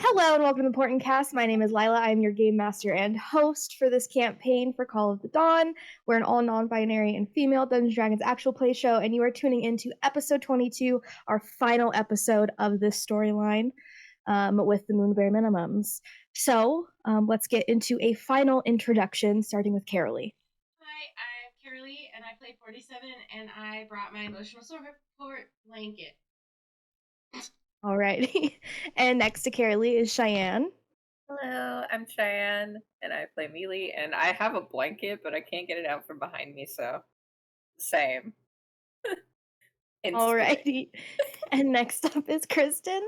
Hello and welcome to Portent Kast. My name is Lila. I'm your game master and host for this campaign for Call of the Dawn. We're an all non-binary and female Dungeons & Dragons actual play show, and you are tuning into episode 22, our final episode of this storyline with the Moonbear Minimums. So let's get into a final introduction, starting with Carolee. Hi, I'm Carolee, and I play 47, and I brought my emotional support blanket. Alrighty. And next to Carolee is Cheyenne. Hello, I'm Cheyenne, and I play Mealy, and I have a blanket, but I can't get it out from behind me, so same. Alrighty. And next up is Kristen.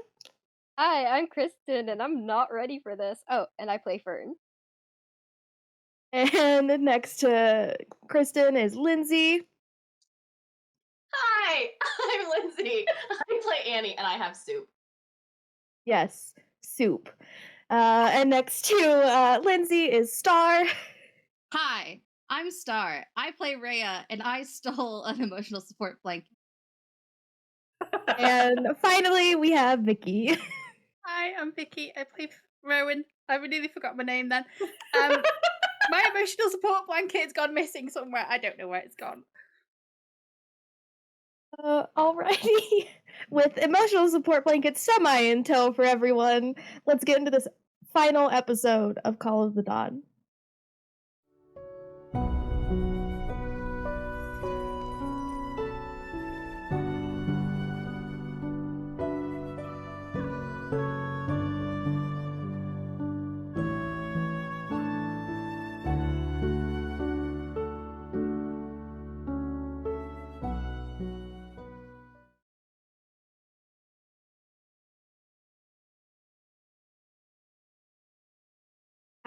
Hi, I'm Kristen, and I'm not ready for this. Oh, and I play Fern. And next to Kristen is Lindsay. Hi, I'm Lindsay. I play Annie, and I have Soup. Yes, Soup. And next to Lindsay is Star. Hi, I'm Star. I play Rhea, and I stole an emotional support blanket. And finally, we have Vicky. Hi, I'm Vicky. I play Rowan. I nearly forgot my name then. My emotional support blanket's gone missing somewhere. I don't know where it's gone. Alrighty. With emotional support blanket semi-intel for everyone, let's get into this final episode of Call of the Dawn.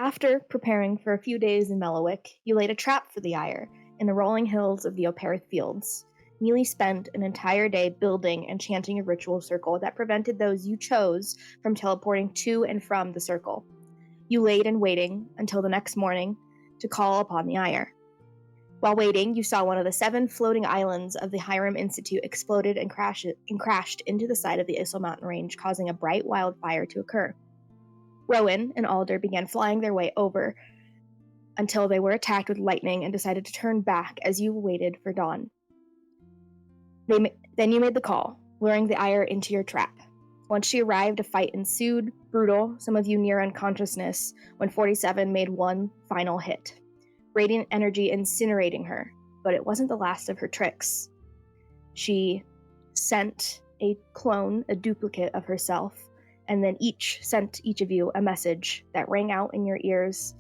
After preparing for a few days in Mellowick, you laid a trap for the Ire in the rolling hills of the Operith Fields. Mealy spent an entire day building and chanting a ritual circle that prevented those you chose from teleporting to and from the circle. You laid in waiting until the next morning to call upon the Ire. While waiting, you saw one of the 7 floating islands of the Hiram Institute exploded and crashed into the side of the Issel Mountain Range, causing a bright wildfire to occur. Rowan and Alder began flying their way over until they were attacked with lightning and decided to turn back as you waited for dawn. Then you made the call, luring the Ire into your trap. Once she arrived, a fight ensued, brutal, some of you near unconsciousness, when 47 made one final hit. Radiant energy incinerating her, but it wasn't the last of her tricks. She sent a clone, a duplicate of herself, and then sent each of you a message that rang out in your ears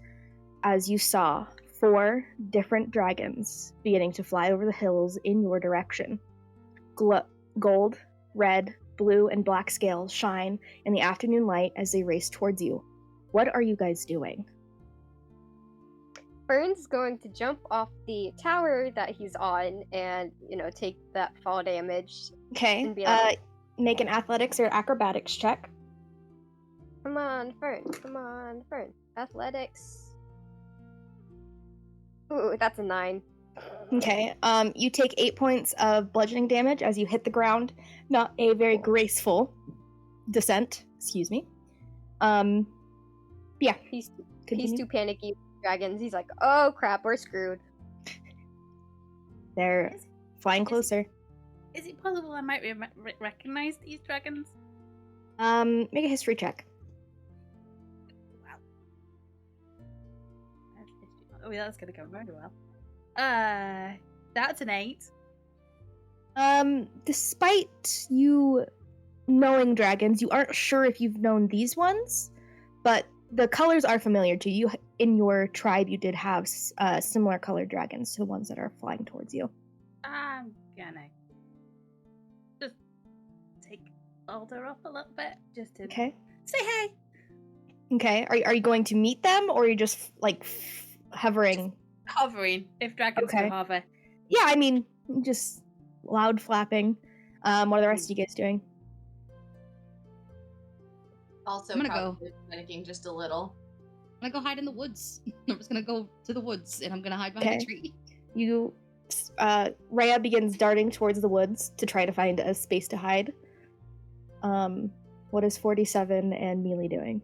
as you saw 4 different dragons beginning to fly over the hills in your direction. Gold, red, blue, and black scales shine in the afternoon light as they race towards you. What are you guys doing? Fern's going to jump off the tower that he's on and, take that fall damage. Okay, and be like, make an athletics or acrobatics check. Come on, Fern. Come on, Fern. Athletics. Ooh, that's a 9. Okay, you take 8 points of bludgeoning damage as you hit the ground. Not a very graceful descent, excuse me. Yeah. He's too panicky with dragons. He's like, oh crap, we're screwed. They're flying closer. Is it possible I might recognize these dragons? Make a history check. Oh, yeah, that's gonna go very well. That's an 8. Despite you knowing dragons, you aren't sure if you've known these ones, but the colors are familiar to you. In your tribe, you did have similar colored dragons to the ones that are flying towards you. I'm gonna just take Alder up a little bit, just to say hey. Okay, are you going to meet them, or are you just hovering? Hovering, if dragons can hover. Yeah, I mean, just loud flapping. What are the rest of you guys doing? Also, I'm gonna probably panicking just a little. I'm gonna go hide in the woods. I'm just gonna go to the woods, and I'm gonna hide behind a tree. Rhea begins darting towards the woods to try to find a space to hide. what is 47 and Mealy doing?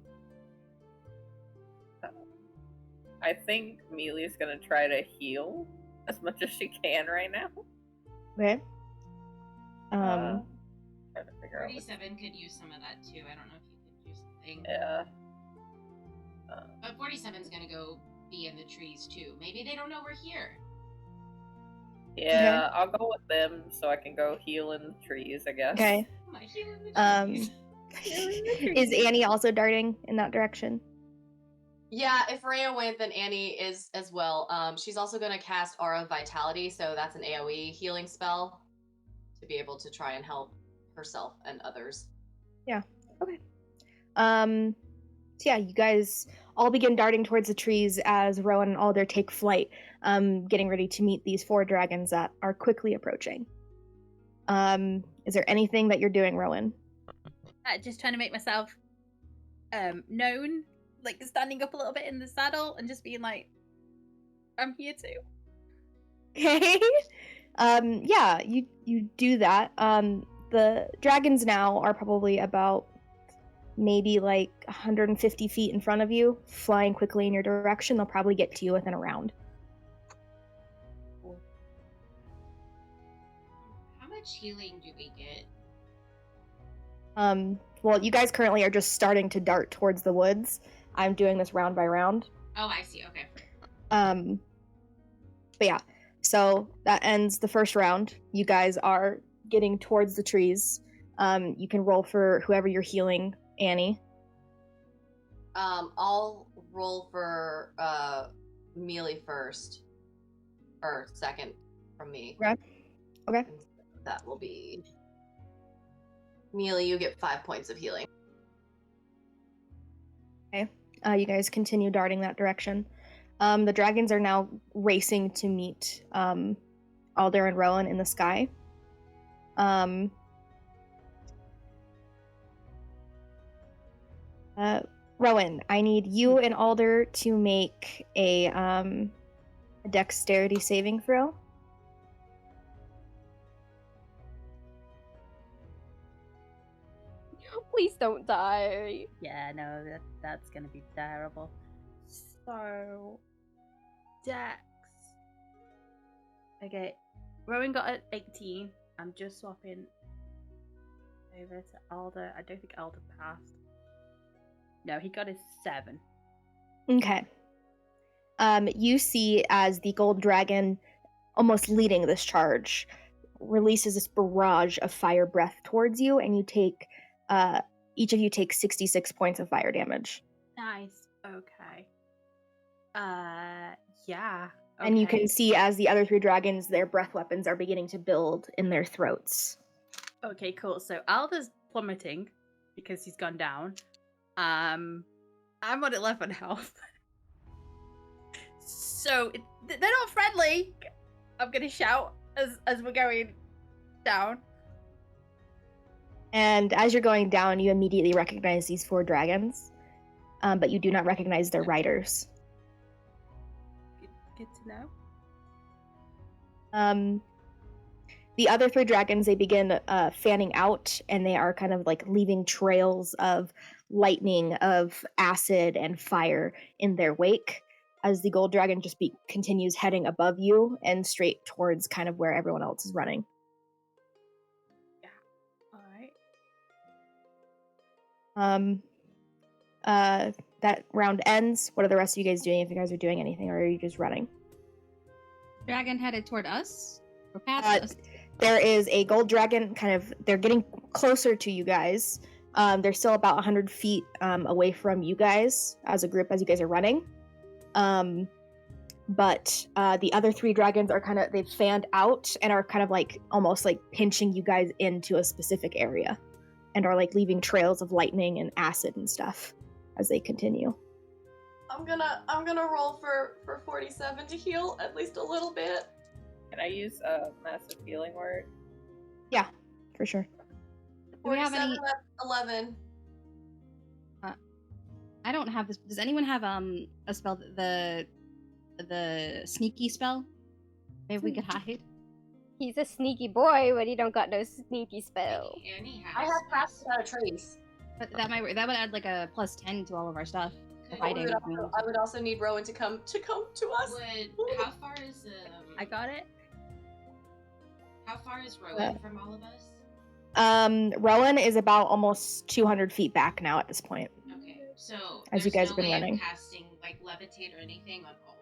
I think Mealy's gonna try to heal as much as she can right now. Okay. Trying to figure out. 47 could use some of that too. I don't know if you could use something. Yeah. But 47's gonna go be in the trees too. Maybe they don't know we're here. Yeah, I'll go with them so I can go heal in the trees, I guess. Okay. My healing the trees. Is Annie also darting in that direction? Yeah, if Rhea went, then Annie is as well. She's also going to cast Aura of Vitality, so that's an AoE healing spell to be able to try and help herself and others. Yeah. Okay. So yeah, you guys all begin darting towards the trees as Rowan and Alder take flight, getting ready to meet these 4 dragons that are quickly approaching. Is there anything that you're doing, Rowan? Just trying to make myself known, like standing up a little bit in the saddle and just being like, I'm here too. Okay. Yeah, you do that. The dragons now are probably about maybe like 150 feet in front of you, flying quickly in your direction. They'll probably get to you within a round. How much healing do we get? Well, you guys currently are just starting to dart towards the woods. I'm doing this round by round. Oh, I see. Okay. But yeah, so that ends the first round. You guys are getting towards the trees. You can roll for whoever you're healing, Annie. I'll roll for Mealy first, or second from me. Okay. And that will be Mealy. You get 5 points of healing. Okay. You guys continue darting that direction. The dragons are now racing to meet Alder and Rowan in the sky. Rowan, I need you and Alder to make a dexterity saving throw. Please don't die. Yeah, no, that's gonna be terrible. So, Dex. Okay, Rowan got an 18. I'm just swapping over to Alder. I don't think Alder passed. No, he got a 7. Okay. You see as the gold dragon, almost leading this charge, releases this barrage of fire breath towards you, and you take each of you take 66 points of fire damage. Nice. Okay. Yeah. And you okay. can see as the other 3 dragons, their breath weapons are beginning to build in their throats. Okay, cool. So Alder's plummeting because he's gone down. I'm on 11 health. So they're not friendly. I'm gonna shout as we're going down. And as you're going down, you immediately recognize these 4 dragons, but you do not recognize their riders. Good to know. The other 3 dragons, they begin fanning out, and they are kind of like leaving trails of lightning, of acid, and fire in their wake, as the gold dragon just continues heading above you and straight towards kind of where everyone else is running. That round ends. What are the rest of you guys doing? If you guys are doing anything, or are you just running? Dragon headed toward us? Or past us? There is a gold dragon they're getting closer to you guys. They're still about 100 feet away from you guys as a group as you guys are running. But the other 3 dragons are they've fanned out and are almost like pinching you guys into a specific area, and are like leaving trails of lightning and acid and stuff as they continue. I'm gonna roll for 47 to heal at least a little bit. Can I use a massive healing word? Yeah, for sure. Do we have 47, any? that's 11. I don't have this. Does anyone have a spell, the sneaky spell? Maybe we could hide. He's a sneaky boy, but he don't got no sneaky spell. Annie has. I have passed without a trace. But that would add like a +10 to all of our stuff. Could- Fighting. I would also need Rowan to come to us. How far is I got it. How far is Rowan from all of us? Rowan is about almost 200 feet back now at this point. Okay, so As you there's guys no have been way of running. casting like levitate or anything on Alder.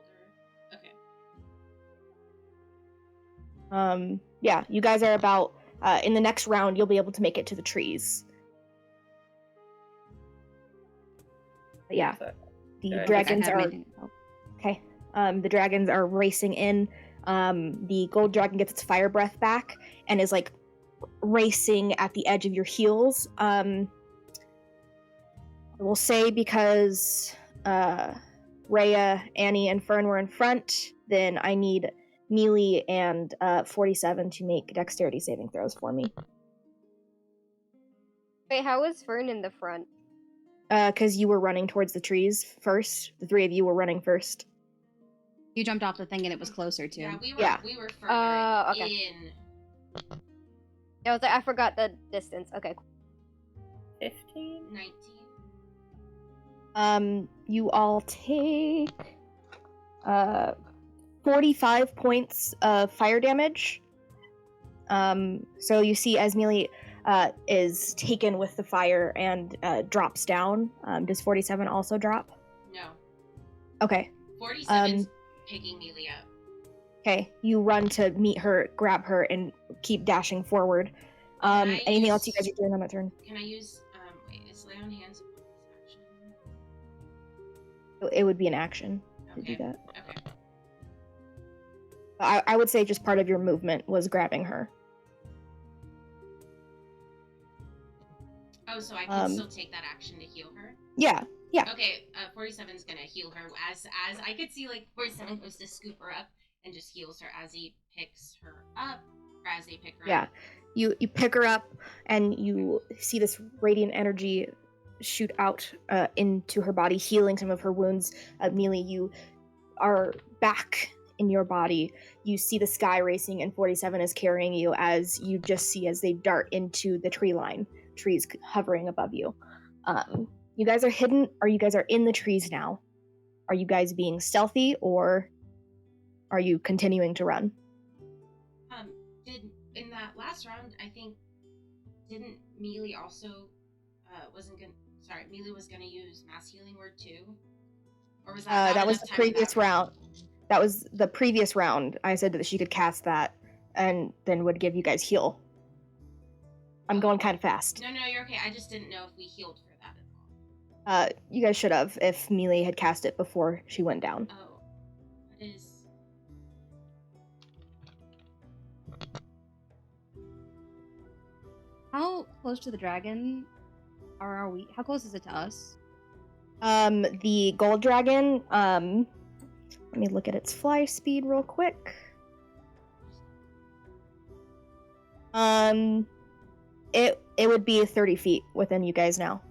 Okay. Yeah, you guys are about in the next round you'll be able to make it to the trees. But yeah, So, the Okay. dragons I have are anything. okay. The dragons are racing in. The gold dragon gets its fire breath back and is like racing at the edge of your heels. I will say because Rhea, Annie, and Fern were in front, then I need Mealy and 47 to make dexterity saving throws for me. Wait, how was Fern in the front? Because you were running towards the trees first. The three of you were running first. You jumped off the thing and it was closer too. Yeah, Yeah. we were further Okay. in. I was like, I forgot the distance. Okay. 15? 19. You all take 45 points of fire damage. So you see as Mealy is taken with the fire and drops down. Does 47 also drop? No. Okay. 47's picking Mealy up. Okay. You run to meet her, grab her, and keep dashing forward. Can I Anything else you use- guys are doing on that turn? Can I use wait, is lay on hands a bonus action? It would be an action to Okay. do that. Okay. I would say just part of your movement was grabbing her. Oh, so I can still take that action to heal her? Yeah. Okay, 47's gonna heal her as I could see like 47 goes to scoop her up and just heals her as he picks her up, or as they pick her Yeah. up. You pick her up and you see this radiant energy shoot out into her body, healing some of her wounds. Mealy, you are back in your body. You see the sky racing and 47 is carrying you as you just see as they dart into the tree line, trees hovering above you. You guys are hidden, or you guys are in the trees now. Are you guys being stealthy, or are you continuing to run? Did in that last round, I think, didn't Mealy also Mealy was gonna use mass healing word too? Or was that That was the previous round. That was the previous round. I said that she could cast that and then would give you guys heal. I'm going kind of fast. No, you're okay. I just didn't know if we healed for that at all. You guys should have if Mealy had cast it before she went down. Oh, what is? How close to the dragon are we? How close is it to us? The gold dragon, let me look at its fly speed real quick. It would be 30 feet within you guys now.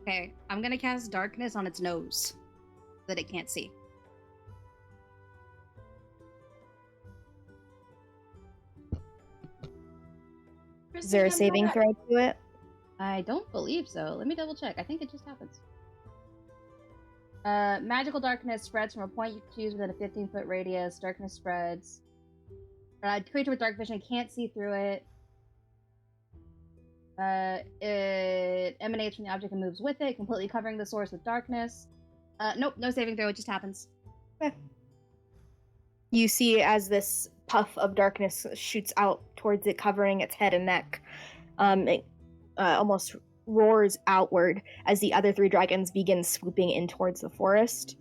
Okay, I'm gonna cast darkness on its nose so that it can't see. Is there a saving throw to it? I don't believe so. Let me double check. I think it just happens. Magical darkness spreads from a point you choose within a 15-foot radius. Darkness spreads. Creature with dark vision can't see through it. It emanates from the object and moves with it, completely covering the source with darkness. Nope, no saving throw. It just happens. Okay. You see as this puff of darkness shoots out towards it, covering its head and neck. It almost roars outward as the other three dragons begin swooping in towards the forest.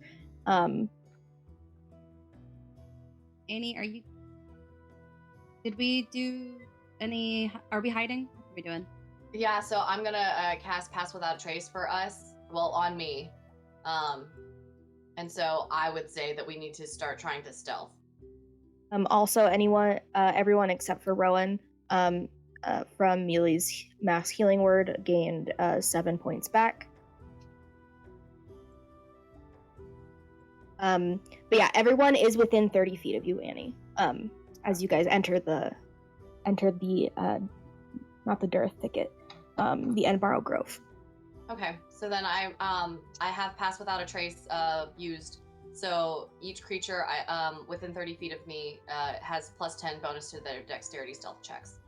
Annie, are you? Did we do any? Are we hiding? What are we doing? Yeah, so I'm gonna cast Pass Without a Trace for us. Well, on me. And so I would say that we need to start trying to stealth. Also, everyone except for Rowan, from Mealy's mass healing word gained 7 points back. But yeah, everyone is within 30 feet of you, Annie. As you guys enter the not the Dearth thicket, the Enbarrow Grove. Okay, so then I have Pass Without a Trace used. So each creature within 30 feet of me has +10 bonus to their Dexterity stealth checks.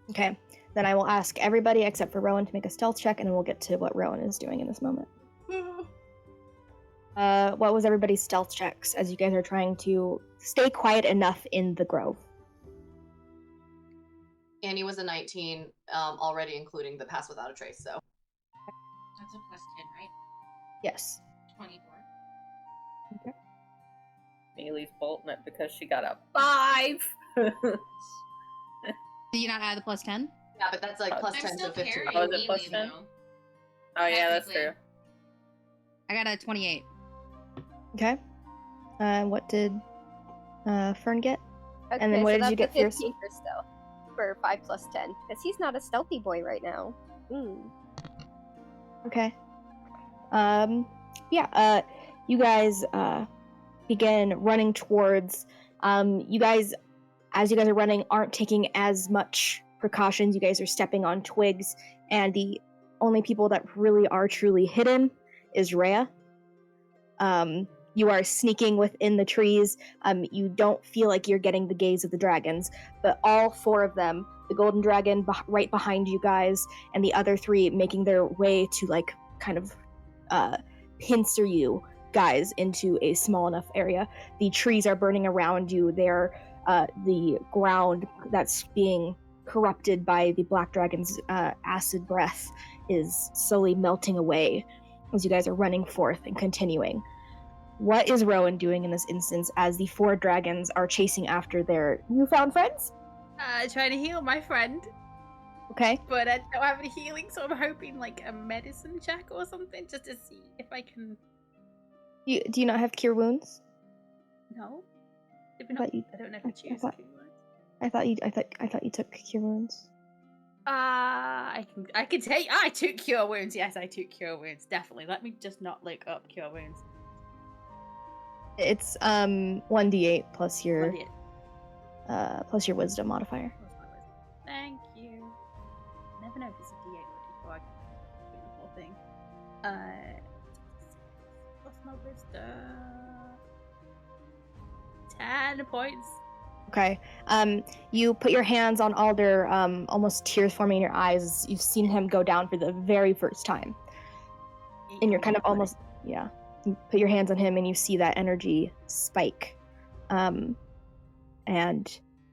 Okay, then I will ask everybody except for Rowan to make a stealth check, and then we'll get to what Rowan is doing in this moment. What was everybody's stealth checks as you guys are trying to stay quiet enough in the grove? Annie was a 19, already including the Pass Without a Trace, so. That's a +10, right? Yes. 24. Okay. Mealy's bolting it because she got a 5. Did you not add the +10? Yeah, but that's like I'm +10 I'm still to 15. carrying Oh, is it Mealy, +10? though. Oh yeah, that's Technically. true. I got a 28. Okay. What did Fern get? Okay, And then what so did you that's get a for 15 for stealth. For 5 plus 10. Because he's not a stealthy boy right now. Okay. You guys begin running towards. You guys, as you guys are running, aren't taking as much precautions. You guys are stepping on twigs, and the only people that really are truly hidden is Rhea. You are sneaking within the trees. You don't feel like you're getting the gaze of the dragons, but all 4 of them, the golden dragon right behind you guys, and the other 3 making their way to like kind of pincer you guys into a small enough area. The trees are burning around you. They're the ground that's being corrupted by the black dragon's acid breath is slowly melting away as you guys are running forth and continuing. What is Rowan doing in this instance as the 4 dragons are chasing after their newfound friends? Trying to heal my friend, Okay. but I don't have any healing, so I'm hoping like a medicine check or something just to see if I can. Do you not have cure wounds? No. Did we I not? thought you- I don't know if I- we choose. I thought- I thought you took cure wounds. I can take. I took cure wounds. Yes, I took cure wounds. Definitely. Let me just not look up cure wounds. It's 1d8 plus your Bloody it. wisdom modifier. What's my wisdom? Thank you. Never know if it's a D8 or a D4. I can do the whole thing. What's my wisdom? 10 points. Okay. You put your hands on Alder, almost tears forming in your eyes. You've seen him go down for the very first time. And you're kind of almost, yeah. You put your hands on him and you see that energy spike. And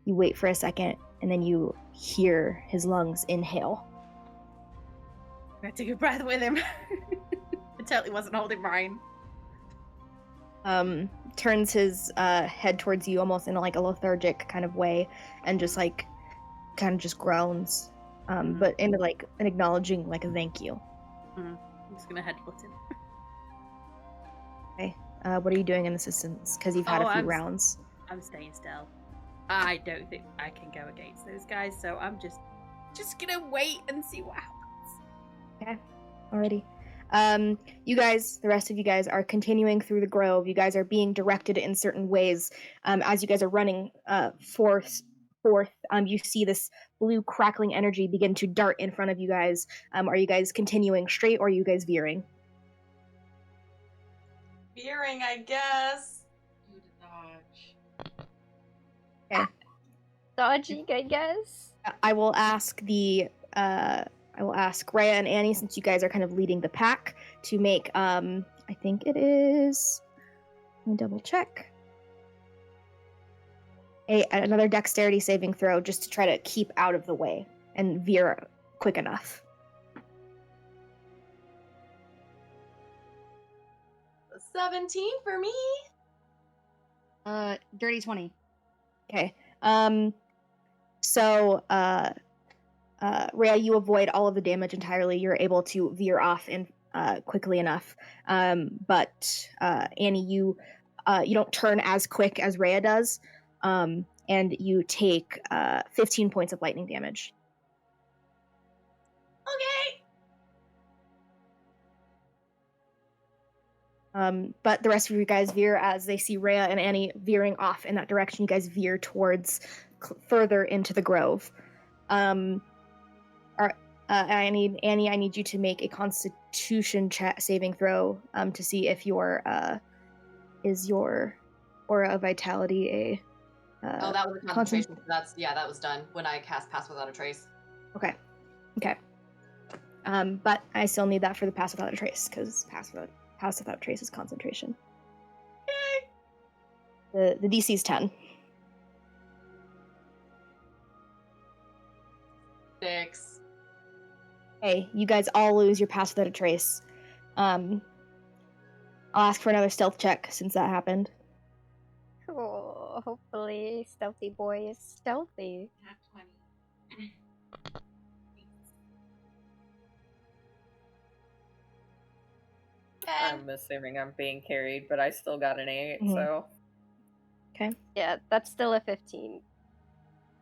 you wait for a second, and then you hear his lungs inhale. I took a breath with him. I totally wasn't holding mine. Turns his head towards you almost in like a lethargic kind of way, and just like kind of just groans, but in like an acknowledging like a thank you. I'm just gonna headbutt him. Okay. What are you doing in this instance? Because you've had a few rounds. I'm staying still. I don't think I can go against those guys, so I'm just gonna wait and see what happens. Okay. Alrighty. You guys, the rest of you guys are continuing through the grove. You guys are being directed in certain ways. As you guys are running forth, you see this blue crackling energy begin to dart in front of you guys. Are you guys continuing straight, or are you guys veering? Veering, I guess. Do the dodge. Dodgy, I guess. I will ask Rhea and Annie, since you guys are kind of leading the pack, to make I think it is, let me double check, another dexterity saving throw, just to try to keep out of the way and veer quick enough. 17 for me. Dirty 20. Okay. So Rhea, you avoid all of the damage entirely. You're able to veer off in quickly enough. But Annie, you don't turn as quick as Rhea does, and you take 15 points of lightning damage. Okay. But the rest of you guys veer as they see Rhea and Annie veering off in that direction. You guys veer towards further into the grove. I need Annie. I need you to make a Constitution saving throw to see if your is your aura of vitality a. Oh, that was a concentration. That was done when I cast Pass Without a Trace. Okay. But I still need that for the Pass Without a Trace because Pass Without Trace is concentration. The DC is 10. 6. Hey, you guys all lose your Pass Without a Trace. I'll ask for another stealth check since that happened. Oh, hopefully Stealthy Boy is stealthy. Not 20. I'm assuming I'm being carried, but I still got an 8, Mhm. so. Okay. Yeah, that's still a 15.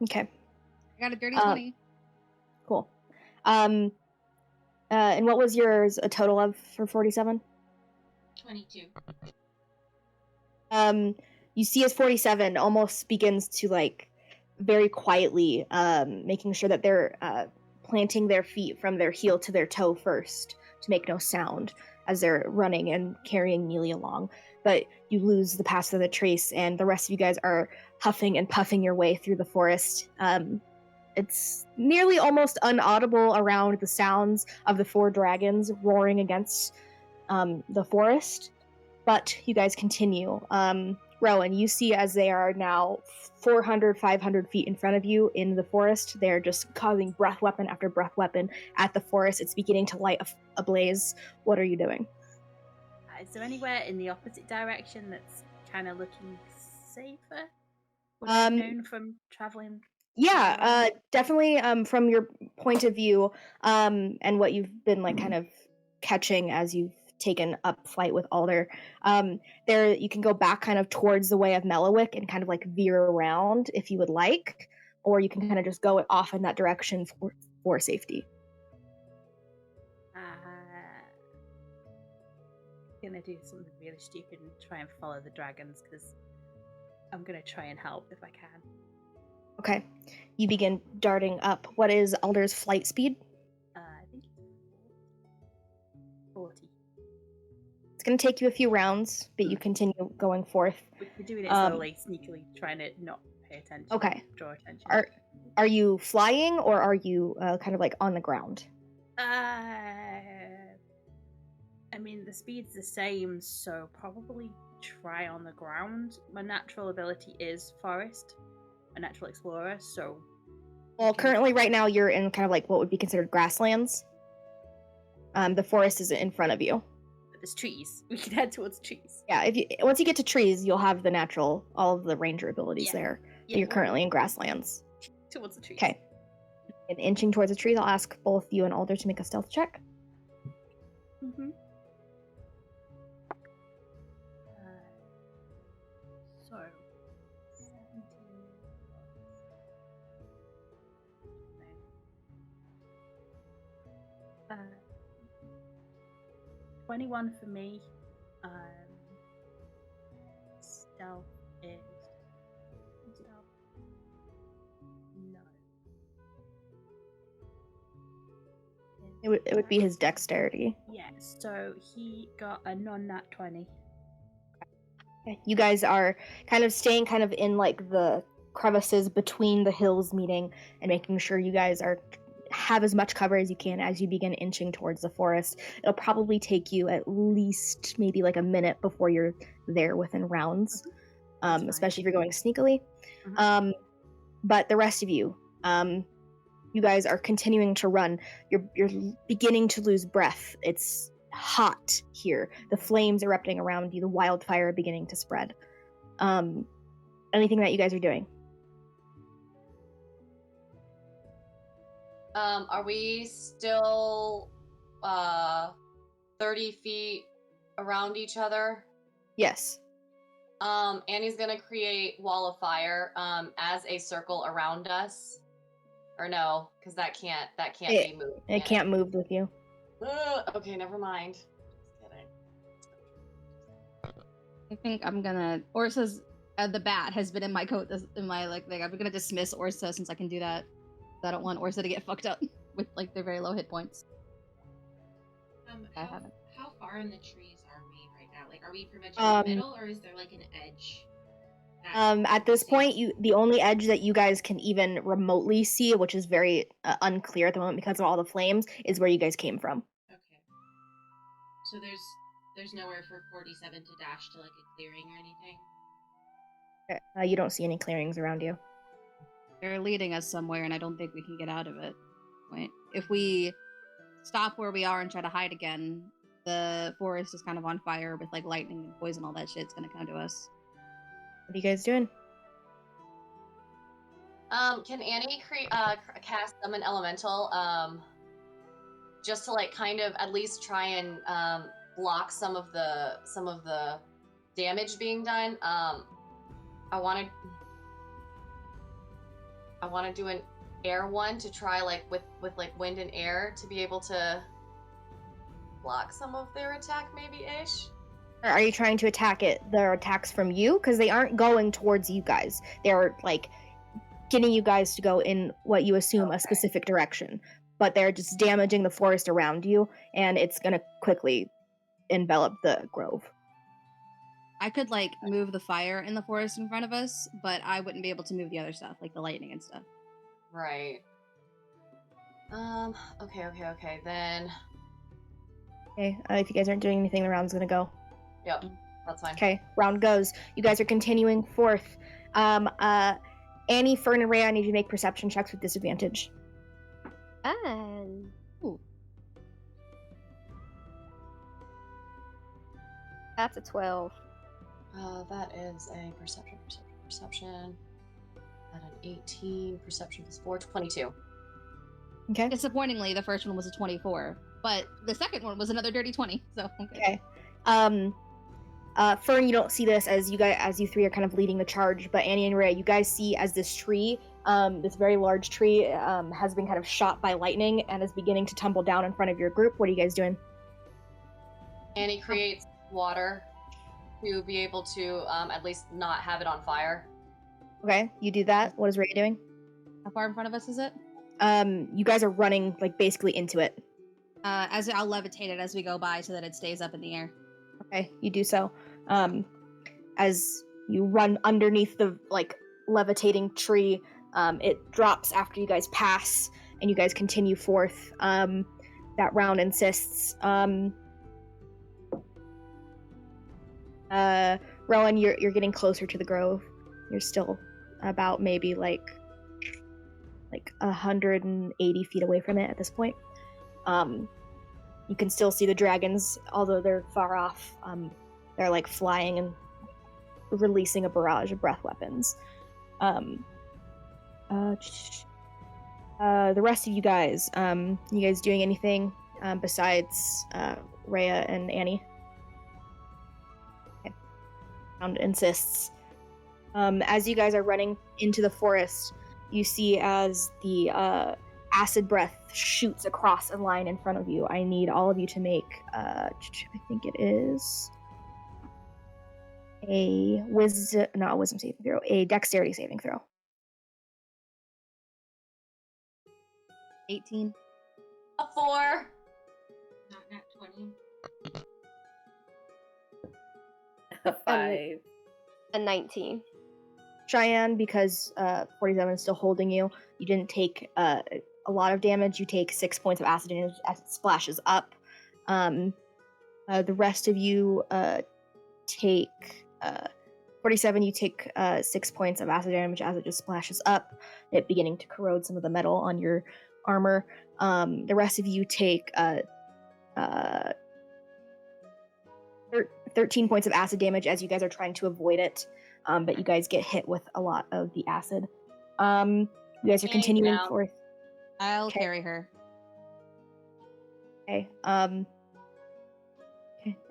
Okay. I got a dirty 20. Cool. And what was yours a total of for 47? 22. You see as 47 almost begins to like very quietly making sure that they're planting their feet from their heel to their toe first to make no sound as they're running and carrying Neely along. But you lose the Pass of the Trace, and the rest of you guys are huffing and puffing your way through the forest. It's nearly almost unaudible around the sounds of the 4 dragons roaring against the forest, but you guys continue. Rowan, you see as they are now 400, 500 feet in front of you in the forest, they're just causing breath weapon after breath weapon at the forest. It's beginning to light a blaze. What are you doing? Is there anywhere in the opposite direction that's kind of looking safer? Would Um, known from traveling? Yeah, definitely from your point of view and what you've been like kind of catching as you've taken up flight with Alder, there you can go back kind of towards the way of Mellowick and kind of like veer around if you would like, or you can kind of just go off in that direction for safety. Gonna do something really stupid and try and follow the dragons because I'm gonna try and help if I can. Okay, you begin darting up. What is Alder's flight speed? I think it's 40. It's going to take you a few rounds, but you continue going forth. We're doing it slowly, sneakily, trying to not pay attention. Okay. Draw attention. Are you flying or are you kind of like on the ground? I mean, the speed's the same, so probably try on the ground. My natural ability is forest, a natural explorer, so... Well, currently right now you're in kind of like what would be considered grasslands. The forest is in front of you. But there's trees. We can head towards trees. Yeah, once you get to trees, you'll have all of the ranger abilities there. Yeah, you're currently in grasslands. Towards the trees. Okay. And inching towards the trees, I'll ask both you and Alder to make a stealth check. Mm-hmm. So, 17. 21 for me. Stealth is... No. It would be his dexterity. Yeah, so he got a non-nat 20. Okay. You guys are kind of staying kind of in like the crevices between the hills meeting and making sure you guys have as much cover as you can as you begin inching towards the forest. It'll probably take you at least maybe like a minute before you're there within rounds, especially if you're going sneakily. Mm-hmm. But the rest of you, you guys are continuing to run. You're beginning to lose breath. It's hot here. The flames erupting around you, the wildfire beginning to spread. Anything that you guys are doing? Are we still 30 feet around each other? Yes. Annie's gonna create wall of fire as a circle around us. Or no, because that can't be moved. It can't move with you. Okay, never mind. Just kidding. I think I'm gonna... Orsa's... the bat has been in my coat, in my like thing. I'm gonna dismiss Orsa since I can do that. I don't want Orsa to get fucked up. with like their very low hit points. I How, haven't. how far in the trees are we right now? Like, are we pretty much in the middle, or is there like an edge? At this point, the only edge that you guys can even remotely see, which is very unclear at the moment because of all the flames, is where you guys came from. Okay. So there's nowhere for 47 to dash to like a clearing or anything. Okay. You don't see any clearings around you. They're leading us somewhere, and I don't think we can get out of it. Wait, if we stop where we are and try to hide again, the forest is kind of on fire with like lightning and poison, all that shit's gonna come to us. What are you guys doing? Can Annie cast summon elemental? Just to like kind of at least try and block some of the damage being done. I want to do an air one to try like with like wind and air to be able to block some of their attack, maybe ish. Are you trying to attack their attacks from you? Because they aren't going towards you guys. They're like getting you guys to go in what you assume a specific direction. But they're just damaging the forest around you, and it's gonna quickly envelop the grove. I could like move the fire in the forest in front of us, but I wouldn't be able to move the other stuff, like the lightning and stuff. Right. Okay, then. Okay, if you guys aren't doing anything, the round's gonna go. Yep, that's fine. Okay, round goes. You guys are continuing forth. Annie, Fern, and Ray, I need you to make perception checks with disadvantage. And Ooh. That's a 12. That is a perception. At an 18, perception plus 4, 22. Okay. Disappointingly, the first one was a 24, but the second one was another dirty 20. So Okay. Fern, you don't see this as you three are kind of leading the charge, but Annie and Ray, you guys see as this tree, this very large tree, has been kind of shot by lightning and is beginning to tumble down in front of your group. What are you guys doing? Annie creates water to be able to at least not have it on fire. Okay, you do that. What is Ray doing? how far in front of us is it? You guys are running like basically into it. As I'll levitate it as we go by so that it stays up in the air. Okay, you do so. As you run underneath the like levitating tree, it drops after you guys pass, and you guys continue forth. That round insists. Rowan, you're getting closer to the grove. You're still about maybe like 180 feet away from it at this point. You can still see the dragons, although they're far off. They're like flying and releasing a barrage of breath weapons. The rest of you guys doing anything besides Rhea and Annie? Okay. Round insists. As you guys are running into the forest, you see as the acid breath shoots across a line in front of you. I need all of you to make, I think it is a wisdom saving throw, a dexterity saving throw. 18. A 4. Not 20. A 5. A 19. Cheyenne, because 47 is still holding you, you didn't take a lot of damage. You take 6 points of acid damage as it splashes up. The rest of you take 47. You take 6 points of acid damage as it just splashes up, it beginning to corrode some of the metal on your armor. The rest of you take 13 points of acid damage as you guys are trying to avoid it. But you guys get hit with a lot of the acid. You guys are continuing forth. I'll carry her. Okay. Okay.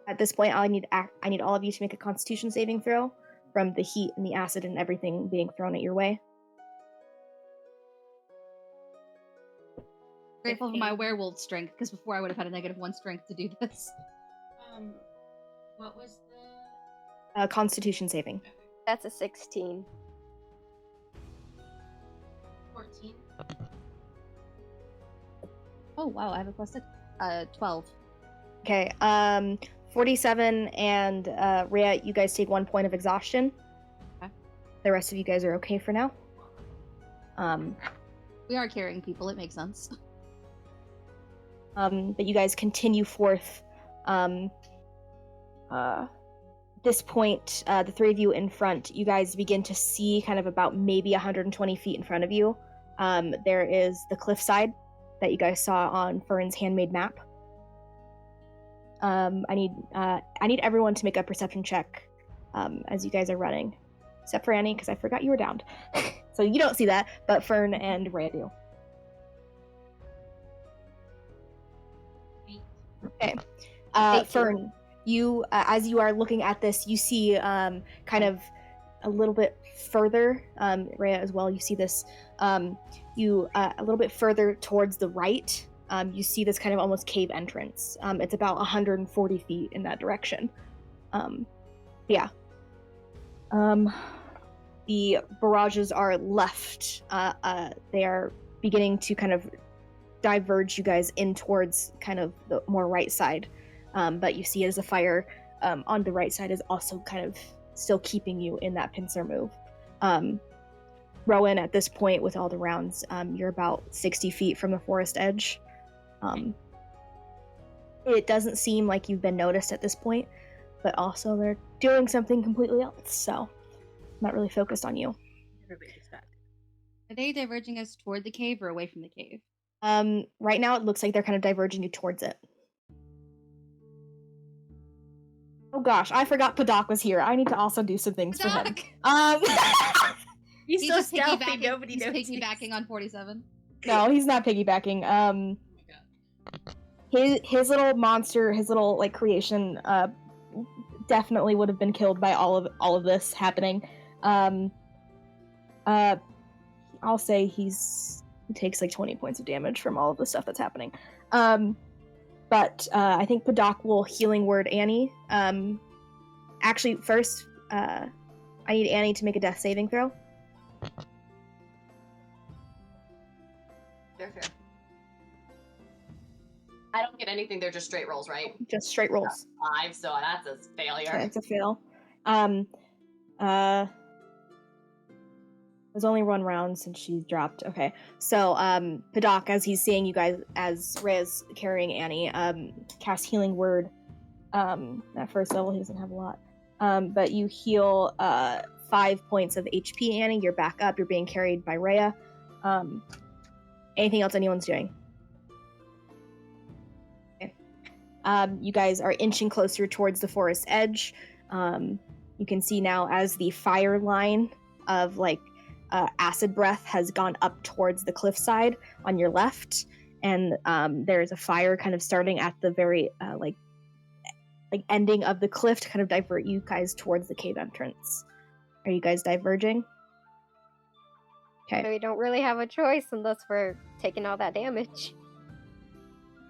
At this point, I need all of you to make a Constitution saving throw from the heat and the acid and everything being thrown at your way. Grateful for my werewolf strength, because before I would have had a -1 strength to do this. What was the Constitution saving. That's a 16. 14? Oh wow, I have a +6. 12. Okay. 47 and Rhea, you guys take 1 point of exhaustion. Okay. The rest of you guys are okay for now. We are carrying people, it makes sense. But you guys continue forth. This point, the three of you in front, you guys begin to see kind of about maybe 120 feet in front of you. There is the cliffside that you guys saw on Fern's handmade map. I need everyone to make a perception check as you guys are running, except for Annie, because I forgot you were downed. So you don't see that, but Fern and Rhea do. Okay. Fern, you, as you are looking at this, you see kind of a little bit further, Rhea as well, you see this, a little bit further towards the right, you see this kind of almost cave entrance. It's about 140 feet in that direction. Yeah. The barrages are left. They are beginning to kind of diverge you guys in towards kind of the more right side. But you see as the fire on the right side is also kind of still keeping you in that pincer move. Rowan, at this point, with all the rounds, you're about 60 feet from the forest edge. It doesn't seem like you've been noticed at this point, but also they're doing something completely else, so I'm not really focused on you. Everybody distracted. Are they diverging us toward the cave or away from the cave? Right now it looks like they're kind of diverging you towards it. Oh gosh, I forgot Padak was here. I need to also do some things for him. He's so just stealthy, nobody he's knows. piggybacking on 47. No, he's not piggybacking. His little monster, his little like creation, definitely would have been killed by all of this happening. I'll say he takes like 20 points of damage from all of the stuff that's happening. But I think Padak will healing word Annie. Actually, first, I need Annie to make a death saving throw. Fair. I don't get anything, they're just straight rolls, right? Just straight rolls. 5, so that's a failure. Okay, it's a fail. There's only 1 round since she dropped. Okay, so Padak, as he's seeing you guys, as Rhea's carrying Annie, cast healing word. At first level, he doesn't have a lot. But you heal 5 points of HP, Annie. You're back up. You're being carried by Rhea. Anything else anyone's doing? Okay. You guys are inching closer towards the forest edge. You can see now as the fire line of like acid breath has gone up towards the cliffside on your left, and there's a fire kind of starting at the very like ending of the cliff to kind of divert you guys towards the cave entrance. Are you guys diverging? Okay. We don't really have a choice unless we're taking all that damage.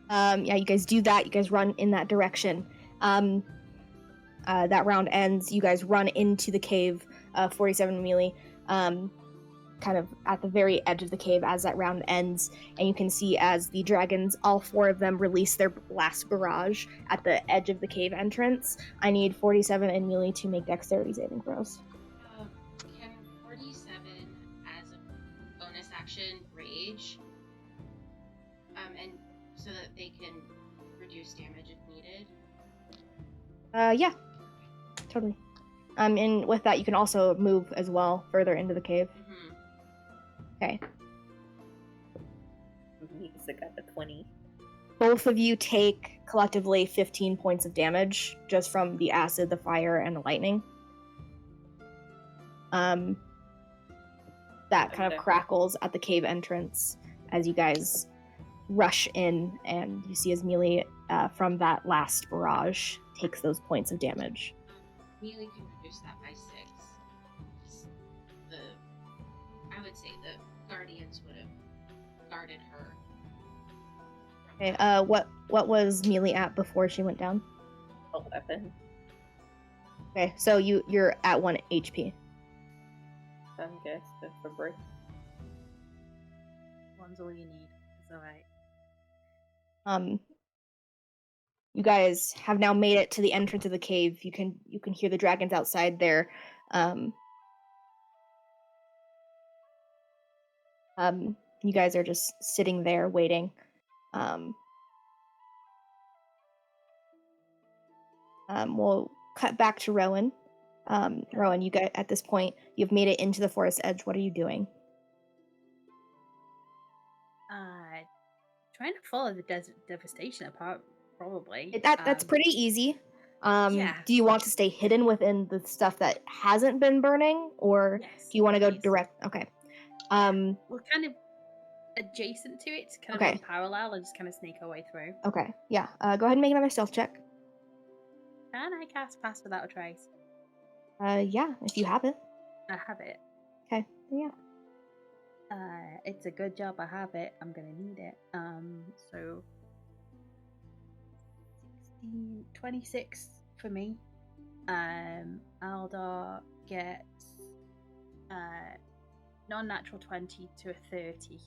Yeah, you guys do that. You guys run in that direction. That round ends. You guys run into the cave. 47 melee. Kind of at the very edge of the cave as that round ends, and you can see as the dragons, all 4 of them, release their last barrage at the edge of the cave entrance. I need 47 and melee to make dexterity saving throws. Can 47, as a bonus action, rage? And so that they can reduce damage if needed? Yeah. Totally. And with that, you can also move as well further into the cave. Mm-hmm. Okay. He's got the 20. Both of you take collectively 15 points of damage just from the acid, the fire, and the lightning. That kind of crackles at the cave entrance as you guys rush in, and you see as melee from that last barrage takes those points of damage. Melee can reduce that by 6. I would say the guardians would have guarded her. Okay, what was melee at before she went down? 11. Okay, so you're at 1 HP. I guess for break. One's all you need. It's alright. You guys have now made it to the entrance of the cave. You can hear the dragons outside there. You guys are just sitting there waiting. We'll cut back to Rowan. Rowan, you got at this point, you've made it into the forest edge. What are you doing? Trying to follow the desert devastation apart, probably. That's pretty easy. Yeah. Do you want to stay hidden within the stuff that hasn't been burning, or Yes, do you want to go please. direct? Okay. We're kind of adjacent to it, kind Okay. of on parallel, and just kind of sneak our way through. Okay. Yeah. Go ahead and make another stealth check. Can I cast Pass Without a Trace? Yeah, if you have it. I have it. Okay. Yeah. It's a good job I have it. I'm gonna need it. So 16, 26 for me. Aldar gets non-natural 20 to a 30.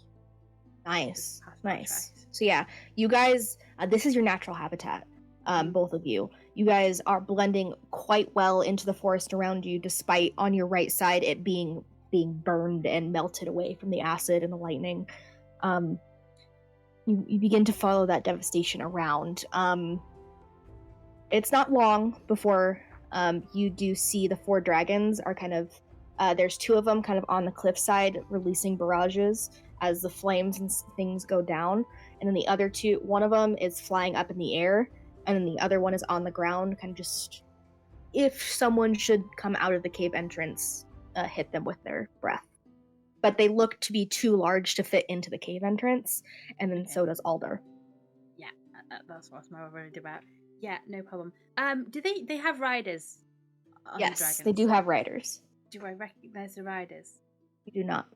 Nice. Pass Without a Nice. Trace. So yeah, you guys, this is your natural habitat. Both of you. You guys are blending quite well into the forest around you, despite on your right side it being burned and melted away from the acid and the lightning. You begin to follow that devastation around. It's not long before you do see the 4 dragons are kind of there's 2 of them kind of on the cliffside releasing barrages as the flames and things go down, and then the other 2, one of them is flying up in the air, and then the other one is on the ground, kind of just if someone should come out of the cave entrance, hit them with their breath. But they look to be too large to fit into the cave entrance, and then so does Alder. Yeah, that's what I'm worried about. Yeah, no problem. Do they have riders? On Yes, the dragons? they do have riders. Do I recognize the riders? You do not.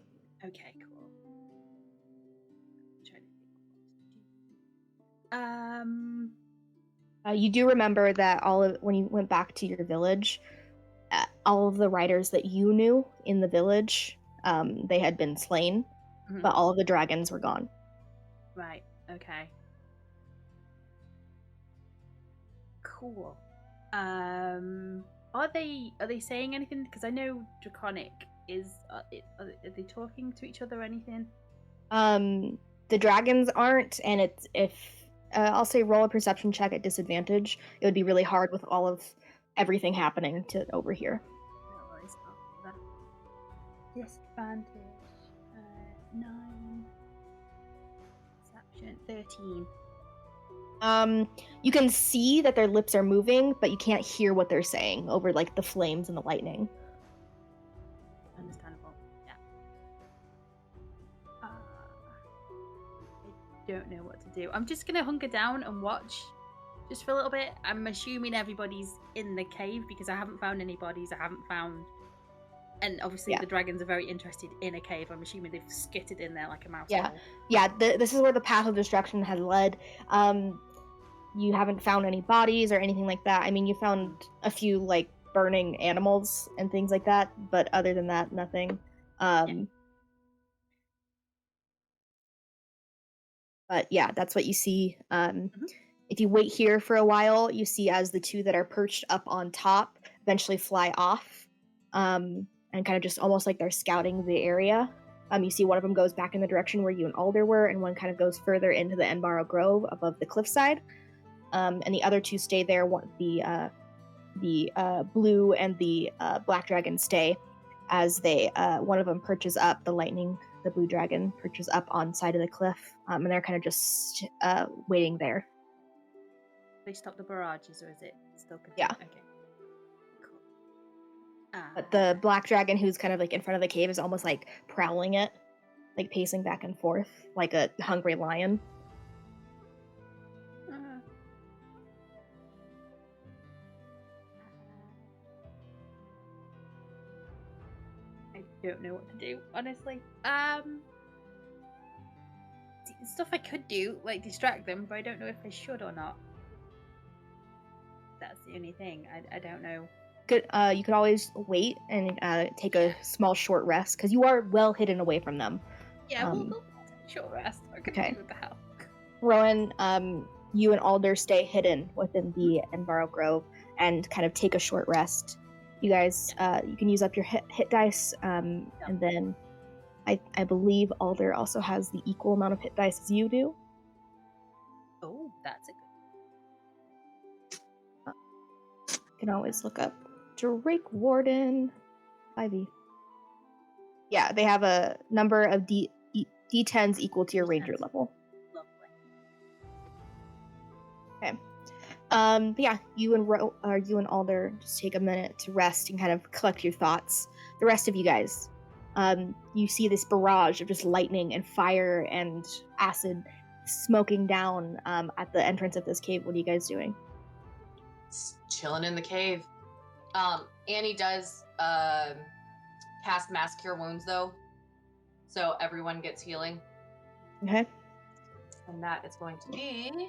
Okay, cool. I'm trying to think. You do remember that when you went back to your village, all of the riders that you knew in the village, they had been slain, but all of the dragons were gone. Right. Okay. Cool. Are they saying anything? Because I know Draconic is. Are they talking to each other or anything? The dragons aren't, and it's if I'll say roll a perception check at disadvantage. It would be really hard with all of everything happening to overhear. No worries. I'll do that. Disadvantage. 9. Perception 13. You can see that their lips are moving, but you can't hear what they're saying over like the flames and the lightning. Understandable. Yeah. I don't know what to do. I'm just gonna hunker down and watch just for a little bit. I'm assuming everybody's in the cave because I haven't found any bodies. And obviously the dragons are very interested in a cave. I'm assuming they've skittered in there like a mouse. Yeah. This is where the path of destruction has led. You haven't found any bodies or anything like that. I mean, you found a few like burning animals and things like that, but other than that, nothing. But yeah, that's what you see. If you wait here for a while, you see as the 2 that are perched up on top eventually fly off, and kind of just almost like they're scouting the area. You see one of them goes back in the direction where you and Alder were, and one kind of goes further into the Enbarrow Grove above the cliffside. And the other 2 stay there. The blue and the black dragon stay as they one of them perches up. The blue dragon perches up on side of the cliff, and they're kind of just waiting there. They stop the barrages, or is it still continuing? Yeah. Okay. Cool. But the black dragon, who's kind of like in front of the cave, is almost like prowling it, like pacing back and forth like a hungry lion. I don't know what to do, honestly. Stuff I could do, like distract them, but I don't know if I should or not. That's the only thing. I don't know. You could always wait and take a small short rest, because you are well hidden away from them. Yeah, we'll take a short rest. Okay. What the hell? Rowan, you and Alder stay hidden within the Envaro Grove and kind of take a short rest. You guys, you can use up your hit dice, and then I believe Alder also has the equal amount of hit dice as you do. Oh, that's a good. You can always look up Drake Warden 5e. Yeah, they have a number of D10s equal to your ranger level. Lovely. Okay. But yeah, you and Alder just take a minute to rest and kind of collect your thoughts. The rest of you guys, you see this barrage of just lightning and fire and acid smoking down at the entrance of this cave. What are you guys doing? It's chilling in the cave. Annie does cast Mass Cure Wounds, though, so everyone gets healing. Okay. And that is going to be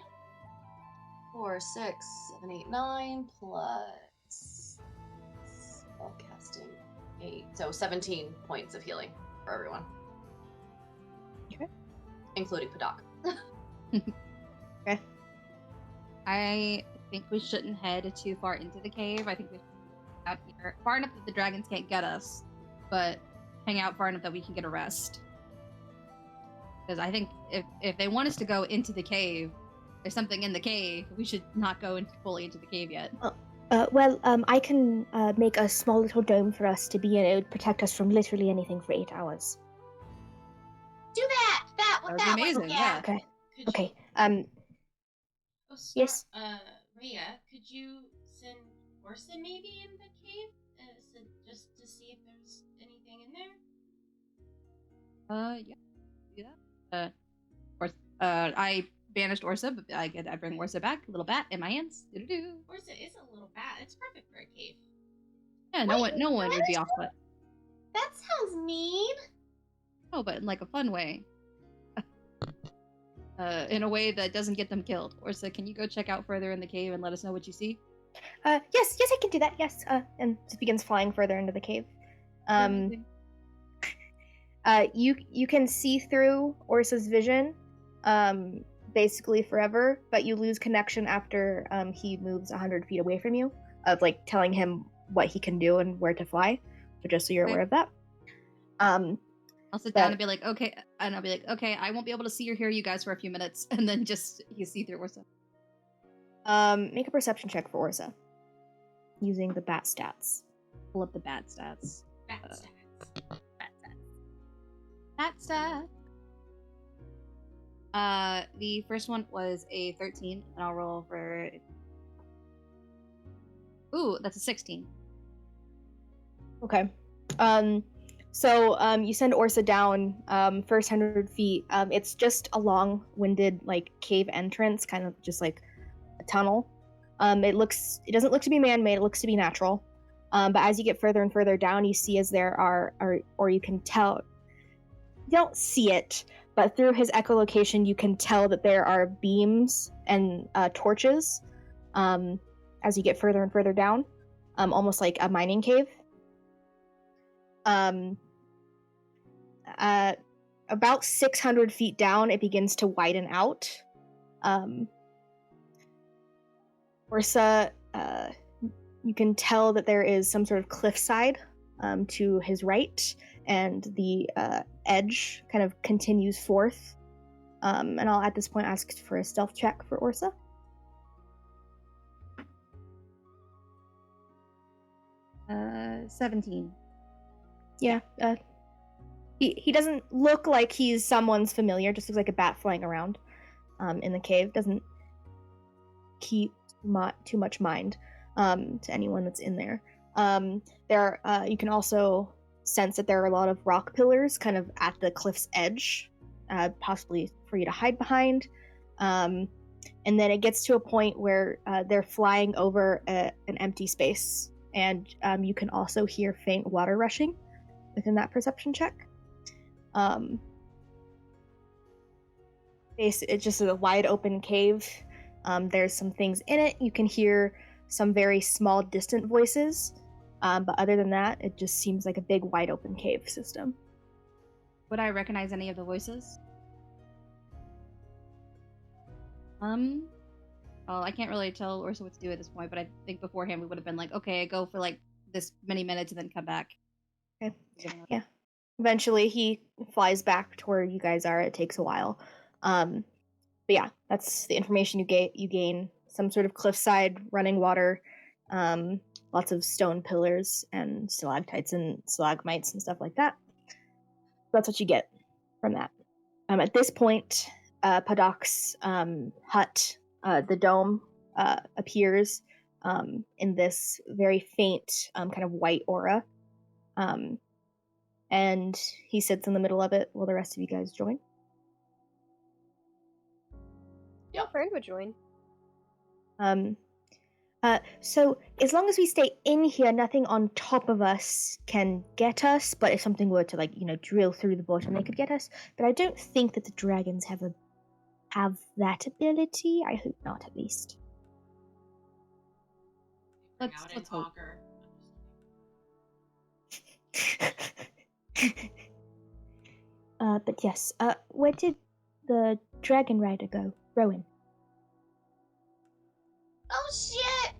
4, 6, 7, 8, 9 plus spell casting 8, so 17 points of healing for everyone. Okay. Including Padak. Okay. I think we shouldn't head too far into the cave. I think we should be out here far enough that the dragons can't get us, but hang out far enough that we can get a rest. Because I think if they want us to go into the cave, there's something in the cave. We should not go fully into the cave yet. I can make a small little dome for us to be in. It would protect us from literally anything for 8 hours. Do that! That would be amazing, yeah. Okay. Could Okay. You, Yes. Rhea, could you send Orsa maybe in the cave, just to see if there's anything in there? Yeah, do that. Of course, I banished Orsa, but I bring Orsa back. Little bat in my hands. Doo-doo-doo. Orsa is a little bat. It's perfect for a cave. Yeah, no one would be off put. That sounds mean. No, but in like a fun way. In a way that doesn't get them killed. Orsa, can you go check out further in the cave and let us know what you see? Yes, I can do that. Yes. And just begins flying further into the cave. You can see through Orsa's vision, basically forever, but you lose connection after he moves 100 feet away from you, of like telling him what he can do and where to fly. So just so you're aware of that. I'll sit down and be like, okay, and I'll be like, okay, I won't be able to see or hear you guys for a few minutes, and then just you see through Orsa. Make a perception check for Orsa, using the bat stats. Pull up the bat stats. Bat stats. Bat stat. The first one was a 13, and I'll roll for. Ooh, that's a 16. Okay. So you send Orsa down first 100 feet. It's just a long-winded like cave entrance, kind of just like a tunnel. It doesn't look to be man-made. It looks to be natural. But as you get further and further down, you see as there are or you can tell. You don't see it, but through his echolocation, you can tell that there are beams and torches as you get further and further down, almost like a mining cave. About 600 feet down, it begins to widen out. Orsa, you can tell that there is some sort of cliffside to his right, and the edge kind of continues forth. And I'll at this point ask for a stealth check for Orsa. Uh, 17. Yeah, he doesn't look like he's someone's familiar, just looks like a bat flying around in the cave. Doesn't keep too much mind to anyone that's in there. You can also sense that there are a lot of rock pillars kind of at the cliff's edge, possibly for you to hide behind. And then it gets to a point where they're flying over an empty space, and you can also hear faint water rushing within that perception check. It's just a wide open cave. There's some things in it. You can hear some very small distant voices. But other than that, it just seems like a big wide open cave system. Would I recognize any of the voices? Well, I can't really tell Orsa what to do at this point, but I think beforehand we would have been like, okay, go for like this many minutes and then come back. Okay. Yeah. Eventually, he flies back to where you guys are. It takes a while. But yeah, that's the information you gain. Some sort of cliffside, running water, lots of stone pillars and stalactites and stalagmites and stuff like that. That's what you get from that. At this point, Padoc's hut, the dome, appears in this very faint kind of white aura. And he sits in the middle of it while the rest of you guys join. Yeah, Fern would join. So as long as we stay in here, nothing on top of us can get us. But if something were to, like, drill through the bottom, they could get us. But I don't think that the dragons have that ability. I hope not, at least. Let's hope. But yes. Where did the dragon rider go, Rowan? Oh shit!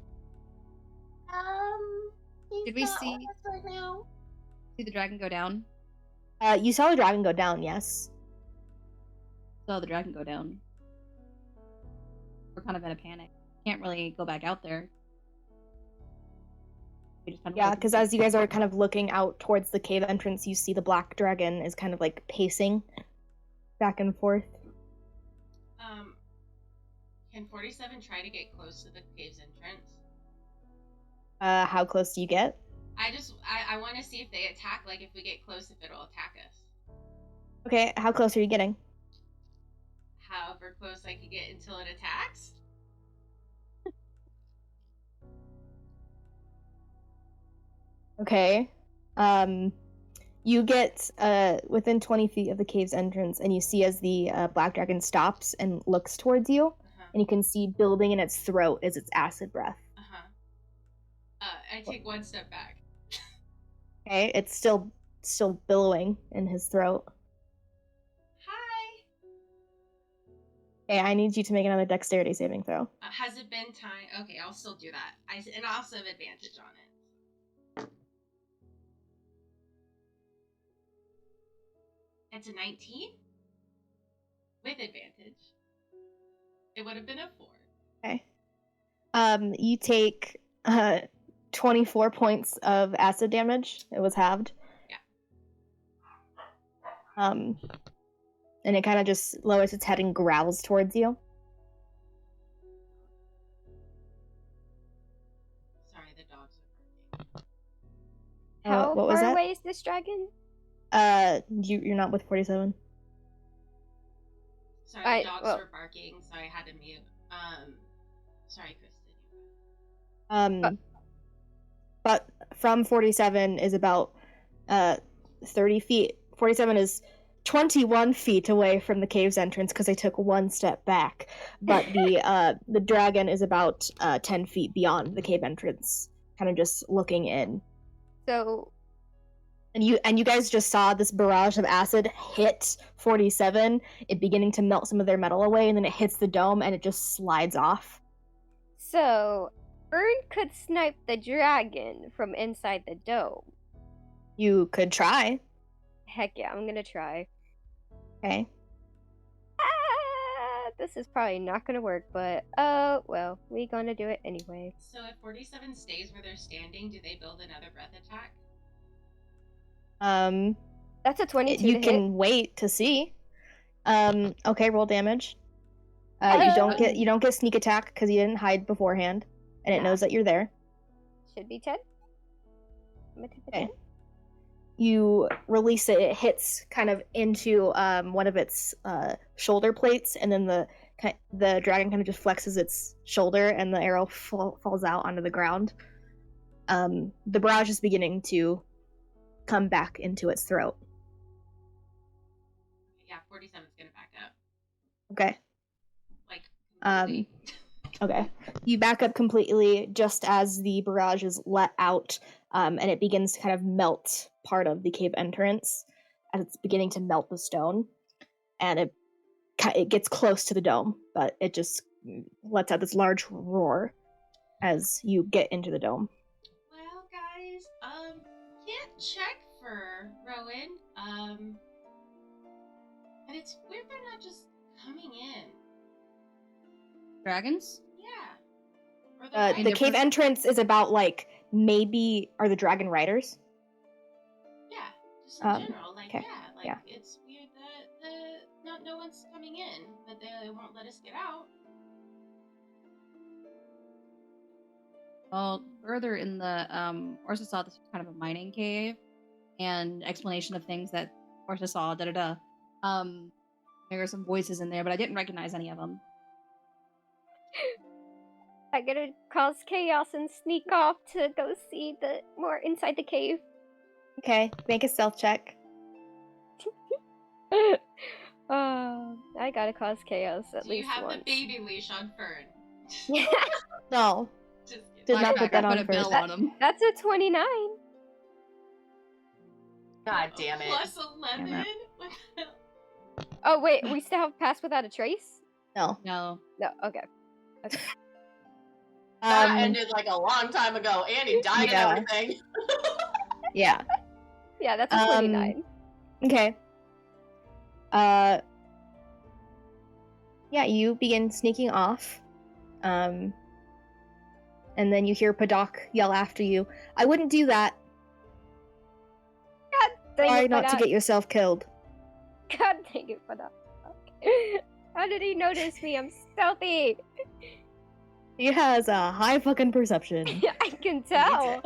Did we see right now? the dragon go down? You saw the dragon go down, yes. Saw the dragon go down. We're kind of in a panic. Can't really go back out there. Yeah, because as you guys are kind of looking out towards the cave entrance, you see the black dragon is kind of like pacing back and forth. Can 47 try to get close to the cave's entrance? How close do you get? I want to see if they attack, like if we get close, if it'll attack us. Okay, how close are you getting? However close I can get until it attacks. Okay. You get within 20 feet of the cave's entrance, and you see as the black dragon stops and looks towards you, and you can see building in its throat is its acid breath. I take one step back. Okay, it's still billowing in his throat. Hi. Okay, I need you to make another dexterity saving throw. Has it been time? Okay, I'll still do that. And I also have advantage on it. It's a 19 with advantage. It would have been a 4. Okay. You take 24 points of acid damage. It was halved. Yeah. And it kind of just lowers its head and growls towards you. Sorry, the dogs are barking. How what was far that? away is this dragon? You're not with 47. Sorry, the dogs were barking, so I had to mute. Sorry, Kristen. But from 47 is about 30 feet. 47 is 21 feet away from the cave's entrance because they took one step back. But the dragon is about 10 feet beyond the cave entrance, kind of just looking in. So. And you guys just saw this barrage of acid hit 47, it beginning to melt some of their metal away, and then it hits the dome and it just slides off. So, Fern could snipe the dragon from inside the dome. You could try. Heck yeah, I'm gonna try. Okay. This is probably not gonna work, but oh well, we gonna do it anyway. So if 47 stays where they're standing, do they build another breath attack? That's a 22 You to can hit. wait to see. Okay, roll damage. You don't get sneak attack because you didn't hide beforehand, and it knows that you're there. Should be 10. I'm gonna take the Okay. 10. You release it. It hits kind of into one of its shoulder plates, and then the dragon kind of just flexes its shoulder, and the arrow falls out onto the ground. The barrage is beginning to come back into its throat. Yeah, 47's gonna back up. Okay. Like, Okay. You back up completely just as the barrage is let out, and it begins to kind of melt part of the cave entrance as it's beginning to melt the stone, and it gets close to the dome, but it just lets out this large roar as you get into the dome. Well, guys, can't check for Rowan. And it's weird they're not just coming in. Dragons? Yeah. Or The cave entrance is about like maybe are the dragon riders. Yeah, just in general, like okay. it's weird that no one's coming in, but they won't let us get out. Well, further in the Orsa saw this was kind of a mining cave, and explanation of things that Orsa saw. There were some voices in there, but I didn't recognize any of them. I'm gonna cause chaos and sneak off to go see the more inside the cave. Okay, make a stealth check. I gotta cause chaos at least Do you have once. the baby leash on Fern? No. Just kidding. Did not put that on a first. bell on him. That's a 29. God damn it. Plus 11? Damn it. What the hell? Oh wait, we still have pass without a trace? No. No. No, okay. That ended like a long time ago. Annie died Yeah. and everything. Yeah. Yeah, that's a 29. Okay. Yeah, you begin sneaking off. And then you hear Paddock yell after you, "I wouldn't do that. God dang Try it, not to Paddock. get yourself killed." God dang it, Paddock. How did he notice me? I'm stealthy. He has a high fucking perception. I can tell.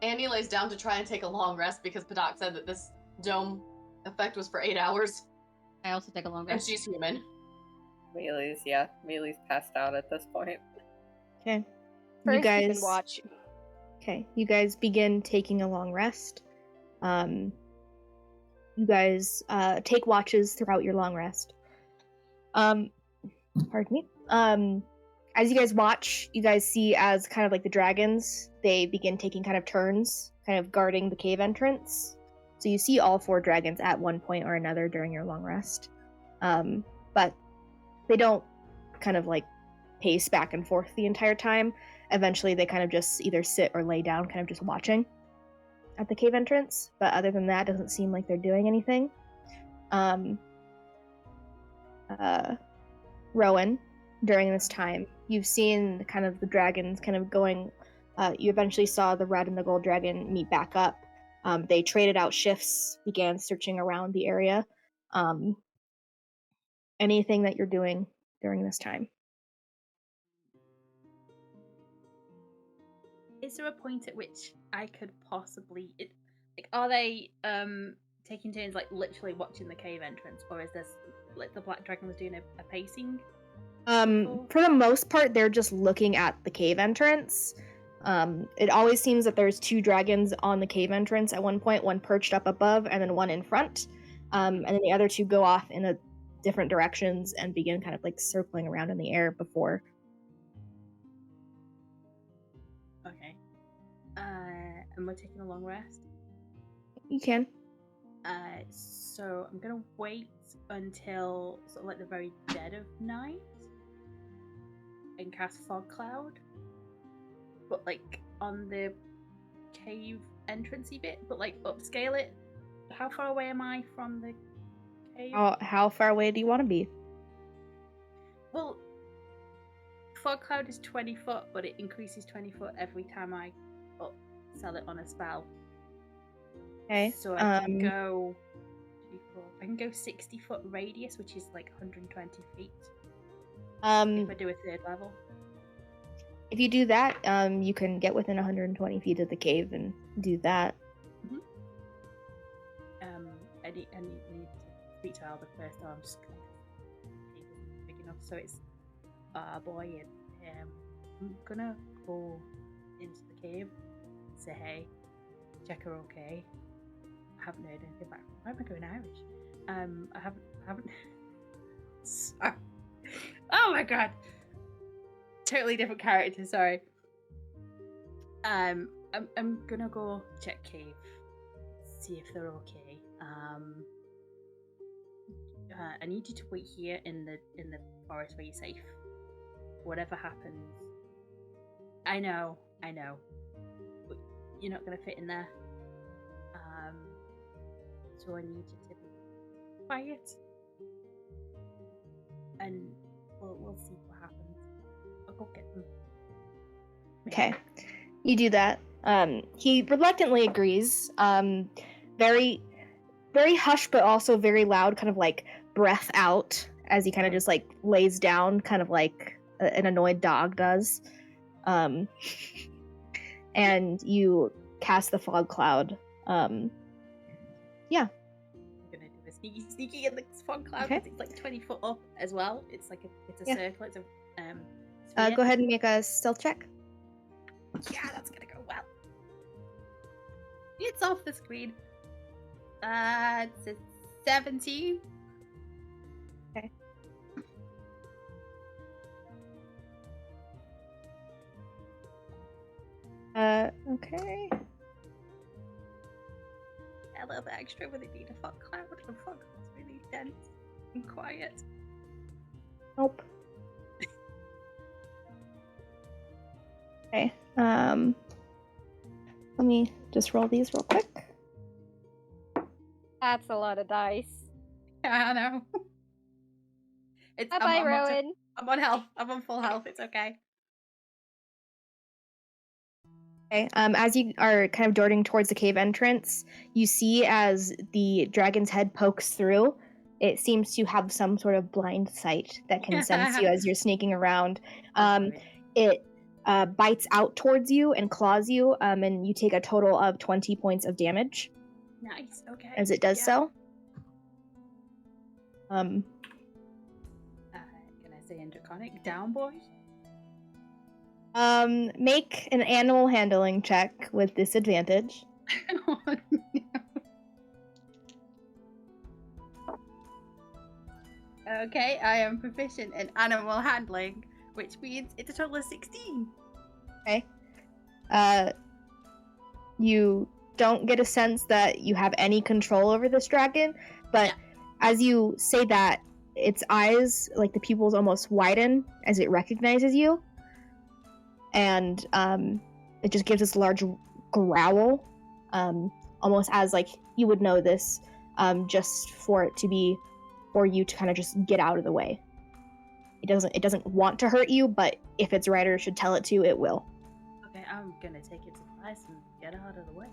Annie lays down to try and take a long rest because Paddock said that this dome effect was for 8 hours. I also take a long And rest. she's human. Mealy's passed out at this point. Okay. First, you guys can watch. Okay, you guys begin taking a long rest. You guys take watches throughout your long rest. Pardon me. As you guys watch, you guys see as kind of like the dragons, they begin taking kind of turns, kind of guarding the cave entrance. So you see all 4 dragons at one point or another during your long rest. But they don't kind of like pace back and forth the entire time. Eventually they kind of just either sit or lay down, kind of just watching at the cave entrance. But other than that, it doesn't seem like they're doing anything. Rowan, during this time, you've seen kind of the dragons kind of going, you eventually saw the red and the gold dragon meet back up. They traded out shifts, began searching around the area. Anything that you're doing during this time? Is there a point at which I could possibly are they taking turns like literally watching the cave entrance, or is this like the black dragon was doing a pacing? For the most part, they're just looking at the cave entrance. It always seems that there's 2 dragons on the cave entrance at one point, one perched up above and then one in front. And then the other 2 go off in different directions and begin kind of like circling around in the air before. Okay. And we're taking a long rest. You can. So I'm gonna wait until sort of like the very dead of night and cast Fog Cloud, but like on the cave entrancey bit, but like upscale it. How far away am I from the cave? How far away do you want to be? Well, Fog Cloud is 20 foot, but it increases 20 foot every time I upsell it on a spell. Okay. So I can go 60 foot radius, which is like 120 feet. If I do a 3rd level. If you do that, you can get within 120 feet of the cave and do that. Mm-hmm. I need to speak to Albert first, though. I'm just gonna big enough, so it's boy, and I'm gonna go into the cave, say hey, check her okay. I haven't heard anything back. Why am I going Irish? I haven't. Sorry. Oh my god. Totally different character. Sorry. I'm gonna go check cave, see if they're okay. I need you to wait here in the forest where you're safe. Whatever happens. I know. But you're not gonna fit in there. So I need you to be quiet. And we'll see what happens. I'll go get them. Okay. You do that. He reluctantly agrees. Very, very hushed, but also very loud, kind of like breath out as he kind of just like lays down, kind of like an annoyed dog does. And you cast the fog cloud. Yeah. I'm gonna do a sneaky in the fog cloud Okay. because it's like 20 foot up as well. It's like it's a Yeah. circle. It's a Go ahead and make a stealth check. Yeah, that's gonna go well. It's off the screen. It's a 17. Okay. Okay. A little bit extra with it being a fog cloud. The fog cloud's really dense and quiet. Nope. Okay. Let me just roll these real quick. That's a lot of dice. Yeah, I know. Bye bye, Rowan. I'm on health. I'm on full health. It's okay. Okay. As you are kind of darting towards the cave entrance, you see as the dragon's head pokes through, it seems to have some sort of blind sight that can sense you as you're sneaking around. It bites out towards you and claws you, and you take a total of 20 points of damage. Nice. Okay. As it does so. Can I say in Draconic? Down, boys? Make an animal handling check with disadvantage. Oh, no. Okay, I am proficient in animal handling, which means it's a total of 16. Okay. You don't get a sense that you have any control over this dragon, but as you say that, its eyes, like the pupils, almost widen as it recognizes you, and it just gives this large growl, almost as like you would know this, just for you to kind of just get out of the way. It doesn't want to hurt you, but if its rider should tell it to, it will. Okay, I'm gonna take its advice and get out of the way.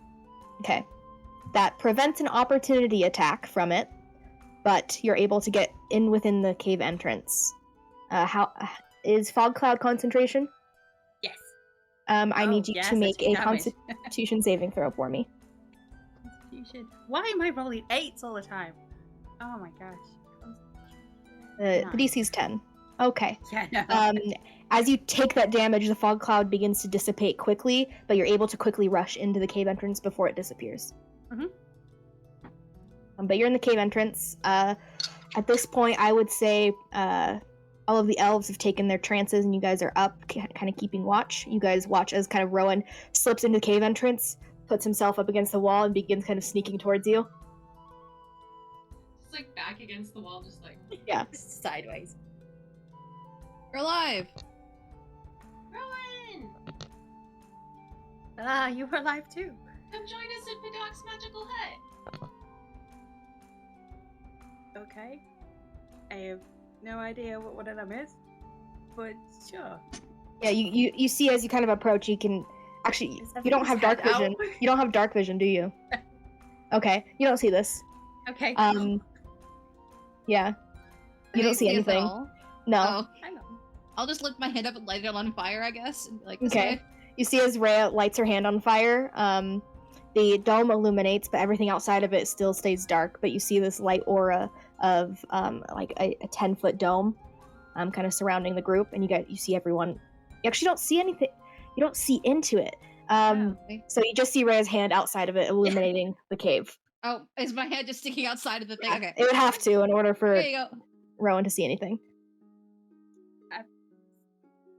Okay. That prevents an opportunity attack from it, but you're able to get in within the cave entrance. How is fog cloud concentration? Yes. I need you to make a damage. Constitution saving throw for me. Constitution. Why am I rolling 8s all the time? Oh my gosh. The DC is 10. Okay. Yeah, no. As you take that damage, the fog cloud begins to dissipate quickly, but you're able to quickly rush into the cave entrance before it disappears. Mm-hmm. But you're in the cave entrance. At this point, I would say all of the elves have taken their trances, and you guys are up, kind of keeping watch. You guys watch as kind of Rowan slips into the cave entrance, puts himself up against the wall, and begins kind of sneaking towards you. Just like back against the wall, just like Yeah. Sideways. We're alive. Rowan, Ah, you were alive too. come join us in Padoc's magical hut. Okay. I have no idea what one of them is, but sure. Yeah, you see as you kind of approach, you can actually Is you don't have dark everyone's vision. head out? You don't have dark vision, do you? Okay, you don't see this. Okay. Yeah, you don't see us at anything. all. No. Oh, Hang on. I'll just lift my hand up and light it on fire, I guess. And be like, this Okay. way. You see as Rhea lights her hand on fire, the dome illuminates, but everything outside of it still stays dark. But you see this light aura of like a 10-foot dome, kind of surrounding the group, and you see everyone. You actually don't see anything. You don't see into it. Okay. So you just see Rhea's hand outside of it, illuminating the cave. Oh, is my head just sticking outside of the thing? Okay. It would have to in order for There you go. Rowan to see anything.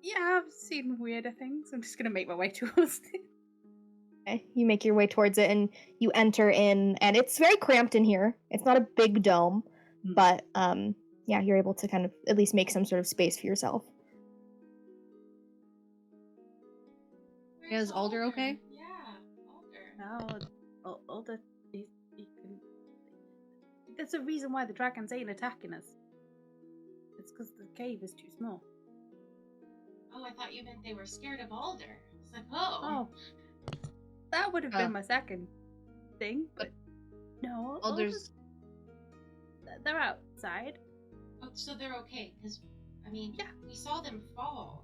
Yeah, I've seen weirder things. I'm just gonna make my way towards it. Okay, you make your way towards it and you enter in, and it's very cramped in here. It's not a big dome, But yeah, you're able to kind of at least make some sort of space for yourself. Is Alder okay? Yeah, Alder. No, Alder, he can. There's a reason why the dragons ain't attacking us. It's because the cave is too small. Oh, I thought you meant they were scared of Alder. It's like, oh. That would have been my second thing, but no. Alder's. They're outside. Oh, so they're okay, because, I mean, yeah, we saw them fall.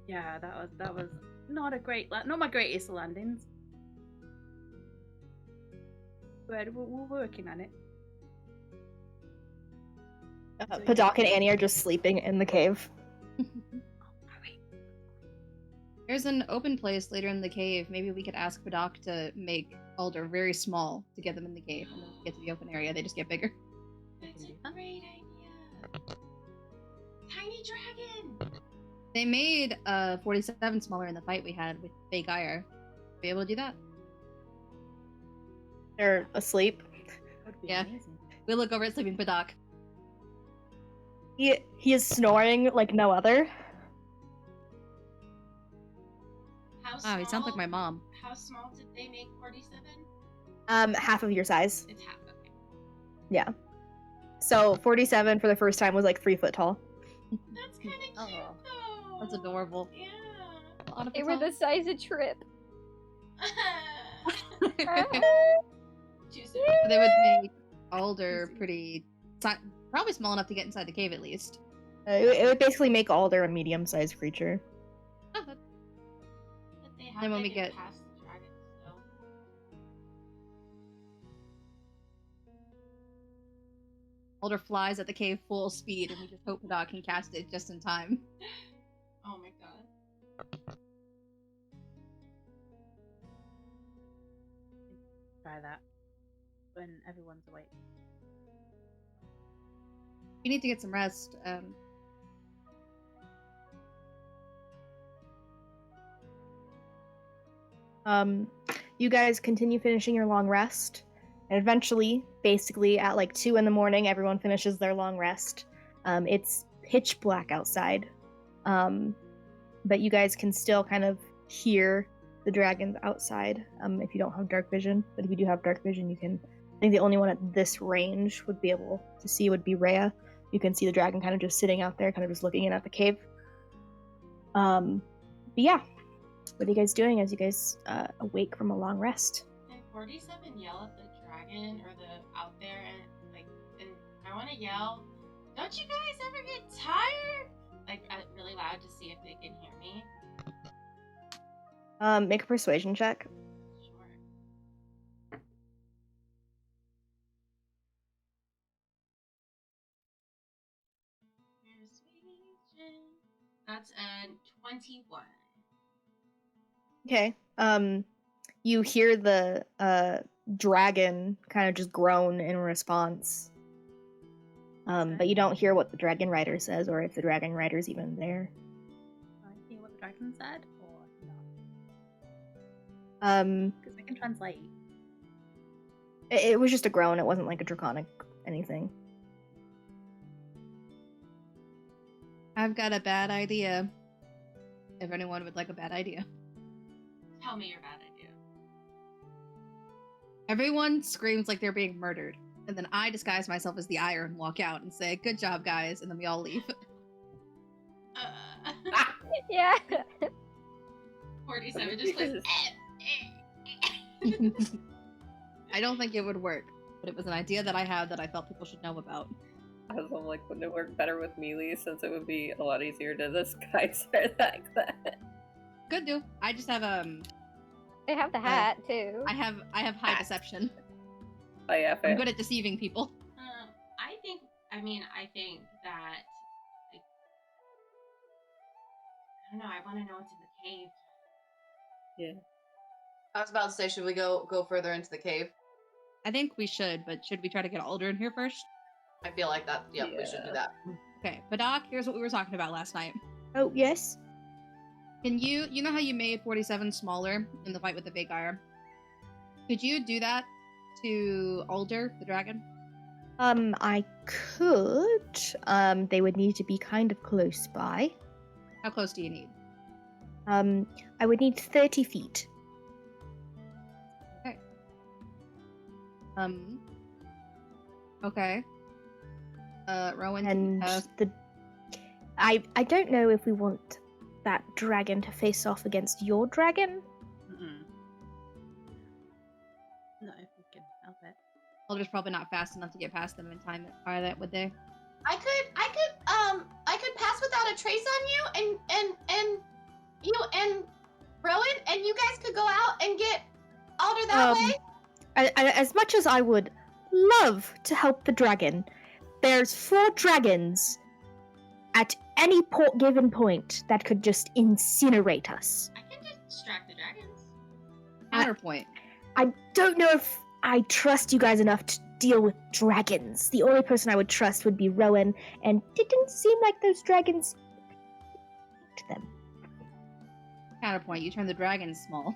Yeah, that was not my greatest landings. But we're working on it. Padak and Annie are just sleeping in the cave. There's an open place later in the cave. Maybe we could ask Padak to make Alder very small to get them in the cave, and then when we get to the open area, they just get bigger. That's a great idea. Tiny dragon. They made 47 smaller in the fight we had with Fake Ire. Be able to do that? They're asleep. Yeah. Amazing. We look over at sleeping Padak. He is snoring like no other. How small? Wow, he sounds like my mom. How small did they make 47? Half of your size. It's half, okay. Yeah. So 47 for the first time was like 3 foot tall. That's kind of cute, though. That's adorable. Yeah. They were the size of Trip. Too soon. They would make Alder pretty, probably small enough to get inside the cave at least. It would basically make Alder a medium-sized creature. Oh, But they have then when to we get past the dragon still. Alder flies at the cave full speed, and we just hope Padak can cast it just in time. Oh my god. Try that when everyone's awake. You need to get some rest. You guys continue finishing your long rest, and eventually, basically at like 2 in the morning, everyone finishes their long rest. It's pitch black outside, but you guys can still kind of hear the dragons outside if you don't have dark vision. But if you do have dark vision, you can. I think the only one at this range would be able to see would be Rhea. You can see the dragon kind of just sitting out there, kind of just looking in at the cave. But yeah. What are you guys doing as you guys awake from a long rest? Can 47 yell at the dragon or the out there and I want to yell, don't you guys ever get tired? Like really loud to see if they can hear me. Make a persuasion check. Sure. Persuasion. That's a 21. Okay. You hear the dragon kind of just groan in response. But you don't hear what the dragon rider says, or if the dragon rider's even there. I hear what the dragon said, or not? Because I can translate. It was just a groan. It wasn't like a draconic anything. I've got a bad idea. If anyone would like a bad idea. Tell me your bad idea. Everyone screams like they're being murdered, and then I disguise myself as the Ire and walk out and say, "Good job, guys," and then we all leave. Yeah. 47 just like. I don't think it would work, but it was an idea that I had that I felt people should know about. I was like, wouldn't it work better with melee since it would be a lot easier to disguise her like that? Could do. I just have They have the hat too. I have high deception. Oh yeah, fair. I'm good at deceiving people. I think that like, I don't know. I want to know what's in the cave. Yeah. I was about to say, should we go further into the cave? I think we should, but should we try to get Alder in here first? I feel like that. Yep, we should do that. Okay, but Doc, here's what we were talking about last night. Oh, yes? Can you know how you made 47 smaller in the fight with the big ire? Could you do that to Alder, the dragon? I could. They would need to be kind of close by. How close do you need? I would need 30 feet. Okay. Okay. Rowan, And I don't know if we want that dragon to face off against your dragon. No, we can help it. Alder's probably not fast enough to get past them in time. Are that would they? I could pass without a trace on you, and you and Rowan, and you guys could go out and get Alder that way. As much as I would love to help the dragon, there's 4 dragons at any given point that could just incinerate us. I can just distract the dragons. Counterpoint. I don't know if I trust you guys enough to deal with dragons. The only person I would trust would be Rowan, and it didn't seem like those dragons liked them. Counterpoint. You turn the dragon small.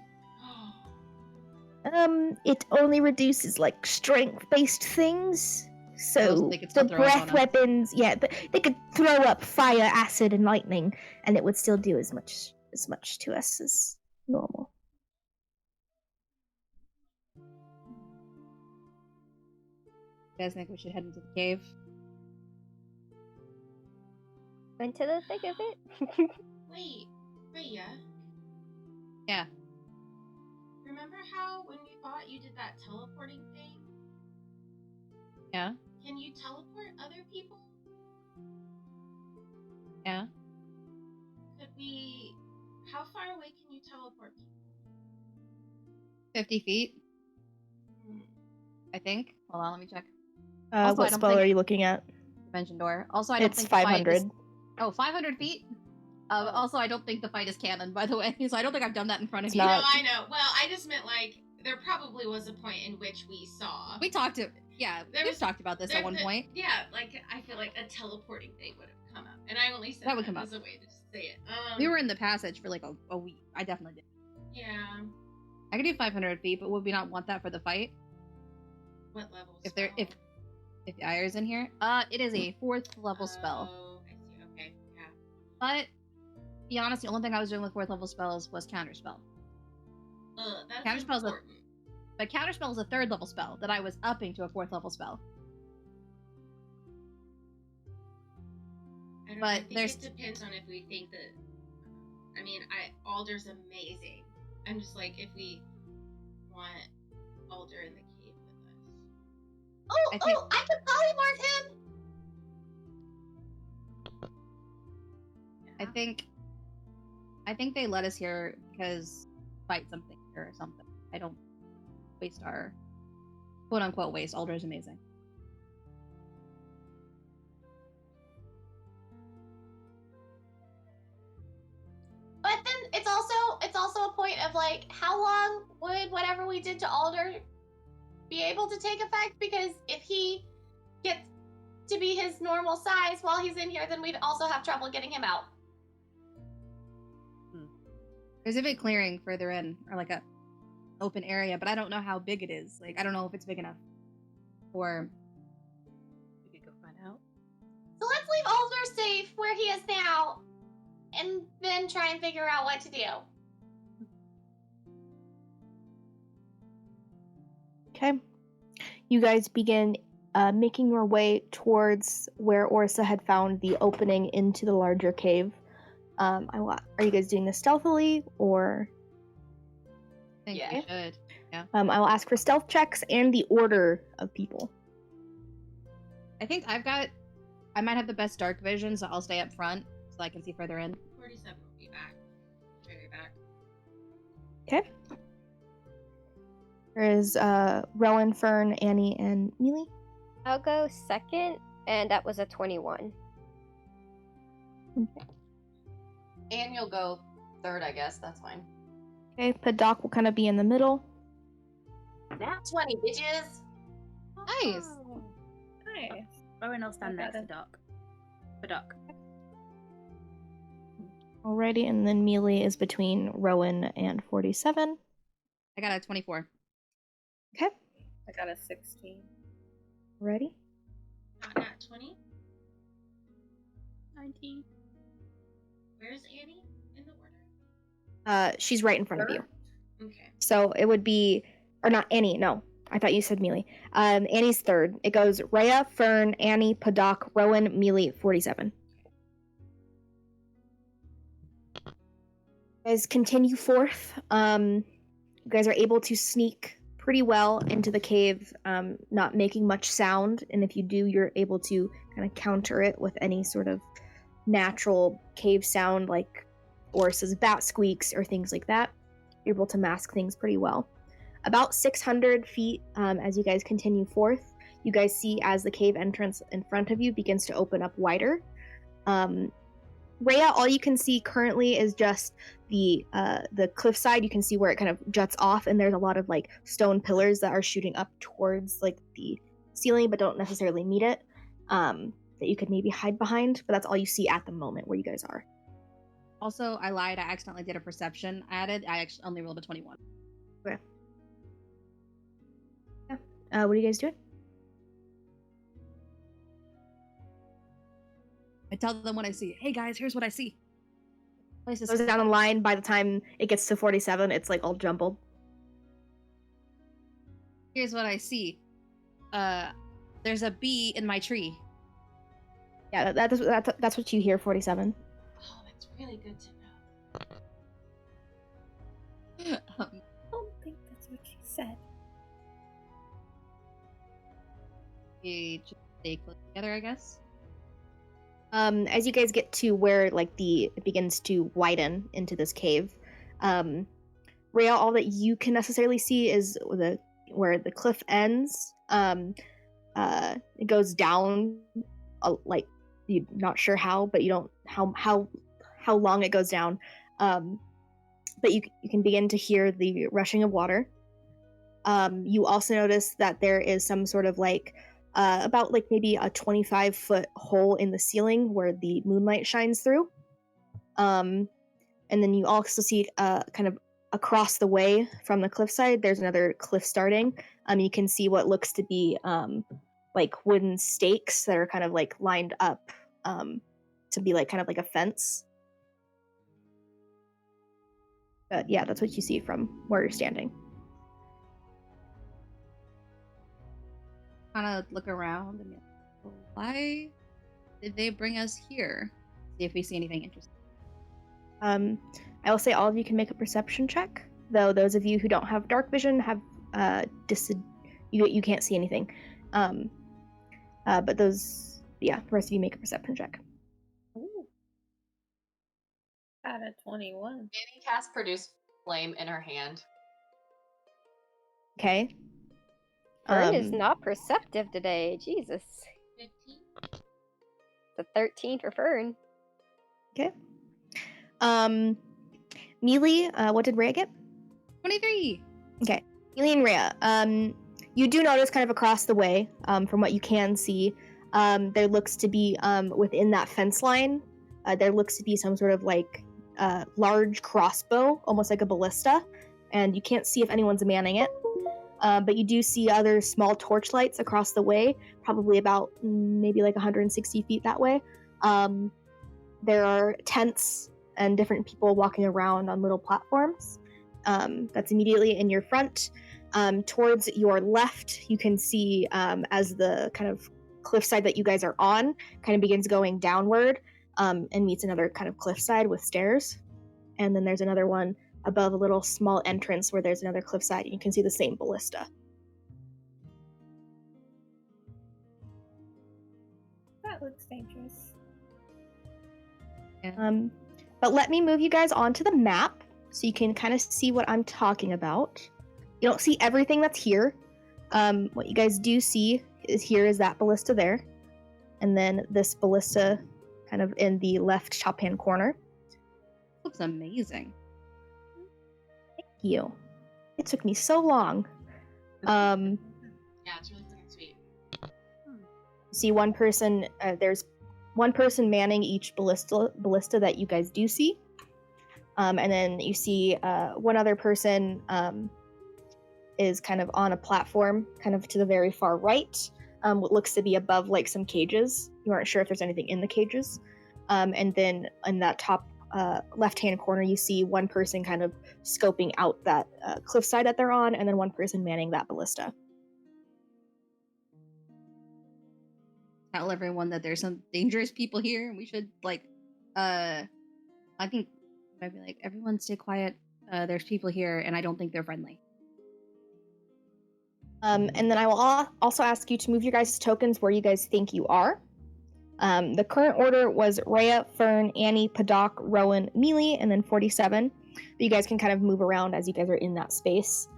It only reduces like strength-based things. So they could still the throw up breath on us. weapons, yeah, they could throw up fire, acid, and lightning, and it would still do as much to us as normal. You guys think we should head into the cave? Into the thick of it. Wait, Rhea. Yeah. Remember how when we fought you did that teleporting thing? Yeah. Can you teleport other people? Yeah. Could we... How far away can you teleport people? 50 feet, I think. Hold on, let me check. What spell are you looking at? Dimension door. Also, I don't It's think the fight 500. is... Oh, 500 feet? Also, I don't think the fight is canon, by the way, so I don't think I've done that in front of It's you. not. No, I know. Well, I just meant like there probably was a point in which we saw. We talked to... Yeah, we've talked about this at one point. Yeah, like I feel like a teleporting thing would have come up, and I only said That would come up. as a way to just say it. We were in the passage for like a week. I definitely did. Yeah. I could do 500 feet, but would we not want that for the fight? What level? If the Ire's in here? It is a 4th level spell. Oh, I see. Okay, yeah. But, to be honest, the only thing I was doing with 4th level spells was counterspell. That's Counterspell's important. But counterspell is a 3rd level spell that I was upping to a 4th level spell. I don't But know, I think there's- it depends on if we think that. I mean, Alder's amazing. I'm just like, if we want Alder in the cave with us. I could polymorph him. I think they let us here because fight something or something. I don't waste our quote unquote waste. Alder is amazing. But then it's also a point of like, how long would whatever we did to Alder be able to take effect? Because if he gets to be his normal size while he's in here, then we'd also have trouble getting him out. There's a big clearing further in, or like a open area, but I don't know how big it is. Like, I don't know if it's big enough. Or We could go find out. So let's leave Alder safe where he is now, and then try and figure out what to do. Okay. You guys begin making your way towards where Orsa had found the opening into the larger cave. Are you guys doing this stealthily, or? I think Yeah. we should. Yeah. I will ask for stealth checks and the order of people. I think I might have the best dark vision, so I'll stay up front so I can see further in. 47 will be back. Very back. Okay. There's Rowan, Fern, Annie, and Mealy. I'll go second, and that was a 21. And you'll go third, I guess. That's fine. Okay, Padoc will kind of be in the middle. Nat 20, bitches. Nice. Nice. Rowan will stand next to Okay. Doc. For Doc. Alrighty, and then Mealy is between Rowan and 47. I got a 24. Okay, I got a 16. ready? Nat 20. 19. Where's Annie in the order? She's right in front of you. Okay. So it would be, or not Annie, no. I thought you said Mealy. Annie's third. It goes Rhea, Fern, Annie, Padak, Rowan, Mealy, 47. You guys continue forth. You guys are able to sneak pretty well into the cave, not making much sound. And if you do, you're able to kind of counter it with any sort of natural cave sound, like Oris's bat squeaks or things like that. You're able to mask things pretty well. About 600 feet as you guys continue forth, you guys see as the cave entrance in front of you begins to open up wider. Rhea, all you can see currently is just the cliffside. You can see where it kind of juts off, and there's a lot of like stone pillars that are shooting up towards like the ceiling, but don't necessarily meet it. That you could maybe hide behind, but that's all you see at the moment where you guys are. Also, I lied. I accidentally did a perception added. I actually only rolled a 21. Okay. What are you guys doing? I tell them what I see. Hey guys, here's what I see. Place is Goes down the line. By the time it gets to 47, it's like all jumbled. Here's what I see. There's a bee in my tree. Yeah, that's what you hear, 47. Oh, that's really good to know. I don't think that's what she said. We just stay close together, I guess. As you guys get to where like it begins to widen into this cave, Rhea, all that you can necessarily see is where the cliff ends. It goes down, like you're not sure how, but you don't how long it goes down. But you can begin to hear the rushing of water. You also notice that there is some sort of like about like maybe a 25-foot hole in the ceiling where the moonlight shines through. And then you also see kind of across the way from the cliffside, there's another cliff starting. You can see what looks to be like wooden stakes that are kind of like lined up to be like kind of like a fence. But yeah, that's what you see from where you're standing. Kind of look around and be like, why did they bring us here? See if we see anything interesting. I will say all of you can make a perception check, though those of you who don't have dark vision have you can't see anything. But the rest of you make a perception check. Ooh. Got a 21. Annie casts Produce Flame in her hand. Okay. Fern is not perceptive today. Jesus. 15. The 13 for Fern. Okay. Mealy, what did Rhea get? 23. Okay. Mealy and Rhea, you do notice kind of across the way, from what you can see, there looks to be, within that fence line, there looks to be some sort of like large crossbow, almost like a ballista, and you can't see if anyone's manning it. But you do see other small torchlights across the way, probably about maybe like 160 feet that way. There are tents and different people walking around on little platforms. That's immediately in your front. Towards your left, you can see as the kind of cliffside that you guys are on kind of begins going downward and meets another kind of cliffside with stairs. And then there's another one above a little small entrance where there's another cliffside, and you can see the same ballista. That looks dangerous. But let me move you guys onto the map so you can kind of see what I'm talking about. You don't see everything that's here. What you guys do see is that ballista there, and then this ballista kind of in the left top hand corner. Looks amazing. You. It took me so long. Yeah, it's really freaking sweet. See one person, there's one person manning each ballista that you guys do see. And then you see one other person is kind of on a platform, kind of to the very far right. what looks to be above like some cages. You aren't sure if there's anything in the cages. And then in that top left-hand corner, you see one person kind of scoping out that cliffside that they're on, and then one person manning that ballista. Tell everyone that there's some dangerous people here, and we should I think I'd be like, everyone stay quiet. There's people here, and I don't think they're friendly. And then I will also ask you to move your guys' tokens where you guys think you are. The current order was Rhea, Fern, Annie, Padoc, Rowan, Mealy, and then 47. But you guys can kind of move around as you guys are in that space,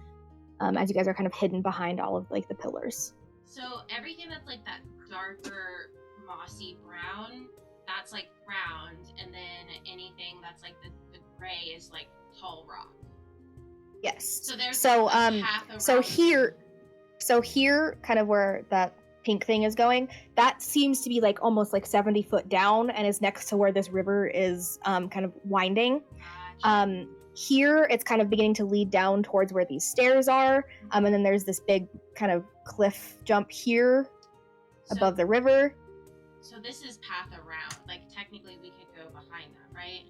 as you guys are kind of hidden behind all of like the pillars. So everything that's like that darker mossy brown, that's like round, and then anything that's like the gray is like tall rock. Yes. So there's so here, kind of where that pink thing is going, that seems to be like almost like 70 foot down and is next to where this river is kind of winding. Gotcha. Here it's kind of beginning to lead down towards where these stairs are, and then there's this big kind of cliff jump here above the river. So this is path around. Like technically we could go behind that, right?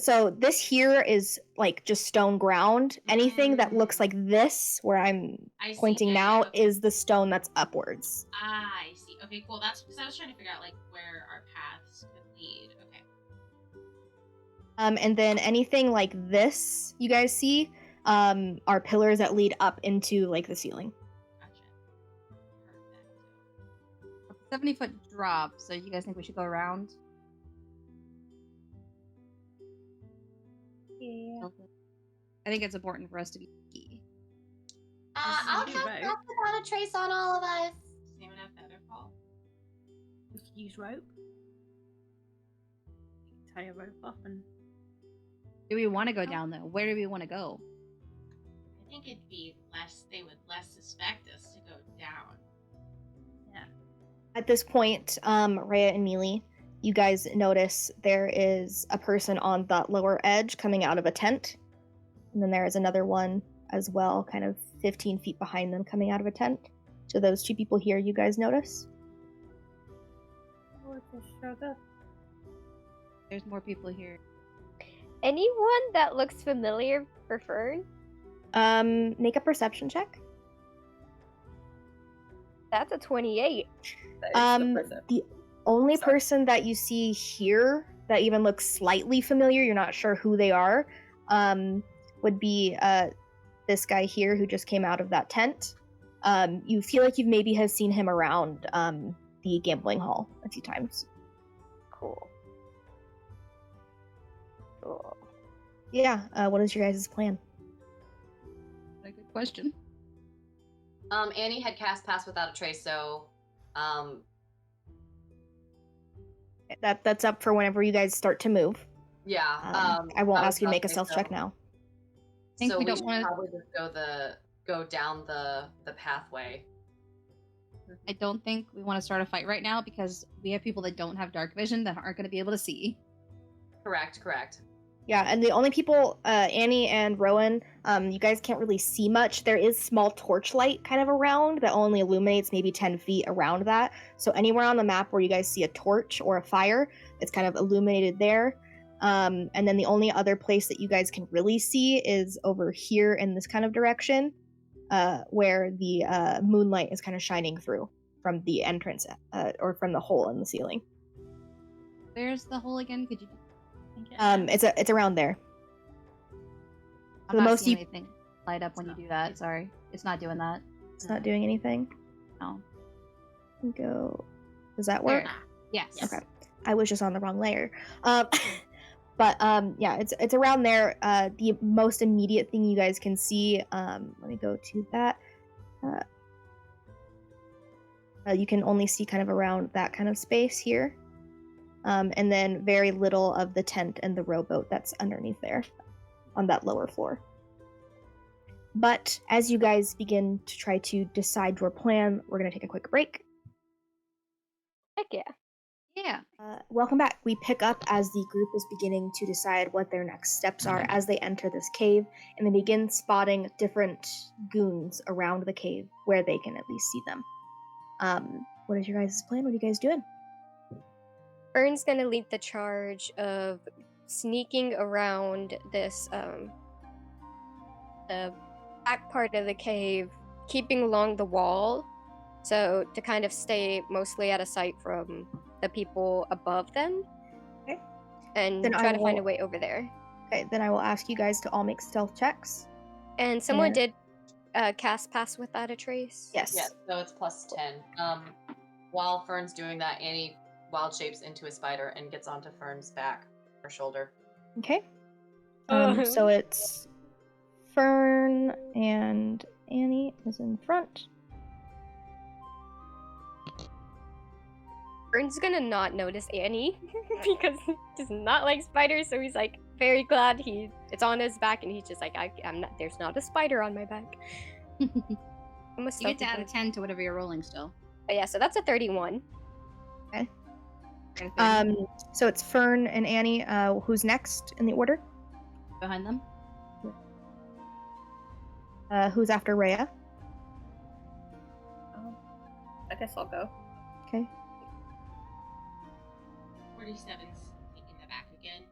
So this here is like just stone ground. Anything that looks like this, where I'm pointing now, is the stone that's upwards. I see. Okay, cool. That's because I was trying to figure out like where our paths could lead. Okay. And then anything like this you guys see are pillars that lead up into like the ceiling. Gotcha. Perfect. 70-foot drop, so you guys think we should go around? Yeah. I think it's important for us to be key. I'll cast without a trace on all of us. Does anyone have Featherfall? We could use rope. We could tie a rope off and. Do we want to go down though? Where do we want to go? I think it'd be less. They would less suspect us to go down. Yeah. At this point, Rhea and Mealy, you guys notice there is a person on that lower edge coming out of a tent. And then there is another one as well, kind of 15 feet behind them coming out of a tent. So those two people here, you guys notice? There's more people here. Anyone that looks familiar for Fern? Make a perception check. That's a 28. The only person that you see here that even looks slightly familiar, you're not sure who they are, would be this guy here who just came out of that tent. You feel like you maybe have seen him around the gambling hall a few times. Cool. Yeah, what is your guys' plan? A good question. Annie had cast Pass Without a Trace, so That's up for whenever you guys start to move. yeah. I won't ask you to make a stealth check now. I think so we don't should wanna- probably just go down the pathway. I don't think we want to start a fight right now because we have people that don't have dark vision that aren't going to be able to see. Correct. Yeah, and the only people, Annie and Rowan, you guys can't really see much. There is small torchlight kind of around that only illuminates maybe 10 feet around that. So anywhere on the map where you guys see a torch or a fire, it's kind of illuminated there. And then the only other place that you guys can really see is over here in this kind of direction, where the moonlight is kind of shining through from the entrance, or from the hole in the ceiling. Where's the hole again? Could you? It's around there. I'm the not most seeing you- anything light up when you do that. Sorry, it's not doing that. It's not doing anything. No. Go. Does that work? There. Yes. Okay. I was just on the wrong layer. But yeah, it's around there. The most immediate thing you guys can see, let me go to that. You can only see kind of around that kind of space here. And then very little of the tent and the rowboat that's underneath there on that lower floor. But as you guys begin to try to decide your plan, we're going to take a quick break. Heck yeah. Yeah. Welcome back. We pick up as the group is beginning to decide what their next steps are as they enter this cave, and they begin spotting different goons around the cave where they can at least see them. What is your guys' plan? What are you guys doing? Fern's gonna lead the charge of sneaking around this the back part of the cave, keeping along the wall, so to kind of stay mostly out of sight from the people above them. Okay. And Then try to find a way over there. Okay, then I will ask you guys to all make stealth checks. And someone And- did cast Pass Without a Trace? Yes. Yeah, so it's plus 10. While Fern's doing that, Annie wild shapes into a spider and gets onto Fern's back or shoulder. Okay. So it's Fern and Annie is in front. Fern's gonna not notice Annie because he does not like spiders, so he's like very glad it's on his back, and he's just like, I'm not. There's not a spider on my back. You get to add a 10 to whatever you're rolling still. But yeah, so that's a 31. Okay. So it's Fern and Annie. Who's next in the order? Behind them. Who's after Rhea? I guess I'll go. Okay. 47's taking the back again.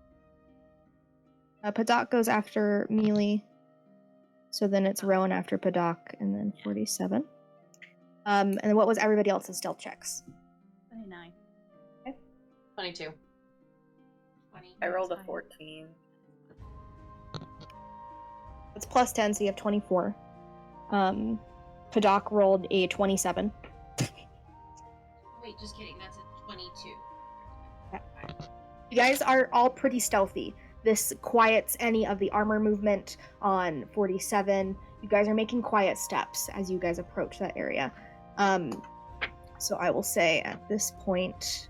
Padak goes after Mealy. So then it's Rowan after Padak, and then 47. And then what was everybody else's stealth checks? 29. 22. 20. I rolled a 14. It's plus 10, so you have 24. Padak rolled a 27. Wait, just kidding. That's a 22. You guys are all pretty stealthy. This quiets any of the armor movement on 47. You guys are making quiet steps as you guys approach that area. So I will say at this point,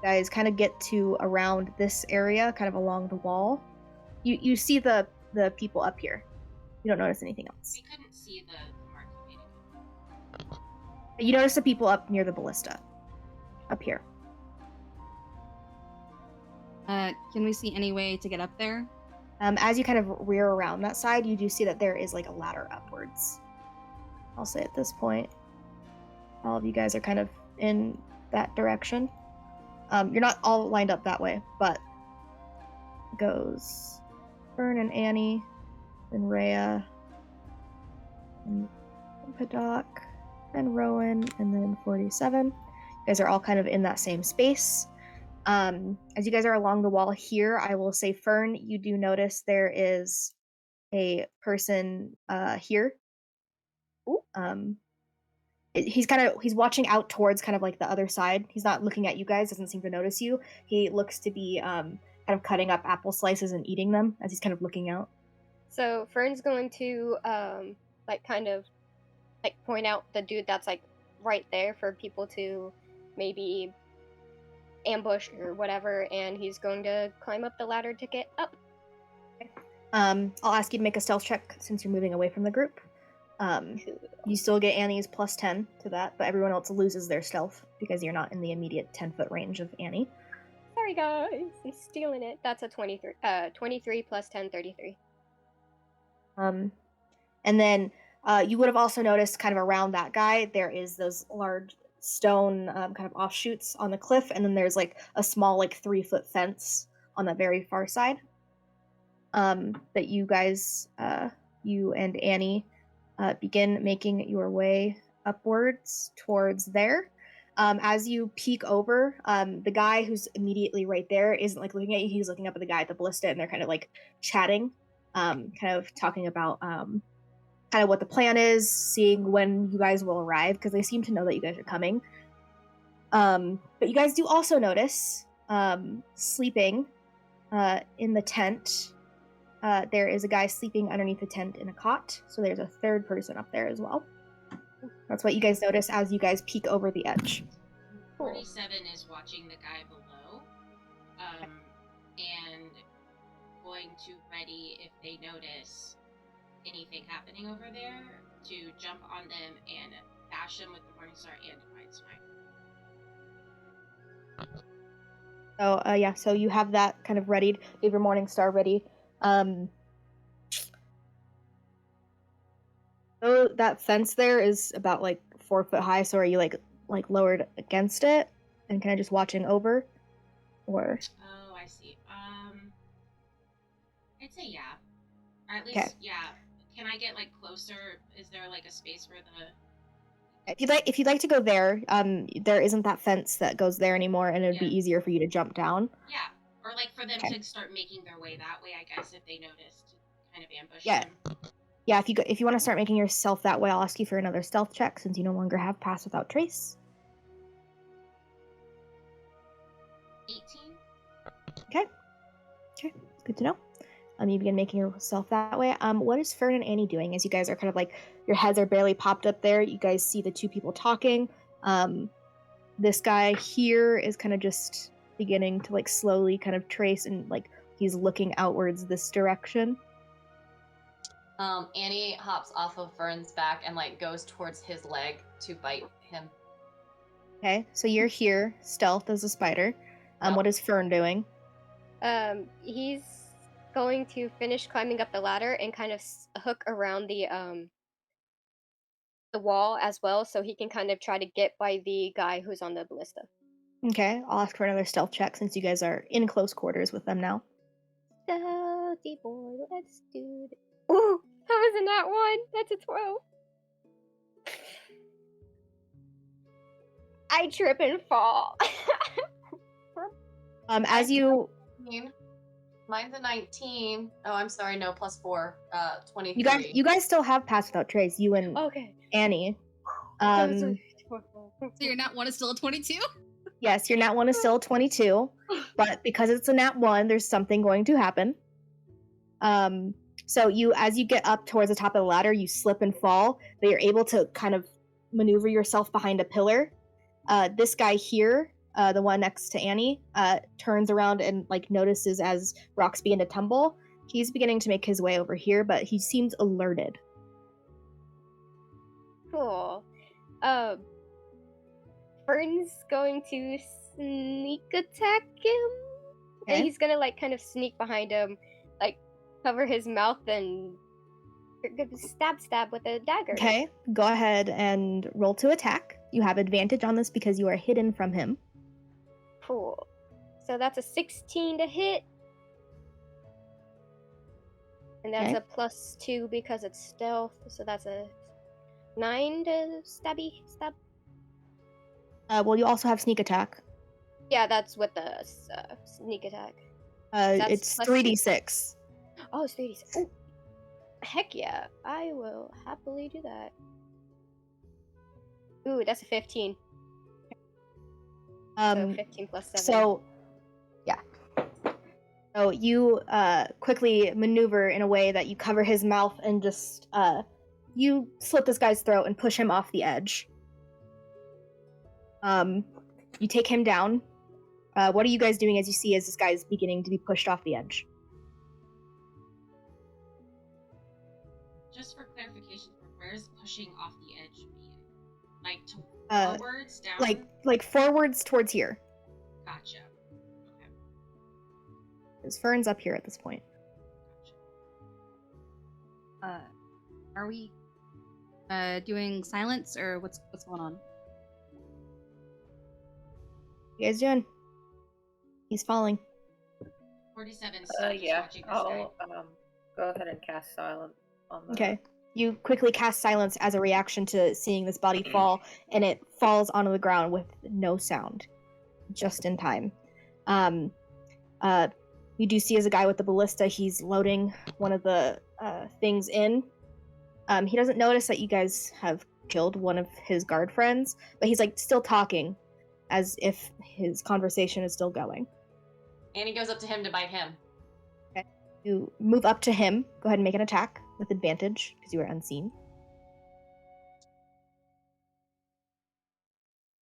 guys kind of get to around this area, kind of along the wall. You see the people up here. You don't notice anything else. We couldn't see the mark you made again. You notice the people up near the ballista. Up here. Can we see any way to get up there? As you kind of rear around that side, you do see that there is like a ladder upwards. I'll say at this point, all of you guys are kind of in that direction. You're not all lined up that way, but it goes Fern and Annie, then Rhea, and Padak, and Rowan, and then 47. You guys are all kind of in that same space. As you guys are along the wall here, I will say, Fern, you do notice there is a person here. He's watching out towards kind of like the other side. He's not looking at you guys, doesn't seem to notice you. He looks to be kind of cutting up apple slices and eating them as he's kind of looking out. So Fern's going to kind of point out the dude that's like right there for people to maybe ambush or whatever, and he's going to climb up the ladder to get up. I'll ask you to make a stealth check since you're moving away from the group. You still get Annie's plus 10 to that, but everyone else loses their stealth because you're not in the immediate 10-foot range of Annie. Sorry guys, I'm stealing it. That's a 23 plus 10, 33. And then you would have also noticed kind of around that guy, there is those large stone kind of offshoots on the cliff, and then there's like a small 3-foot fence on the very far side that you guys, you and Annie, begin making your way upwards towards there. As you peek over, the guy who's immediately right there isn't looking at you, he's looking up at the guy at the ballista, and they're kind of chatting, kind of talking about kind of what the plan is, seeing when you guys will arrive, because they seem to know that you guys are coming. But you guys do also notice, sleeping in the tent, there is a guy sleeping underneath the tent in a cot, so there's a third person up there as well. That's what you guys notice as you guys peek over the edge. 47 is watching the guy below, and going to ready if they notice anything happening over there to jump on them and bash them with the Morningstar and Divine Smite. So you have that kind of readied. You have your Morningstar ready. that fence there is about like 4 foot high. So are you like lowered against it and kind of just watching over, or? Oh, I see. I'd say yeah. Or at Okay. least, yeah. Can I get like closer? Is there like a space for the? If you'd like to go there, there isn't that fence that goes there anymore, and it would be easier for you to jump down. Yeah, or like for them Okay. to start making their way that way, I guess, if they noticed, kind of ambush Yeah. them. Yeah, if you want to start making yourself that way, I'll ask you for another stealth check since you no longer have Pass Without Trace. 18. Okay, good to know. You begin making yourself that way. What is Fern and Annie doing as you guys are kind of like, your heads are barely popped up there? You guys see the two people talking. This guy here is kind of just beginning to like slowly kind of trace, and like he's looking outwards this direction. Annie hops off of Fern's back and like goes towards his leg to bite him. Okay, so you're here, stealth as a spider. Yep. What is Fern doing? He's going to finish climbing up the ladder and kind of hook around the wall as well, so he can kind of try to get by the guy who's on the ballista. Okay, I'll ask for another stealth check since you guys are in close quarters with them now. Stealthy boy, let's do it. Ooh, that was a nat 1. That's a 12. I trip and fall. As you... Mine's a 19. Oh, I'm sorry, no, +4. 23. You guys still have Pass Without Trace, you and Annie. So your nat 1 is still a 22? Yes, your nat 1 is still a 22, but because it's a nat 1, there's something going to happen. So as you get up towards the top of the ladder, you slip and fall, but you're able to kind of maneuver yourself behind a pillar. This guy here, the one next to Annie, turns around and like notices as rocks begin to tumble. He's beginning to make his way over here, but he seems alerted. Cool. Fern's going to sneak attack him. Okay. And he's gonna like kind of sneak behind him, like cover his mouth and stab with a dagger. Okay, go ahead and roll to attack. You have advantage on this because you are hidden from him. Cool. So that's a 16 to hit. And that's a +2 because it's stealth. So that's a 9 to stab. Well, you also have sneak attack. Yeah, that's with the sneak attack. It's 3d6. Oh, it's 3d6. Oh, heck yeah. I will happily do that. Ooh, that's a 15. So 15 plus 7. So, yeah. So you quickly maneuver in a way that you cover his mouth and just you slit this guy's throat and push him off the edge. You take him down. What are you guys doing as you see as this guy is beginning to be pushed off the edge? Just for clarification, where's pushing off the edge mean? Like forwards, down? Like forwards towards here. Gotcha. Okay. Because Fern's up here at this point. Gotcha. Are we doing silence or what's going on? What you guys doing? He's falling. 47. Yeah. I'll go ahead and cast silence on the. Okay. You quickly cast silence as a reaction to seeing this body fall, and it falls onto the ground with no sound. Just in time. You do see as a guy with the ballista, he's loading one of the things in. He doesn't notice that you guys have killed one of his guard friends, but he's like still talking as if his conversation is still going. Annie goes up to him to bite him. Okay. You move up to him. Go ahead and make an attack with advantage because you are unseen.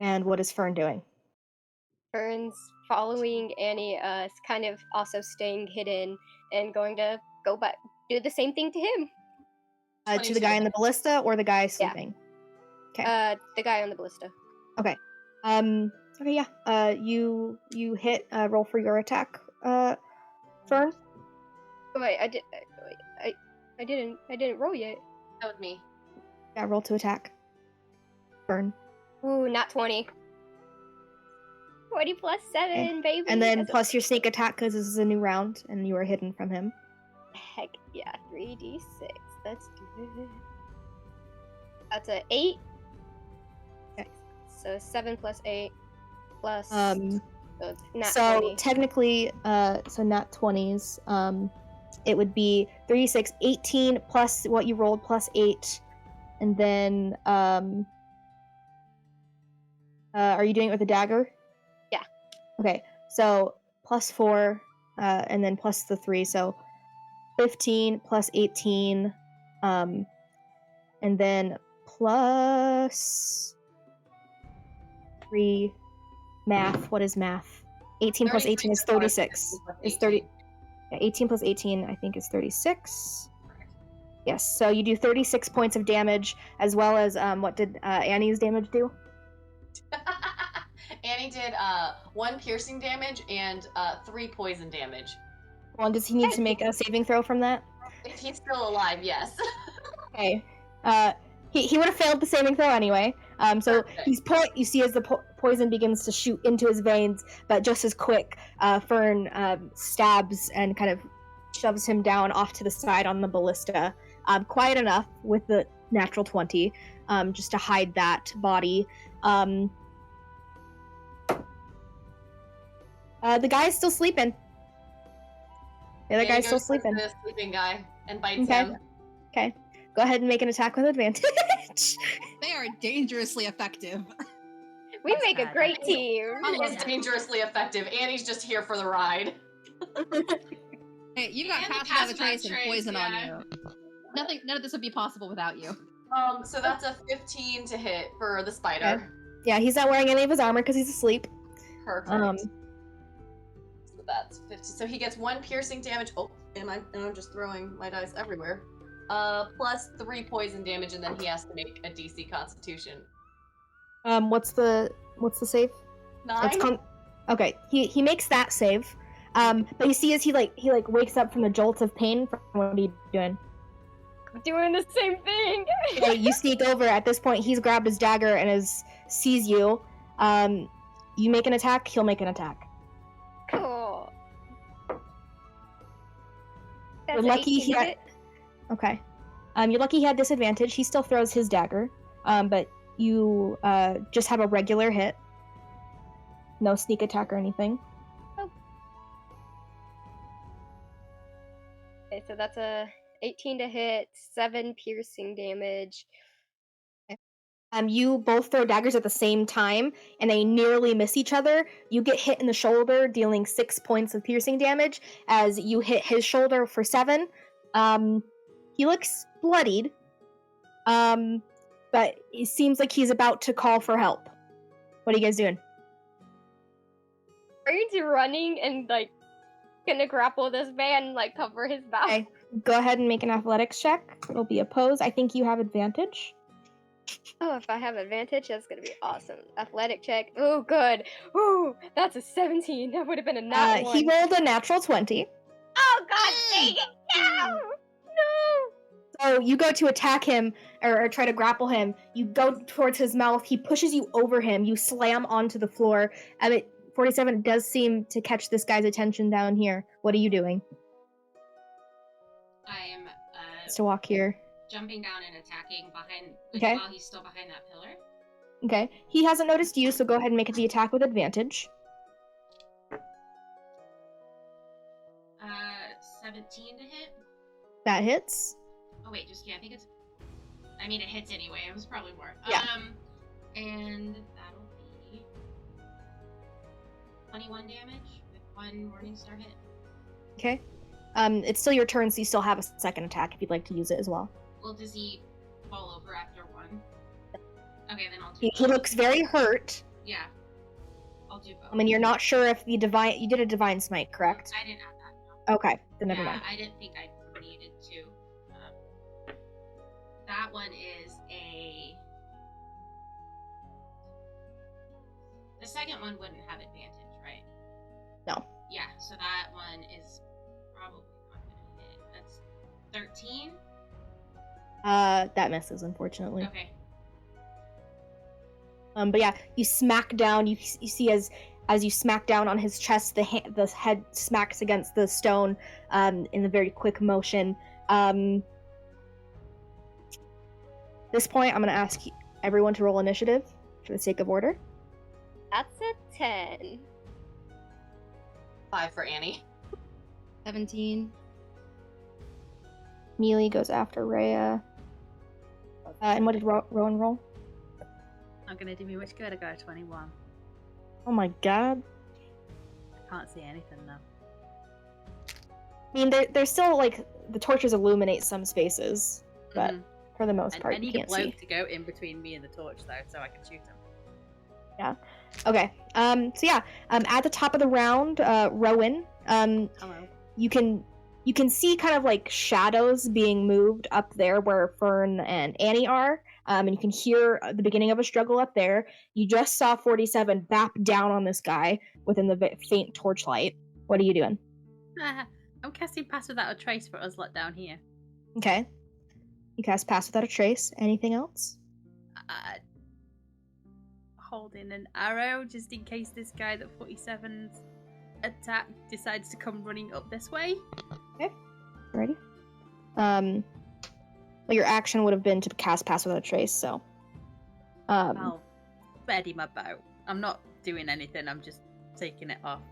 And what is Fern doing? Fern's following Annie, kind of also staying hidden and going to go back, do the same thing to him. To the guy in the ballista or the guy sleeping? Yeah. Okay. The guy on the ballista. Okay. Okay, yeah. You hit, roll for your attack, Fern. Wait, I didn't roll yet. That was me. Yeah, roll to attack. Burn. Ooh, not 20. 20 plus 7, Okay. baby. And then That's a- plus your sneak attack because this is a new round and you are hidden from him. Heck yeah, 3d6. Let's do it. That's a 8. Okay. So 7 plus 8 plus. Not So 20. technically, so not 20s. It would be 36, 18 plus what you rolled plus 8, and then are you doing it with a dagger? Yeah. Okay, so plus 4, and then plus the 3, so 15 plus 18, and then plus 3 math. What is math? 18 plus 18 is 36. Is 30. Yeah, 18 plus 18, I think, is 36. Yes, so you do 36 points of damage, as well as, what did Annie's damage do? Annie did 1 piercing damage and 3 poison damage. Well, does he need to make a saving throw from that? If he's still alive, yes. Okay. He would have failed the saving throw anyway. So he's you see as the poison begins to shoot into his veins, but just as quick, Fern stabs and kind of shoves him down off to the side on the ballista. Quiet enough with the natural 20, just to hide that body. The guy is still sleeping. The other guy's still sleeping. The sleeping guy and bites Okay. him. Okay. Go ahead and make an attack with advantage. They are dangerously effective. We make a great team. It's dangerously effective. Annie's just here for the ride. Hey, you got And cast by the Cast by trace and Trace, poison yeah. on you. None of this would be possible without you. So that's a 15 to hit for the spider. Yeah, he's not wearing any of his armor because he's asleep. Perfect. So that's 50. So he gets 1 piercing damage. Oh, and I'm just throwing my dice everywhere. Plus 3 poison damage, and then he has to make a DC Constitution. What's the save? 9. Okay, he makes that save. But you see as he wakes up from the jolt of pain. What are you doing? Doing the same thing. Okay, you sneak over. At this point, he's grabbed his dagger and sees you. You make an attack. He'll make an attack. Cool. You're lucky he had. Okay. You're lucky he had disadvantage. He still throws his dagger. But you just have a regular hit. No sneak attack or anything. Okay, so that's a 18 to hit, 7 piercing damage. You both throw daggers at the same time, and they nearly miss each other. You get hit in the shoulder, dealing 6 points of piercing damage, as you hit his shoulder for 7. He looks bloodied, but it seems like he's about to call for help. What are you guys doing? Bird's running and, gonna grapple this man and, cover his mouth. Okay, go ahead and make an athletics check. It'll be opposed. I think you have advantage. Oh, if I have advantage, that's gonna be awesome. Athletic check. Oh, good. Ooh, that's a 17. That would have been a nat 1. He rolled a natural 20. Oh, God dang it! No! No! So you go to attack him, or try to grapple him. You go towards his mouth. He pushes you over him. You slam onto the floor. 47 does seem to catch this guy's attention down here. What are you doing? I am To walk here. jumping down and attacking behind Okay. while he's still behind that pillar. Okay. He hasn't noticed you, so go ahead and make the attack with advantage. 17 to hit. That hits. Oh wait, just I think it's. I mean, it hits anyway. It was probably more. Yeah. And that'll be 21 damage with 1 Morningstar hit. Okay. It's still your turn, so you still have a second attack if you'd like to use it as well. Well, does he fall over after 1? Okay, then I'll do. He looks very hurt. Yeah. I'll do both. I mean, you're not sure if you did a divine smite, correct? I didn't add that. No. Okay, then never Yeah, mind. I didn't think I needed to. That one is a. The second one wouldn't have advantage, right? No. Yeah, so that one is probably not gonna hit. That's 13. That misses, unfortunately. Okay. But yeah, you smack down. You see as you smack down on his chest, the head smacks against the stone in a very quick motion. This point, I'm gonna ask everyone to roll initiative for the sake of order. That's a 10. 5 for Annie. 17. Mealy goes after Rhea. And what did Rowan roll? I'm gonna do me which good. I got a 21. Oh my god. I can't see anything though. I mean, there's still, like, the torches illuminate some spaces, but for the most part, I you need a can't bloke see. to go in between me and the torch though, so I can shoot him. Yeah. Okay. So yeah, at the top of the round, Rowan, Hello. you can see kind of like shadows being moved up there where Fern and Annie are, and you can hear the beginning of a struggle up there. You just saw 47 bap down on this guy within the faint torchlight. What are you doing? I'm casting Pass Without a Trace for us lot down here. Okay. You cast Pass Without a Trace. Anything else? Holding an arrow just in case this guy that 47's attack decides to come running up this way. Okay. Ready? Well, your action would have been to cast Pass Without a Trace, so. I'll ready my bow. I'm not doing anything, I'm just taking it off.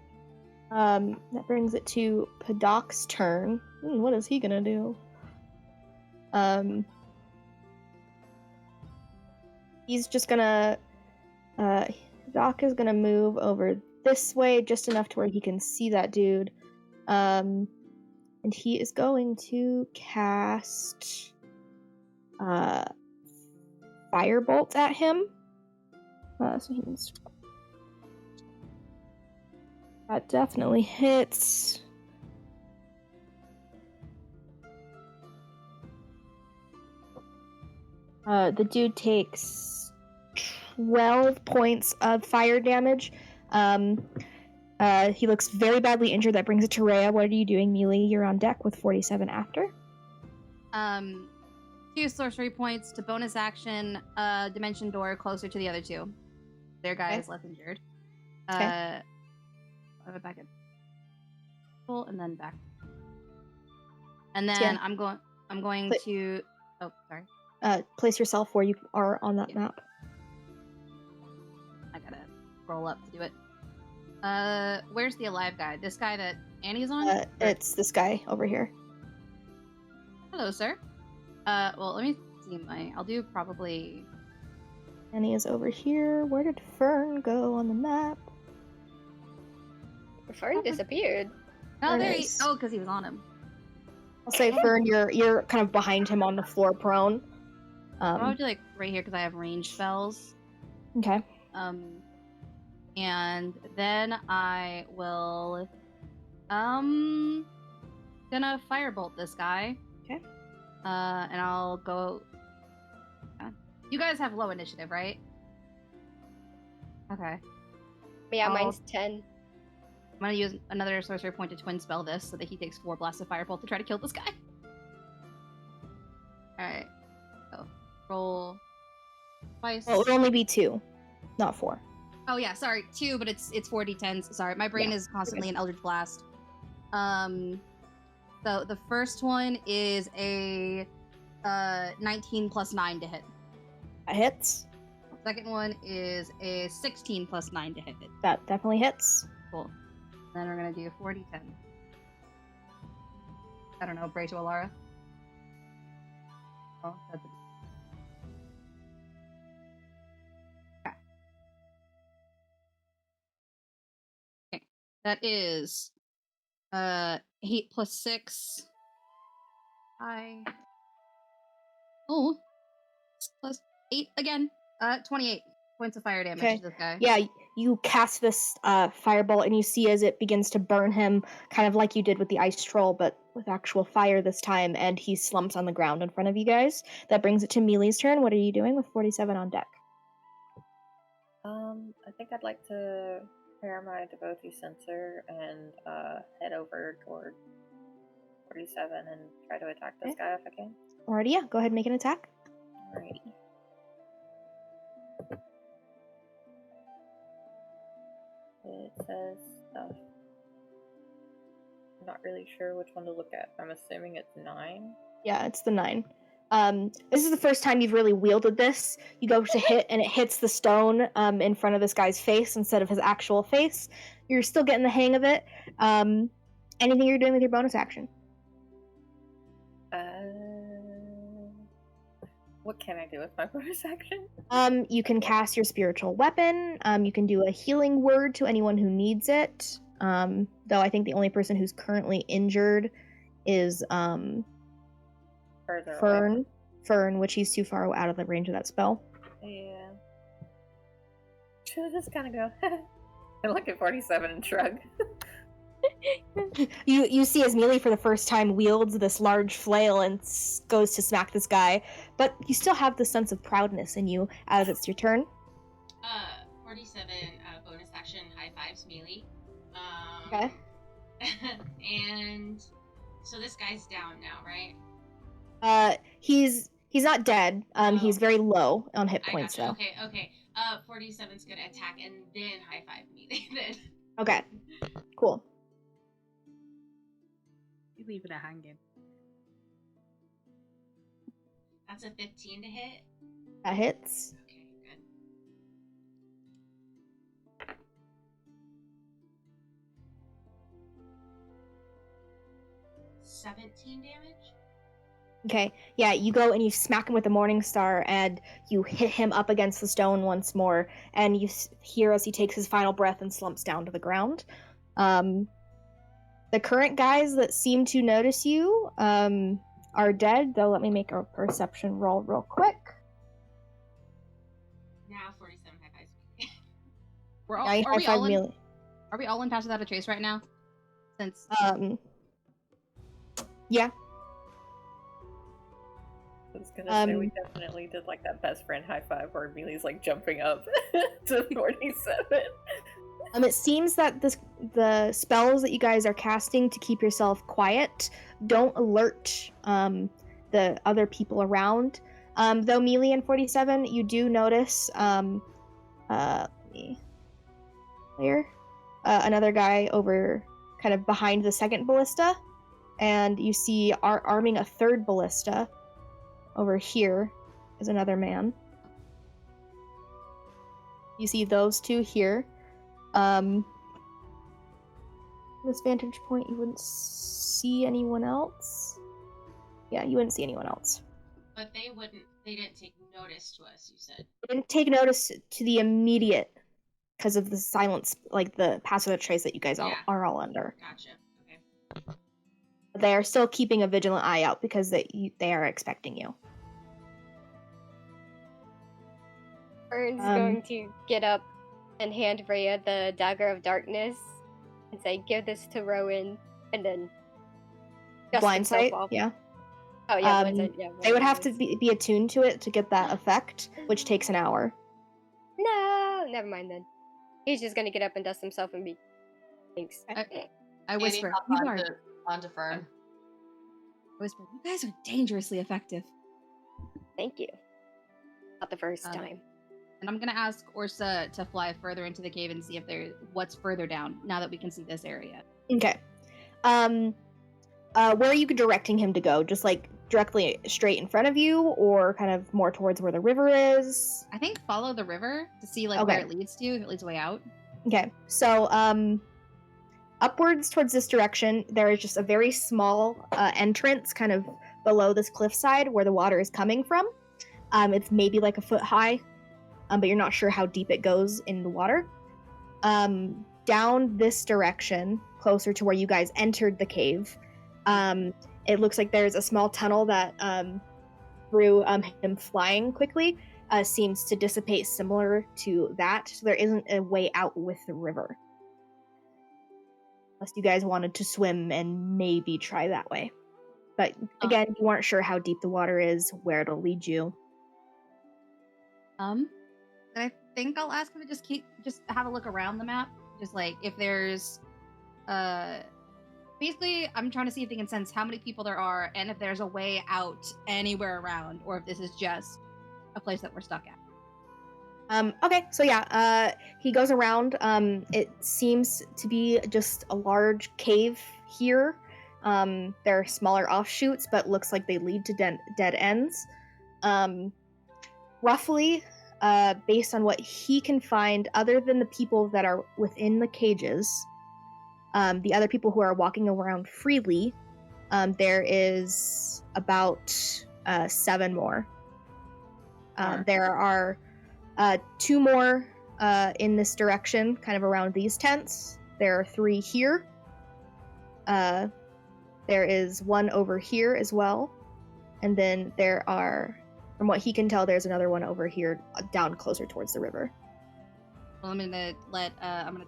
That brings it to Padoc's turn. What is he gonna do? He's just gonna. Doc is gonna move over this way just enough to where he can see that dude. And he is going to cast Firebolt at him. So he's that definitely hits. The dude takes 12 points of fire damage. He looks very badly injured. That brings it to Rhea. What are you doing, Mealy? You're on deck with 47 after. 2 sorcery points to bonus action, dimension door closer to the other 2. Their guy is less injured. Okay. Back at full and then back. And then I'm going to Place yourself where you are on that map. I gotta roll up to do it. Where's the alive guy? This guy that Annie's on? It's this guy over here. Hello, sir. Well, let me see I'll do probably... Annie is over here. Where did Fern go on the map? Fern disappeared. Oh, Fern there is- he... Oh, because he was on him. I'll say, Fern, you're kind of behind him on the floor prone. I'll do like right here because I have range spells. Okay. And then I will gonna firebolt this guy. Okay. And I'll go. You guys have low initiative, right? Okay. Yeah, mine's 10. I'm gonna use another sorcery point to twin spell this so that he takes 4 blasts of firebolt to try to kill this guy. Alright. So roll twice. Well, it would only be 2, not 4. Oh yeah, sorry, 2, but it's 4d10s. Sorry, my brain is constantly an Eldritch Blast. So the first one is a 19 plus 9 to hit. That hits. Second one is a 16 plus 9 to hit it. That definitely hits. Cool. Then we're gonna do 4d10. I don't know, pray to Alara. Oh, that's okay. That is 8 plus 6. Oh, plus 8 again. 28 points of fire damage to this guy. Yeah, you cast this firebolt and you see as it begins to burn him, kind of like you did with the ice troll, but with actual fire this time, and he slumps on the ground in front of you guys. That brings it to Mealy's turn. What are you doing with 47 on deck? I think I'd like to prepare my devotee sensor and head over toward 47 and try to attack this guy if I can. Alrighty, yeah. Go ahead and make an attack. Alrighty. It says stuff. I'm not really sure which one to look at. I'm assuming it's 9. Yeah, it's the 9. This is the first time you've really wielded this. You go to hit, and it hits the stone in front of this guy's face instead of his actual face. You're still getting the hang of it. Anything you're doing with your bonus action? What can I do with my bonus action? You can cast your spiritual weapon. You can do a healing word to anyone who needs it. Though I think the only person who's currently injured is Further Fern. Fern, which he's too far out of the range of that spell. Yeah. Should I just kind of go? I look at 47 and shrug. You see as Mealy for the first time wields this large flail and goes to smack this guy, but you still have the sense of proudness in you as it's your turn. 47 bonus action high fives melee. Okay. And so this guy's down now, right? He's not dead. He's very low on hit points though. Okay. 47's gonna attack and then high five melee then. Okay. Cool. You leaving it hanging. That's a 15 to hit. That hits. Okay, good. 17 damage. Okay, yeah, you go and you smack him with the Morning Star, and you hit him up against the stone once more, and you hear as he takes his final breath and slumps down to the ground. The current guys that seem to notice you are dead, though let me make a perception roll real quick. Now 47 high fives. Are we all in Pass Without a Trace right now? Since yeah. I was gonna say we definitely did like that best friend high five where Mealy's like jumping up to 47. It seems that the spells that you guys are casting to keep yourself quiet don't alert the other people around. Though Mealy and 47, you do notice another guy over kind of behind the second ballista, and you see arming a third ballista over here is another man. You see those two here. This vantage point, you wouldn't see anyone else. Yeah, you wouldn't see anyone else. But they didn't take notice to us, you said. They didn't take notice to the immediate, because of the silence, like the Pass Without a Trace that you guys are all under. Gotcha. Okay. They are still keeping a vigilant eye out because they are expecting you. Fern's going to get up and hand Rhea the Dagger of Darkness and say, "Give this to Rowan," and then Blind sight, yeah. Oh yeah, blind sight, yeah. They would have to be attuned to it to get that effect, which takes an hour. No, never mind then. He's just gonna get up and dust himself and be. Thanks. I whisper, onto Fern. I whisper, you guys are dangerously effective. Thank you. Not the first time. And I'm gonna ask Orsa to fly further into the cave and see if what's further down now that we can see this area. Okay. Where are you directing him to go? Just like directly straight in front of you, or kind of more towards where the river is? I think follow the river to see like where it leads to, if it leads way out. Okay. So upwards towards this direction, there is just a very small entrance kind of below this cliffside where the water is coming from. It's maybe like a foot high. But you're not sure how deep it goes in the water. Down this direction, closer to where you guys entered the cave, it looks like there's a small tunnel that, through him flying quickly, seems to dissipate similar to that. So there isn't a way out with the river. Unless you guys wanted to swim and maybe try that way. But again, you weren't sure how deep the water is, where it'll lead you. I think I'll ask him to just have a look around the map. Just like if there's Basically, I'm trying to see if they can sense how many people there are and if there's a way out anywhere around, or if this is just a place that we're stuck at. Okay, so yeah, he goes around. It seems to be just a large cave here. There are smaller offshoots, but looks like they lead to dead ends. Roughly, based on what he can find, other than the people that are within the cages, the other people who are walking around freely, there is about 7 more. There are 2 more in this direction, kind of around these tents. There are 3 here. There is 1 over here as well. And then there are, from what he can tell, there's another one over here, down closer towards the river. Well, I'm gonna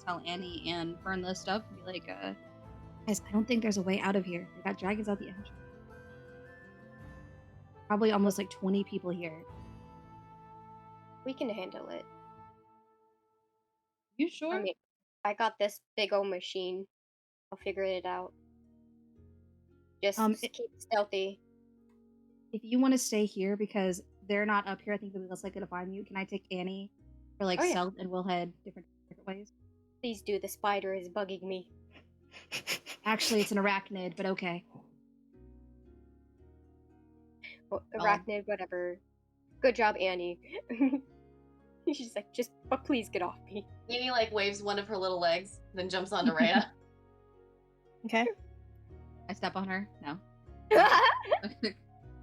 tell Annie and Fern this stuff and be like, guys, I don't think there's a way out of here. They got dragons out the entrance. Probably almost like 20 people here. We can handle it. You sure? I mean, I got this big old machine. I'll figure it out. Just keep stealthy. If you want to stay here because they're not up here, I think they'll be less likely to find you. Can I take Annie for stealth, and we'll head different ways? Please do. The spider is bugging me. Actually, it's an arachnid, but okay. Well, arachnid, whatever. Good job, Annie. She's like, but please get off me. Annie waves one of her little legs, then jumps onto Rhea. Okay. I step on her? No.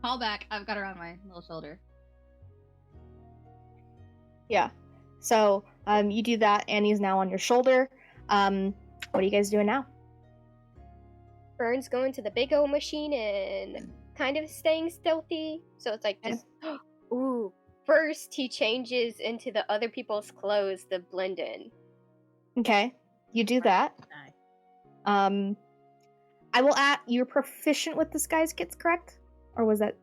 Call back. I've got her on my little shoulder. Yeah. So you do that. Annie's now on your shoulder. What are you guys doing now? Fern's going to the big old machine and kind of staying stealthy. So it's like just, ooh. First, he changes into the other people's clothes to blend in. Okay. You do that. I will add, you're proficient with disguise kits, correct? Or was that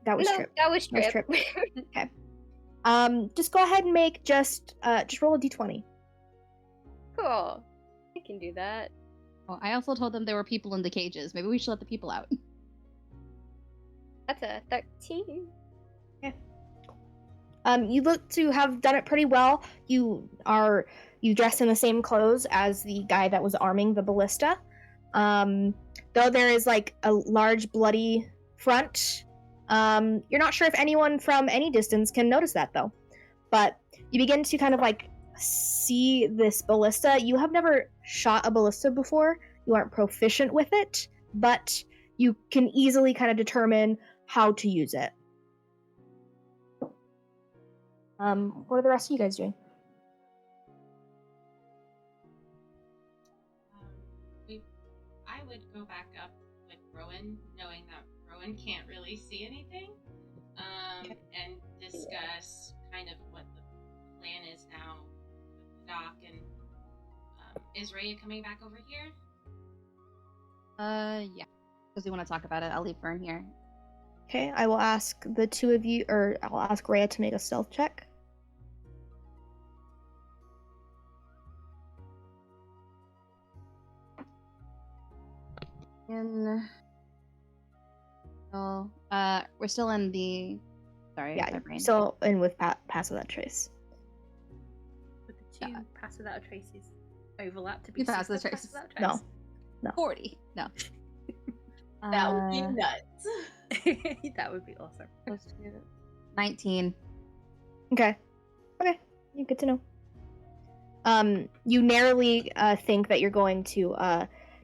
was Trip? That was Trip. Okay. Just go ahead and make just roll a d20. Cool. I can do that. Oh, I also told them there were people in the cages. Maybe we should let the people out. That's a 13. Okay. You look to have done it pretty well. You dress in the same clothes as the guy that was arming the ballista. Though there is a large bloody front. You're not sure if anyone from any distance can notice that though. But you begin to kind of see this ballista. You have never shot a ballista before. You aren't proficient with it, but you can easily kind of determine how to use it. What are the rest of you guys doing? I would go back up with Rowan, knowing that Rowan can't really see anything, and discuss kind of what the plan is now with the dock. And is Rhea coming back over here? Yeah. Because we want to talk about it. I'll leave Fern here. Okay, I will ask the two of you, or I'll ask Rhea to make a stealth check. We're still in the. Sorry, yeah, still in with pass without trace. With the 2 pass without traces overlap to be pass without traces. No. 40. No. That would be nuts. That would be awesome. 19. Okay. Good to know. You narrowly think that you're going to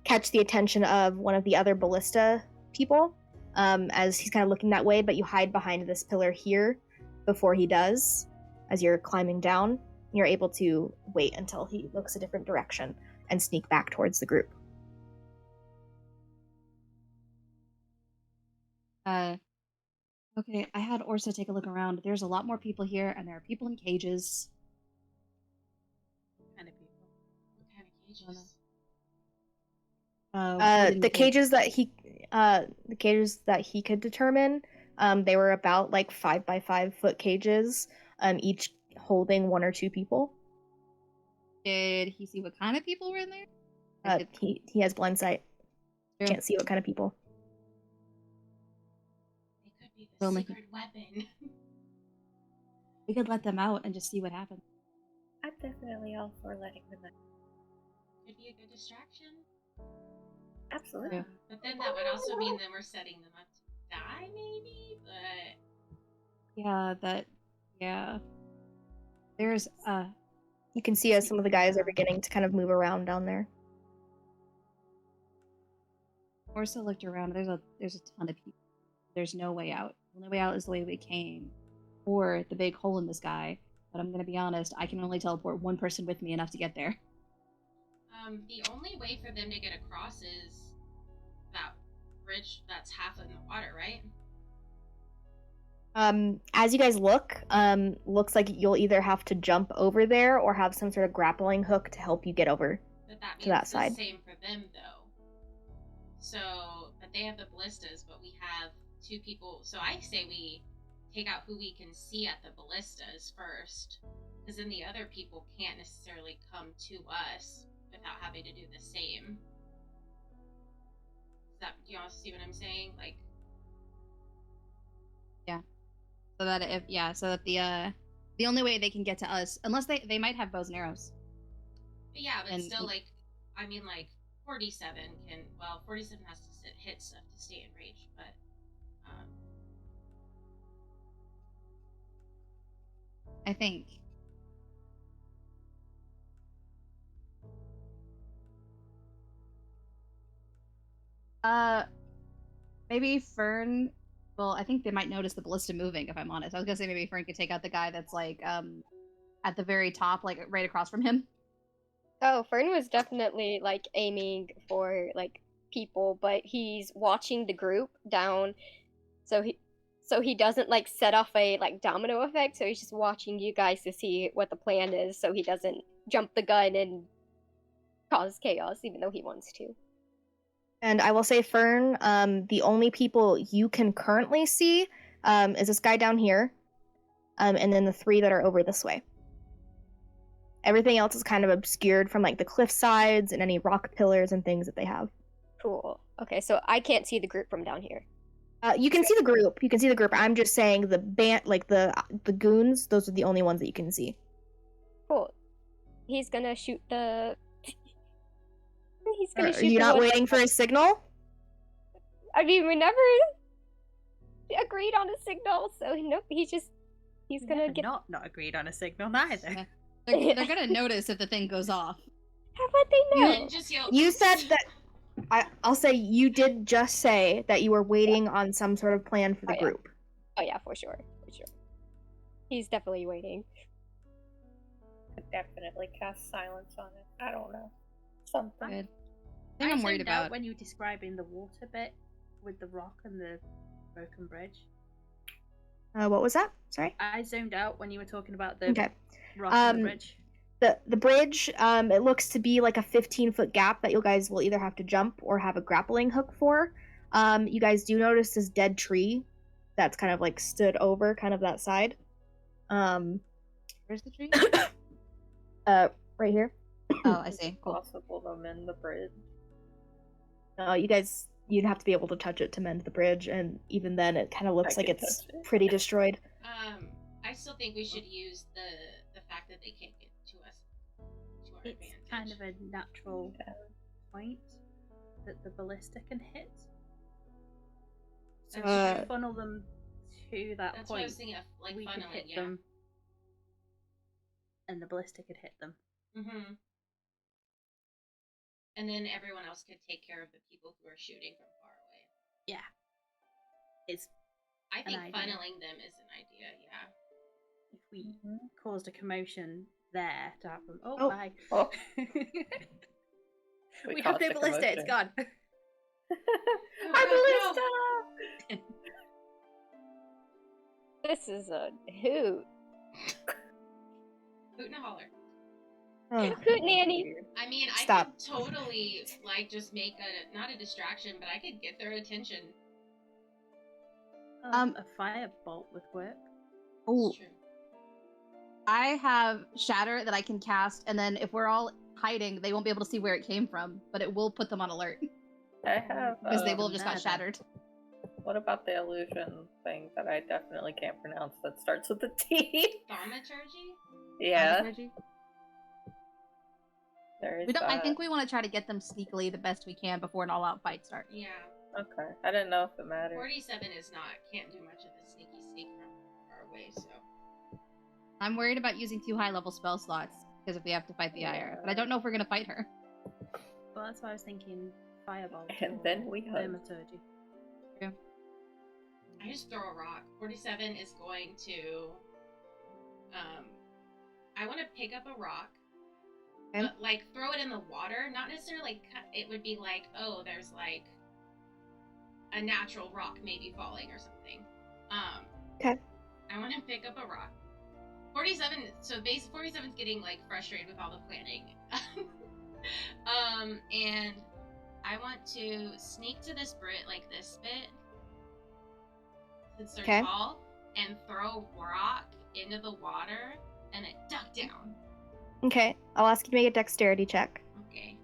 catch the attention of one of the other ballista people, as he's kind of looking that way, but you hide behind this pillar here before he does. As you're climbing down, you're able to wait until he looks a different direction and sneak back towards the group. Okay, I had Orsa take a look around. There's a lot more people here, and there are people in cages. What kind of people? What kind of cages? The cages that he could determine, they were about 5 by 5 foot cages, each holding 1 or 2 people. Did he see what kind of people were in there? He has blind sight. True. Can't see what kind of people. It could be the secret weapon. We could let them out and just see what happens. I'm definitely all for letting them out. Could be a good distraction. Absolutely. Yeah. But then that would also mean that we're setting them up to die, maybe. But Yeah. There's You can see as some of the guys are beginning to kind of move around down there. Orsa looked around. There's a ton of people. There's no way out. The only way out is the way we came, or the big hole in the sky. But I'm gonna be honest. I can only teleport one person with me enough to get there. the only way for them to get across is that bridge that's half in the water, right? As you guys looks like you'll either have to jump over there or have some sort of grappling hook to help you get over But that means to that the side. same for them, though. So, but they have the ballistas, but we have 2 people. So I say we take out who we can see at the ballistas first, because then the other people can't necessarily come to us without having to do the same. Do you all see what I'm saying? Like, So that the only way they can get to us, unless they might have bows and arrows. but yeah, but And- still, like, I mean, like 47 can. Well, 47 has to hit stuff to stay in range, but I think. Maybe Fern. Well, I think they might notice the ballista moving. If I'm honest, I was gonna say maybe Fern could take out the guy that's like at the very top, like right across from him. Oh, Fern was definitely like aiming for like people, but he's watching the group down, so he doesn't like set off a like domino effect. So he's just watching you guys to see what the plan is, so he doesn't jump the gun and cause chaos, even though he wants to. And I will say, Fern, the only people you can currently see is this guy down here, and then the 3 that are over this way. Everything else is kind of obscured from like the cliff sides and any rock pillars and things that they have. Cool. Okay, so I can't see the group from down here. You can see the group. You can see the group. I'm just saying the band, like the goons. Those are the only ones that you can see. Cool. He's gonna shoot the. He's Are gonna shoot you the not one- waiting for a signal? I mean, we never agreed on a signal, so nope. He's gonna Never get. not agreed on a signal neither. Yeah. They're gonna notice if the thing goes off. How about they know? then just yell. You said that. I'll say you did just say that you were waiting on some sort of plan for the Oh, yeah. group. Oh yeah, for sure. He's definitely waiting. Could definitely cast silence on it. I don't know. Something. Good. I think I'm worried zoned out about. when you were describing the water bit with the rock and the broken bridge. What was that? Sorry. I zoned out when you were talking about the Okay. rock and the Um, bridge. The bridge, it looks to be like a 15-foot gap that you guys will either have to jump or have a grappling hook for. You guys do notice this dead tree that's kind of like stood over kind of that side. Where's the tree? Right here. Oh, I see. Cool. Possible to mend the bridge. You'd have to be able to touch it to mend the bridge, and even then it kind of looks I like can it's touch it. pretty destroyed. I still think we should use the fact that they can't get to us to our It's advantage. kind of a natural point that the ballista can hit. So if we funnel them to that That's what I point, was thinking of, like we could funneling, hit yeah. them, and the ballista could hit them. Mm-hmm. And then everyone else could take care of the people who are shooting from far away. Yeah, it's I think idea. funneling them is an idea, yeah. if we caused a commotion there to happen. Oh, Oh. bye. Oh. We have caused no a ballista. It's commotion. gone. Our Oh, ballista! This is a hoot. Hoot and a holler. Ugh. Hoot nanny. I mean, Stop. I could totally, like, just make not a distraction, but I could get their attention. A firebolt would work. Oh, It's true. I have Shatter that I can cast, and then if we're all hiding, they won't be able to see where it came from, but it will put them on alert. I have because they will have just got shattered. What about the illusion thing that I definitely can't pronounce that starts with a T? Thaumaturgy? Yeah. Thaumaturgy? There is We don't. I that. think we want to try to get them sneakily the best we can before an all-out fight starts. Yeah. Okay. I didn't know if it mattered. 47 can't do much of the sneaky sneak from far away, so. I'm worried about using 2 high-level spell slots because if we have to fight the Ire, but I don't know if we're gonna fight her. Well, that's why I was thinking fireball. And then we hug. Thaumaturgy. Yeah. I just throw a rock. 47 is going to. I want to pick up a rock, Okay. but like throw it in the water. Not necessarily like it would be like, oh, there's like a natural rock maybe falling or something. Okay. I want to pick up a rock. 47. So base 47's getting like frustrated with all the planning. And I want to sneak to this bit, like this bit, since they're tall, and throw rock into the water and then duck down. Okay, I'll ask you to make a dexterity check. Okay.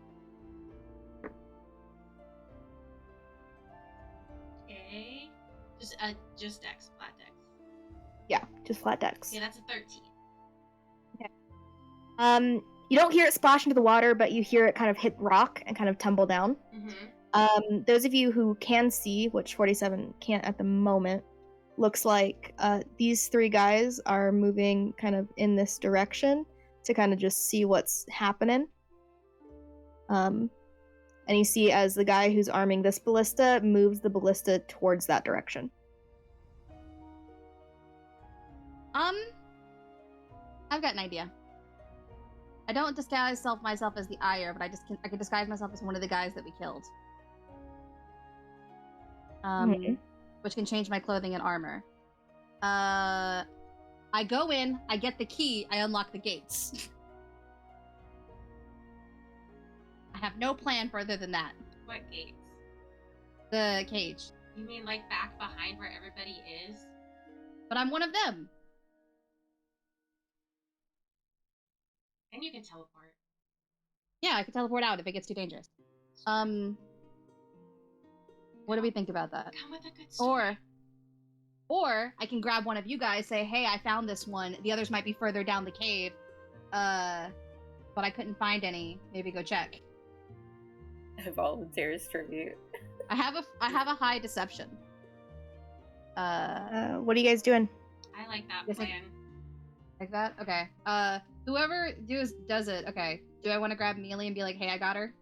Okay. Just dex, flat dex. Yeah, just flat dex. Yeah, that's a 13. Okay. You don't hear it splash into the water, but you hear it kind of hit rock and kind of tumble down. Mm-hmm. Those of you who can see, which 47 can't at the moment, looks like these 3 guys are moving kind of in this direction to kind of just see what's happening. And you see as the guy who's arming this ballista moves the ballista towards that direction. I've got an idea. I don't disguise myself as the Ire, but I can disguise myself as one of the guys that we killed. Which can change my clothing and armor. I go in, I get the key, I unlock the gates. I have no plan further than that. What gates? The cage. You mean like back behind where everybody is? But I'm one of them. And you can teleport. Yeah, I can teleport out if it gets too dangerous. What do we think about that? Come with a good story. Or I can grab one of you guys, say, hey, I found this one. The others might be further down the cave. But I couldn't find any. Maybe go check. Volunteers tribute. I have a high deception. What are you guys doing? I like that Yes, plan. Like that? Okay. Whoever does it, okay. Do I want to grab Mealy and be like, hey, I got her?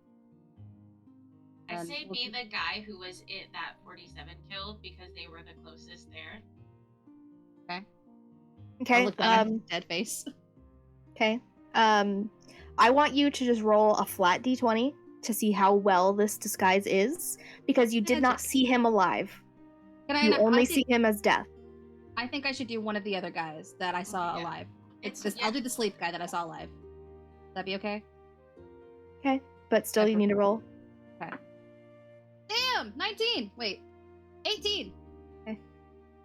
I say be the guy who was it that 47 killed because they were the closest there. Okay. I'll look at his dead face. Okay. I want you to just roll a flat d20 to see how well this disguise is, because you did not see him alive. You only see him as death. I think I should do one of the other guys that I saw alive. I'll do the sleep guy that I saw alive. That be okay? Okay, but still you need to roll. Okay. Damn! 19! Wait. 18! Okay.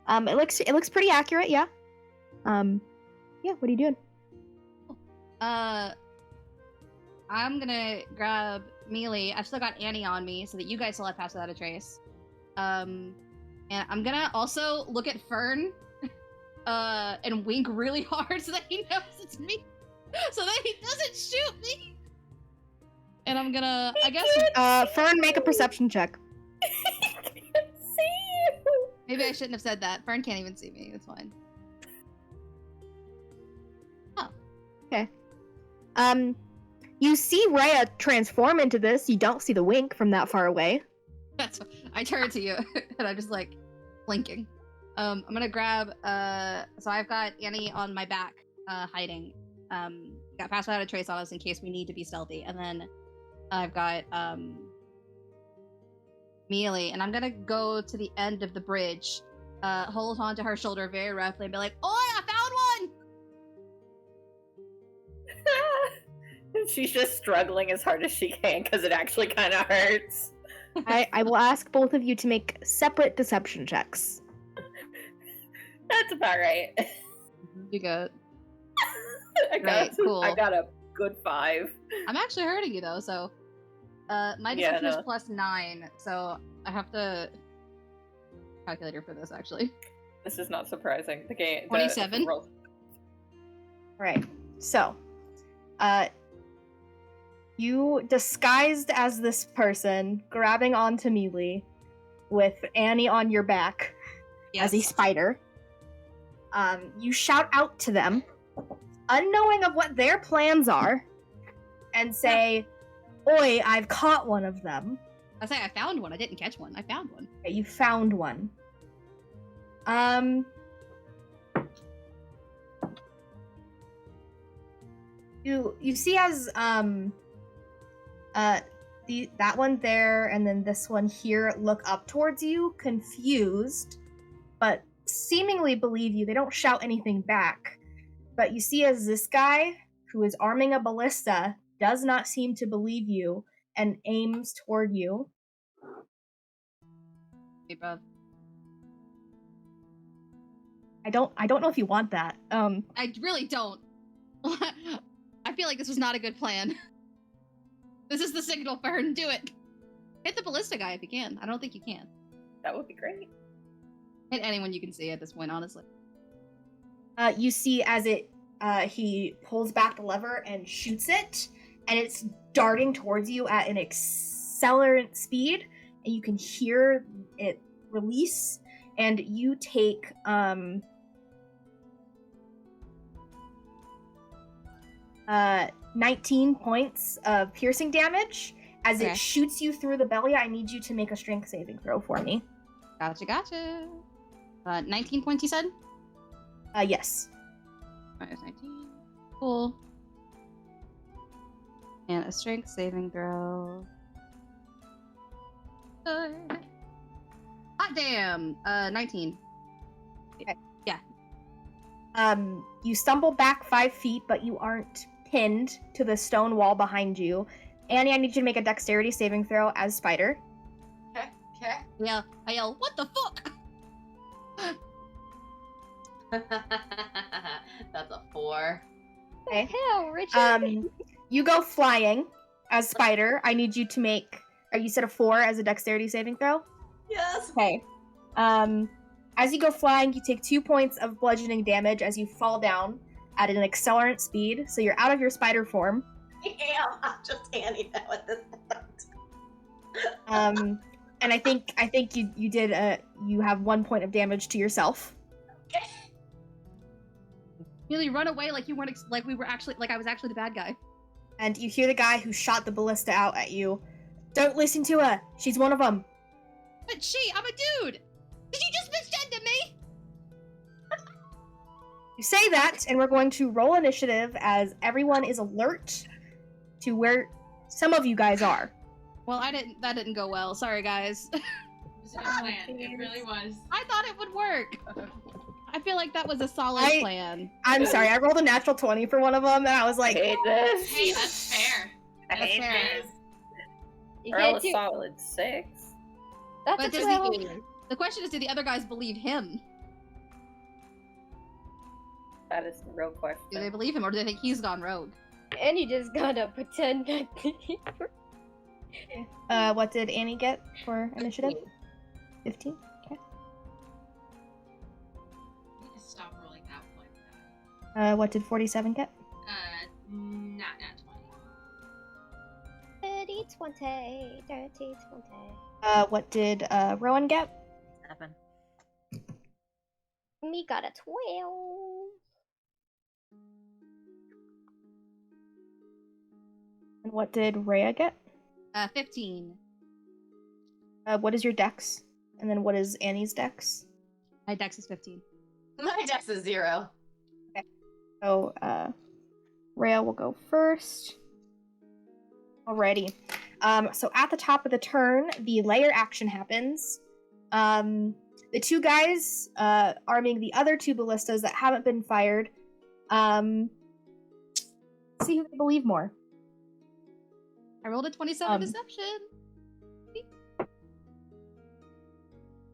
It looks pretty accurate, yeah. Yeah, what are you doing? I'm gonna grab Mealy. I've still got Annie on me so that you guys still have Pass Without a Trace. And I'm gonna also look at Fern and wink really hard so that he knows it's me. So that he doesn't shoot me. And I'm gonna, I guess... Fern, make a perception check. I can't see you! Maybe I shouldn't have said that. Fern can't even see me. It's fine. Oh. Okay. You see Rhea transform into this. You don't see the wink from that far away. That's what, I turn to you, and I'm just like, blinking. I'm gonna grab, so I've got Annie on my back, hiding. Got Pass Without a Trace on us in case we need to be stealthy. And then I've got, Mealy, and I'm gonna go to the end of the bridge, hold onto her shoulder very roughly and be like, "Oi, I found one!" She's just struggling as hard as she can because it actually kind of hurts. I will ask both of you to make separate deception checks. That's about right. You good? I got a good 5. I'm actually hurting you though, so My Yeah, deception is no. +9, so I have to calculator for this actually. This is not surprising. The game. 27. Roll. Right. So, you disguised as this person, grabbing onto Mealy, with Annie on your back as a spider. You shout out to them, unknowing of what their plans are, and say, "Oi, I've caught one of them." I say I found one. I didn't catch one. I found one. Okay, you found one. You see as that one there and then this one here look up towards you, confused, but seemingly believe you. They don't shout anything back. But you see as this guy, who is arming a ballista, does not seem to believe you and aims toward you. Hey, bro. I don't know if you want that. I really don't. I feel like this was not a good plan. This is the signal for her to do it. Hit the ballista guy if you can. I don't think you can. That would be great. Hit anyone you can see at this point, honestly. You see as he pulls back the lever and shoots it, and it's darting towards you at an accelerant speed, and you can hear it release, and you take 19 points of piercing damage. As it shoots you through the belly, I need you to make a strength saving throw for me. Gotcha. 19 points, you said? Yes. Minus 19. Cool. And a strength saving throw. Hot damn! 19. Okay. Yeah. You stumble back 5 feet, but you aren't pinned to the stone wall behind you. Annie, I need you to make a dexterity saving throw as Spider. Okay. Yeah, I yell, what the fuck? That's a 4. Okay. Hell, Richard. You go flying as Spider. I need you to make. You said a 4 as a dexterity saving throw? Yes. Okay. As you go flying, you take 2 points of bludgeoning damage as you fall down at an accelerant speed, so you're out of your spider form. Yeah, I'm just Annie now at this point. And I think you did you have 1 point of damage to yourself. Okay. Really run away like you weren't like we were actually like I was actually the bad guy. And you hear the guy who shot the ballista out at you. Don't listen to her. She's one of them. But I'm a dude. Did you just misgender me? You say that, and we're going to roll initiative as everyone is alert to where some of you guys are. Well, that didn't go well. Sorry, guys. It was a good plan. It really was. I thought it would work. I feel like that was a solid plan. I'm sorry, I rolled a natural 20 for one of them, and I was like, Hate this. Hey, that's fair. I hate fair. this. You Earl can't a do. solid 6. That's But a does 12. the question is, do the other guys believe him? That is the real question. Do they believe him, or do they think he's gone rogue? And you just gotta pretend that. what did Annie get for initiative? 15? Okay. I need to stop rolling that one. What did 47 get? Not 20. 30, 20. What did Rowan get? 7. Me got a 12. And what did Rhea get? 15. What is your dex? And then what is Annie's dex? My dex is 15. My dex is 0. So, Rhea will go first. Alrighty. So at the top of the turn, the layer action happens. The 2 guys arming the other 2 ballistas that haven't been fired. See who they believe more. I rolled a 27 deception.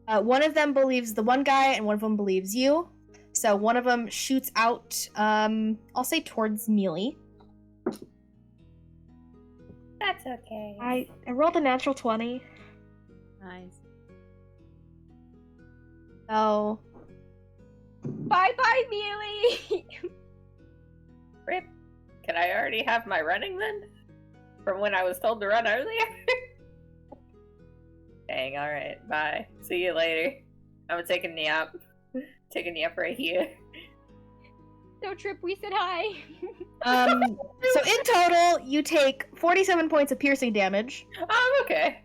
One of them believes the one guy, and one of them believes you. So one of them shoots out, I'll say towards Mealy. That's okay. I rolled a natural 20. Nice. So Bye-bye, Mealy! Rip. Can I already have my running then? From when I was told to run earlier? Dang, alright. Bye. See you later. I'm gonna take a nap. Take a nap right here. No, Trip, we said hi. so in total, you take 47 points of piercing damage. Oh, okay.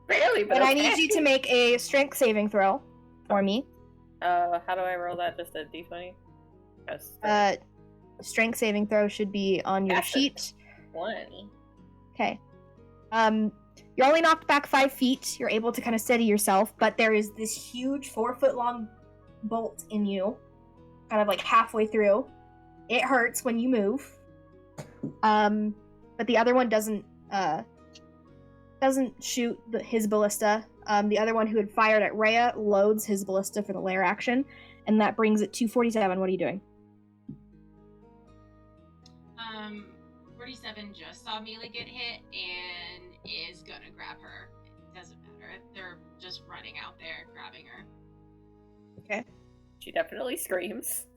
Barely, but And okay. I need you to make a strength saving throw for me. How do I roll that? Just a d20? Strength saving throw should be on your sheet. 20. Okay. You're only knocked back 5 feet. You're able to kind of steady yourself, but there is this huge 4-foot-long bolt in you, kind of like halfway through. It hurts when you move. But the other one doesn't shoot his ballista. The other one who had fired at Rhea loads his ballista for the lair action, and that brings it to 47. What are you doing? 47 just saw Mealy get hit and is gonna grab her. It doesn't matter. They're just running out there, grabbing her. Okay. She definitely screams.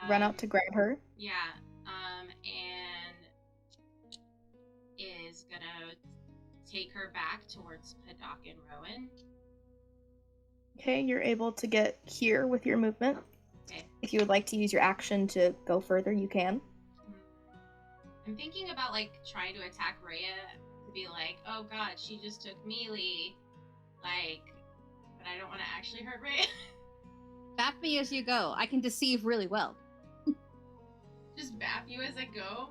Run out to grab her. Yeah. And is gonna take her back towards Paddock and Rowan. Okay, you're able to get here with your movement. Okay. If you would like to use your action to go further, you can. I'm thinking about, like, trying to attack Rhea to be like, oh god, she just took Mealy. Like, but I don't want to actually hurt Rhea. Bap me as you go. I can deceive really well. Just bap you as I go.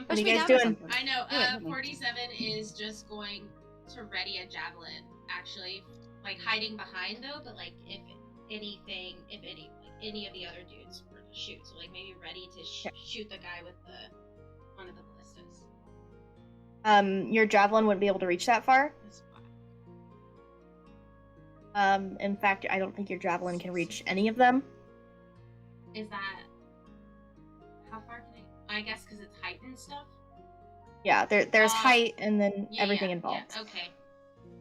What are you guys doing? I know. Do it. 47 is just going to ready a javelin. Actually, like hiding behind though. But like, if any of the other dudes were to shoot, so like maybe ready to shoot the guy with one of the ballistas. Your javelin wouldn't be able to reach that far. In fact, I don't think your javelin can reach any of them. Is that how far can I guess because it's height and stuff. Yeah, there's height and then everything involved. Yeah, okay.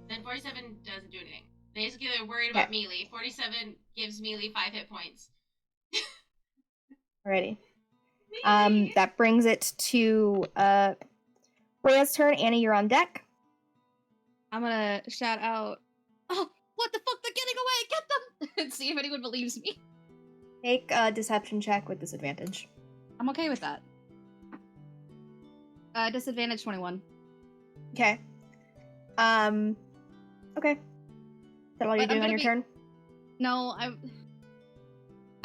Then 47 doesn't do anything. Basically, they're worried about Mealy. 47 gives Mealy 5 hit points. Alrighty. That brings it to Rhea's turn. Annie, you're on deck. I'm gonna shout out, oh, what the fuck, they're getting away, get them! And see if anyone believes me. Make a deception check with disadvantage. I'm okay with that. Disadvantage 21. Okay. Okay. Is that all you're doing on your turn? No, I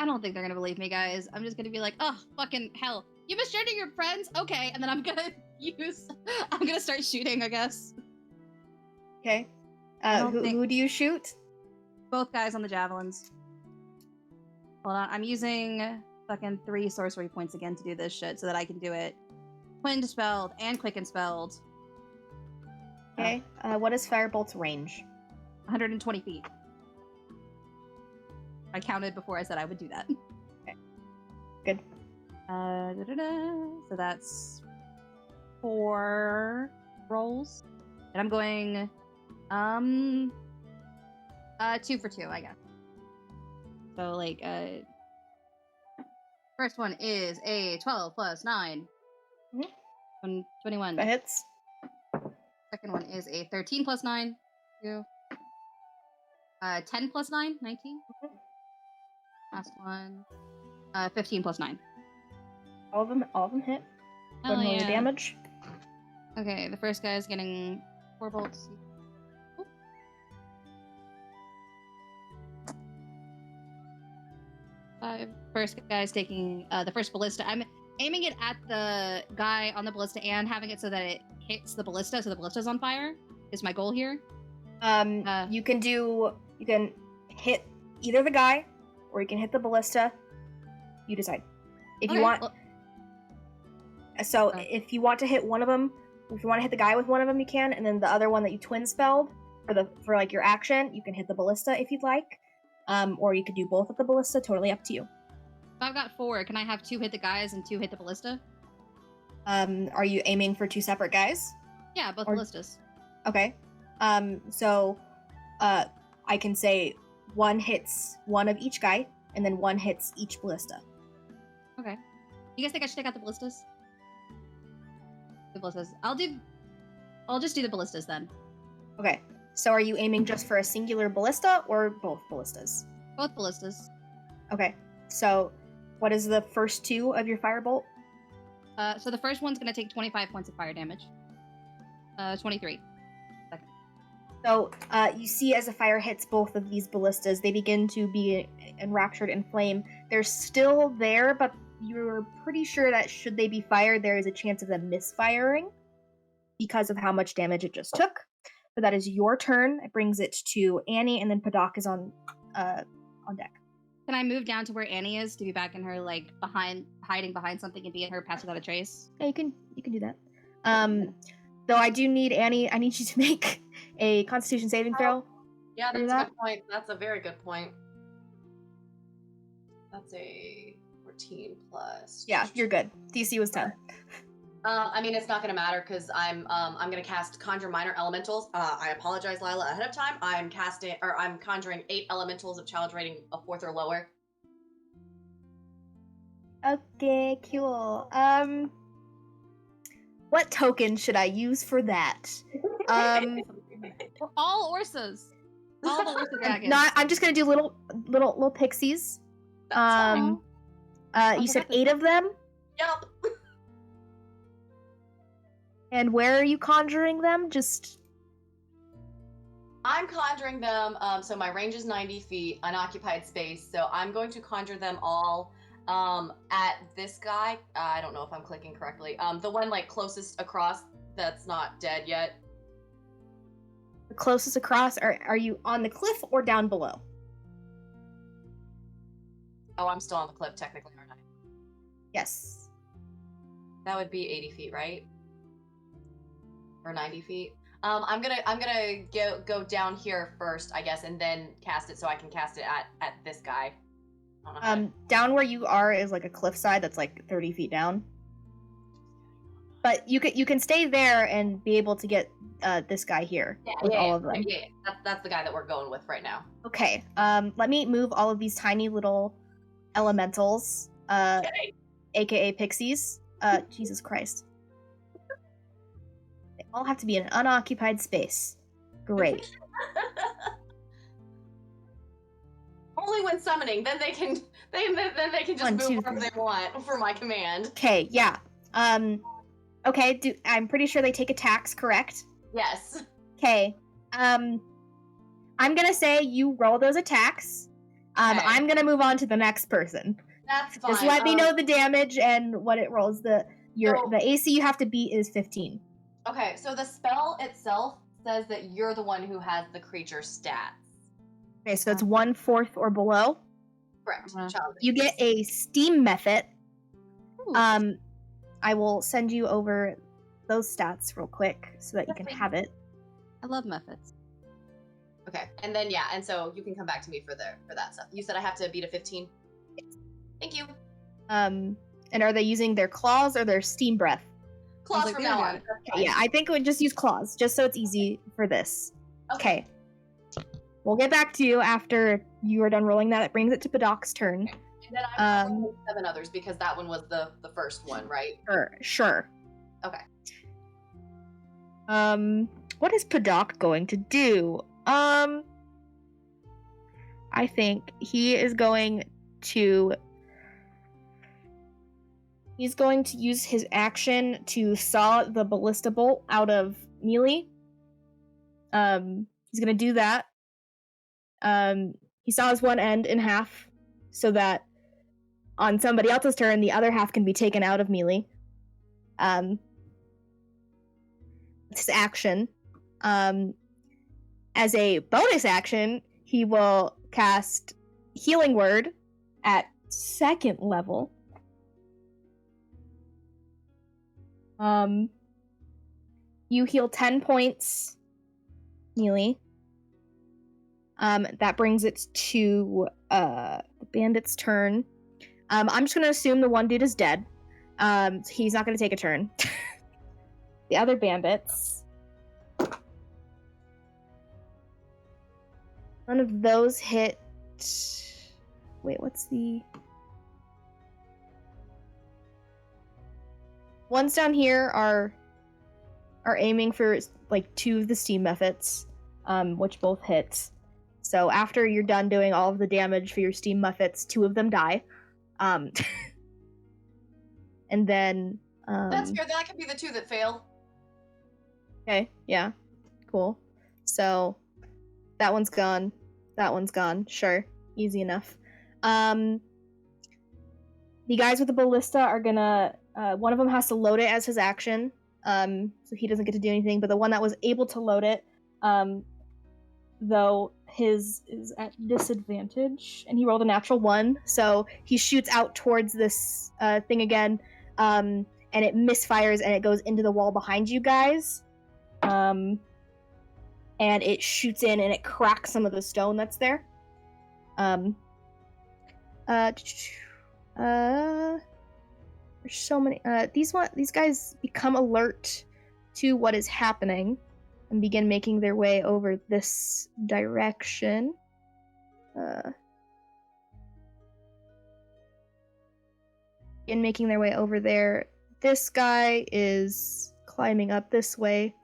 don't think they're gonna believe me, guys. I'm just gonna be like, oh, fucking hell. You misgendered your friends? Okay, and then I'm gonna start shooting, I guess. Okay. Who do you shoot? Both guys on the javelins. Hold on, I'm using fucking 3 sorcery points again to do this shit so that I can do it. Twin dispelled and quicken spelled. Okay. What is Firebolt's range? 120 feet. I counted before I said I would do that. Okay. Good. So that's 4 rolls. And I'm going 2 for 2, I guess. So like first one is a 12 plus 9. 21. That hits. Second one is a 13 plus 9. 2. 10 plus 9, 19. Last one. 15 plus 9. All of them hit. Go ahead and roll your damage. Okay, the first guy is getting 4 bolts. First guy's taking the first ballista. I'm aiming it at the guy on the ballista and having it so that it hits the ballista, so the ballista's on fire. Is my goal here. You can hit either the guy or you can hit the ballista. You decide. If you want. So if you want to hit one of them, if you want to hit the guy with one of them, you can, and then the other one that you twin spelled for like your action, you can hit the ballista if you'd like. Or you could do both with the ballista. Totally up to you. If I've got 4, can I have 2 hit the guys and 2 hit the ballista? Are you aiming for 2 separate guys? Yeah, both Or- ballistas. Okay. So I can say 1 hits one of each guy, and then 1 hits each ballista. Okay. You guys think I should take out the ballistas? The ballistas. I'll just do the ballistas then. Okay. So are you aiming just for a singular ballista or both ballistas? Both ballistas. Okay. So what is the first 2 of your firebolt? So the first one's gonna take 25 points of fire damage. 23. So you see as the fire hits both of these ballistas, they begin to be enraptured in flame. They're still there, but you're pretty sure that should they be fired, there is a chance of them misfiring because of how much damage it just took. But that is your turn. It brings it to Annie, and then Padak is on deck. Can I move down to where Annie is to be back in her, like, hiding behind something and be in her pass without a trace? Yeah, you can do that. Though I do need Annie. I need you to make a Constitution saving throw. Yeah, Do that's a that? good point. That's a very good point. That's a 14 plus. Yeah, you're good. DC was 10. I mean, it's not gonna matter because I'm gonna cast Conjure Minor Elementals. I apologize, Lila, ahead of time. I'm conjuring 8 elementals of challenge rating of 4th or lower. Okay, cool. What token should I use for that? We're all Orsas. All the Orsa dragons. I'm just gonna do little pixies. That's fine. You said 8 of them, Yep. and where are you conjuring them? Just I'm conjuring them. So my range is 90 feet, unoccupied space. So I'm going to conjure them all at this guy. I don't know if I'm clicking correctly. The one like closest across that's not dead yet. the closest across. Are you on the cliff or down below? Oh, I'm still on the cliff technically, aren't I? Yes. That would be 80 feet, right? Or 90 feet. I'm gonna go down here first, I guess, and then cast it so I can cast it at this guy. I don't know how to- Down where you are is like a cliffside that's like 30 feet down. But you can stay there and be able to get this guy here with all of them. Yeah. That's the guy that we're going with right now. Okay. Let me move all of these tiny little elementals, Okay. aka pixies. Jesus Christ. They all have to be in an unoccupied space. Great. Only when summoning, then they can just 1, move 2, wherever 3. they want for my command. Okay, yeah. Okay, I'm pretty sure they take attacks, correct? Yes. Okay. I'm gonna say you roll those attacks. Okay. I'm gonna move on to the next person. That's fine. Just let me know the damage and what it rolls. The So- AC you have to beat is 15. Okay, so the spell itself says that you're the one who has the creature stats. Okay, so it's 1/4 or below. Correct. Uh-huh. Child You get a steam method. Ooh. I will send you over those stats real quick so that you can have it. I love methods. Okay, and then and so you can come back to me for that stuff. You said I have to beat a 15. Yes. Thank you. And are they using their claws or their steam breath? Claws like, from there now you on. go. That's fine. Yeah, I think we would just use claws, just so it's easy for this. Okay. We'll get back to you after you are done rolling that. It brings it to Padok's turn. And then I'm Um, rolling 7 others because that one was the first one, right? Sure. Okay. What is Padok going to do? I think he is going to. He's going to use his action to saw the ballista bolt out of melee. He's gonna do that. He saws one end in half, so that on somebody else's turn, the other half can be taken out of melee. It's his action. As a bonus action, he will cast Healing Word at 2nd level. You heal 10 points melee. That brings it to the bandit's turn. I'm just gonna assume the one dude is dead. So he's not going to take a turn. The other bandits. None of those hit. Wait, what's the... Ones down here are aiming for like 2 of the steam methods, which both hit. So after you're done doing all of the damage for your steam methods, 2 of them die. And then That's good. That could be the 2 that fail. Okay, yeah. Cool. So that one's gone. That one's gone. Sure. Easy enough. The guys with the ballista are gonna one of them has to load it as his action. So he doesn't get to do anything, but the one that was able to load it, though his is at disadvantage, and he rolled a natural 1, so he shoots out towards this thing again, and it misfires and it goes into the wall behind you guys. And it shoots in and it cracks some of the stone that's there. There's so many. These guys become alert to what is happening and begin making their way over this direction. Begin making their way over there. This guy is climbing up this way.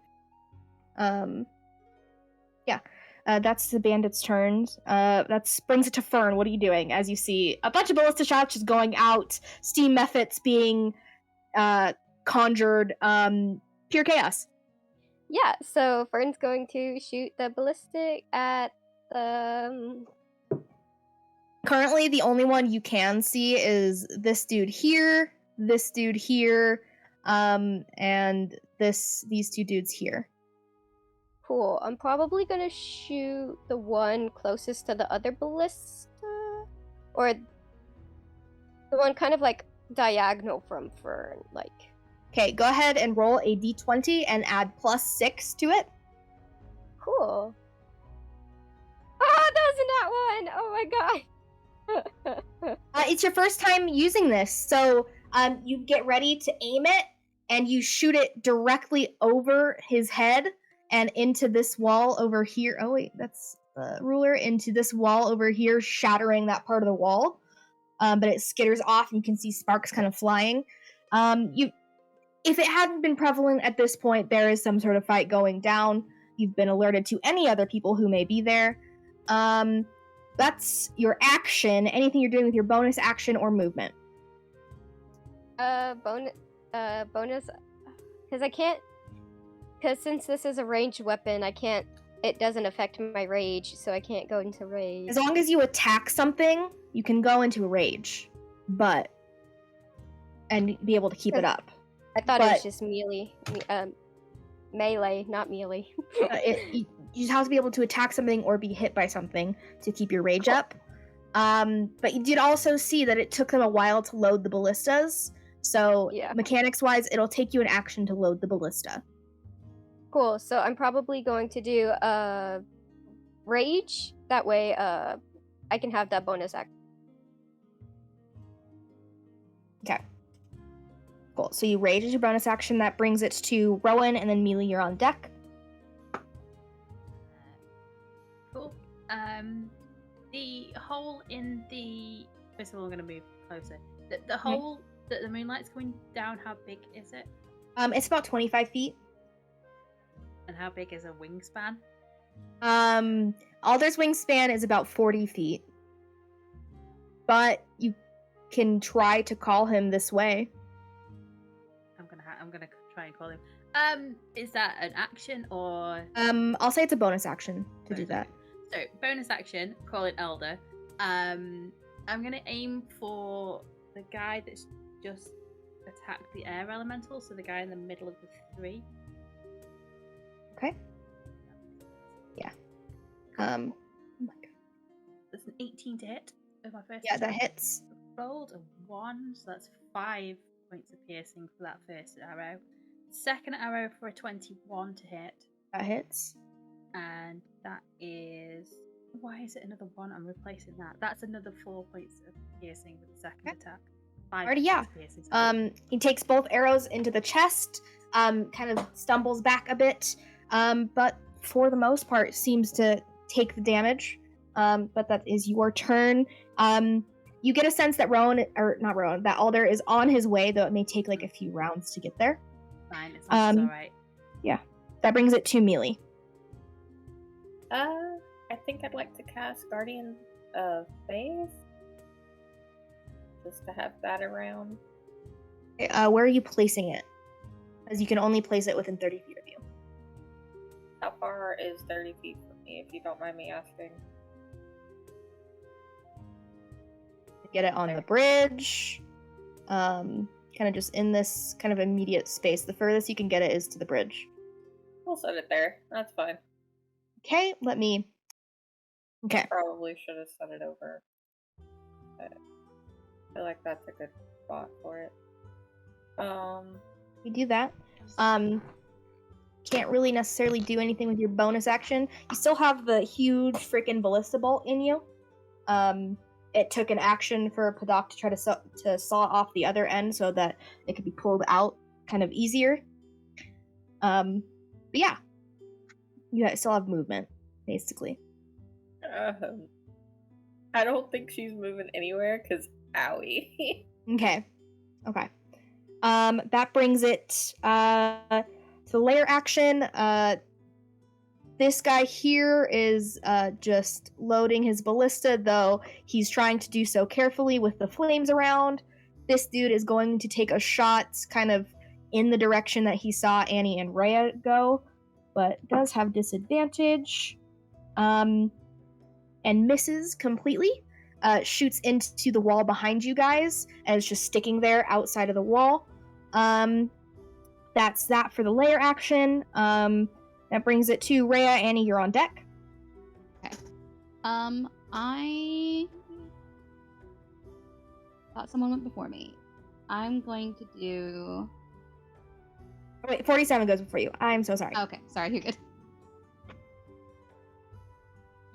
That's the bandits' turns. That brings it to Fern. What are you doing? As you see a bunch of ballista shots just going out, steam methods being conjured, pure chaos. Yeah, so Fern's going to shoot the ballistic at the... Currently, the only one you can see is this dude here, and these 2 dudes here. Cool. I'm probably gonna shoot the one closest to the other ballista, or the one kind of like diagonal from Fern. Like, okay, go ahead and roll a d20 and add +6 to it. cool. Ah, that was a nat 1. Oh my god. It's your first time using this, so you get ready to aim it, and you shoot it directly over his head. And into this wall over here. Oh wait, that's the ruler. Into this wall over here, shattering that part of the wall. But it skitters off, and you can see sparks kind of flying. If it hadn't been prevalent at this point, there is some sort of fight going down. You've been alerted to any other people who may be there. That's your action. Anything you're doing with your bonus action or movement. Bonus, because I can't. Because since this is a ranged weapon, it doesn't affect my rage, so I can't go into rage. As long as you attack something, you can go into a rage. And be able to keep it up. I thought it was just melee. Melee, not melee. You just have to be able to attack something or be hit by something to keep your rage up. But you did also see that it took them a while to load the ballistas. So mechanics-wise, it'll take you an action to load the ballista. Cool, so I'm probably going to do rage. That way I can have that bonus act. Okay. Cool, so you rage as your bonus action. That brings it to Rowan, and then Mealy, you're on deck. Cool. The hole in the... First of all, I'm going to move closer. The hole that the moonlight's going down, how big is it? It's about 25 feet. And how big is a wingspan? Alder's wingspan is about 40 feet. But you can try to call him this way. I'm gonna try and call him. Is that an action or? I'll say it's a bonus action to do that. So bonus action, call it Elder. I'm gonna aim for the guy that's just attacked the air elemental. So the guy in the middle of the 3. Okay. Yeah. Oh my god. That's an 18 to hit. Oh, my first. Yeah, that hits. Rolled a 1, so that's 5 points of piercing for that first arrow. Second arrow for a 21 to hit. That hits. And that is... Why is it another 1? I'm replacing that. That's another 4 points of piercing with the second attack. Alrighty, yeah. He takes both arrows into the chest, kind of stumbles back a bit, but for the most part seems to take the damage. But that is your turn. You get a sense that that Alder is on his way, though it may take like a few rounds to get there. Fine, it's alright. Yeah. That brings it to Mealy. I think I'd like to cast Guardian of Faith. Just to have that around. Okay, where are you placing it? Because you can only place it within 30 feet of you. How far is 30 feet from me, if you don't mind me asking? Get it on the bridge. Kind of just in this kind of immediate space. The furthest you can get it is to the bridge. We'll set it there. That's fine. Okay, Okay. Probably should have set it over. But I feel like that's a good spot for it. You do that. Can't really necessarily do anything with your bonus action. You still have the huge freaking ballista bolt in you. It took an action for Padak to try to saw off the other end so that it could be pulled out kind of easier. But yeah, you still have movement, basically. I don't think she's moving anywhere because owie. Okay. That brings it to the layer action. This guy here is just loading his ballista, though he's trying to do so carefully with the flames around. This dude is going to take a shot kind of in the direction that he saw Annie and Rhea go, but does have disadvantage. And misses completely. Shoots into the wall behind you guys and is just sticking there outside of the wall. That's that for the layer action. That brings it to Rhea. Annie, you're on deck. Okay. I thought someone went before me. I'm going to do... Oh, wait, 47 goes before you. I'm so sorry. Okay, sorry, you're good.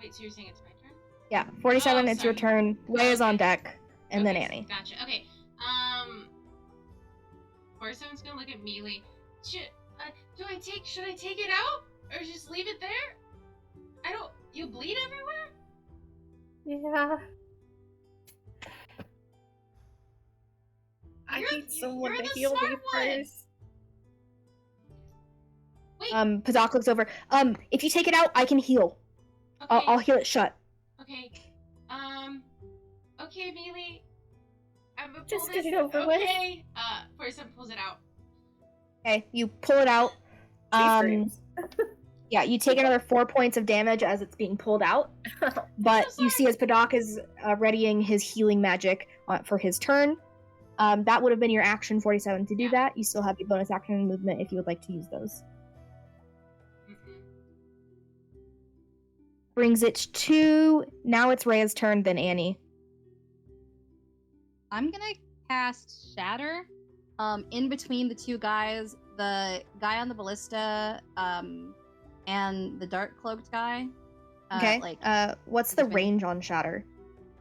Wait, so you're saying it's my turn? Yeah, 47, it's your sorry. turn. Rhea's on deck, and then Annie. Gotcha. Okay. 47's gonna look at Mealy. Should I take it out? Or just leave it there? You bleed everywhere? Yeah. I need someone to heal me first. Wait. Padak looks over. If you take it out, I can heal. Okay. I'll heal it shut. Okay. Okay, Mealy. I'm gonna Just pull get this. it over with. Okay. 47 pulls it out. Okay, you pull it out. Yeah, you take another 4 points of damage as it's being pulled out. But you see as Padak is readying his healing magic for his turn. That would have been your action, 47, to do that. You still have your bonus action and movement if you would like to use those. Brings it to... Now it's Rhea's turn, then Annie. I'm gonna cast Shatter. In between the two guys, the guy on the ballista, and the dark cloaked guy. Okay. What's the range on Shatter?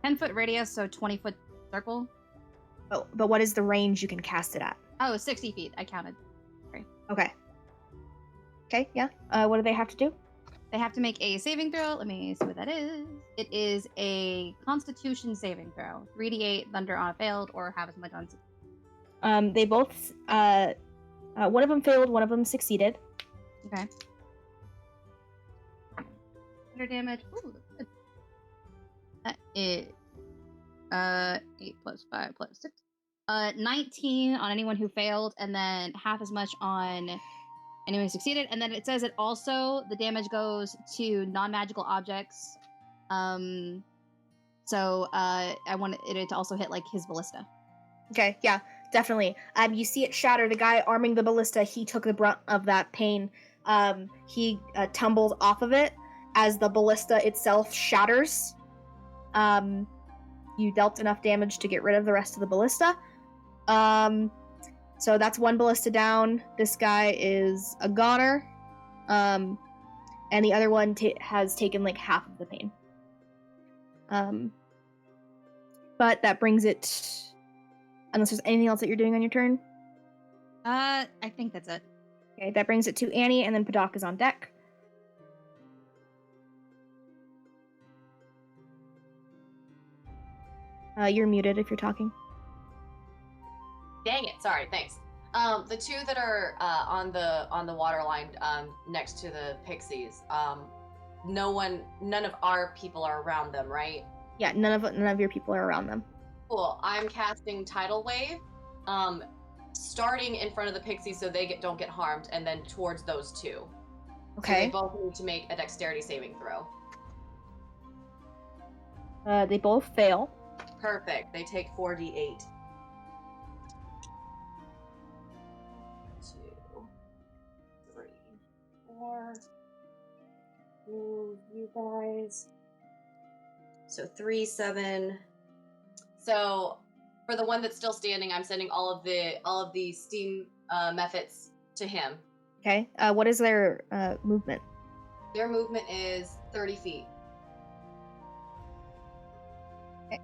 10-foot radius, so 20-foot circle. Oh, but what is the range you can cast it at? Oh, 60 feet. I counted. Sorry. Okay. Okay, yeah. What do they have to do? They have to make a saving throw. Let me see what that is. It is a Constitution saving throw. 3d8 thunder on a failed, or have as much on. They both. One of them failed. One of them succeeded. Okay. Thunder damage. Ooh, good. That is 8 plus 5 plus 6. 19 on anyone who failed, and then half as much on anyone who succeeded. And then it says it also, the damage goes to non-magical objects. So I want it to also hit like his ballista. Okay, yeah, definitely. You see it shatter. The guy arming the ballista, he took the brunt of that pain. He tumbles off of it as the ballista itself shatters. You dealt enough damage to get rid of the rest of the ballista. So that's one ballista down. This guy is a goner. And the other one has taken like half of the pain. But that brings it Unless there's anything else that you're doing on your turn. I think that's it. Okay, that brings it to Annie, and then Padak is on deck. You're muted if you're talking. Dang it! Sorry. Thanks. The two that are on the water line next to the pixies. None of our people are around them, right? Yeah, none of your people are around them. Cool. I'm casting Tidal Wave, starting in front of the pixies so they don't get harmed, and then towards those two. Okay. So they both need to make a dexterity saving throw. They both fail. Perfect. They take 4d8. 2, 3, 4. Move you guys. So 3, 7. So for the one that's still standing, I'm sending all of the steam methods to him. Okay. What is their movement? Their movement is 30 feet. Okay.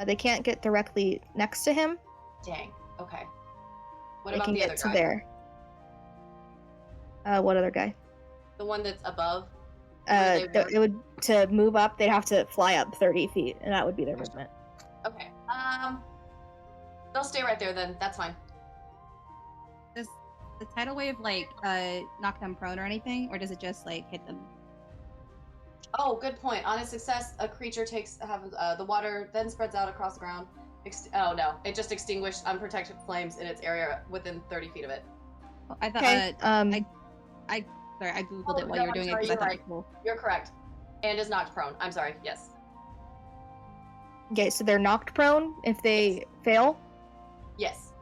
They can't get directly next to him. Dang. Okay. What They about can the get other to guy? there. What other guy? The one that's above. It would to move up. They'd have to fly up 30 feet, and that would be their movement. Okay. They'll stay right there then. That's fine. Does the tidal wave knock them prone or anything, or does it just hit them? Oh, good point. On a success, a creature takes the water, then spreads out across the ground. Oh no! It just extinguished unprotected flames in its area within 30 feet of it. Oh, I thought. Okay. Sorry, I googled it while you were doing it because I thought it was cool. You're correct. And is knocked prone. I'm sorry. Yes. Okay, so they're knocked prone if they fail. Yes.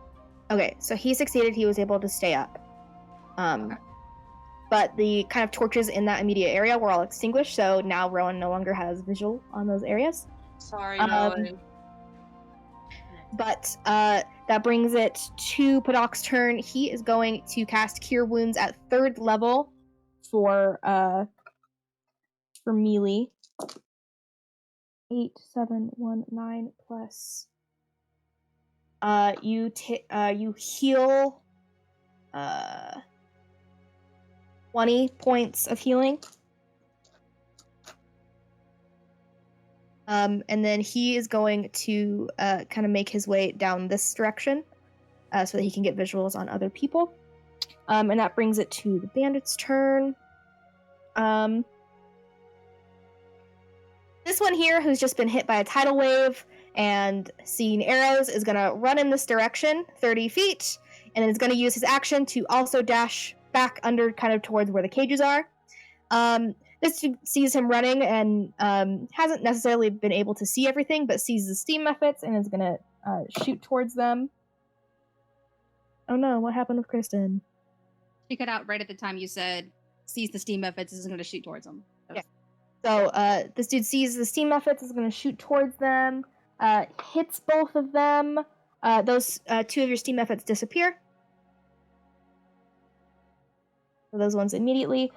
Okay, so he succeeded. He was able to stay up. Okay. But the kind of torches in that immediate area were all extinguished, so now Rowan no longer has visual on those areas. Sorry, Rowan. But that brings it to Padok's turn. He is going to cast Cure Wounds at 3rd level for melee. 8, 7, 1, 9 plus. You heal 20 points of healing. And then he is going to kind of make his way down this direction so that he can get visuals on other people. And that brings it to the bandit's turn. This one here, who's just been hit by a tidal wave and seeing arrows, is going to run in this direction 30 feet, and is going to use his action to also dash back under kind of towards where the cages are. This dude sees him running and hasn't necessarily been able to see everything, but sees the steam methods and is going to shoot towards them. Oh no, what happened with Kristen? She cut out right at the time you said, sees the steam methods, is going to shoot towards them. Yeah. So this dude sees the steam methods, is going to shoot towards them, hits both of them. Those 2 of your steam methods disappear. So those ones immediately.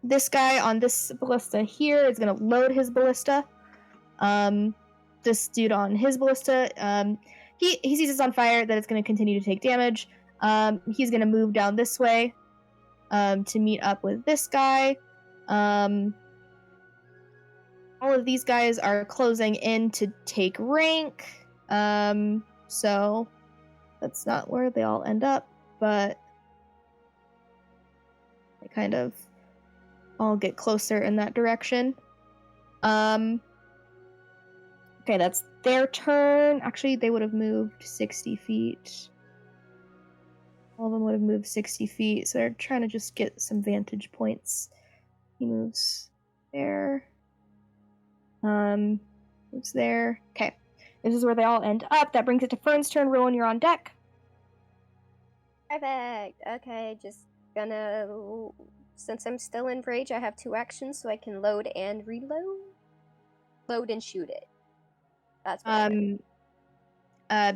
This guy on this ballista here is going to load his ballista. This dude on his ballista, he sees it's on fire, that it's going to continue to take damage. He's going to move down this way to meet up with this guy. All of these guys are closing in to take rank. So that's not where they all end up, but they kind of all get closer in that direction. Okay, that's their turn. Actually, they would have moved 60 feet. All of them would have moved 60 feet, so they're trying to just get some vantage points. He moves there. Moves there. Okay. This is where they all end up. That brings it to Fern's turn. Rowan, you're on deck. Perfect. Okay, just gonna... Since I'm still in rage, I have 2 actions, so I can load and reload. Load and shoot it. That's what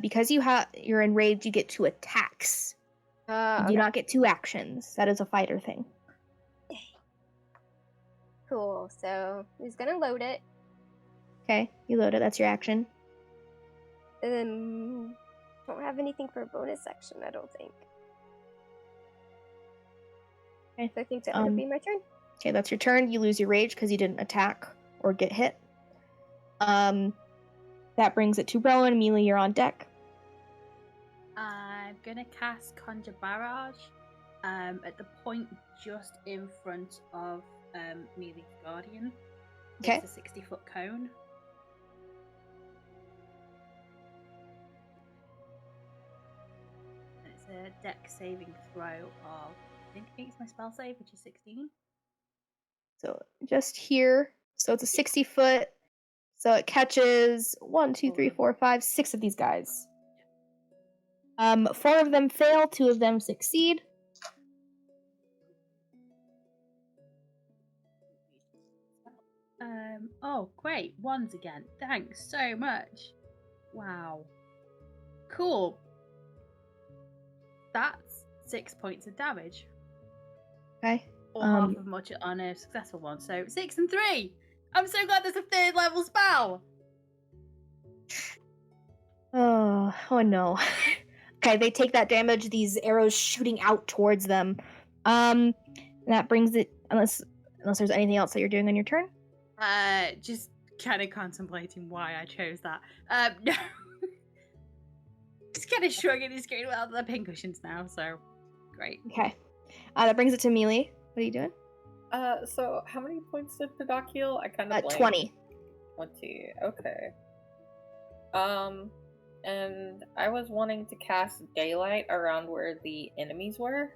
because you're enraged, you get 2 attacks. You do not get 2 actions. That is a fighter thing. Cool. So he's gonna load it. Okay, you load it. That's your action. Don't have anything for a bonus action, I don't think. Okay. So I think that would be my turn. Okay, that's your turn. You lose your rage because you didn't attack or get hit. That brings it to Rowan. Amelia, you're on deck. I'm gonna cast Conjure Barrage at the point just in front of Mealy's Guardian. Okay. It's a 60-foot cone. It's a deck saving throw of, I think it's my spell save, which is 16. So just here. So it's a 60-foot. So it catches 1, 2, 3, 4, 5, 6 of these guys. 4 of them fail, 2 of them succeed. Oh, great. Ones again. Thanks so much. Wow. Cool. That's 6 points of damage. Okay. Or half of much on a successful one. So 6 and 3. I'm so glad there's a 3rd level spell. Oh no. Okay, they take that damage, these arrows shooting out towards them. That brings it, unless there's anything else that you're doing on your turn. Just kind of contemplating why I chose that. No. Just kind of shrugging his screen without the pincushions now, so great. Okay. That brings it to Mealy. What are you doing? So how many points did Padak heal? I kind of 20. 20, okay. And I was wanting to cast Daylight around where the enemies were.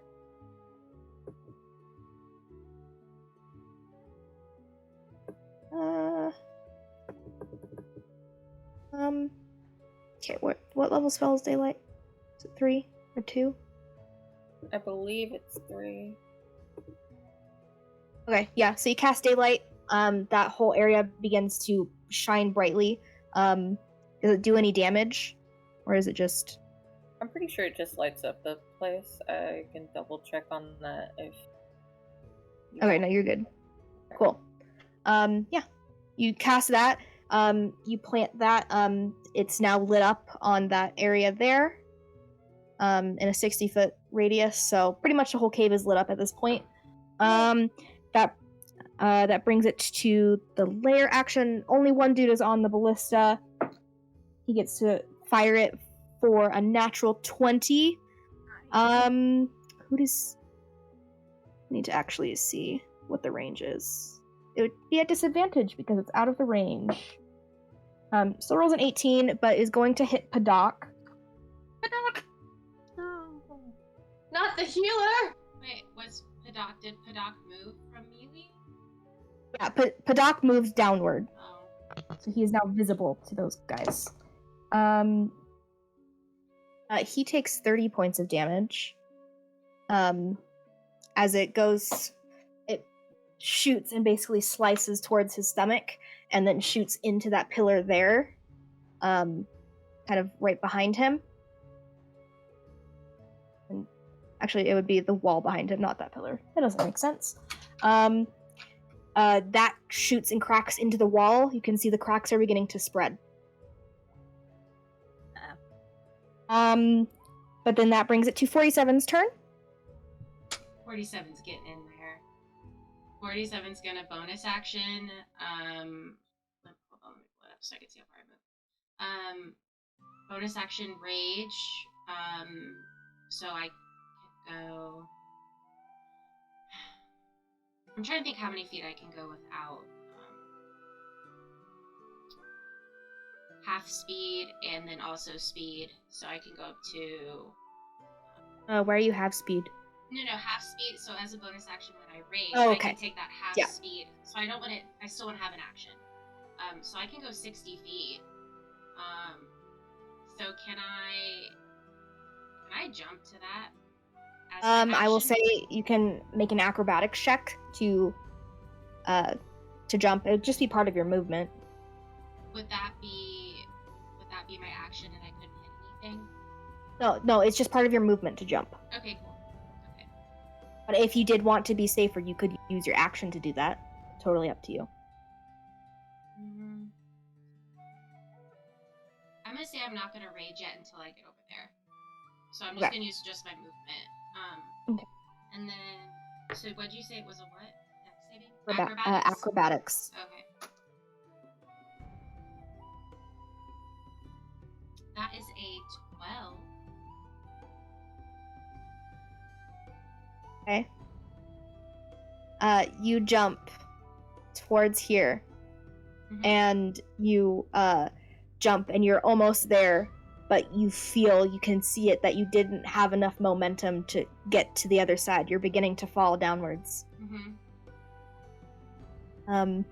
Okay, what level spell is Daylight? Is it 3 or 2? I believe it's 3. Okay, yeah, so you cast Daylight, that whole area begins to shine brightly. Does it do any damage? Or is it just... I'm pretty sure it just lights up the place. I can double check on that if... Okay, no, you're good. Cool. Yeah. You cast that, you plant that, it's now lit up on that area there, in a 60-foot radius, so pretty much the whole cave is lit up at this point. That brings it to the lair action. Only one dude is on the ballista. He gets to fire it for a natural 20. Who does... need to actually see what the range is. It would be at disadvantage because it's out of the range. Still rolls an 18, but is going to hit Padak. Padak! No. Not the healer! Wait, did Padak move from Mealy? Yeah, Padak moves downward. Oh. So he is now visible to those guys. He takes 30 points of damage. As it goes, it shoots and basically slices towards his stomach and then shoots into that pillar there, kind of right behind him. And actually, it would be the wall behind him, not that pillar. That doesn't make sense. That shoots and cracks into the wall. You can see the cracks are beginning to spread. But then that brings it to 47's turn. 47's getting in there. 47's gonna bonus action. Hold on, let me pull it up so I can see how far I move. Bonus action rage. So I can go. I'm trying to think how many feet I can go without half speed and then also speed. So I can go up to. Where you have speed? No, half speed. So as a bonus action when I rage, I can take that half speed. So I don't want it. I still want to have an action. So I can go 60 feet. So can I jump to that? I will say you can make an acrobatics check to jump. It would just be part of your movement. Would that be my action and I couldn't hit anything? No, it's just part of your movement to jump. Okay, cool. Okay. But if you did want to be safer, you could use your action to do that. Totally up to you. gonna say I'm not gonna rage yet until I get over there. So I'm just gonna use just my movement. Okay. And then, so what'd you say it was a what? Dex saving? Acrobatics. Okay. That is a 12. Okay. You jump towards here, and you jump, and you're almost there, but you can see it that you didn't have enough momentum to get to the other side. You're beginning to fall downwards. I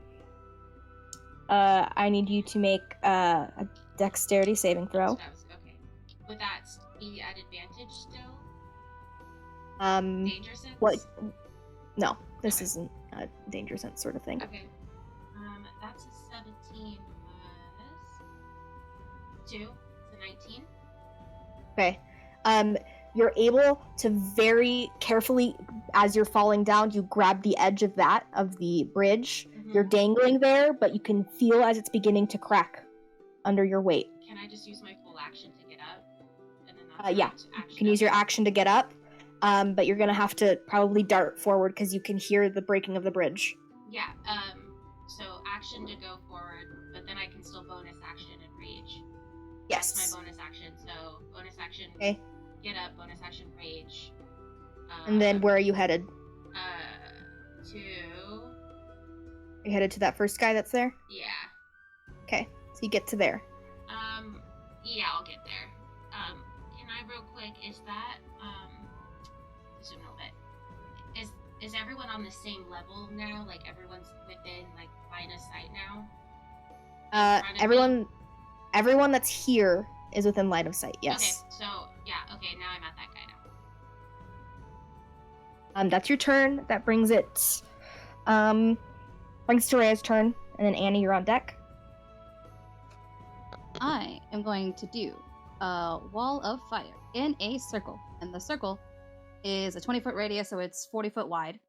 need you to make a dexterity saving throw. Okay. Would that be at advantage still? Danger sense? What? No, this isn't a danger sense sort of thing. Okay. That's a 17 plus 2. It's a 19. Okay. You're able to very carefully, as you're falling down, you grab the edge of the bridge. You're dangling there, but you can feel as it's beginning to crack under your weight. Can I just use my full action to get up? And then that's you can use your action to get up, but you're gonna have to probably dart forward because you can hear the breaking of the bridge. Yeah. So action to go forward, but then I can still bonus action and rage. Yes. That's my bonus action. So bonus action. Okay. Get up. Bonus action. Rage. And then where are you headed? To. Are you headed to that first guy that's there? Yeah. Okay. So you get to there. Yeah, I'll get there. Can I real quick? Is that zoom a little bit? Is everyone on the same level now? Like everyone's within like line of sight now? Everyone that's here is within line of sight. Yes. Okay. So yeah. Okay. Now I'm at that guy now. That's your turn. That brings it. Brings Torea's turn, and then Annie, you're on deck. I am going to do a wall of fire in a circle, and the circle is a 20-foot radius, so it's 40 foot wide.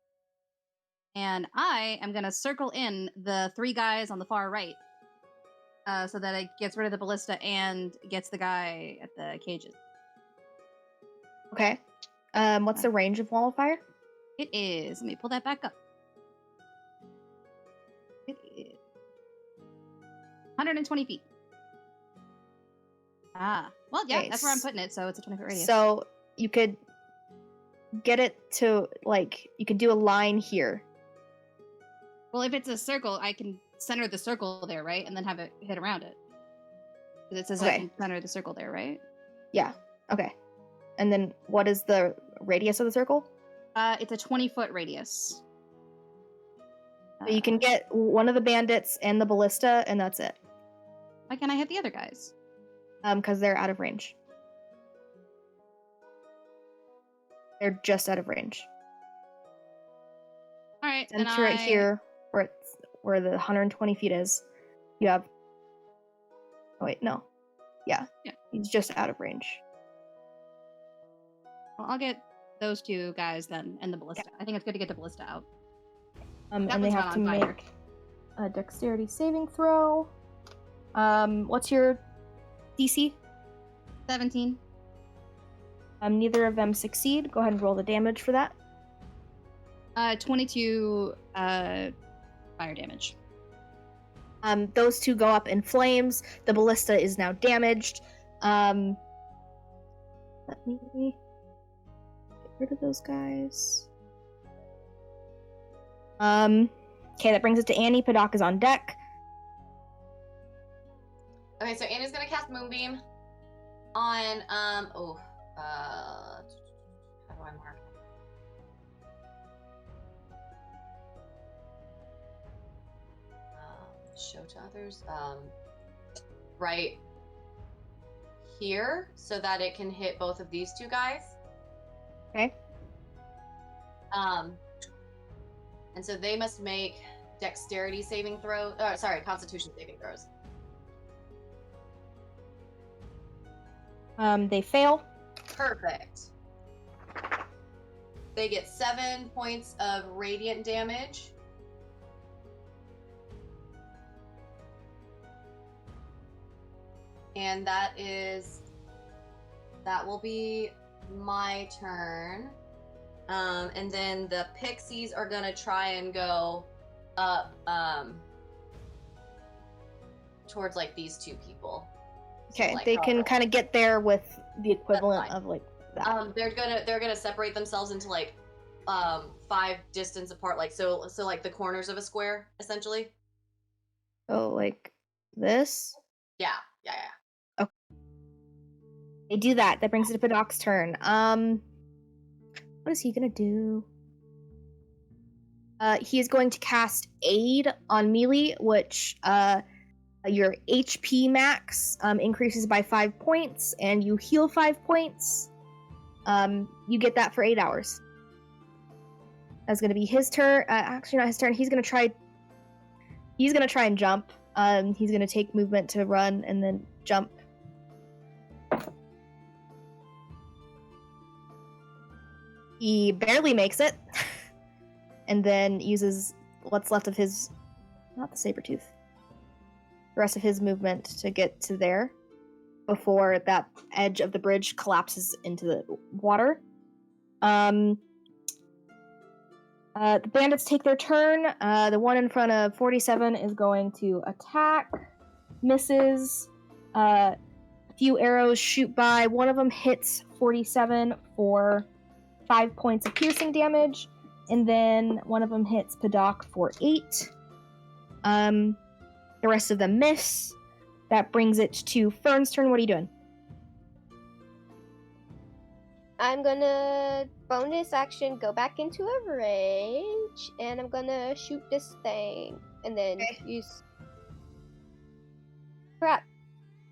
And I am going to circle in the 3 guys on the far right, so that it gets rid of the ballista and gets the guy at the cages. Okay. What's the range of wall of fire? It is. Let me pull that back up. It is 120 feet. Well, yeah, that's where I'm putting it, so it's a 20-foot radius. So you could get it to, like, you could do a line here. Well, if it's a circle, I can center the circle there, right? And then have it hit around it. Because it says I can center the circle there, right? Yeah, okay. And then what is the radius of the circle? It's a 20-foot radius. So you can get one of the bandits and the ballista, and that's it. Why can't I hit the other guys? Because they're out of range. They're just out of range. All right, and right here, where the 120 feet is, you have. Oh wait, no. Yeah. He's just out of range. Well, I'll get those 2 guys then, and the ballista. I think it's good to get the ballista out. And they have to make a dexterity saving throw. What's your DC? 17. Neither of them succeed. Go ahead and roll the damage for that. 22 fire damage. Those 2 go up in flames. The ballista is now damaged. Let me get rid of those guys. Okay, that brings it to Annie. Padak is on deck. Okay, so Annie's gonna cast Moonbeam on how do I mark it? Show to others. Right here, so that it can hit both of these 2 guys. Okay. And so they must make dexterity saving throws. Constitution saving throws. They fail. Perfect. They get 7 points of radiant damage. And that will be my turn. And then the pixies are gonna try and go up towards like these two people. Okay, So, like, they can kind of get there with the equivalent fine. of like that. they're gonna separate themselves into like 5 distance apart, like so like the corners of a square, essentially. So like this. Yeah. They do that. That brings it to Padoc's turn. What is he gonna do? He is going to cast Aid on Melee, which your HP max increases by 5 points, and you heal 5 points. You get that for 8 hours. That's gonna be his turn. Actually, not his turn. He's gonna try and jump. He's gonna take movement to run and then jump. He barely makes it, and then uses what's left of his, not the saber tooth, the rest of his movement to get to there before that edge of the bridge collapses into the water. The bandits take their turn. The one in front of 47 is going to attack, misses. A few arrows shoot by. One of them hits 47 for 5 points of piercing damage, and then one of them hits Padoc for 8. The rest of them miss. That brings it to Fern's turn. What are you doing? I'm gonna bonus action go back into a rage, and I'm gonna shoot this thing, and then use. Crap!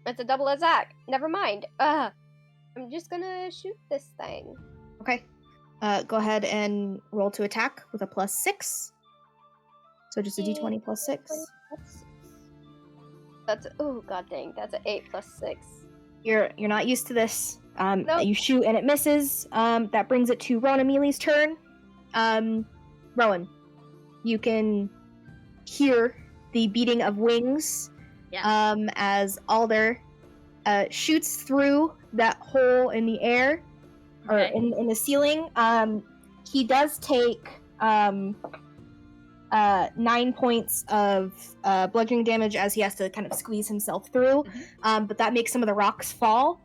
It's a double attack. Never mind. I'm just gonna shoot this thing. Okay. Go ahead and roll to attack with a +6. So just a d20 +6. That's god dang. That's an 8 + 6. You're not used to this. Nope. You shoot and it misses. That brings it to Rowan Amelie's turn. Rowan, you can hear the beating of wings as Alder shoots through that hole in the air, or in the ceiling. He does take 9 points of bludgeoning damage as he has to kind of squeeze himself through. But that makes some of the rocks fall.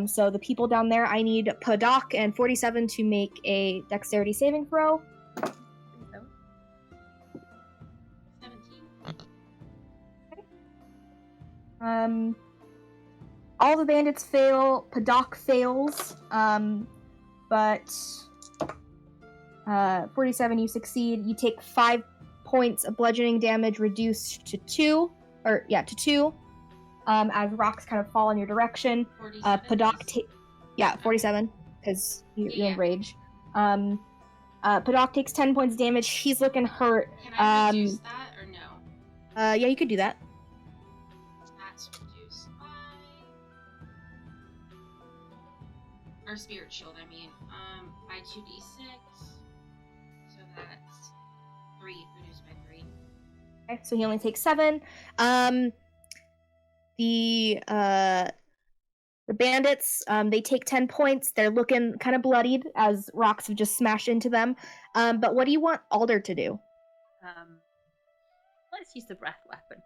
So the people down there, I need Padoc and 47 to make a dexterity saving throw. 17. All the bandits fail. Padoc fails. But 47, you succeed. You take 5 points of bludgeoning damage, reduced to 2. As rocks kind of fall in your direction. 47. 47, because you're in rage. Padoc takes 10 points of damage. He's looking hurt. Can I reduce that or no? Yeah, you could do that. That's reduced by... Or spirit shield, I mean. By 2d6. So that's 3, reduced by 3. Okay, so he only takes 7. The bandits, they take 10 points. They're looking kind of bloodied as rocks have just smashed into them. But what do you want Alder to do? Let's use the breath weapon.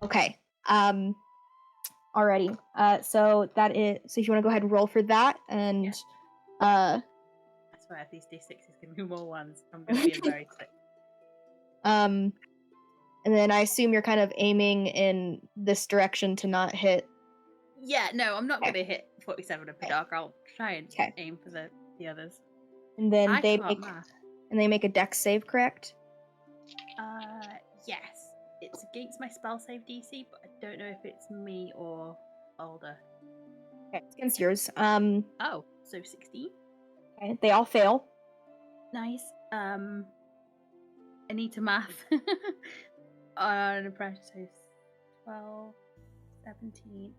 Okay. Alrighty. So if you want to go ahead and roll for that, and I swear these d6s give me more ones. I'm going to be very sick. And then I assume you're kind of aiming in this direction to not hit. Yeah, no, I'm not going to hit 47 and Padoc. I'll try and aim for the others. And then I they can't make math. and they make a dex save, correct? Yes. It's against my spell save DC, but I don't know if it's me or Alder. Okay, it's against yours. Oh, so 16. Okay, they all fail. Nice. I need to math. On a practice, so 12, 17,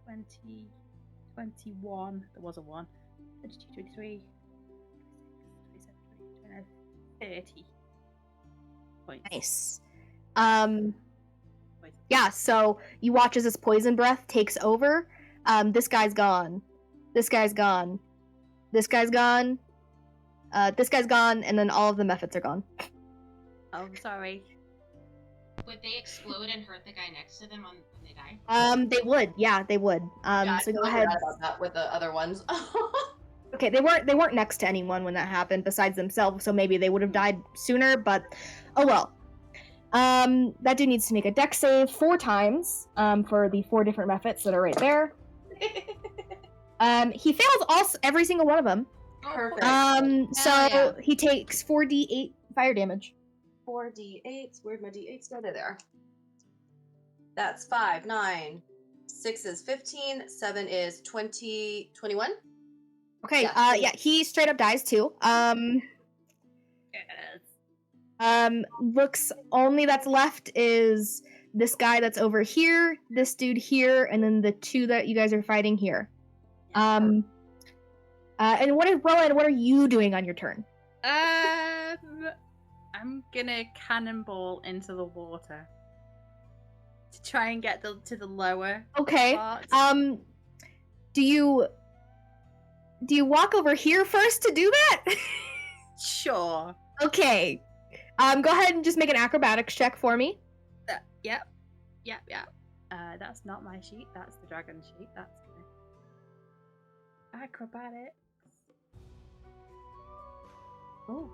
20, 21. There was a 1. 22, 23, 27, 29, 30 points. Nice. Poison. Yeah, so you watch as this poison breath takes over. This guy's gone. This guy's gone. This guy's gone. This guy's gone, and then all of the methods are gone. Oh, I'm sorry. Would they explode and hurt the guy next to them when they die? They would. Yeah, they would. Yeah, So I go forgot ahead. about that with the other ones. Okay, they weren't next to anyone when that happened besides themselves, so maybe they would have died sooner, but oh well. That dude needs to make a dex save 4 times for the 4 different methods that are right there. He fails every single one of them. Perfect. So yeah. he takes 4d8 fire damage. 4d8s. Where'd my d8s go? There. That's 5, 9. 6 is 15. 7 is 20. 21? Okay, Yeah. he straight up dies too. Looks only that's left is this guy that's over here, this dude here, and then the 2 that you guys are fighting here. And Rowan, what are you doing on your turn? I'm gonna cannonball into the water to try and get to the lower Okay. part. Do you walk over here first to do that? Sure. Okay. Go ahead and just make an acrobatics check for me. Yep. That's not my sheet. That's the dragon sheet. That's good. Acrobatics. Oh.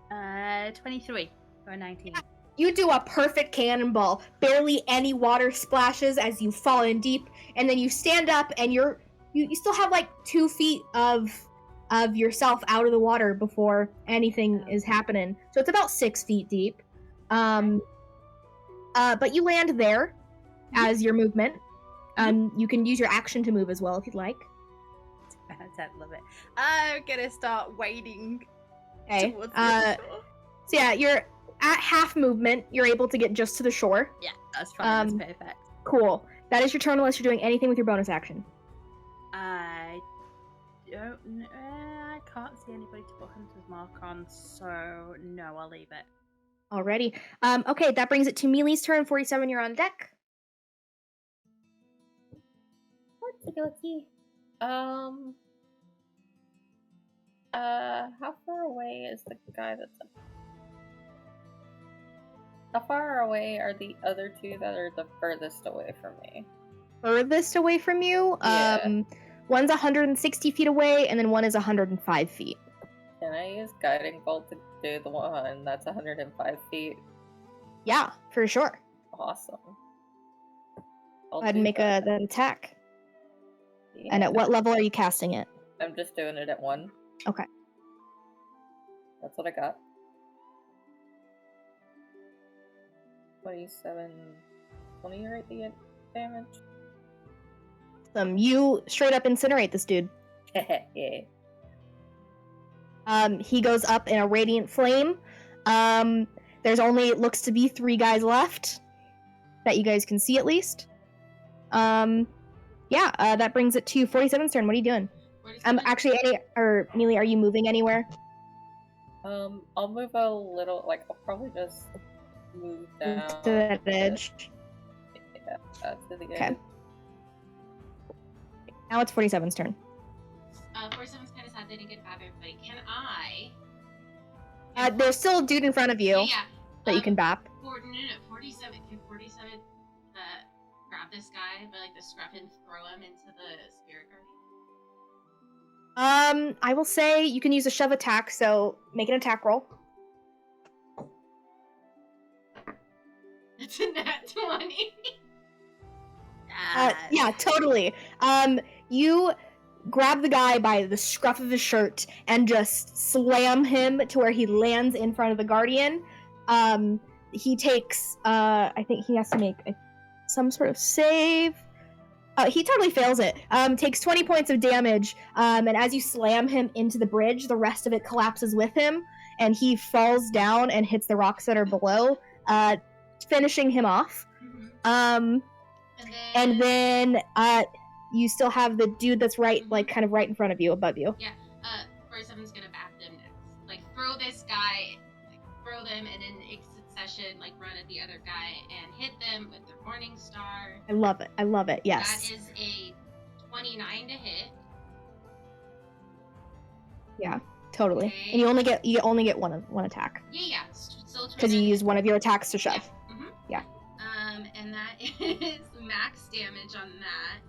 23 or 19. You do a perfect cannonball. Barely any water splashes as you fall in deep, and then you stand up, and you still have like 2 feet of yourself out of the water before anything is happening. So it's about 6 feet deep. But you land there as your movement. You can use your action to move as well if you'd like. I love it. I'm gonna start wading. Okay. Towards the shore. So yeah, you're at half movement. You're able to get just to the shore. Yeah, that's fine. That's perfect. Cool. That is your turn unless you're doing anything with your bonus action. I don't know. I can't see anybody to put Hunter's Mark on, so no, I'll leave it. Alrighty. Okay, that brings it to Mealy's turn. 47, you're on deck. How far away is the guy that's up? How far away are the other 2 that are the furthest away from me? Furthest away from you? Yeah. One's 160 feet away, and then one is 105 feet. Can I use Guiding Bolt to do the one that's 105 feet? Yeah, for sure. Awesome. Go ahead and make that attack. Yeah. And at what level are you casting it? I'm just doing it at 1. Okay. That's what I got. 27, 20 radiant damage. You straight up incinerate this dude. Yeah. He goes up in a radiant flame. There's only, it looks to be 3 guys left that you guys can see at least. That brings it to 47's turn. What are you doing? Actually, Mealy, are you moving anywhere? I'll move a little, I'll probably just move down to that edge. Yeah, to the Okay. edge. Now it's 47's turn. 47's kind of sad they didn't get bap everybody. Can I? There's still a dude in front of you that you can bap. 47. Can 47 grab this guy by the scruff and throw him into the spirit guardian? I will say you can use a shove attack, so make an attack roll. It's a nat 20. Yeah, totally. You grab the guy by the scruff of his shirt and just slam him to where he lands in front of the guardian. He takes, I think he has to make some sort of save. He totally fails it. Takes 20 points of damage, and as you slam him into the bridge, the rest of it collapses with him, and he falls down and hits the rocks that are below, finishing him off. And then you still have the dude that's right, kind of right in front of you, above you. Yeah, 47's gonna bap them next. Throw this guy, throw them, and then in succession concussion, like run at the other guy and hit them with their Morning Star. I love it. I love it. Yes. That is a 29 to hit. Yeah, totally. Okay. And you only get one attack Yeah. Still because you use one of your attacks to shove. Yeah. Mm-hmm. Yeah. And that is max damage on that.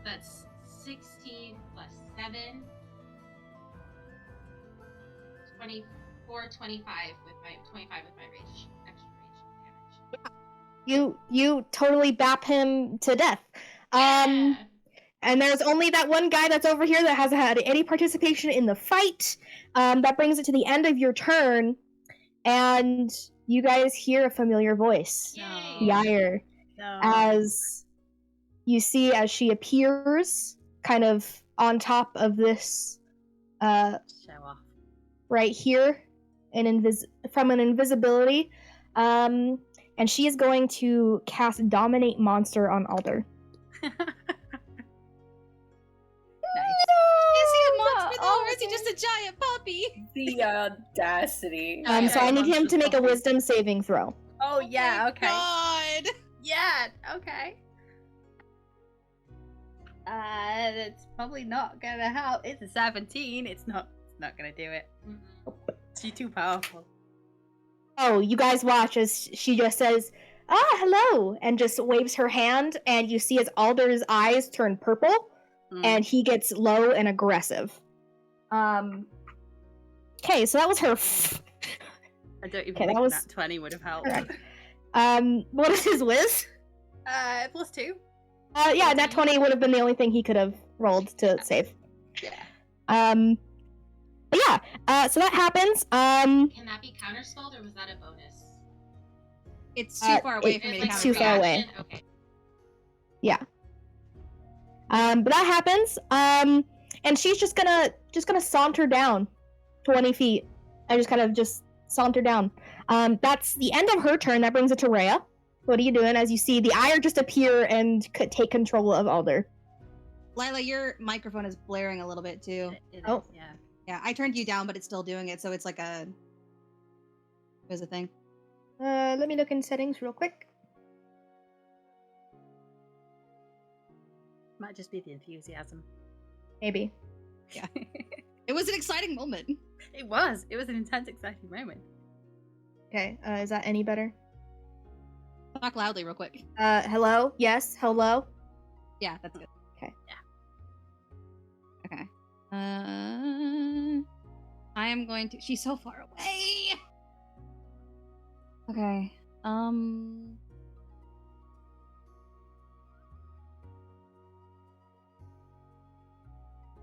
That's 16 plus 7. 24, 25 with my rage, extra rage damage. You totally bap him to death. Yeah. And there's only that one guy that's over here that hasn't had any participation in the fight. That brings it to the end of your turn, and you guys hear a familiar voice. Yay. Yair. No. As you see as she appears kind of on top of this Show off. right here from an invisibility, and she is going to cast Dominate Monster on Alder. Nice. Is he a monster though, Oh, or is he just a giant puppy? The audacity. So I need him to make a Wisdom saving throw. Oh yeah. my Okay. God. Yeah. Okay. It's probably not gonna help. It's a 17. It's not gonna do it. Mhm. She's too powerful. Oh, you guys watch as she just says, hello, and just waves her hand, and you see as Alder's eyes turn purple, and he gets low and aggressive. Okay, so that was her. I don't even Okay, think that was- that 20 would have helped. Correct. What is his whiz? +2. Yeah, that 20 would have been the only thing he could have rolled to save. Yeah. But yeah, so that happens. Can that be counterspelled or was that a bonus? It's too far away it- for me to like it's count too it. far away. reaction? Okay. But that happens. And she's just gonna saunter down 20 feet. I just kind of just saunter down. That's the end of her turn. That brings it to Rhea. What are you doing as you see the Ire just appear and take control of Alder? Lila, your microphone is blaring a little bit too. It Oh. is, yeah. Yeah, I turned you down, but it's still doing it, so it's like a. There's a thing. Let me look in settings real quick. Might just be the enthusiasm. Maybe. Yeah. It was an exciting moment. It was an intense, exciting moment. Okay. Is that any better? Talk loudly, real quick. Hello? Yes. Hello? Yeah, that's good. Okay. Yeah. Okay. I am going to. She's so far away. Okay.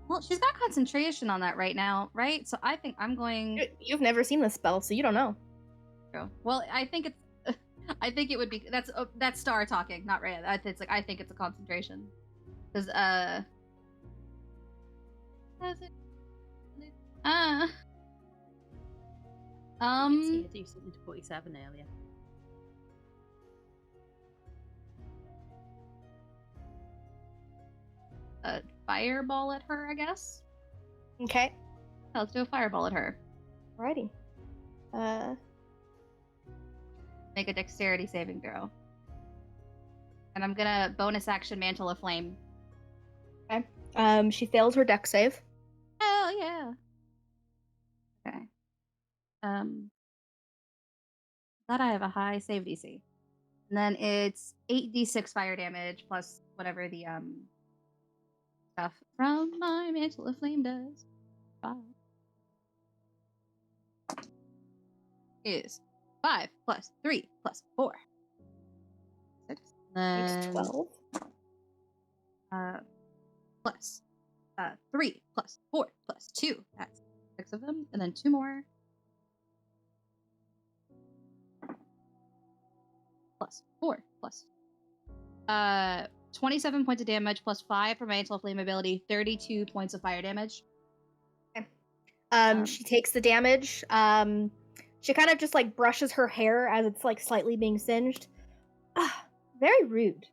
Well, she's got concentration on that right now, right? So I think I'm going. You've never seen this spell, so you don't know. Well, I think it's. I think it would be. That's Star talking, not Rhea. It's like I think it's a concentration, because I could see her do something to 47 earlier. a fireball at her, I guess. Okay. Yeah, let's do a fireball at her. Alrighty. Make a dexterity saving throw. And I'm gonna bonus action Mantle of Flame. She fails her dex save. Hell yeah. Okay. Glad I have a high save DC. And then it's 8d6 fire damage plus whatever the stuff from my Mantle of Flame does. 5 is 5 plus 3 plus 4. 6. Makes Then 12. Plus 3 plus 4 plus 2. That's 6 of them. And then 2 more. Plus 4 plus 27 points of damage plus 5 for Mantle of Flame ability. 32 points of fire damage. She takes the damage. She kind of just like brushes her hair as it's like slightly being singed. Very rude.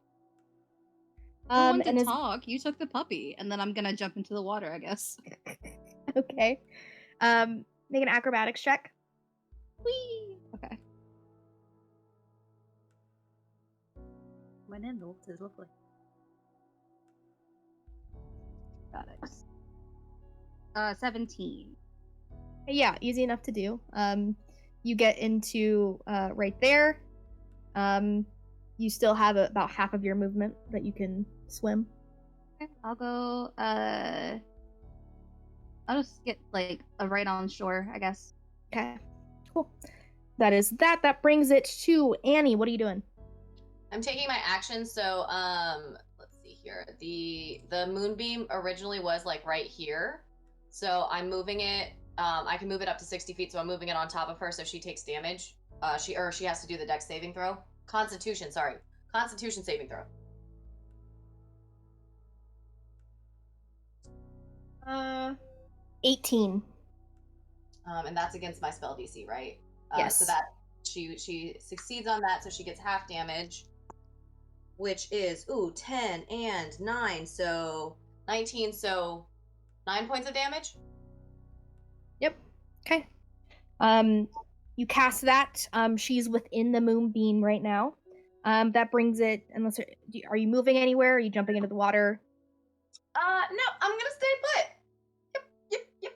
I want to and is talk. You took the puppy, and then I'm gonna jump into the water, I guess. okay. Make an acrobatics check. Whee! Okay. Went in, the water's lovely. Acrobatics. 17. Yeah, easy enough to do. You get into right there. You still have about half of your movement that you can swim. Okay, I'll go. I'll just get like a right on shore, I guess. Okay, cool. That is that. That brings it to Annie. What are you doing? I'm taking my action, so let's see here. The moonbeam originally was like right here, so I'm moving it. I can move it up to 60 feet, so I'm moving it on top of her, so she takes damage. She has to do the Dex saving throw. Constitution saving throw. 18. And that's against my spell DC, right? Yes. So that she succeeds on that, so she gets half damage, which is 10 and 9, so 19. So 9 points of damage. Yep. Okay. You cast that. She's within the moonbeam right now. That brings it. Unless are you moving anywhere? Are you jumping into the water? No, I'm gonna stay put. Yep.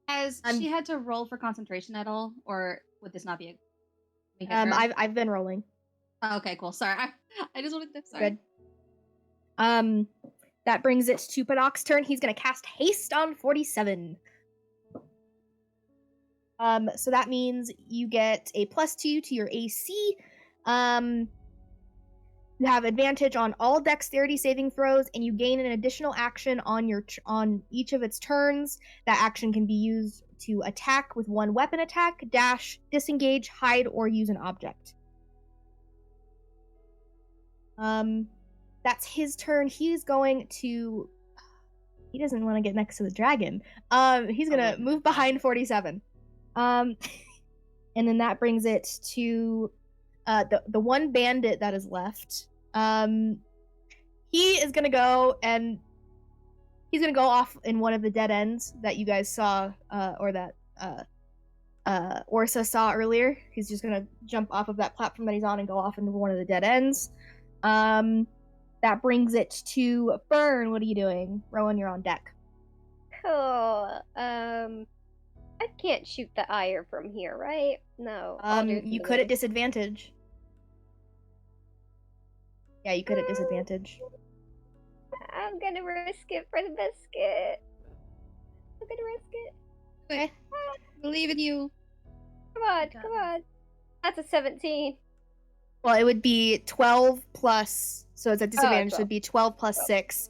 Has she had to roll for concentration at all, or would this not be a? I've been rolling. Oh, okay, cool. Sorry, I just wanted to. Sorry. Good. That brings it to Padoc's turn. He's gonna cast haste on 47. So that means you get a +2 to your AC. You have advantage on all dexterity saving throws, and you gain an additional action on each of its turns. That action can be used to attack with one weapon attack, dash, disengage, hide, or use an object. That's his turn. He's going to. He doesn't want to get next to the dragon. He's gonna move behind 47. And then that brings it to the one bandit that is left. He is gonna go and he's gonna go off in one of the dead ends that you guys saw, or that Orsa saw earlier. He's just gonna jump off of that platform that he's on and go off into one of the dead ends. That brings it to Fern. What are you doing? Rowan, you're on deck. Cool. I can't shoot the ire from here, right? No. You could at disadvantage. Yeah, you could at disadvantage. I'm gonna risk it for the biscuit. I'm gonna risk it. Okay. Believe in you. Come on. That's a 17. Well, it would be 12 plus, so it's a disadvantage, so 12. it'd be 12 plus 6,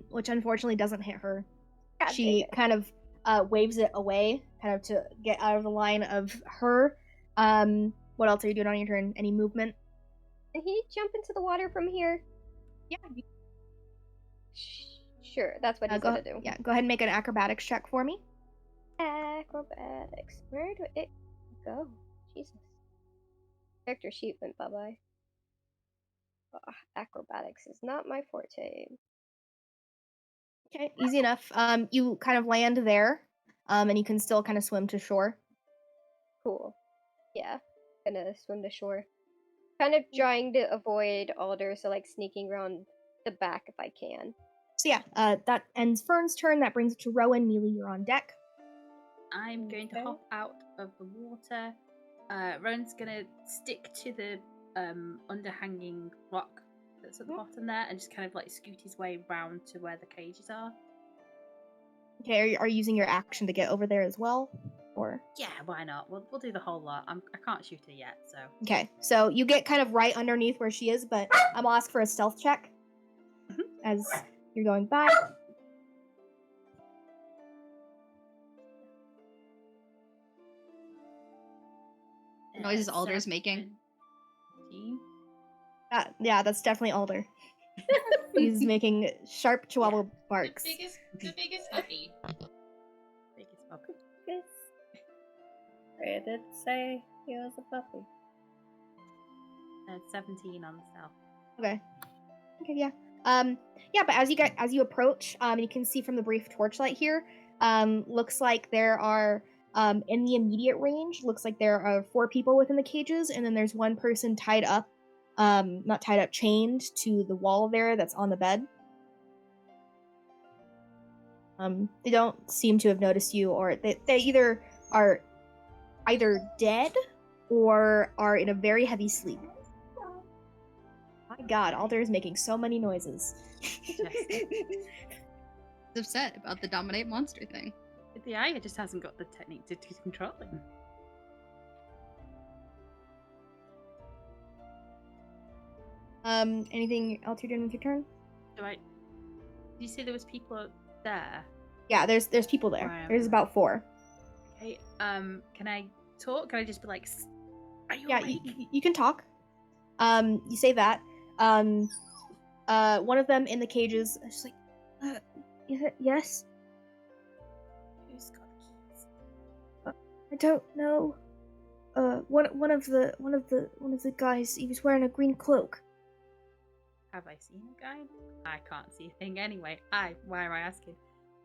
which unfortunately doesn't hit her. God She kind of waves it away, kind of to get out of the line of her. What else are you doing on your turn? Any movement? Can he jump into the water from here? Yeah. Sure, that's what he's gonna do. Yeah, go ahead and make an acrobatics check for me. Acrobatics. Where did it go? Jesus. Character sheet went bye-bye. Acrobatics is not my forte. Okay, easy enough. You kind of land there, and you can still kind of swim to shore. Cool. Yeah, gonna swim to shore. Kind of trying to avoid Alder, so like sneaking around the back if I can. So yeah, that ends Fern's turn. That brings it to Rowan. Mealy, you're on deck. I'm going to hop out of the water. Rowan's gonna stick to the underhanging rock that's at the bottom there, and just kind of like scoot his way round to where the cages are. Okay, are you using your action to get over there as well, or? Yeah, why not? We'll do the whole lot. I can't shoot her yet, so. Okay, so you get kind of right underneath where she is, but I'll ask for a stealth check as you're going by. Noises Alder's making. 17. Yeah, that's definitely Alder. He's making sharp chihuahua barks. The biggest puppy. Biggest puppy. I did say he was a puppy. 17 on the stealth. Okay, yeah. Yeah, but as you approach, you can see from the brief torchlight here, looks like there are, in the immediate range, looks like there are 4 people within the cages, and then there's one person tied up not tied up, chained to the wall there that's on the bed. They don't seem to have noticed you, or they either are dead or are in a very heavy sleep. My God, Alder is making so many noises. He's upset about the dominate monster thing. The Aya just hasn't got the technique to control him. Anything else you're doing with your turn? Did you say there was people out there? Yeah, there's people there. Right. There's about 4. Okay. Can I talk? Can I just be like, are you Yeah, awake? you can talk. You say that. One of them in the cages is just like, yes. Who's got keys? I don't know. One of the guys. He was wearing a green cloak. Have I seen a guy? I can't see a thing anyway. Why am I asking?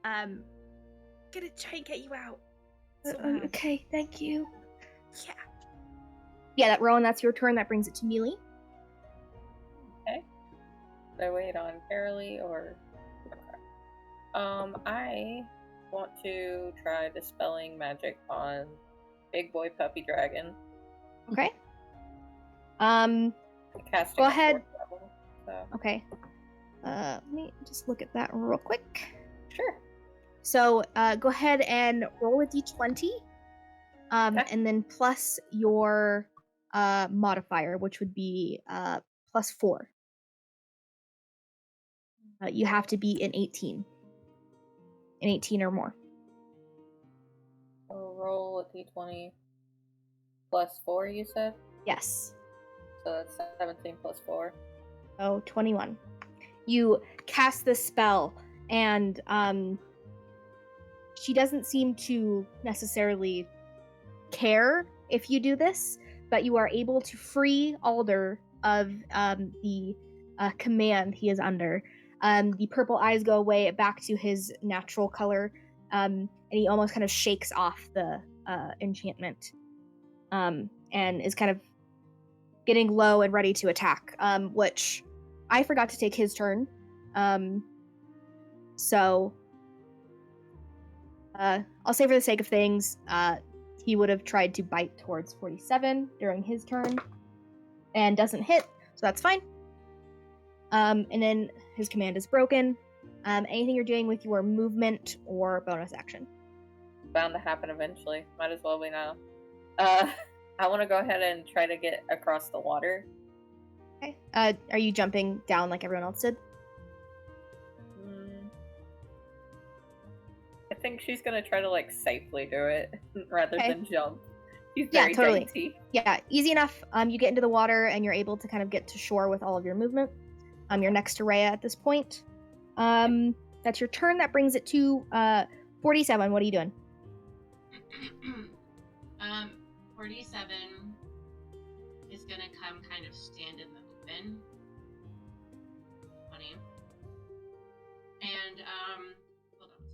Gonna try and get you out. Okay, thank you. Yeah. Yeah, Rowan, that's your turn. That brings it to Mealy. Okay. Do I wait on Carolee or? I want to try dispelling magic on Big Boy Puppy Dragon. Okay. Casting Go at ahead. 4th level, so. Okay. Let me just look at that real quick. Sure. So, go ahead and roll a d20. Okay. And then plus your modifier, which would be +4. You have to be an 18. An 18 or more. So roll a d20 +4, you said? Yes. So that's 17 +4. Oh, 21. You cast this spell, and she doesn't seem to necessarily care if you do this, but you are able to free Alder of the command he is under. The purple eyes go away back to his natural color, and he almost kind of shakes off the enchantment, and is kind of getting low and ready to attack, which I forgot to take his turn. So I'll say for the sake of things, he would have tried to bite towards 47 during his turn and doesn't hit, so that's fine. And then his command is broken. Anything you're doing with your movement or bonus action? Bound to happen eventually. Might as well be now. I want to go ahead and try to get across the water. Okay. Are you jumping down like everyone else did? I think she's gonna try to safely do it rather Okay. than jump. She's Yeah, very totally. dainty. Yeah, easy enough. You get into the water and you're able to kind of get to shore with all of your movement. You're next to Rhea at this point. That's your turn. That brings it to 47. What are you doing? 47 is gonna come kind of stand in the open. Funny. And hold on a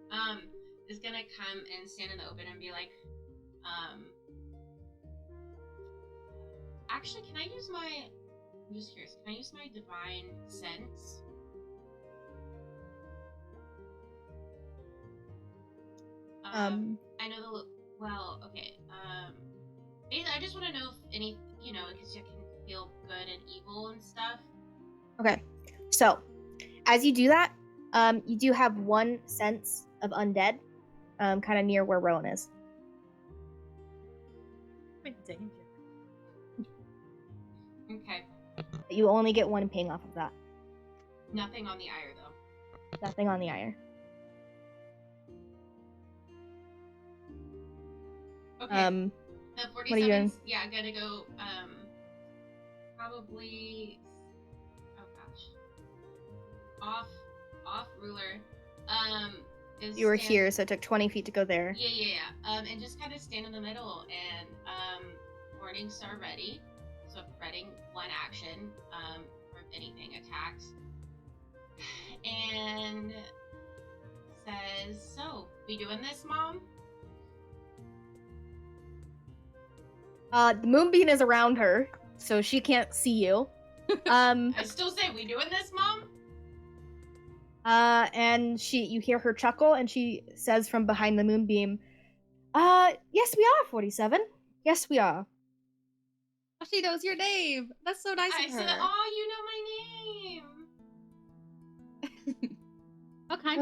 second. Is gonna come and stand in the open and be like, actually, can I use my? I'm just curious. Can I use my divine sense? I know the well. Okay. Basically, I just want to know if any, because you can feel good and evil and stuff. Okay. So, as you do that, you do have one sense of undead, kind of near where Rowan is. I'm in danger. Okay. You only get one ping off of that. Nothing on the ire though. Nothing on the ire. Okay. The 47. What are you doing? Yeah, I'm gonna go. Probably. Oh gosh. Off ruler. You were here, so it took 20 feet to go there. Yeah. And just kind of stand in the middle, and warning star ready. So reading one action. For if anything attacks. And says, "So, we doing this, Mom?" The moonbeam is around her, so she can't see you. I still say, we doing this, Mom? And you hear her chuckle, and she says from behind the moonbeam, yes we are, 47. Yes we are. Oh, she knows your name. That's so nice I of her. said, oh, you know my name. Okay.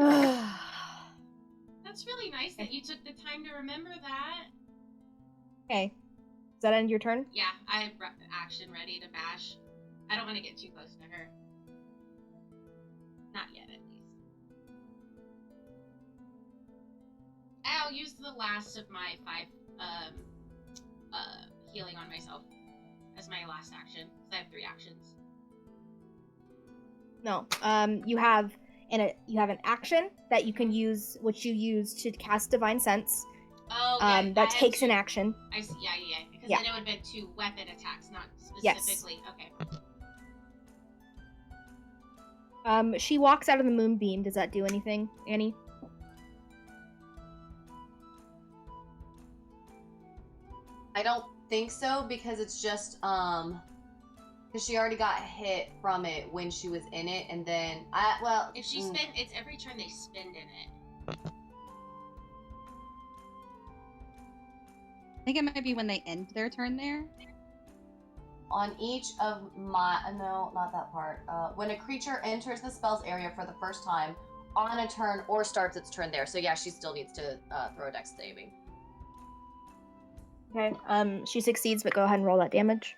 That's really nice that you took the time to remember that. Okay. Does that end your turn? Yeah, I have action ready to bash. I don't want to get too close to her. Not yet, at least. I'll use the last of my 5 healing on myself as my last action. So I have 3 actions. No. You have an action that you can use, which you use to cast Divine Sense. Oh, yeah. That takes an action. I see. Yeah. Because Yeah. then it would have been 2 weapon attacks, not Yes. specifically. Okay. She walks out of the moonbeam. Does that do anything, Annie? I don't think so, because it's just because she already got hit from it when she was in it, and then If she spin, it's every turn they spin in it. I think it might be when they end their turn there. On each of my no, not that part. When a creature enters the spell's area for the first time on a turn or starts its turn there. So yeah, she still needs to throw a dex saving. Okay. She succeeds, but go ahead and roll that damage.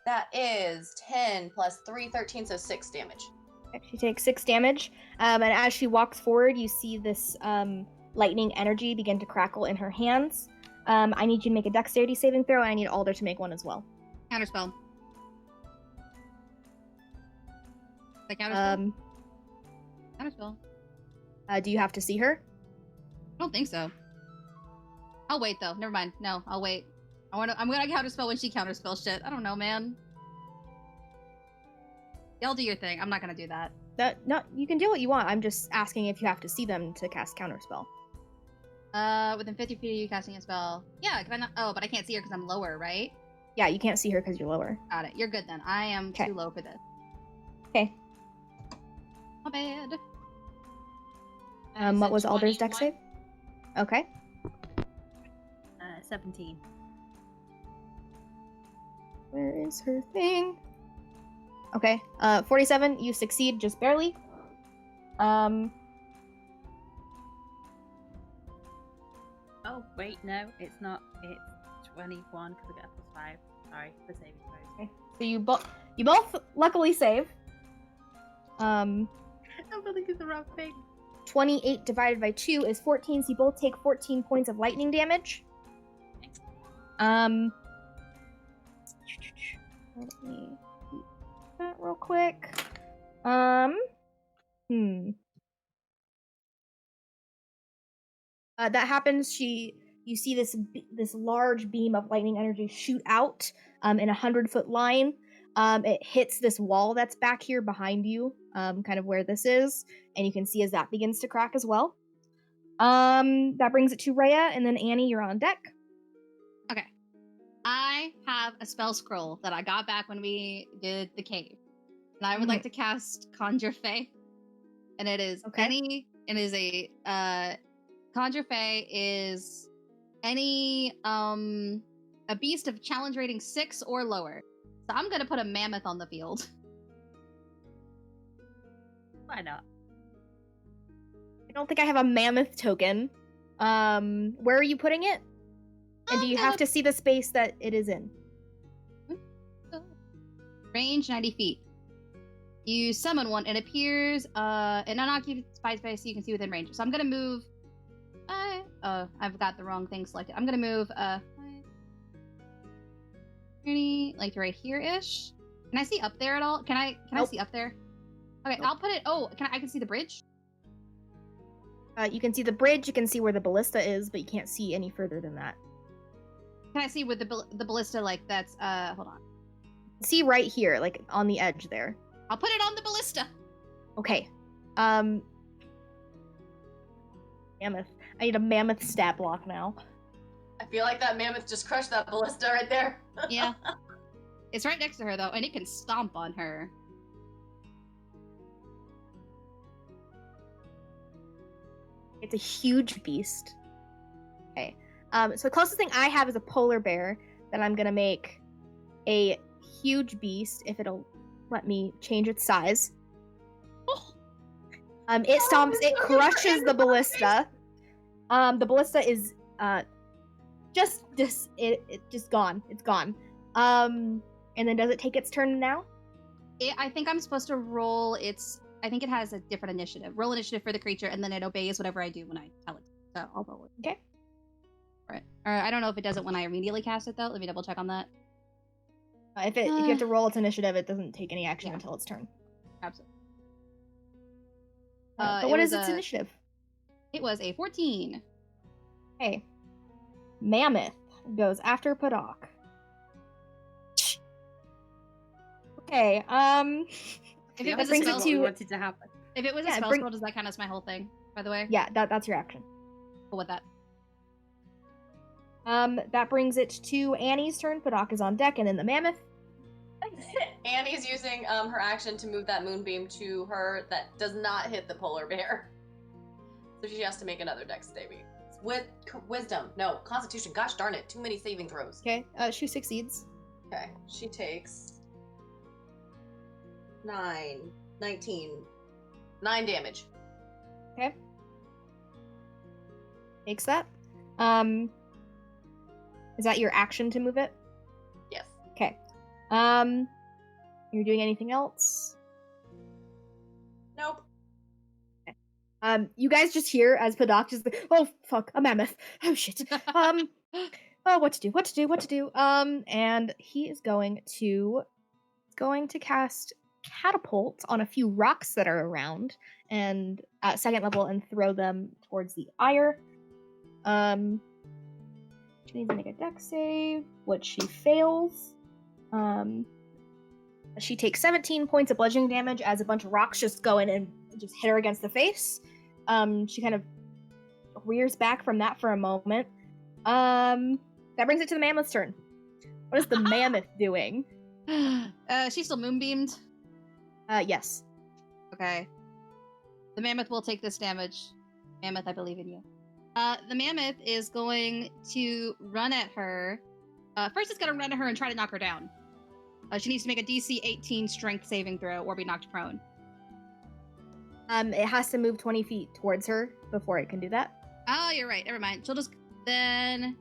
That is 10 plus 3, 13, so 6 damage. Okay, she takes 6 damage. And as she walks forward, you see this lightning energy begin to crackle in her hands. I need you to make a dexterity saving throw, and I need Alder to make one as well. Counterspell. The counterspell? Counterspell. Do you have to see her? I don't think so. I'll wait though. Never mind. No, I'll wait. I'm gonna counterspell when she counterspells shit. I don't know, man. Y'all do your thing. I'm not gonna do that. No, you can do what you want. I'm just asking if you have to see them to cast counterspell. Within 50 feet of you casting a spell. Yeah, can I not? Oh, but I can't see her because I'm lower, right? Yeah, you can't see her because you're lower. Got it. You're good then. I am too low for this. Okay. My bad. What was Alder's dex save? Okay. 17. Where is her thing? Okay. 47, you succeed just barely. Oh, wait, no, it's not. It's 21 because I get a +5. Sorry for saving throws. Okay. So you both luckily save. I'm really good at the wrong thing. 28 divided by 2 is 14, so you both take 14 points of lightning damage. Let me do that real quick. That happens. You see this large beam of lightning energy shoot out in a 100-foot line. It hits this wall that's back here behind you, kind of where this is, and you can see as that begins to crack as well. That brings it to Rhea, and then Annie, you're on deck. Okay. I have a spell scroll that I got back when we did the cave. And I would like to cast Conjure Fey. And it is Conjure Fey is any a beast of challenge rating 6 or lower. So I'm gonna put a mammoth on the field. Why not? I don't think I have a mammoth token. Where are you putting it? And do you have to see the space that it is in? Range 90 feet. You summon one. It appears an unoccupied space so you can see within range. So I'm gonna move. I've got the wrong thing selected. I'm gonna move 30, like right here-ish. Can I see up there at all? Can I see up there? Okay, I'll put it. Oh, I can see the bridge? You can see the bridge. You can see where the ballista is, but you can't see any further than that. Can I see with the ballista, like, that's, hold on. See right here, like, on the edge there. I'll put it on the ballista! Okay. Mammoth. I need a mammoth stat block now. I feel like that mammoth just crushed that ballista right there. Yeah. It's right next to her, though, and it can stomp on her. It's a huge beast. Okay. So the closest thing I have is a polar bear that I'm gonna make a huge beast if it'll let me change its size. It stomps. It crushes the ballista. The ballista is just gone. It's gone. And then does it take its turn now? I think I'm supposed to roll its. I think it has a different initiative. Roll initiative for the creature, and then it obeys whatever I do when I tell it. So I'll roll it. Okay. Right. Or I don't know if it does it when I immediately cast it though. Let me double check on that. If you have to roll its initiative, it doesn't take any action Yeah. until its turn. Absolutely. But what is its initiative? It was a 14. Okay. Mammoth goes after Padok. Okay. If it That was a brings spell, it what to we wanted to happen. if it was Yeah, a spell bring- scroll, does that count as my whole thing? By the way. Yeah, that's your action. Cool with that. That brings it to Annie's turn. Padok is on deck, and then the mammoth. Annie's using her action to move that moonbeam to her that does not hit the polar bear. So she has to make another dex saving. With wisdom. No, constitution. Gosh darn it. Too many saving throws. Okay, she succeeds. Okay. She takes 19. 9 damage. Okay. Takes that. Is that your action to move it? Yes. Okay. You're doing anything else? Nope. You guys just hear as Padok just like, oh fuck, a mammoth. Oh shit. Oh, what to do. And he is going to cast catapult on a few rocks that are around and at second level and throw them towards the ire. She needs to make a dex save, which she fails. She takes 17 points of bludgeoning damage as a bunch of rocks just go in and just hit her against the face. She kind of rears back from that for a moment. That brings it to the mammoth's turn. What is the mammoth doing? She's still moonbeamed. Yes. Okay. The mammoth will take this damage. Mammoth, I believe in you. The mammoth is going to run at her. First, it's going to run at her and try to knock her down. She needs to make a DC 18 strength saving throw or be knocked prone. It has to move 20 feet towards her before it can do that. Oh, you're right. Never mind. She'll just then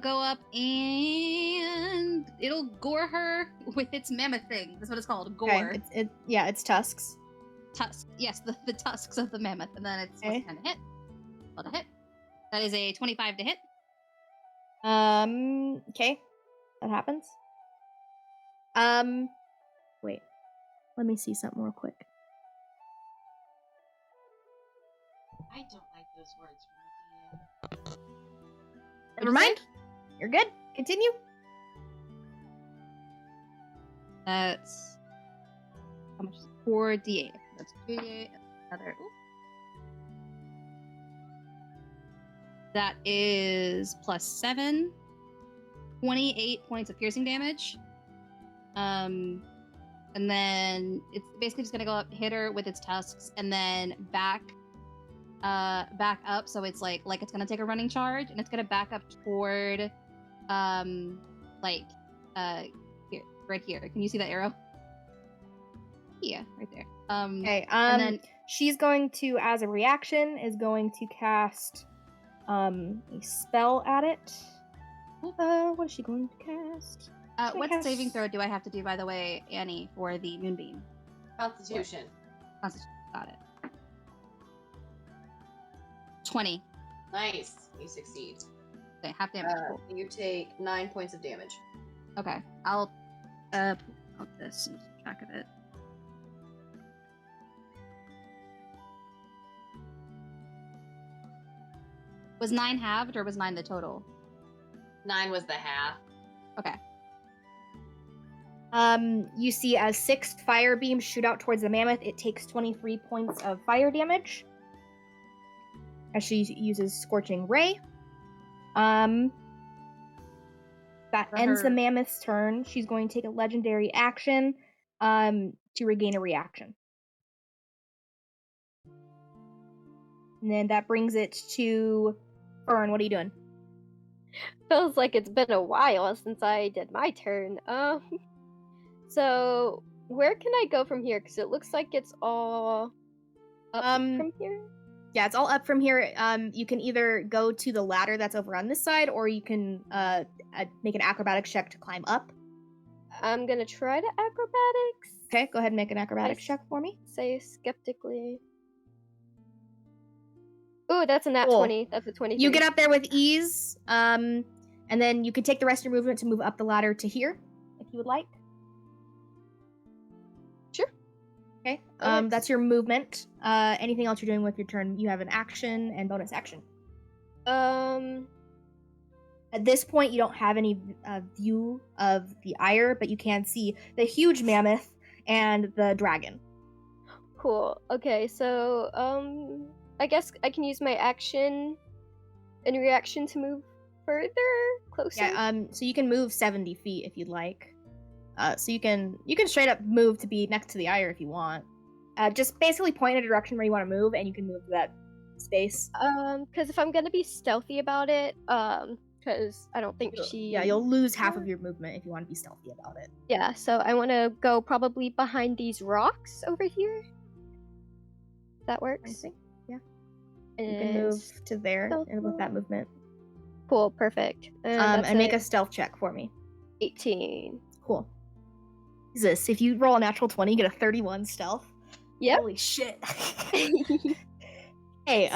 go up and it'll gore her with its mammoth thing. That's what it's called. Gore. Okay. It's tusks. Tusks. Yes, the tusks of the mammoth. And then it's Okay. kind of hit. Well, to hit. That is a 25 to hit. Okay. That happens. Wait. Let me see something real quick. I don't like those words from the DM. Never mind. You're good. Continue. That's how much? 4d8. That's 2d8. Another. Ooh. That is plus 7. 28 points of piercing damage. And then it's basically just gonna go up, hit her with its tusks, and then back up. So it's like it's gonna take a running charge, and it's gonna back up toward, here, right here. Can you see that arrow? Yeah, right there. Okay. and then she's going to, as a reaction, is going to cast a spell at it. What is she going to cast? what saving throw do I have to do, by the way, Annie, for the moonbeam? Constitution. Constitution. Got it. 20. Nice. You succeed. Okay, half damage. Cool. You take 9 points of damage. Okay, I'll pull up this and keep track of it. Was 9 halved or was 9 the total? 9 was the half. Okay. You see as 6 fire beams shoot out towards the mammoth, it takes 23 points of fire damage as she uses Scorching Ray. That For ends the her- mammoth's turn. She's going to take a legendary action to regain a reaction. And then that brings it to Fern. What are you doing? Feels like it's been a while since I did my turn. So where can I go from here? Because it looks like it's all up from here. Yeah, it's all up from here. You can either go to the ladder that's over on this side, or you can make an acrobatics check to climb up. I'm gonna try to acrobatics. Okay, go ahead and make an acrobatics check for me. Say skeptically. Ooh, that's a nat Cool. 20. That's a 23. You get up there with ease, and then you can take the rest of your movement to move up the ladder to here, if you would like. Sure. Okay, that's your movement. Anything else you're doing with your turn? You have an action and bonus action. At this point, you don't have any view of the ire, but you can see the huge mammoth and the dragon. Cool. Okay, so I guess I can use my action and reaction to move further, closer. Yeah. So you can move 70 feet if you'd like. So you can straight up move to be next to the ire if you want. Just basically point in a direction where you want to move, and you can move to that space. Because if I'm gonna be stealthy about it, because I don't think you'll lose half of your movement if you want to be stealthy about it. Yeah, so I want to go probably behind these rocks over here. That works. I think. Yeah. You can move to there with that movement. Cool, perfect. And make a stealth check for me. 18. Cool. Jesus, if you roll a natural 20, you get a 31 stealth. Yep. Holy shit. Hey,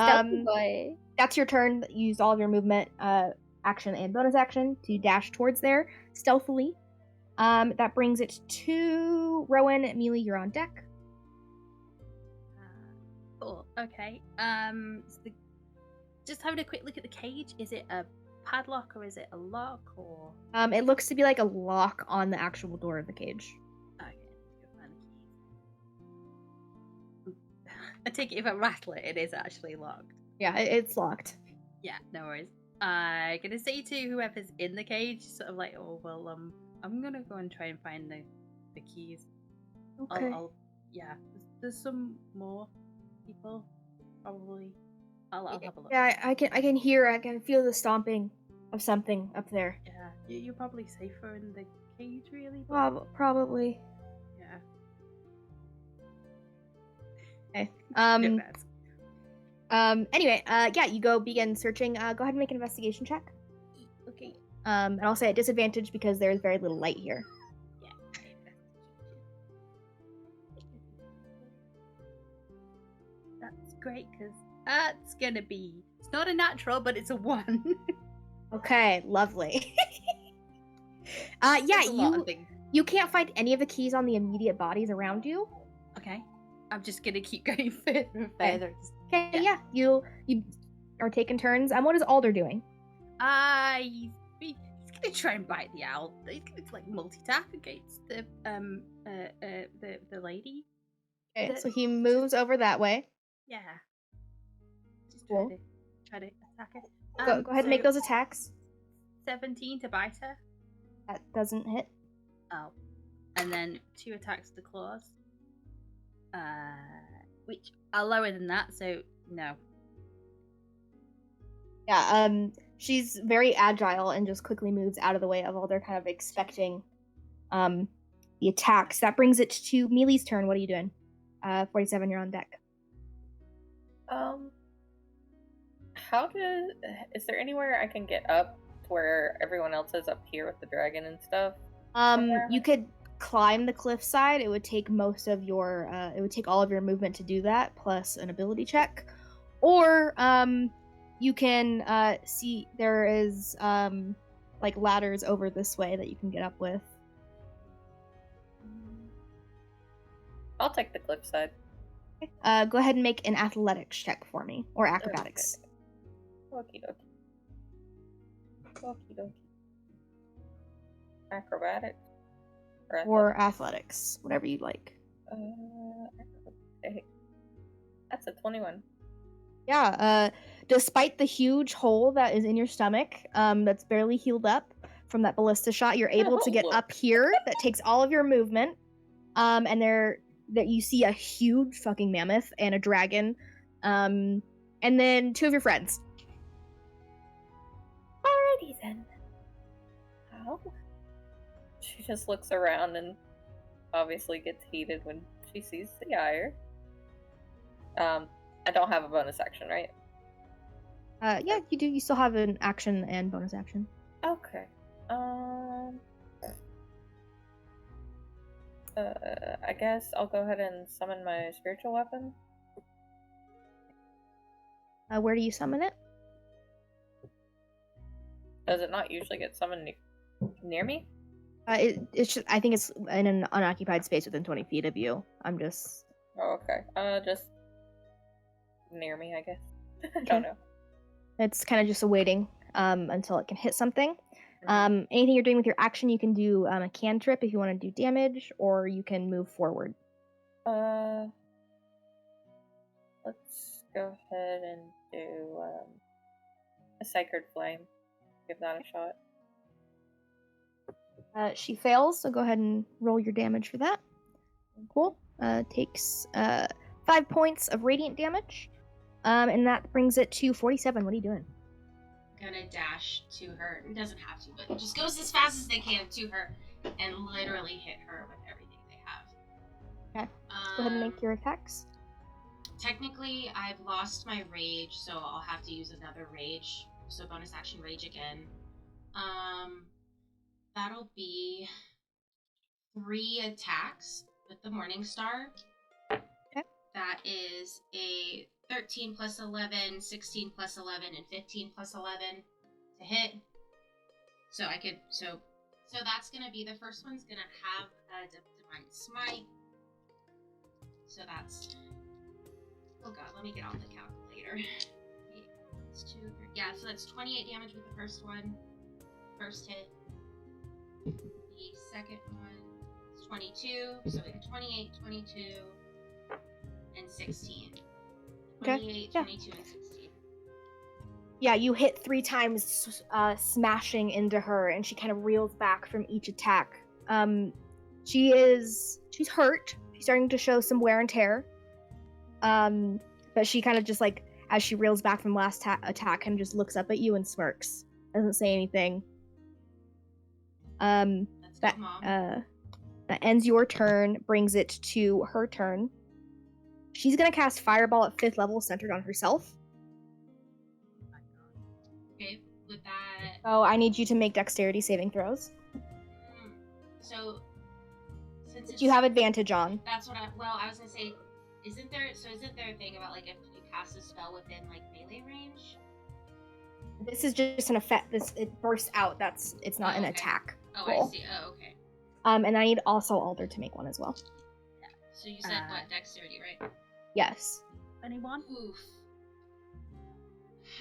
boy. That's your turn. You used all of your movement, action and bonus action to dash towards there stealthily. That brings it to Rowan. Mealy, you're on deck. Cool. Okay. Just having a quick look at the cage. Is it a padlock or is it a lock or? It looks to be like a lock on the actual door of the cage. Okay. Go find the keys. I take it if I rattle it, it is actually locked. Yeah, it's locked. Yeah, no worries. I'm gonna say to whoever's in the cage, sort of like, oh well, I'm gonna go and try and find the keys. Okay. Yeah. There's some more people, probably. I'll have a look. Yeah, I can feel the stomping of something up there. Yeah, you're probably safer in the cage, really. Probably. Yeah. Okay. Don't ask. Anyway, yeah, you go begin searching. Go ahead and make an investigation check. Okay. And I'll say at disadvantage because there's very little light here. Yeah. That's great, because that's gonna be... It's not a natural, but it's a 1. Okay, lovely. Yeah, you can't find any of the keys on the immediate bodies around you. Okay. I'm just gonna keep going further and further. Okay, yeah. You are taking turns. What is Alder doing? He's gonna try and bite the owl. He's gonna like multi-attack against the lady. Okay, so he moves over that way. Yeah. Just Cool. try to attack her. Go ahead and make those attacks. 17 to bite her. That doesn't hit. Oh. And then 2 attacks to claws. Which are lower than that, so no. Yeah, she's very agile and just quickly moves out of the way of all. They're kind of expecting the attacks. That brings it to Mealy's turn. What are you doing? 47, you're on deck. Is there anywhere I can get up to where everyone else is up here with the dragon and stuff? You could climb the cliffside. It would take most of your it would take all of your movement to do that, plus an ability check. Or you can see there is like ladders over this way that you can get up with. I'll take the cliffside. Okay. Go ahead and make an athletics check for me, or acrobatics. Okie dokie. Okie dokie. Acrobatics. Or athletics, whatever you'd like. Okay. That's a 21. Yeah, despite the huge hole that is in your stomach, that's barely healed up, from that ballista shot. You're able to get up here. That takes all of your movement. And that you see a huge fucking mammoth and a dragon. And then 2 of your friends. Alrighty then. Well, she just looks around and obviously gets heated when she sees the ire. I don't have a bonus action, right? Yeah, you do. You still have an action and bonus action. Okay. I guess I'll go ahead and summon my spiritual weapon. Where do you summon it? Does it not usually get summoned near me? It's just, I think it's in an unoccupied space within 20 feet of you. I'm just... Oh, okay. Just near me, I guess. I Okay. don't know. It's kind of just waiting until it can hit something. Anything you're doing with your action, you can do a cantrip if you want to do damage, or you can move forward. Let's go ahead and do a Sacred Flame. Give that a shot. She fails, so go ahead and roll your damage for that. Cool. Takes 5 points of radiant damage, and that brings it to 47. What are you doing? Gonna dash to her. It doesn't have to, but just goes as fast as they can to her and literally hit her with everything they have. Okay. Go ahead and make your attacks. Technically, I've lost my rage, so I'll have to use another rage. So bonus action rage again. That'll be 3 attacks with the Morning Star. Okay. That is a 13 plus 11, 16 plus 11, and 15 plus 11 to hit. So that's gonna be, the first one's gonna have a Divine Smite. So that's, oh god, let me get out the calculator. It's 2, 3, yeah, so that's 28 damage with the first one, first hit. The second one is 22, so we have 28, 22, and 16. 28, yeah. 22, and 16. Yeah, you hit 3 times, smashing into her, and she kind of reels back from each attack. She's hurt. She's starting to show some wear and tear. But she kind of just like, as she reels back from last attack, kind of just looks up at you and smirks. Doesn't say anything. That's That good, Mom. that ends your turn, brings it to her turn. She's gonna cast Fireball at 5th level, centered on herself. Okay, with that. Oh, I need you to make dexterity saving throws. So, since it's, You have advantage on. That's what I was gonna say. Isn't there a thing about like if you cast a spell within like melee range? This is just an effect. It bursts out. It's not an Okay. attack. Oh, roll. I see. Oh, okay. And I need also Alder to make one as well. So you said what, dexterity, right? Yes. Anyone? Oof.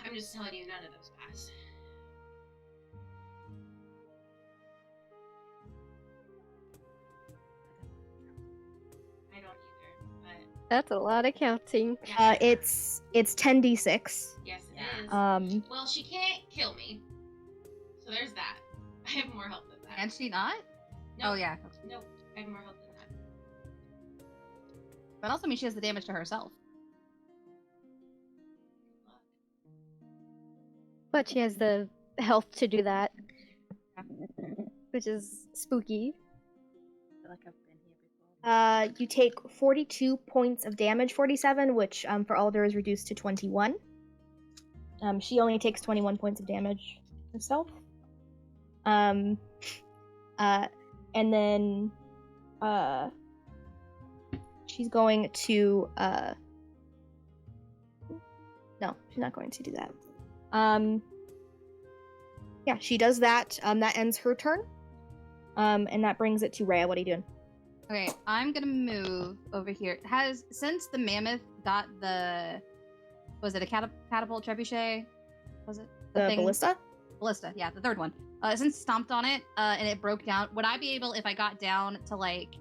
I'm just telling you, none of those pass. I don't either, but That's a lot of counting. yeah. It's 10d6. Yes, it is. Well, she can't kill me, so there's that. I have more health than that. Can she not? Nope. Oh yeah. Nope, I have more health than that. But also means she has the damage to herself. But she has the health to do that, which is spooky. I feel like I've been here before. You take 42 points of damage, 47, which for Alder is reduced to 21. She only takes 21 points of damage herself. And then she's going to no, she's not going to do that. Yeah, she does that. That ends her turn. And that brings it to Rhea. What are you doing? Okay, I'm gonna move over here. Since the mammoth got the, was it a catapult trebuchet? Was it The thing? ballista? Ballista, yeah, the third one. Since stomped on it and it broke down, would I be able, if I got down to like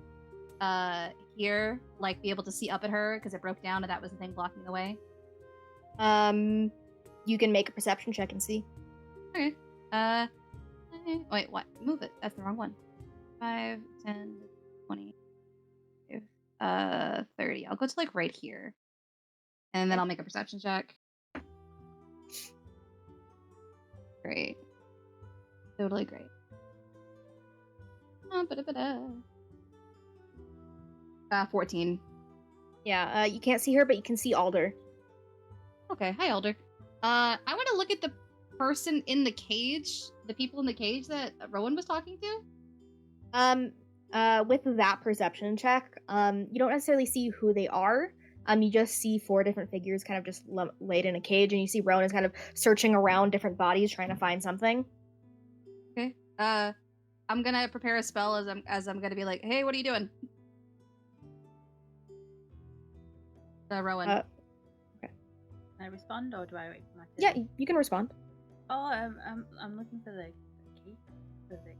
here, like be able to see up at her because it broke down and that was the thing blocking the way? You can make a perception check and see. Okay. Wait, what? Move it. That's the wrong one. 5, 10, 20, 30. I'll go to like right here. And then I'll make a perception check. Great. Totally great. 14. Yeah, you can't see her, but you can see Alder. Okay, hi Alder. I want to look at the person in the cage, the people in the cage that Rowan was talking to. With that perception check, you don't necessarily see who they are. You just see 4 different figures kind of just laid in a cage, and you see Rowan is kind of searching around different bodies trying to find something. Okay. I'm gonna prepare a spell as I'm gonna be like, hey, what are you doing? Rowan. Okay. Can I respond, or do I wait for my turn? Yeah, you can respond. Oh, I'm looking for the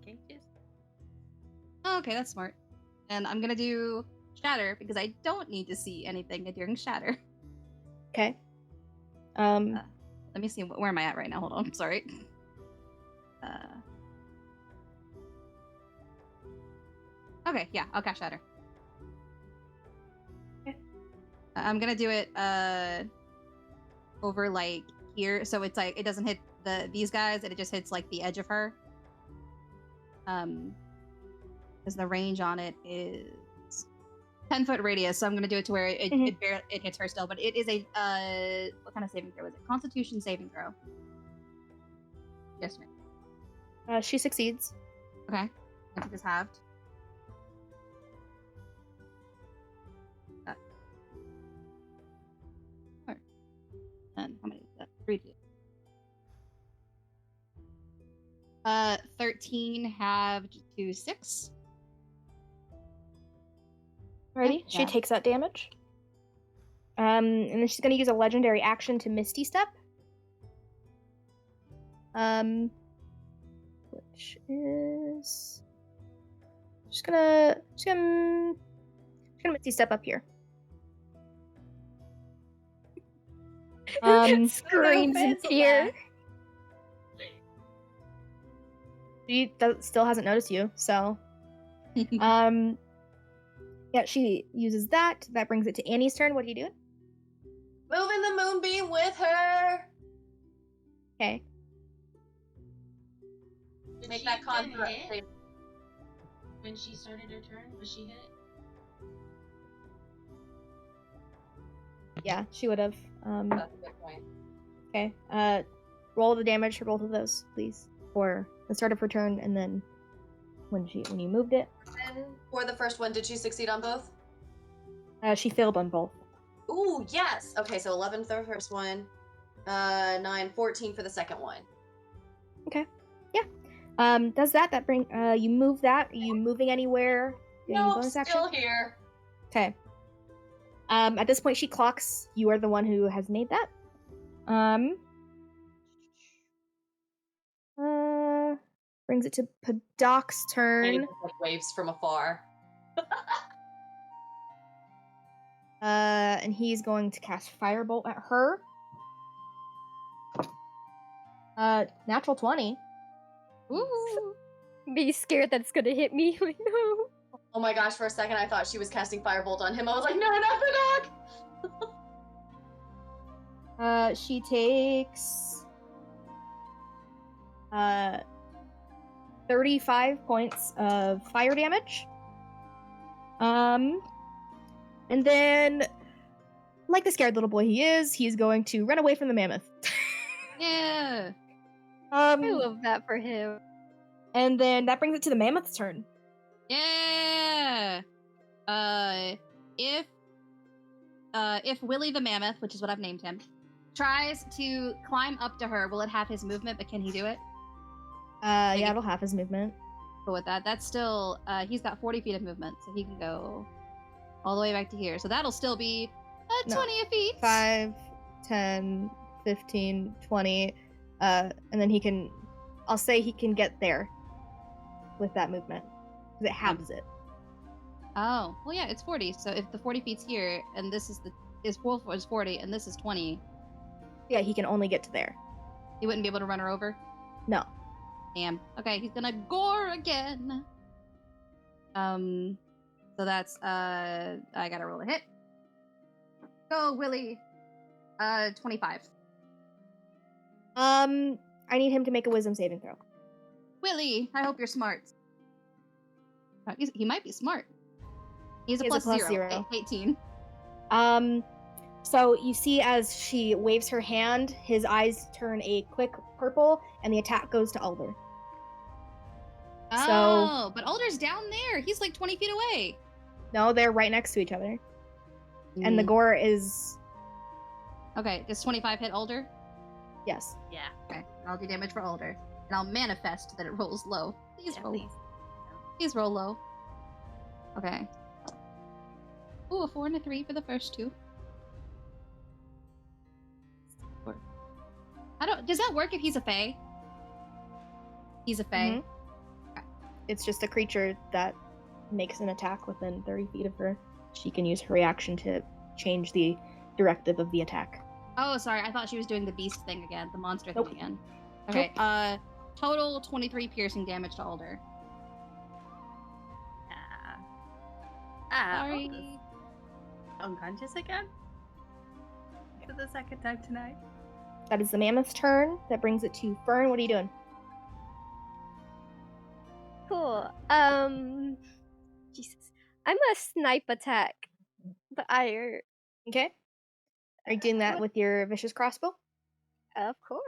cages. Oh, okay, that's smart. And I'm gonna do shatter because I don't need to see anything during shatter. Okay. Let me see, where am I at right now? Hold on, sorry. Okay, yeah, I'll cast shatter. Okay. I'm gonna do it over like here, so it's like it doesn't hit these guys, and it just hits like the edge of her. Because the range on it is 10-foot radius, so I'm gonna do it to where it hits her still. But it is a what kind of saving throw is it? Constitution saving throw. Yes, ma'am. She succeeds. Okay. It is halved. And how many is that? 3 d. 13 halved to 6. Ready? Yeah. She takes that damage. And then she's gonna use a legendary action to Misty Step. Which is just gonna Misty Step up here. Screams in fear. She still hasn't noticed you, so yeah, she uses that. That brings it to Annie's turn. What are you doing? Moving the moonbeam with her. Okay. Did Make she that even construct hit? save. When she started her turn, was she hit? Yeah, she would have. That's a good point. Okay. Roll the damage for both of those, please. For the start of her turn, and then when you moved it. And for the first one, did she succeed on both? She failed on both. Ooh, yes. Okay, so 11 for the first one, 9, 14 for the second one. Okay. Yeah. Does that bring you move that? Are you moving anywhere? Any No, bonus still action? here. Okay. At this point she clocks you are the one who has made that. Brings it to Padoc's turn. Just, like, waves from afar. And he's going to cast Firebolt at her. Natural 20. Ooh. Be scared that it's gonna hit me. Like, no. Oh my gosh, for a second I thought she was casting Firebolt on him. I was like, no, not the dog! She takes 35 points of fire damage. And then, like the scared little boy he is, he's going to run away from the mammoth. Yeah. I love that for him. And then that brings it to the mammoth's turn. Yeah. If Willie the Mammoth, which is what I've named him, tries to climb up to her, will it have his movement? But can he do it? Yeah, it'll have his movement. Cool with that. That's still he's got 40 feet of movement, so he can go all the way back to here. So that'll still be 20 feet. 5, 10, 15, 20. And then I'll say he can get there with that movement. Because it halves it. Oh, well, yeah, it's 40. So if the 40 feet's here, and this is is 40, and this is 20, Yeah, he can only get to there. he wouldn't be able to run her over. No. Damn. Okay, he's gonna gore again. So that's I gotta roll a hit. Go, Willie. 25. I need him to make a wisdom saving throw. Willie, I hope you're smart. He might be smart. He's a He has plus a plus zero. 18. So you see as she waves her hand, his eyes turn a quick purple, and the attack goes to Alder. Oh, but Alder's down there. He's like 20 feet away. No, they're right next to each other. And the gore is... Okay, does 25 hit Alder? Yes. Yeah. Okay, I'll do damage for Alder. And I'll manifest that it rolls low. Please roll. Please. Please roll low. Okay. Ooh, a 4 and a 3 for the first two. Does that work if he's a fae? He's a fae. Mm-hmm. It's just a creature that makes an attack within 30 feet of her. She can use her reaction to change the directive of the attack. Oh, sorry. I thought she was doing the beast thing again, the monster Nope. thing again. Okay. Nope. Total 23 piercing damage to Alder. Sorry. Alder's unconscious again? For the second time tonight. That is the mammoth's turn. That brings it to Fern. What are you doing? Cool. Jesus. I'm a snipe attack the ire. Okay. Are you doing that with your vicious crossbow? Of course.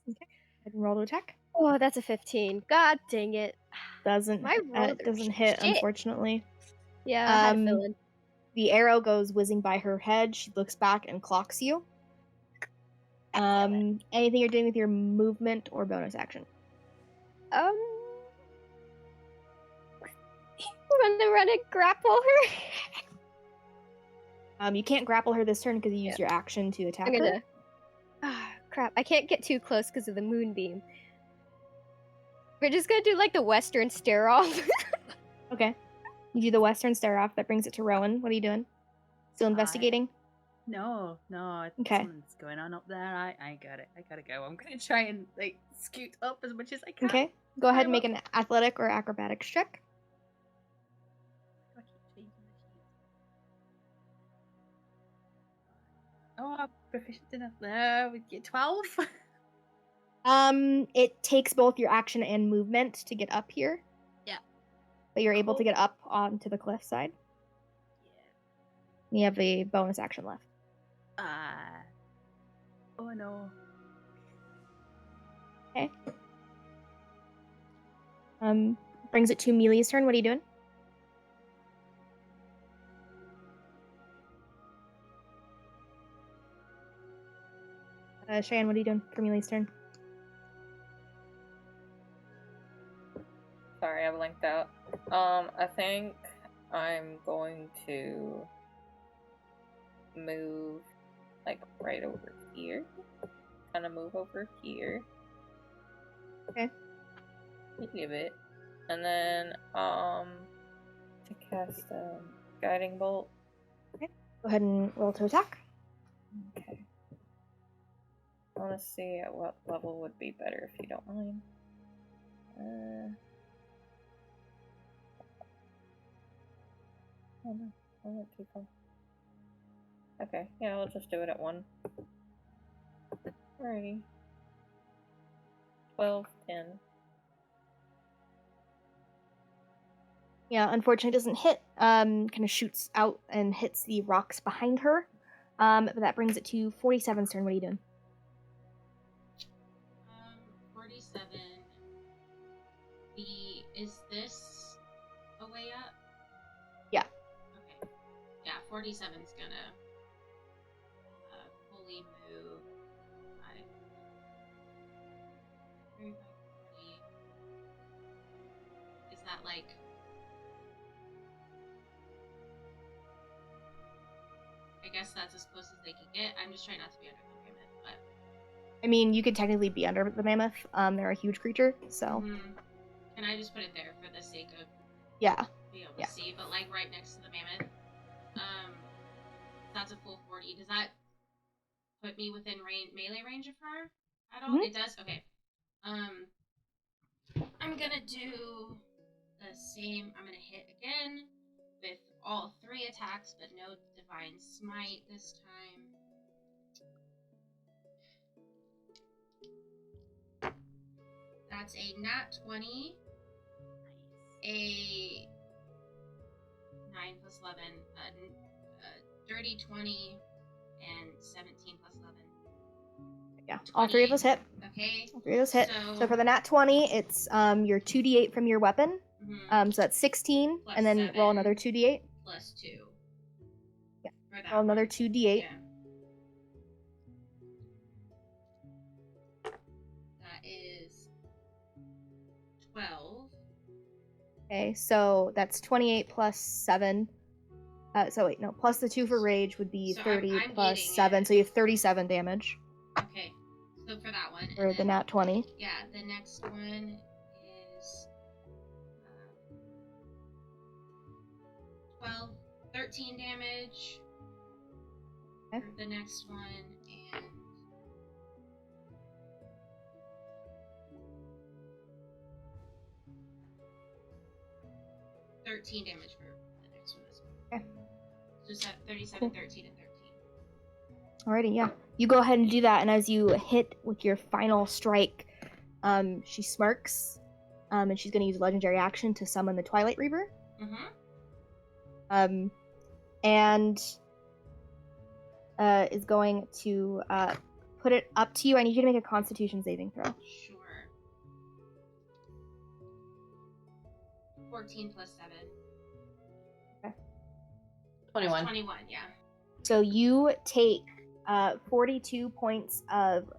Go ahead and roll to attack. Oh, that's a 15. God dang it. Doesn't My roll doesn't hit, shit. unfortunately. Yeah, I had a feeling. The arrow goes whizzing by her head. She looks back and clocks you. Anything you're doing with your movement or bonus action? Run and grapple her. You can't grapple her this turn because you used your action to attack her. Crap. I can't get too close because of the moonbeam. We're just gonna do like the western stare off. Okay. You do the western stare off. That brings it to Rowan. What are you doing? Still investigating? No. Okay. Something's going on up there. I got it. I gotta go. I'm gonna try and like scoot up as much as I can. Okay. Go ahead and make an athletic or acrobatics check. I keep changing the sheet. Oh, I'm proficient enough there. We get 12. It takes both your action and movement to get up here. Yeah. But you're able to get up onto the cliff side. Yeah. You have a bonus action left. Oh no. Okay. Brings it to Melee's turn. What are you doing? Cheyenne, what are you doing for Melee's turn? Sorry, I blanked out. I think I'm going to move like right over here. Kind of move over here. Okay. Leave it. And then to cast guiding bolt. Okay. Go ahead and roll to attack. Okay. I want to see at what level would be better if you don't mind. Oh no, I went too far. Okay, yeah, I'll just do it at 1. Alrighty. 12, 10. Yeah, unfortunately it doesn't hit. Kind of shoots out and hits the rocks behind her. But that brings it to 47's turn. What are you doing? 47. Is this a way up? Yeah. Okay. Yeah, 47's gonna fully move. 35, 40. Is that like... I guess that's as close as they can get. I'm just trying not to be under the mammoth, but... I mean, you could technically be under the mammoth. They're a huge creature, so... Can I just put it there for the sake of Yeah. being able to see? But like right next to the mammoth. That's a full 40. Does that put me within melee range of her at all? Mhm. It does? Okay. gonna do the same. I'm gonna hit again with all 3 attacks, but no divine smite this time. That's a nat 20, a 9 plus 11, a dirty 20, and 17 plus 11. Yeah, all 3 of us hit. Okay. All 3 of us hit. So for the nat 20, it's your 2d8 from your weapon. So that's 16, Plus and then 7. roll another 2d8. Plus 2. Yeah. For that Roll another one. 2d8. Yeah. That is 12. Okay, so that's 28 plus 7. Plus the 2 for rage would be So 30 I'm plus eating 7, it. so you have 37 damage Okay. So for that one. for the nat 20. Yeah, the next one is 12, 13 damage. Okay. For the next one, and 13 damage for the next one as well. Okay. So 37, Cool. 13, and 13. Alrighty, yeah. You go ahead and do that, and as you hit with your final strike, she smirks, and she's going to use a legendary action to summon the Twilight Reaver. Mm-hmm. And is going to put it up to you. I need you to make a Constitution saving throw. Sure. 14 plus 7. Okay. 21. 21, yeah. So you take 42 points of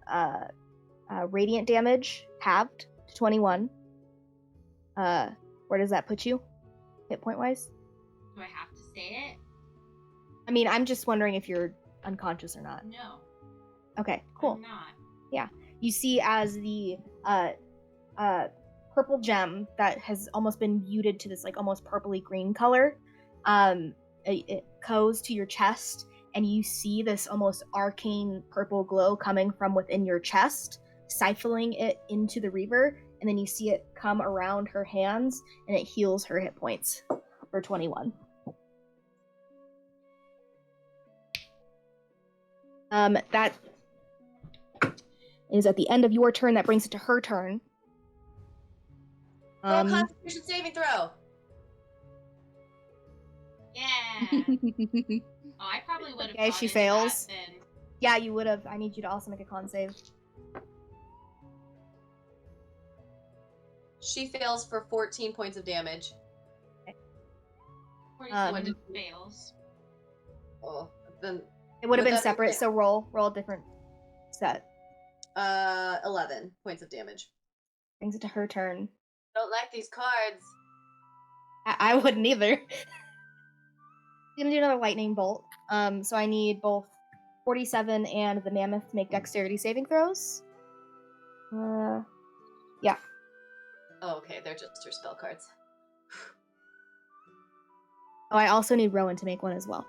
radiant damage, halved to 21. Where does that put you, hit point wise? Do I have to say it? I mean, I'm just wondering if you're unconscious or not. No. Okay, cool. I'm not. Yeah, you see as the purple gem that has almost been muted to this like almost purpley green color, it goes to your chest, and you see this almost arcane purple glow coming from within your chest, siphoning it into the Reaver, and then you see it come around her hands, and it heals her hit points for 21. That is at the end of your turn. That brings it to her turn. Roll a Constitution saving throw. Yeah. Oh, I probably would have. Okay, she fails. Yeah, you would have. I need you to also make a con save. She fails for 14 points of damage. 47 fails. Oh, then It would have Would been that be separate, like- so roll a different set. 11 points of damage. Brings it to her turn. Don't like these cards. I wouldn't either. I'm gonna do another lightning bolt. So I need both 47 and the mammoth to make dexterity saving throws. Yeah. Oh, okay, they're just her spell cards. Oh, I also need Rowan to make one as well.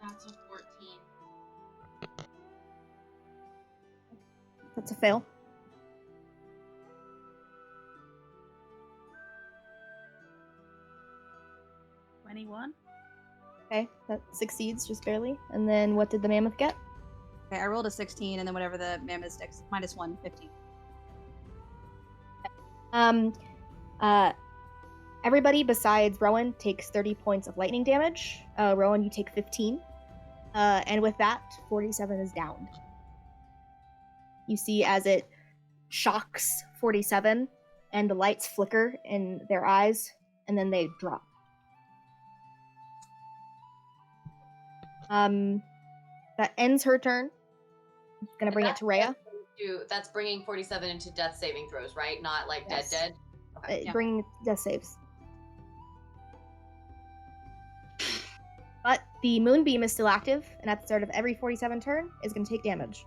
That's a 14. That's a fail. Okay, that succeeds just barely. And then what did the mammoth get? Okay, I rolled a 16, and then whatever the mammoth's dex, minus 1, 15. Everybody besides Rowan takes 30 points of lightning damage. Rowan, you take 15. And with that, 47 is downed. You see as it shocks 47, and the lights flicker in their eyes, and then they drop. That ends her turn. I'm gonna bring it to Rhea. That's bringing 47 into death saving throws, right? Not like Yes. dead. Okay. Yeah. Bring death saves. But the moonbeam is still active, and at the start of every 47 turn, is going to take damage.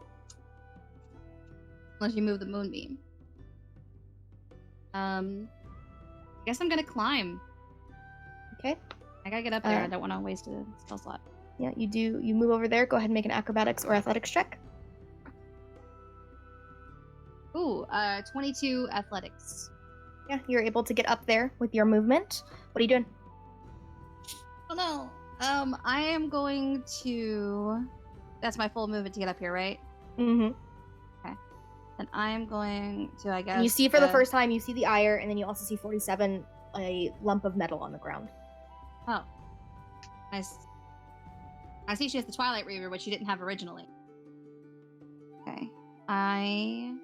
Unless you move the moonbeam. I guess I'm gonna climb. Okay? I gotta get up there. I don't want to waste a spell slot. Yeah, you do. You move over there. Go ahead and make an acrobatics or athletics check. Ooh, 22 athletics. Yeah, you're able to get up there with your movement. What are you doing? Oh no. I am going to. That's my full movement to get up here, right? Mm-hmm. Okay. Then I am going to, I guess. And you see for the first time, you see the ire, and then you also see 47, a lump of metal on the ground. Oh. Nice. I see she has the Twilight Reaver, which she didn't have originally. Okay. I'm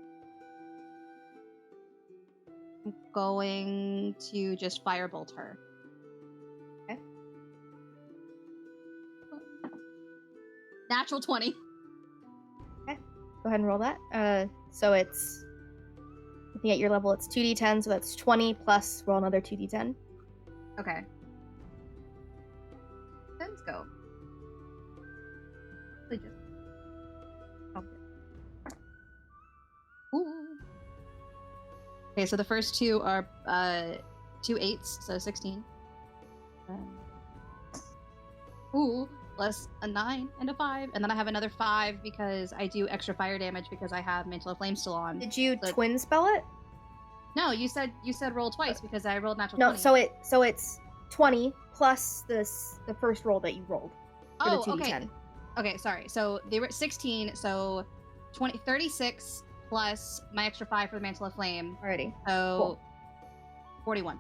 going to just firebolt her. Okay. Natural 20. Okay. Go ahead and roll that. So it's, looking at your level, it's 2d10, so that's 20 plus roll another 2d10. Okay. Let's go. Okay. Ooh. Okay, so the first two are 2 8s, so 16. Plus a 9 and a 5, and then I have another 5 because I do extra fire damage because I have Mantle of Flame still on. Did you So- twin spell it? No, you said roll twice because I rolled natural No, 20. so it's 20 plus the first roll that you rolled for the 2d10. Okay. Okay, sorry. So they were 16, so 36 plus my extra 5 for the Mantle of Flame. Alrighty. So Cool. 41.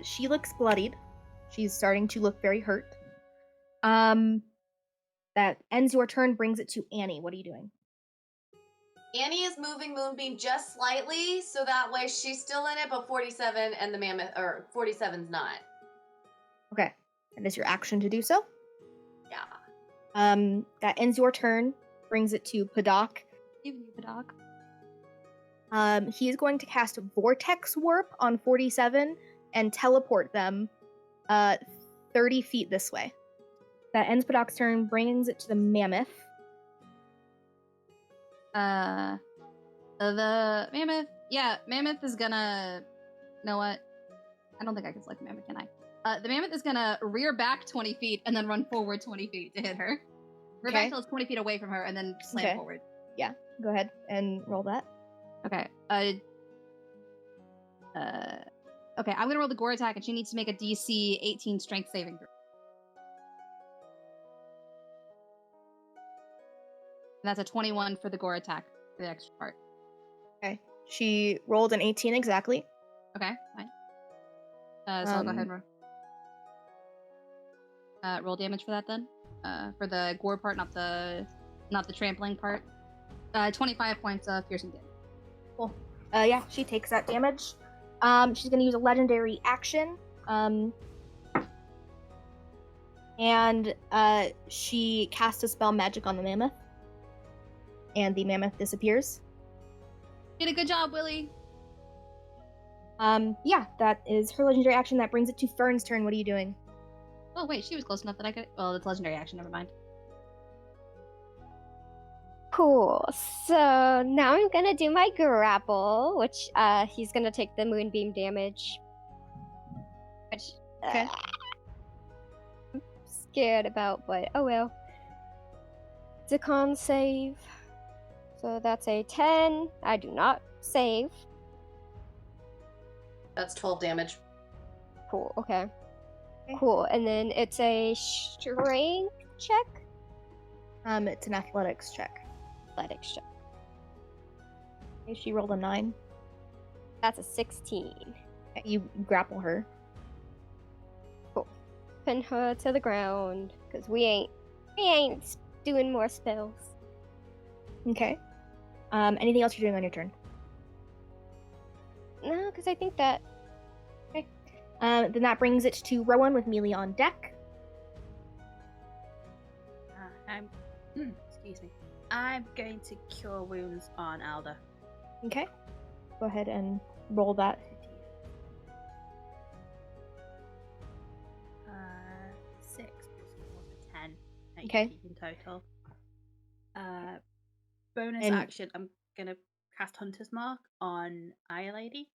She looks bloodied. She's starting to look very hurt. That ends your turn, brings it to Annie. What are you doing? Annie is moving Moonbeam just slightly, so that way she's still in it, but 47 and the mammoth, or 47's not. Okay. That is your action to do so. Yeah. That ends your turn, brings it to Padak. Even you, dog. He is going to cast Vortex Warp on 47 and teleport them 30 feet this way. That ends Padak's turn, brings it to the mammoth. The mammoth. Yeah, mammoth is gonna. You know what? I don't think I can select mammoth, can I? The mammoth is gonna rear back 20 feet and then run forward 20 feet to hit her. Rear back Okay. till it's 20 feet away from her and then slam Okay. forward. Go ahead and roll that. Okay. Okay, I'm gonna roll the gore attack and she needs to make a DC 18 strength saving throw. And that's a 21 for the gore attack for the extra part. Okay. She rolled an 18 exactly. Okay, fine. So I'll go ahead and roll damage for that then. For the gore part, not the trampling part. 25 points of piercing damage. Cool. Yeah, she takes that damage. She's gonna use a legendary action. And she casts a spell magic on the mammoth. And the mammoth disappears. Did a good job, Willie. Yeah, that is her legendary action. That brings it to Fern's turn. What are you doing? Oh wait, she was close enough that I could. Well, it's legendary action. Never mind. Cool. So now I'm gonna do my grapple, which he's gonna take the moonbeam damage. Which Okay. I'm scared about, but oh well. It's a con save. So that's a 10. I do not save. That's 12 damage. Cool, okay. Okay. Cool. And then it's a strength check? It's an athletics check. Athletics check. Okay, she rolled a 9. That's a 16. Okay, you grapple her. Pin her to the ground, because we ain't doing more spells. Okay. Anything else you're doing on your turn? No, because I think that Then that brings it to Rowan with melee on deck. Excuse me. I'm going to cure wounds on Alda. Okay. Go ahead and roll that. 6 plus 10. 8 Okay. in total. Bonus And- action. I'm gonna cast Hunter's Mark on Ire Lady.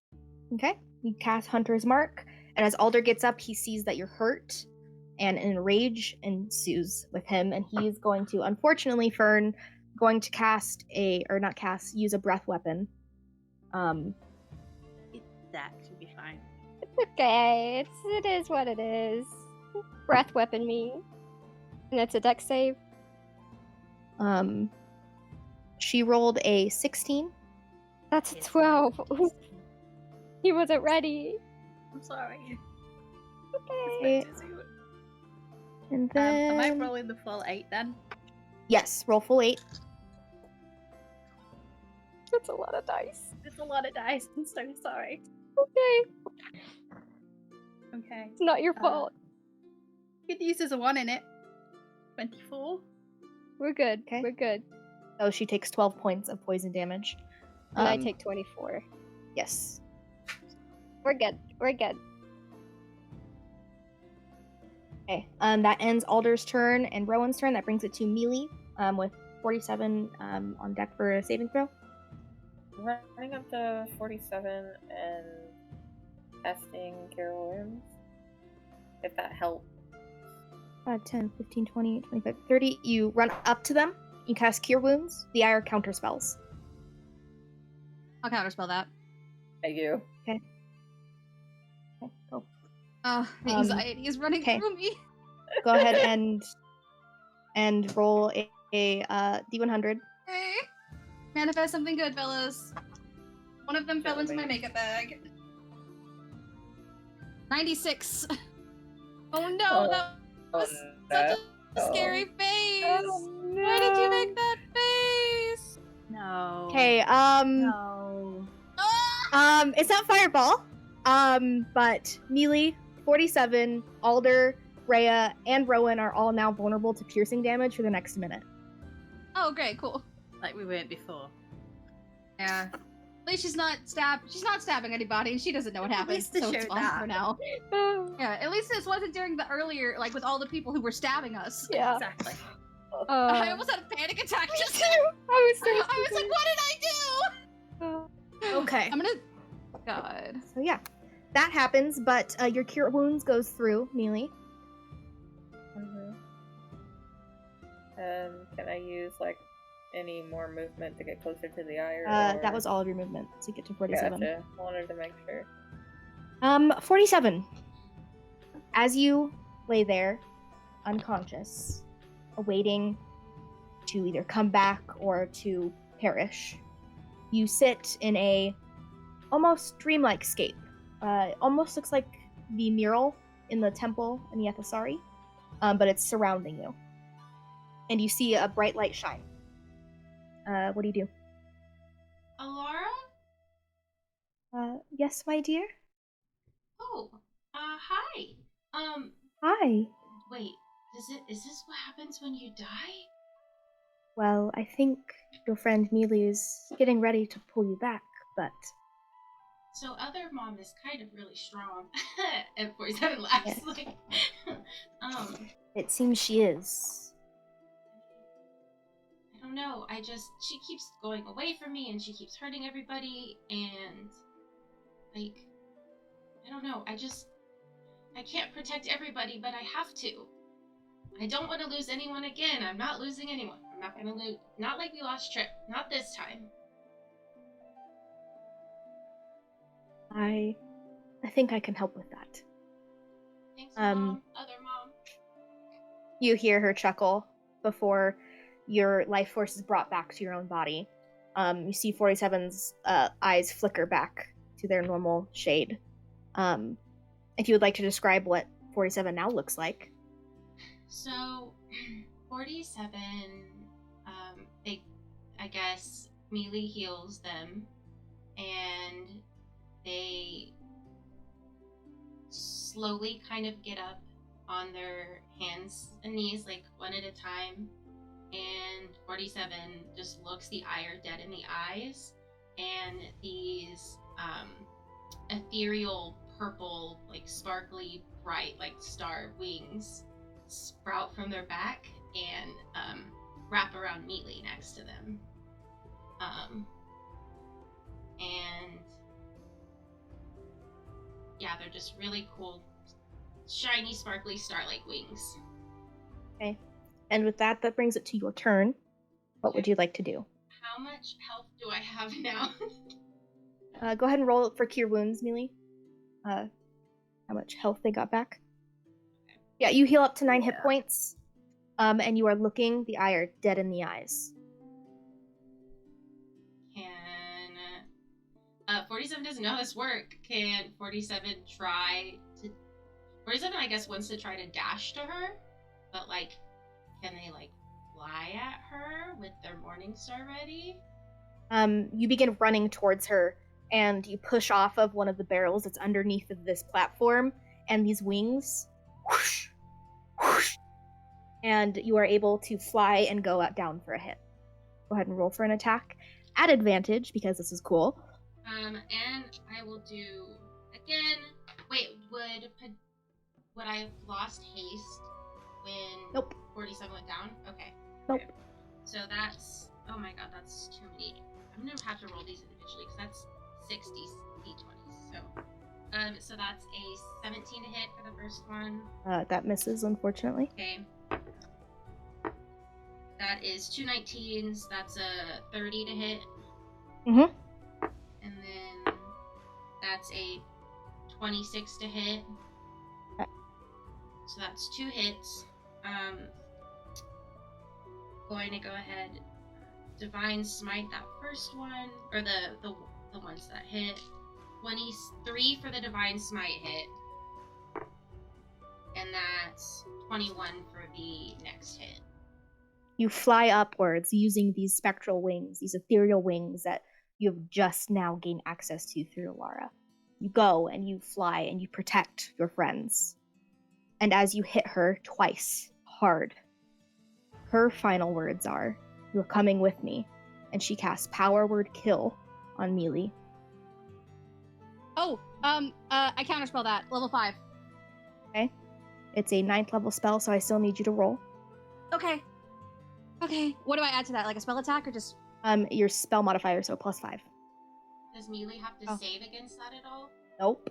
Okay. You cast Hunter's Mark, and as Alder gets up, he sees that you're hurt, and an rage ensues with him, and he's going to, unfortunately, Fern, going to use a breath weapon. That should be fine. Okay, it is what it is. Breath weapon me. And it's a dex save. She rolled a 16. That's a Yes, 12. yes. He wasn't ready. I'm sorry. Okay. And then... Am I rolling the full 8 then? Yes, roll full 8. That's a lot of dice. It's a lot of dice. I'm so sorry. Okay. Okay. It's not your fault. Good news there's a 1 in it. 24. We're good. Okay. We're good. Oh, she takes 12 points of poison damage. And I take 24. Yes. We're good. We're good. Okay. That ends Alder's turn and Rowan's turn. That brings it to Mealy, with 47 on deck for a saving throw. Running up to 47 and casting Cure Wounds. If that helps. 5, 10, 15, 20, 25, 30. You run up to them. You cast Cure Wounds. The ire counterspells. I'll counterspell that. Thank you. Okay, go. Oh, the anxiety is running okay. through me. Go ahead and roll a D100. Okay. Manifest something good, fellas. One of them fell into my makeup bag. 96. Oh no, that was such a scary face. Oh, no. Why did you make that face? No. Okay, No. it's not Fireball. But Mealy, 47, Alder, Rhea, and Rowan are all now vulnerable to piercing damage for the next minute. Oh, great, cool. Like we weren't before. Yeah. At least she's not stabbing anybody, and she doesn't know what At happened, least they so it's showed fine that. for now. Yeah, at least this wasn't during the earlier, like, with all the people who were stabbing us. Yeah. Exactly. I almost had a panic attack just I was so I was like, what did I do? Okay. I'm gonna... God. So yeah, that happens, but your Cure Wounds goes through, Mealy. Can I use, like, any more movement to get closer to the ire? That was all of your movement to get to 47. Gotcha. Wanted to make sure. 47. As you lay there, unconscious, awaiting to either come back or to perish, you sit in a almost dreamlike scape. Almost looks like the mural in the temple in the Ethasari, but it's surrounding you. And you see a bright light shine. What do you do? Alara? Yes, my dear? Oh, hi. Hi. Wait, is this what happens when you die? Well, I think your friend Mealy is getting ready to pull you back, but... So other mom is kind of really strong. And 47 laughs, Yes. like, It seems she is. I don't know, she keeps going away from me and she keeps hurting everybody and, like, I don't know, I can't protect everybody, but I have to. I don't want to lose anyone again. I'm not losing anyone. I'm not gonna lose, not like we lost Trip, not this time. I think I can help with that. Thanks, Mom. Other mom. You hear her chuckle before your life force is brought back to your own body. You see 47's eyes flicker back to their normal shade. If you would like to describe what 47 now looks like. So, 47, I guess Mealy heals them, and they slowly kind of get up on their hands and knees, like one at a time, and 47 just looks the ire dead in the eyes, and these ethereal purple, like sparkly bright, like star wings sprout from their back and wrap around Mealy next to them. And yeah, they're just really cool, shiny, sparkly, star-like wings. Okay. And with that brings it to your turn. What would you like to do? How much health do I have now? Go ahead and roll for Cure Wounds, Mealy. How much health they got back. Yeah, you heal up to 9 hit points. And you are looking the Ire dead in the eyes. Can 47 doesn't know how this work. Can 47 try to 47 I guess wants to try to dash to her, but like can they like fly at her with their Morning Star ready? You begin running towards her, and you push off of one of the barrels that's underneath of this platform, and these wings, whoosh, whoosh, and you are able to fly and go out down for a hit. Go ahead and roll for an attack at advantage because this is cool. And I will do again. Wait, would I have lost haste when Nope. 47 went down? Okay. Nope. Okay. So that's, oh my god, that's too many. I'm gonna have to roll these individually because that's 60 d20s. So that's a 17 to hit for the first one. That misses, unfortunately. Okay. That is 2 19s. That's a 30 to hit. Mm-hmm. And then that's a 26 to hit. Okay. So that's 2 hits. Going to go ahead, Divine Smite that first one, or the ones that hit. 23 for the Divine Smite hit. And that's 21 for the next hit. You fly upwards using these spectral wings, these ethereal wings that you have just now gained access to through Alara. You go and you fly and you protect your friends. And as you hit her twice, hard, her final words are, "You're coming with me." And she casts Power Word Kill on Mealy. Oh, I counterspell that. Level 5. Okay? It's a 9th level spell, so I still need you to roll. Okay. Okay. What do I add to that? Like a spell attack or just... Your spell modifier, so +5. Does Mealy have to save against that at all? Nope.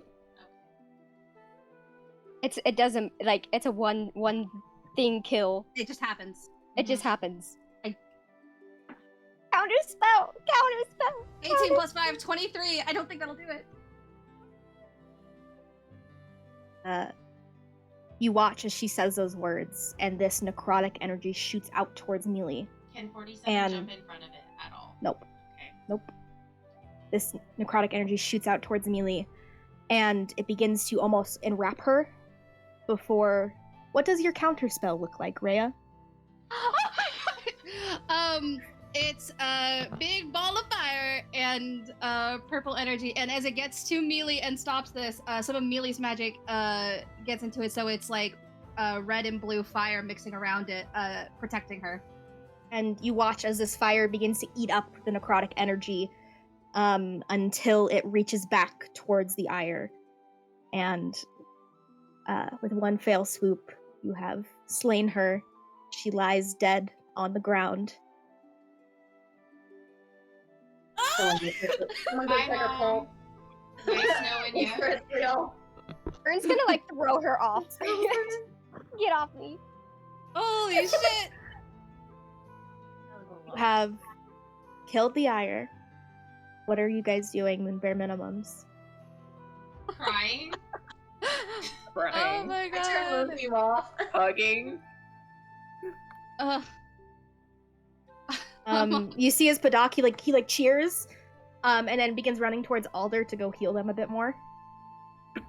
It doesn't, like, it's a one thing kill. It just happens. It just happens. Counterspell! 18 plus 5, 23. I don't think that'll do it. You watch as she says those words, and this necrotic energy shoots out towards Mealy. Can 47 jump in front of it at all? Nope. Okay. Nope. This necrotic energy shoots out towards Mealy, and it begins to almost enwrap her before... What does your counterspell look like, Rhea? It's a big ball of fire and purple energy, and as it gets to Mealy and stops this, some of Mealy's magic gets into it, so it's like red and blue fire mixing around it, protecting her. And you watch as this fire begins to eat up the necrotic energy until it reaches back towards the Ire. And with one fell swoop, you have slain her. She lies dead on the ground. Bye, Mom. Nice knowing you. Ern's gonna like throw her off. Get off me. Holy shit! You have killed the Ire. What are you guys doing in bare minimums? Crying. Oh my I god! turned Moonbeam off. Hugging. You see as Padak, he cheers, and then begins running towards Alder to go heal them a bit more. Gonna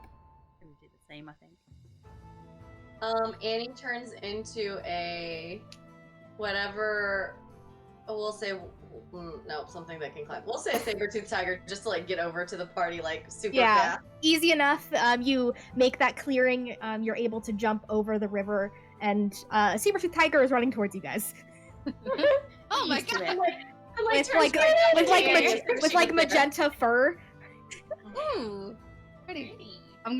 do the same, I think. Annie turns into a whatever. We'll say no, something that can climb. We'll say a saber-toothed tiger, just to like get over to the party like super fast. Easy enough. You make that clearing. You're able to jump over the river, and a saber-toothed tiger is running towards you guys. Oh my god! With magenta fur. Ooh, pretty. I'm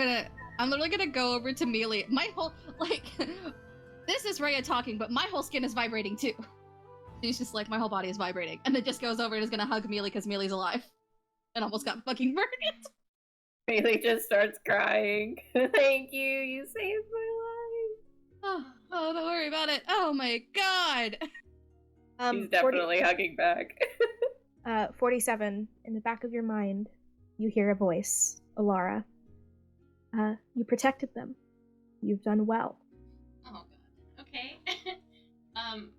literally gonna go over to Mealy. My whole this is Rhea talking, but my whole skin is vibrating too. She's just like, my whole body is vibrating, and then just goes over and is gonna hug Mealy because Mealy's alive, and almost got fucking burned. Bailey just starts crying. Thank you, you saved my life. Oh, don't worry about it. Oh my god. She's definitely hugging back. 47, in the back of your mind, you hear a voice. Alara. You protected them. You've done well. Oh god. Okay.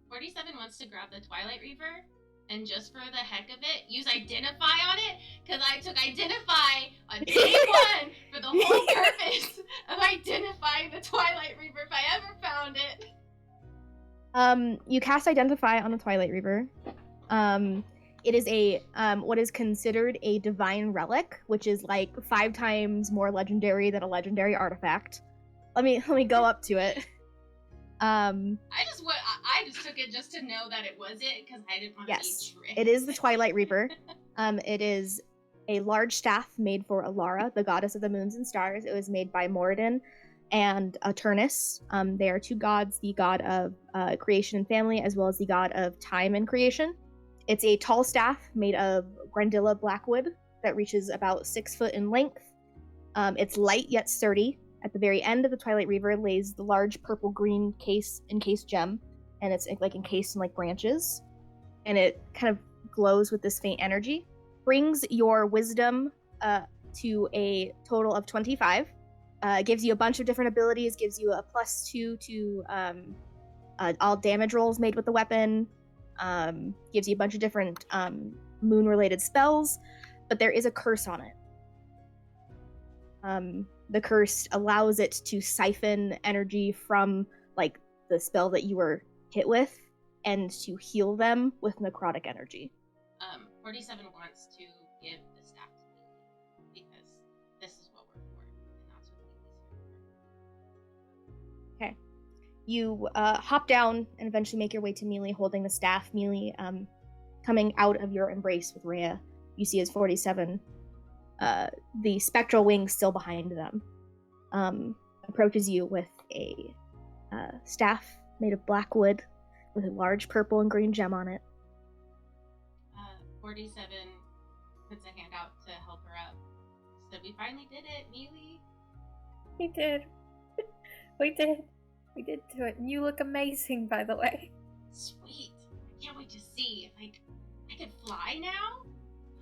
47 wants to grab the Twilight Reaver and just for the heck of it, use Identify on it, because I took Identify on day one for the whole purpose of identifying the Twilight Reaver if I ever found it. You cast Identify on the Twilight Reaver. It is a what is considered a divine relic, which is like 5 times more legendary than a legendary artifact. Let me go up to it. I just took it just to know that it was it because I didn't want to be tricked. It is the Twilight Reaver. It is a large staff made for Alara, the goddess of the moons and stars. It was made by Moradin and Turnus. They are 2 gods, the god of creation and family, as well as the god of time and creation. It's a tall staff made of Grandilla blackwood that reaches about 6 foot in length. It's light yet sturdy. At the very end of the Twilight Reaver lays the large purple-green encased gem, and it's like encased in like branches, and it kind of glows with this faint energy. Brings your wisdom to a total of 25. Gives you a bunch of different abilities. Gives you a +2 to all damage rolls made with the weapon. Gives you a bunch of different moon-related spells, but there is a curse on it. The curse allows it to siphon energy from like the spell that you were hit with and to heal them with necrotic energy. 47 wants to give the staff to me because this is what we're for, and that's what we Okay. You hop down and eventually make your way to Mealy holding the staff. Mealy, coming out of your embrace with Rhea, you see as 47, the spectral wing still behind them, approaches you with a staff made of black wood with a large purple and green gem on it. 47 puts a hand out to help her up. So we finally did it, Mealy. We did. We did. We did do it. And you look amazing, by the way. Sweet. I can't wait to see if I could fly now.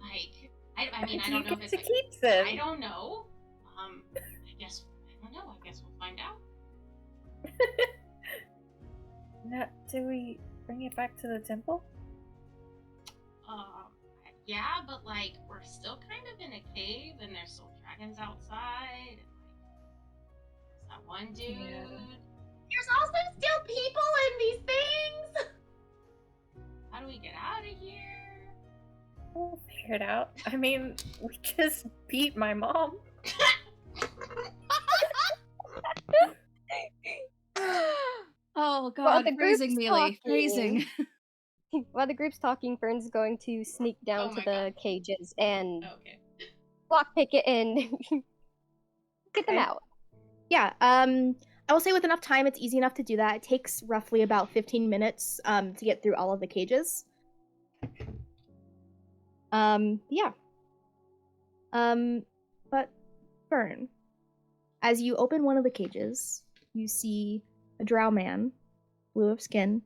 Like, I mean, I don't know if it's to keep them. I don't know. I guess I don't know. I guess we'll find out. Now, do we bring it back to the temple? Yeah, but like we're still kind of in a cave, and there's still dragons outside. And, like, there's that one dude. Yeah. There's also still people in these things. How do we get out of here? We'll figure it out. I mean, we just beat my mom. Oh god, the praising group's Mealy, talking. praising. While the group's talking, Fern's going to sneak down Oh to my the God. cages and Okay. lockpick it and get them Okay. out. Yeah, I will say with enough time, it's easy enough to do that. It takes roughly about 15 minutes to get through all of the cages. Yeah. But Fern, as you open one of the cages, you see a drow man, blue of skin,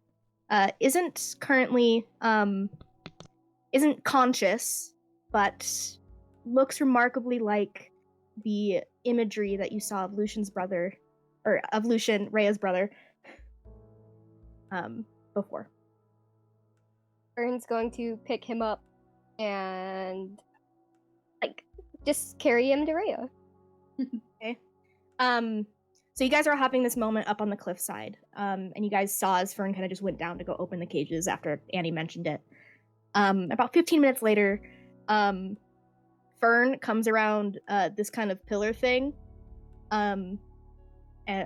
isn't currently, isn't conscious, but looks remarkably like the imagery that you saw of Lucian's brother, or of Lucian, Rhea's brother, before. Fern's going to pick him up and like just carry him to Rhea. Okay. So you guys are having this moment up on the cliffside, and you guys saw as Fern kind of just went down to go open the cages after Annie mentioned it. About 15 minutes later, Fern comes around this kind of pillar thing, and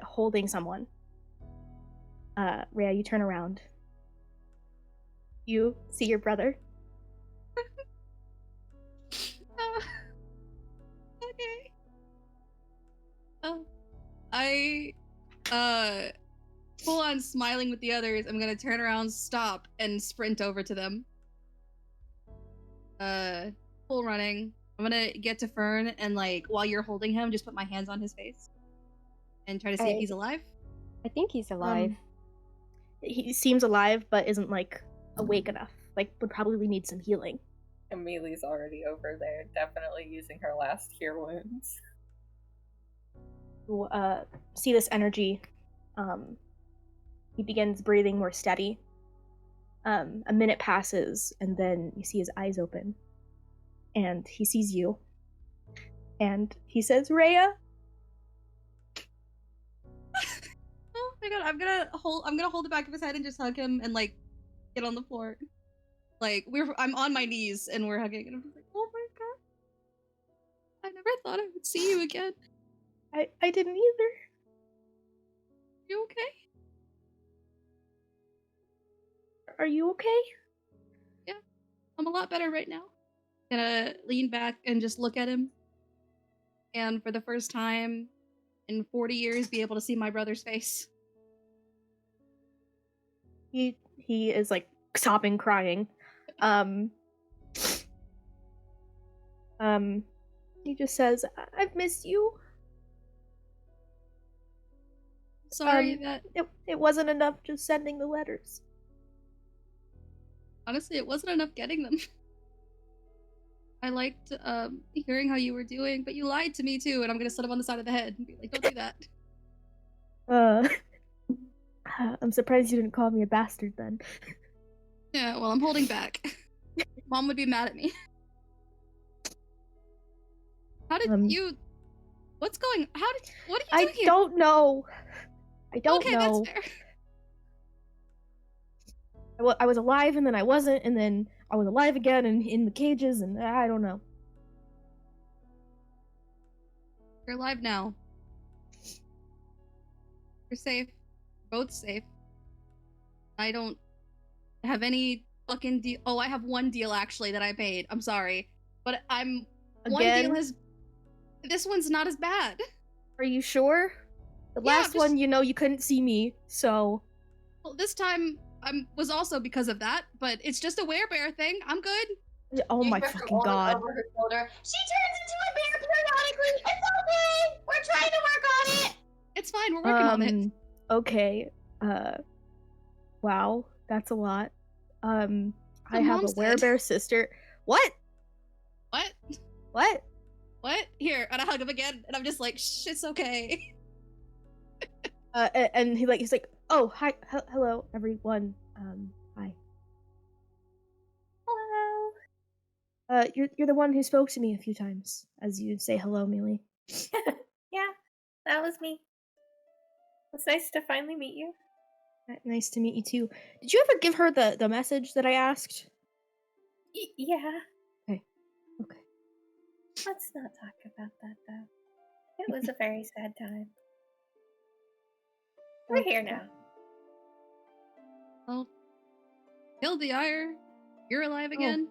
holding someone. Rhea, you turn around. You see your brother. Okay. I full on smiling with the others. I'm gonna turn around, stop, and sprint over to them. Full running. I'm gonna get to Fern and like while you're holding him, just put my hands on his face and try to see if he's alive. I think he's alive. He seems alive, but isn't like awake enough. Like, would probably need some healing. Amelia's already over there, definitely using her last cure wounds. You see this energy. He begins breathing more steady. A minute passes, and then you see his eyes open. And he sees you. And he says, Rhea? Oh my god, I'm gonna hold the back of his head and just hug him and like get on the floor. Like I'm on my knees and we're hugging and I'm just like, oh my god. I never thought I would see you again. I didn't either. You okay? Are you okay? Yeah, I'm a lot better right now. Gonna lean back and just look at him. And for the first time in 40 years, be able to see my brother's face. He is like sobbing, crying. He just says, I've missed you. Sorry that it wasn't enough just sending the letters. Honestly, it wasn't enough getting them. I liked hearing how you were doing, but you lied to me too, and I'm gonna set him on the side of the head and be like, don't do that. I'm surprised you didn't call me a bastard then. Yeah, well, I'm holding back. Mom would be mad at me. How did you... What are you doing here? I don't know. I don't know. Okay, that's fair. I was alive and then I wasn't, and then I was alive again and in the cages, and I don't know. You're alive now. You're safe. Both safe. I don't have any fucking deal. Oh, I have one deal actually that I made. I'm sorry. But one deal is... This one's not as bad. Are you sure? The last one, you couldn't see me, so... Well, this time was also because of that, but it's just a werebear thing. I'm good. Oh my fucking god. Over her shoulder. She turns into a bear periodically. It's okay. We're trying to work on it. It's fine. We're working on it. Okay. Wow, that's a lot. I have a werebear sister. What? What? Here, and I hug him again, and I'm just like, shh, it's okay. And he's like, oh, hi, hello, everyone. Hi. Hello. You're the one who spoke to me a few times, as you say hello, Mealy. Yeah, that was me. It's nice to finally meet you. Nice to meet you too. Did you ever give her the message that I asked? Yeah. Okay. Let's not talk about that, though. It was a very sad time. We're here now. Well, killed the Ire. You're alive again.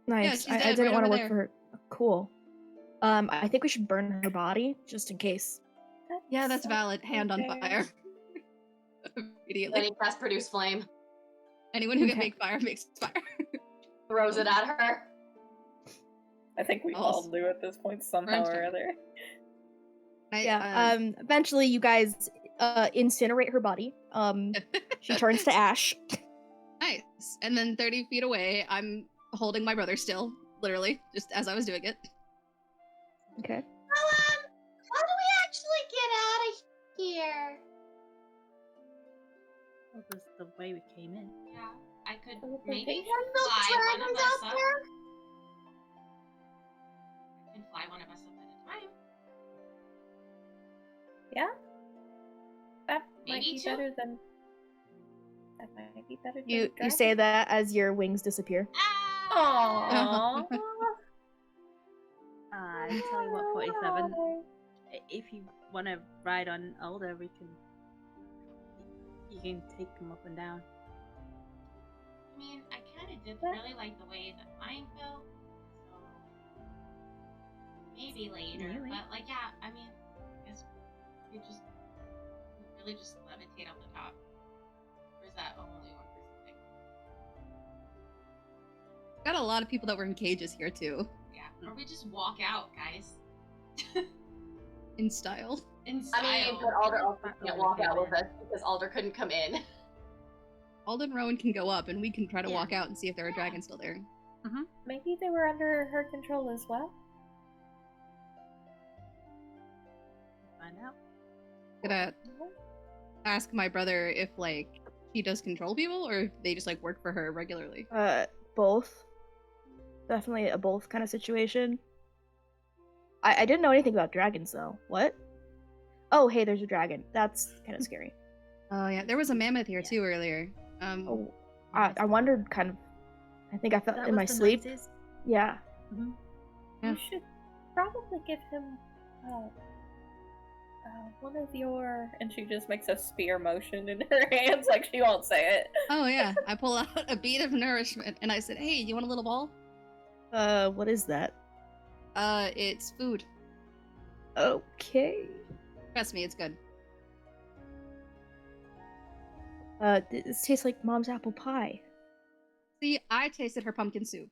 Nice. Yeah, I didn't want to work for her. Cool. I think we should burn her body just in case. That's valid. Hand on fire. Immediately. Then he cast produce flame. Anyone who can make fire makes fire. Throws it at her. I think we all knew at this point somehow or other. Eventually you guys incinerate her body. She turns to ash. Nice. And then 30 feet away, I'm holding my brother still, literally, just as I was doing it. Okay. Well, how do we actually get out of here? Well, that's the way we came in. Yeah, I could maybe no fly one of dragons us out up. there? I can fly one of us up at a time. Yeah? That might Maybe be two? better than... That might be better than You say that as your wings disappear. Aww. I tell you what, 47. If you want to ride on Alder, you can take them up and down. I mean, I kind of did really like the way that mine felt, so maybe later. Really? But like, yeah, I mean, I guess we really just levitate up the top. Or is that only one person thing? Got a lot of people that were in cages here too. Yeah, or we just walk out, guys. In style. In style. I mean, but Alder also can't walk out with us because Alder couldn't come in. Alden and Rowan can go up, and we can try to Yeah. walk out and see if there are Yeah. dragons still there. Maybe they were under her control as well. Find out. Gonna ask my brother if, like, he does control people, or if they just, like, work for her regularly. Both. Definitely a both kind of situation. I didn't know anything about dragons, though. What? Oh, hey, there's a dragon. That's kind of scary. Oh, yeah. There was a mammoth here, Yeah. too, earlier. Oh, I wondered kind of. I think I felt That in was my the sleep. nicest. Yeah. Yeah. You should probably give him one of your. And she just makes a spear motion in her hands, like she won't say it. Oh, yeah. I pull out a bead of nourishment, and I said, hey, you want a little ball? What is that? It's food. Okay. Trust me, it's good. This tastes like Mom's apple pie. See, I tasted her pumpkin soup.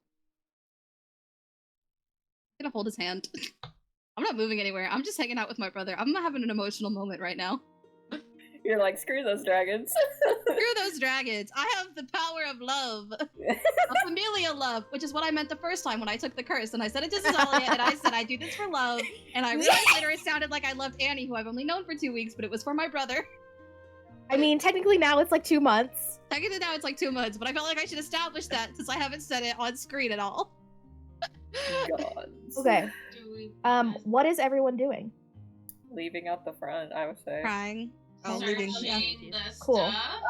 I'm gonna hold his hand. I'm not moving anywhere. I'm just hanging out with my brother. I'm having an emotional moment right now. You're like, screw those dragons. Screw those dragons. I have the power of love. A familial love, which is what I meant the first time when I took the curse. And I said it to Zazalia, and I said I do this for love. And I realized later it sounded like I loved Annie, who I've only known for 2 weeks, but it was for my brother. I mean, technically now it's like 2 months. Technically now it's like 2 months, but I felt like I should establish that since I haven't said it on screen at all. Gods. Okay. Do we What is everyone doing? Leaving out the front, I would say. Crying. Oh, leaving. searching the Cool. stuff?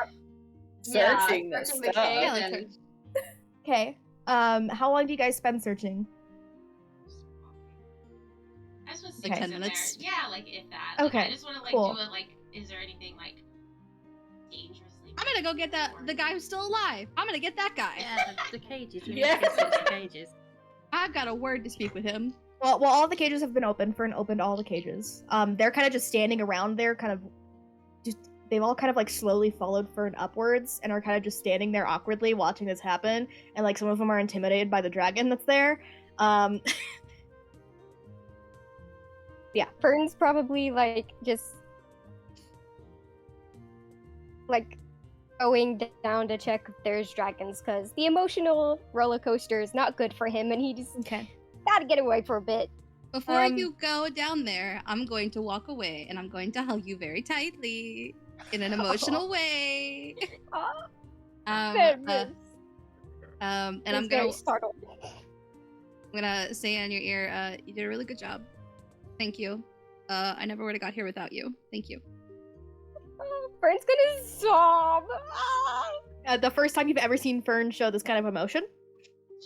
Searching the searching stuff. cave Yeah, let's and- Okay. How long do you guys spend searching? I just want to see Like what's 10 in minutes? there. Yeah, like if that. Like, Okay, I just want to like cool. do it. Like, is there anything like dangerously? I'm gonna go get the guy who's still alive. I'm gonna get that guy. Yeah, the cages. We Yeah. need to search the cages. I've got a word to speak with him. Well, all the cages have been opened. Fern opened all the cages. They're kind of just standing around there, kind of just. They've all kind of like slowly followed Fern upwards and are kind of just standing there awkwardly watching this happen. And like some of them are intimidated by the dragon that's there. Yeah. Fern's probably like just like going down to check if there's dragons because the emotional roller coaster is not good for him and he just Okay. gotta get away for a bit. Before you go down there, I'm going to walk away and I'm going to hug you very tightly in an emotional way. Oh, And I'm very gonna startled. say in your ear, you did a really good job. Thank you. I never would have got here without you. Thank you. Oh, Fern's gonna sob. Ah. The first time you've ever seen Fern show this kind of emotion?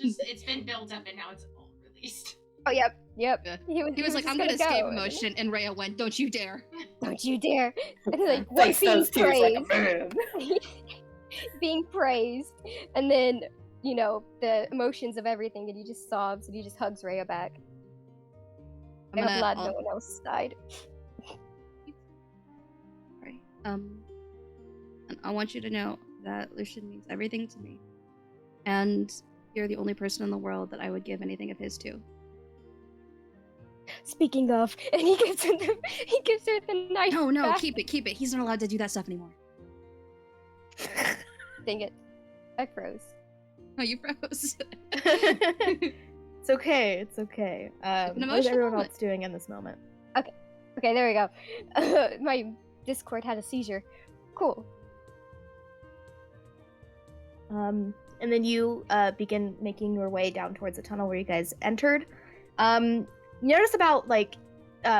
Just it's been built up and now it's all released. Oh, yep. Yeah. He was He was like, just I'm gonna escape go. emotion, and Rhea went, don't you dare. Don't you dare. And like, Face what's being those tears like a praised? man. Being praised. And then, you know, the emotions of everything, and he just sobs and he just hugs Rhea back. I'm I'm gonna, glad I'll- no one else died. Sorry. And I want you to know that Lucian means everything to me. And you're the only person in the world that I would give anything of his to. Speaking of, and he gives her the knife. No, back. keep it. He's not allowed to do that stuff anymore. Dang it. I froze. Oh, you froze. It's okay. It's okay. An What is emotional everyone moment. else doing in this moment? Okay, there we go. My Discord had a seizure. Cool. And then you begin making your way down towards the tunnel where you guys entered. You notice about like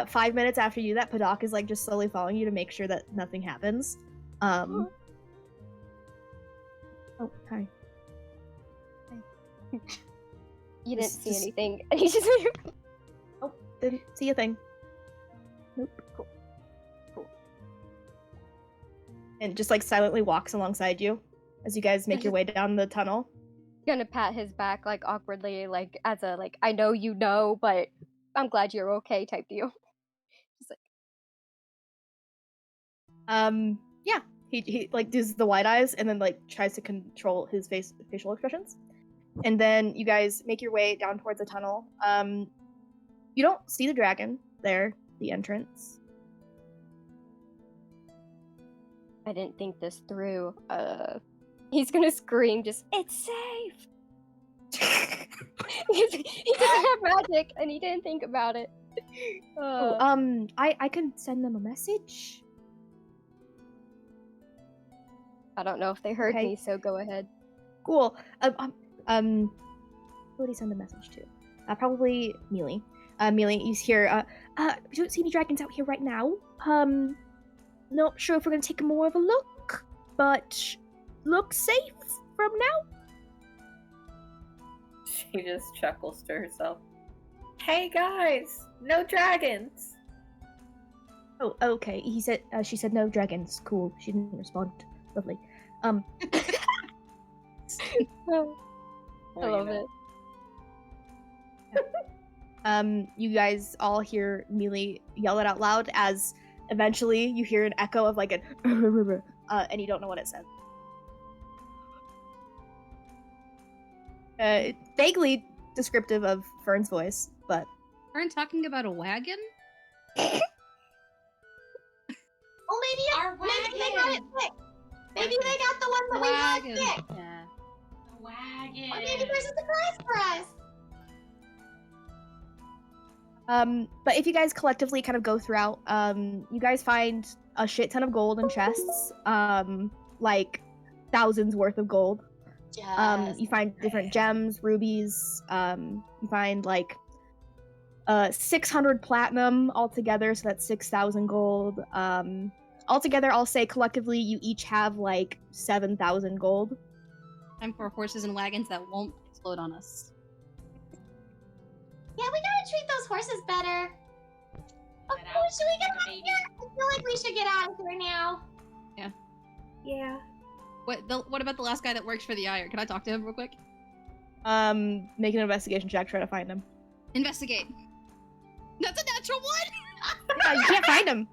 5 minutes after you do that, Padak is like just slowly following you to make sure that nothing happens. Oh, hi. You didn't This- see this- anything. And he's just Oh, didn't see a thing. Nope. Cool. And just like silently walks alongside you as you guys make your way down the tunnel. gonna pat his back like awkwardly, like as a like I know you know, but I'm glad you're okay type deal. Just like Yeah. He like does the wide eyes and then like tries to control his facial expressions. And then you guys make your way down towards the tunnel. You don't see the dragon there, the entrance. I didn't think this through. He's gonna scream, just, it's safe! he doesn't have magic, and he didn't think about it. I can send them a message. I don't know if they heard Okay. me, so go ahead. Cool. Who would he send a message to? Probably Mealy. Mealy, you hear, we don't see any dragons out here right now. Not sure if we're gonna take more of a look, but look safe from now. She just chuckles to herself. Hey guys, no dragons. Oh, okay. She said no dragons. Cool. She didn't respond. Lovely. I Well, love you know. it. You guys all hear Mealy yell it out loud as eventually you hear an echo of like an and you don't know what it said. Vaguely descriptive of Fern's voice, but Fern talking about a wagon? Oh, maybe Our maybe they got it wagon. fixed. Maybe they got the one that we had Wagon. fixed. Yeah. The wagon. Or maybe there's a surprise for us. But if you guys collectively kind of go throughout, you guys find a shit ton of gold in chests, like thousands worth of gold. Yes. You find different gems, rubies. You find like 600 platinum altogether, so that's 6,000 gold. Altogether, I'll say collectively, you each have like 7,000 gold. Time for horses and wagons that won't explode on us. Yeah, we gotta treat those horses better. Oh, Get out, should we get the out of baby. here? I feel like we should get out of here now. Yeah. What about the last guy that works for the Ire? Can I talk to him real quick? Make an investigation check, try to find him. Investigate. That's a natural one! Yeah, you can't find him.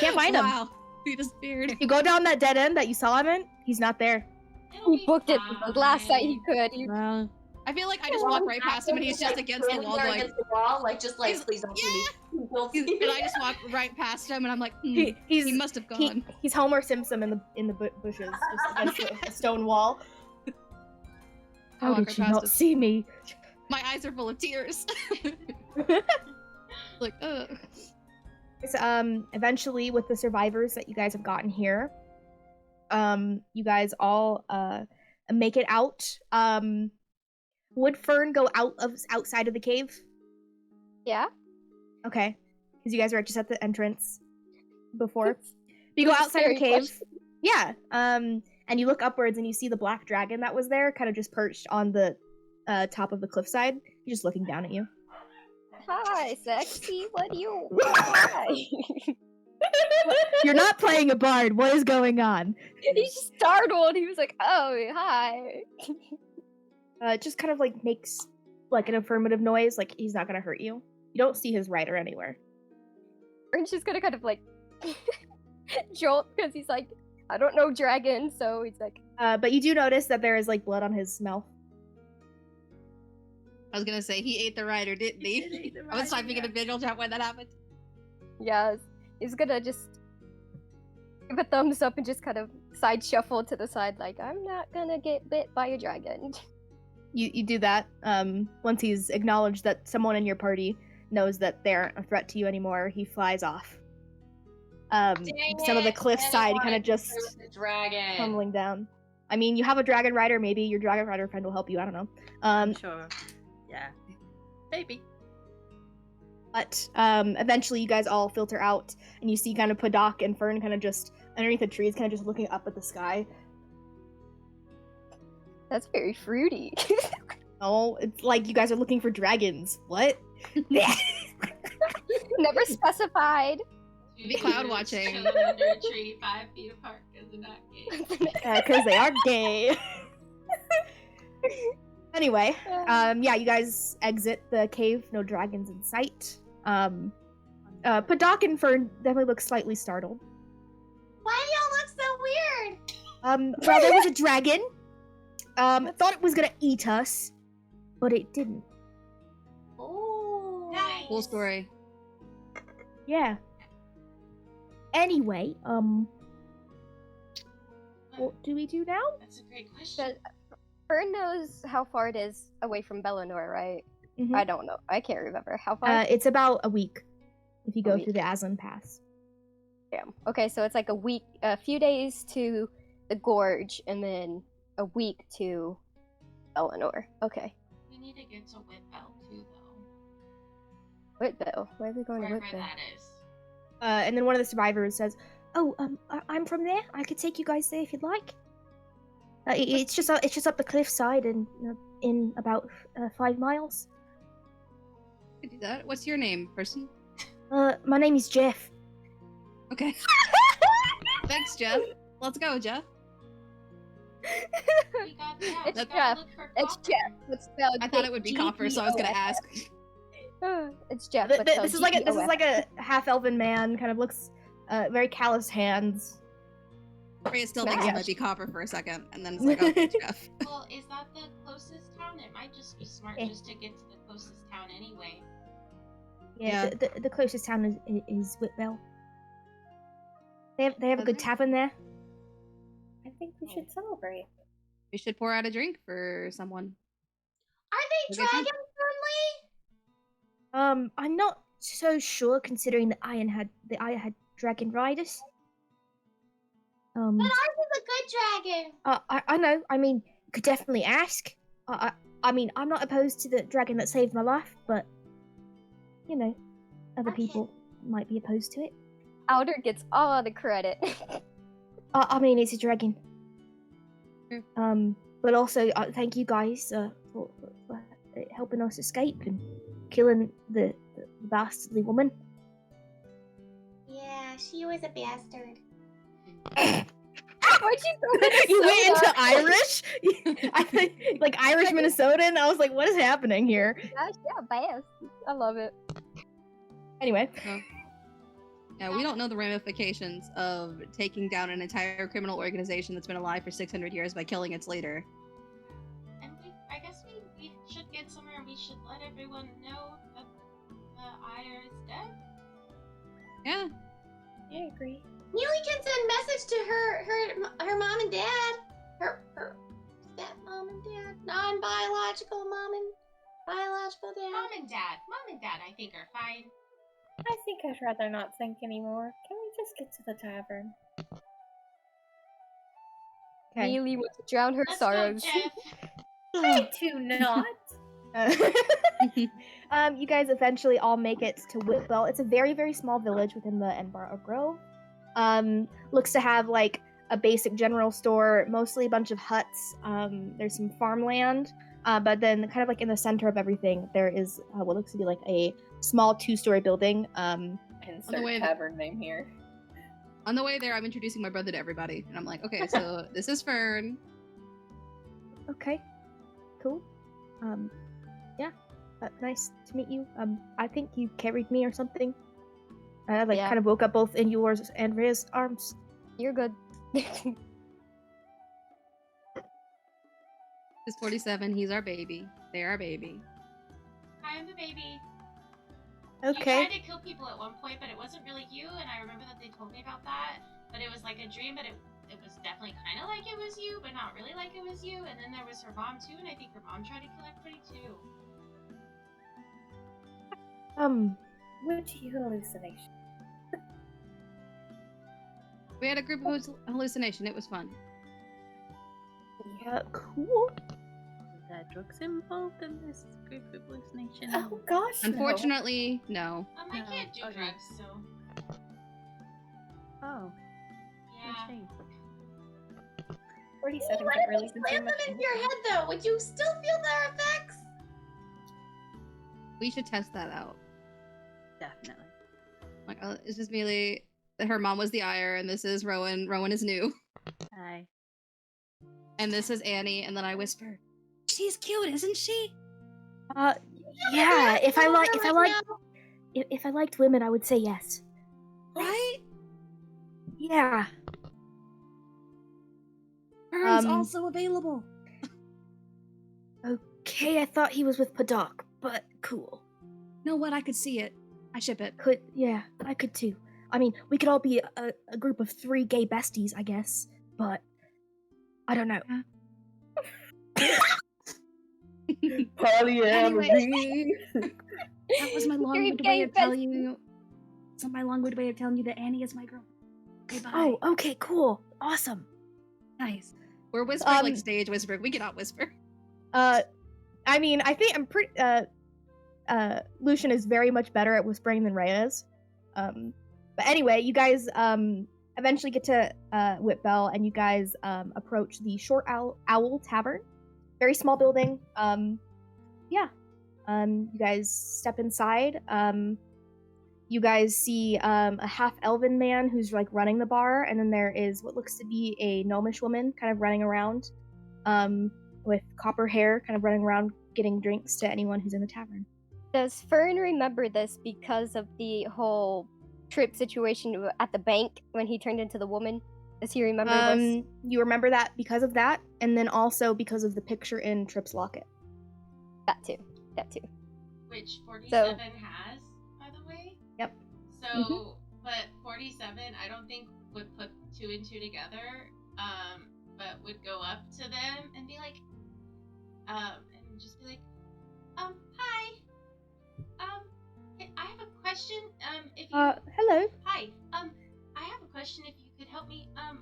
Can't find him. Wow. He disappeared. You go down that dead end that you saw him in, he's not there. It'll He be booked it the last night he fine. could. Wow. I feel like I just walk right past him and he's just against the wall going, Against the wall, like just like He's- please don't see me. Don't see me. and I just walk right past him and I'm like, He's he must have gone. he's Homer Simpson in the bushes, just against a stone wall. I How walk did right you past not him. see me? My eyes are full of tears. Like, Eventually, with the survivors that you guys have gotten here, you guys all make it out. Would Fern go outside of the cave? Yeah? Okay, because you guys are just at the entrance before. You go That's a outside of the scary cave. question. Yeah. And you look upwards and you see the black dragon that was there, kind of just perched on the top of the cliffside. He's just looking down at you. Hi, sexy. What do you want? You're not playing a bard. What is going on? He's just startled. He was like, oh, hi. It just kind of like makes like an affirmative noise, like he's not gonna hurt you. You don't see his rider anywhere. Fern's just gonna kind of like jolt because he's like, I don't know dragon, so he's like, But you do notice that there is like blood on his mouth. I was gonna say, he ate the rider, didn't he? I was typing in a visual chat when that happened. yes. He's gonna just give a thumbs up and just kind of side shuffle to the side, like, I'm not gonna get bit by a dragon. You do that. Once he's acknowledged that someone in your party knows that they aren't a threat to you anymore, he flies off. Some of the cliffside kind of just dragon. tumbling down. I mean, you have a dragon rider. Maybe your dragon rider friend will help you. I don't know. I'm sure. Yeah. Maybe. But eventually, you guys all filter out, and you see kind of Padak and Fern kind of just underneath the trees, kind of just looking up at the sky. That's very fruity. Oh, it's like you guys are looking for dragons. What? Never specified. Maybe cloud watching. Chilling under a tree 5 feet apart because they're not gay. Because they are gay. Anyway, yeah, you guys exit the cave. No dragons in sight. Padak and Fern definitely look slightly startled. Why do y'all look so weird? Well, there was a dragon. Thought it was gonna eat us, but it didn't. Oh, Nice. Cool story. Yeah. Anyway, Well, What do we do now? That's a great question. Fern knows how far it is away from Bellinor, right? Mhm. I don't know. I can't remember. How far? It's about a week if you go week. through the Aslan Pass. Damn. Okay, so it's like a few days to the Gorge, and then a week to Bellinor. Okay. We need to get to Whitbell too, though. Whitbell? Where are we going to Wherever Whitbell? that is. And then one of the survivors says, "Oh, I'm from there. I could take you guys there if you'd like. It's just up the cliffside and in about 5 miles." Could do that. What's your name, person? My name is Jeff. Okay. Thanks, Jeff. Let's go, Jeff. We got Jeff. It's We gotta Jeff. look for It's copper. Jeff. It's spelled I thought it would be copper, so I was gonna ask. It's Jeff. This but spelled is like G-E-O-F. a half-elven man, kind of looks very callous hands. Freya still thinks it Yeah. might be copper for a second, and then it's like, oh, it's Jeff. Well, is that the closest town? It might just be smart just to get to the closest town anyway. Yeah, the closest town is Whitbell. They have a good tavern there. I think we should celebrate. We should pour out a drink for someone. Are they Okay, fine. dragon friendly? I'm not so sure considering the Iron had dragon riders. But ours is a good dragon. I know. I mean, could definitely ask. I mean, I'm not opposed to the dragon that saved my life, but you know, other Okay. people might be opposed to it. Outer gets all the credit. I mean, it's a dragon. Sure. But also, thank you guys for helping us escape and killing the bastardly woman. Yeah, she was a bastard. Why'd you throw You went Minnesota? into Irish? I think, like Irish Minnesotan. I was like, what is happening here? Gosh, yeah, bass. I love it. Anyway, Yeah, we don't know the ramifications of taking down an entire criminal organization that's been alive for 600 years by killing its leader. And I guess we should get somewhere and we should let everyone know that the Ire is dead. Yeah. I agree. Neely can send message to her mom and dad. Her stepmom and dad. Non-biological mom and biological dad. Mom and Dad, I think are fine. I think I'd rather not think anymore. Can we just get to the tavern? okay. Neely wants to drown her Let's sorrows. go, Jeff. I do not. You guys eventually all make it to Whitwell. It's a very, very small village within the Enbaro Grove. Looks to have like a basic general store, mostly a bunch of huts. There's some farmland, but then kind of like in the center of everything, there is what looks to be like a small 2-story building. Insert way tavern name here. On the way there, I'm introducing my brother to everybody, and I'm like, okay, so this is Fern. Okay, cool. Yeah, nice to meet you. I think you carried me or something. I Yeah. kind of woke up both in yours and Rhea's arms. You're good. This is 47. He's our baby. They're our baby. I am the baby. You Okay. tried to kill people at one point, but it wasn't really you, and I remember that they told me about that. But it was like a dream, but it was definitely kind of like it was you, but not really like it was you. And then there was her mom too, and I think her mom tried to kill everybody too. Which hallucination? We had a group hallucination. It was fun. Yeah, cool. Is there drugs involved in this group of hallucination? Oh gosh, no. Unfortunately, no. I No, can't do okay. drugs, so Oh, yeah. shame. 47 What can't if really you slam consume them much into your head though? Would you still feel their effects? We should test that out. Definitely. Like, it's just merely her mom was the Ire, and this is Rowan. Rowan is new, Aye. and this is Annie. And then I whisper, "She's cute, isn't she?" Yeah. If I liked women, I would say yes. Right? Yeah. Fern's Um, also available. Okay, I thought he was with Padak, but cool. Know what? I could see it. I ship it. Yeah, I could too. I mean, we could all be a group of 3 gay besties, I guess. But I don't know. Polyamory. That was my Dream long-winded way game of telling you. That's my long-winded way of telling you that Annie is my girl. Okay, bye. Oh, okay, cool. Awesome. Nice. We're whispering like stage whisper. We cannot whisper. I mean, I think I'm pretty. Lucian is very much better at whispering than Rhea is. But anyway, you guys eventually get to Whitbell, and you guys approach the Short Owl Tavern. Very small building. You guys step inside. You guys see a half-elven man who's like running the bar, and then there is what looks to be a gnomish woman kind of running around with copper hair, kind of running around getting drinks to anyone who's in the tavern. Does Fern remember this because of the whole trip situation at the bank when he turned into the woman? Does he remember this? You remember that because of that, and then also because of the picture in Tripp's locket. That too. Which 47 has, by the way. Yep. So, but 47, I don't think would put two and two together, but would go up to them and be like, and just be like, hi, I have a question, if you... hello. Hi, I have a question if you could help me, I'm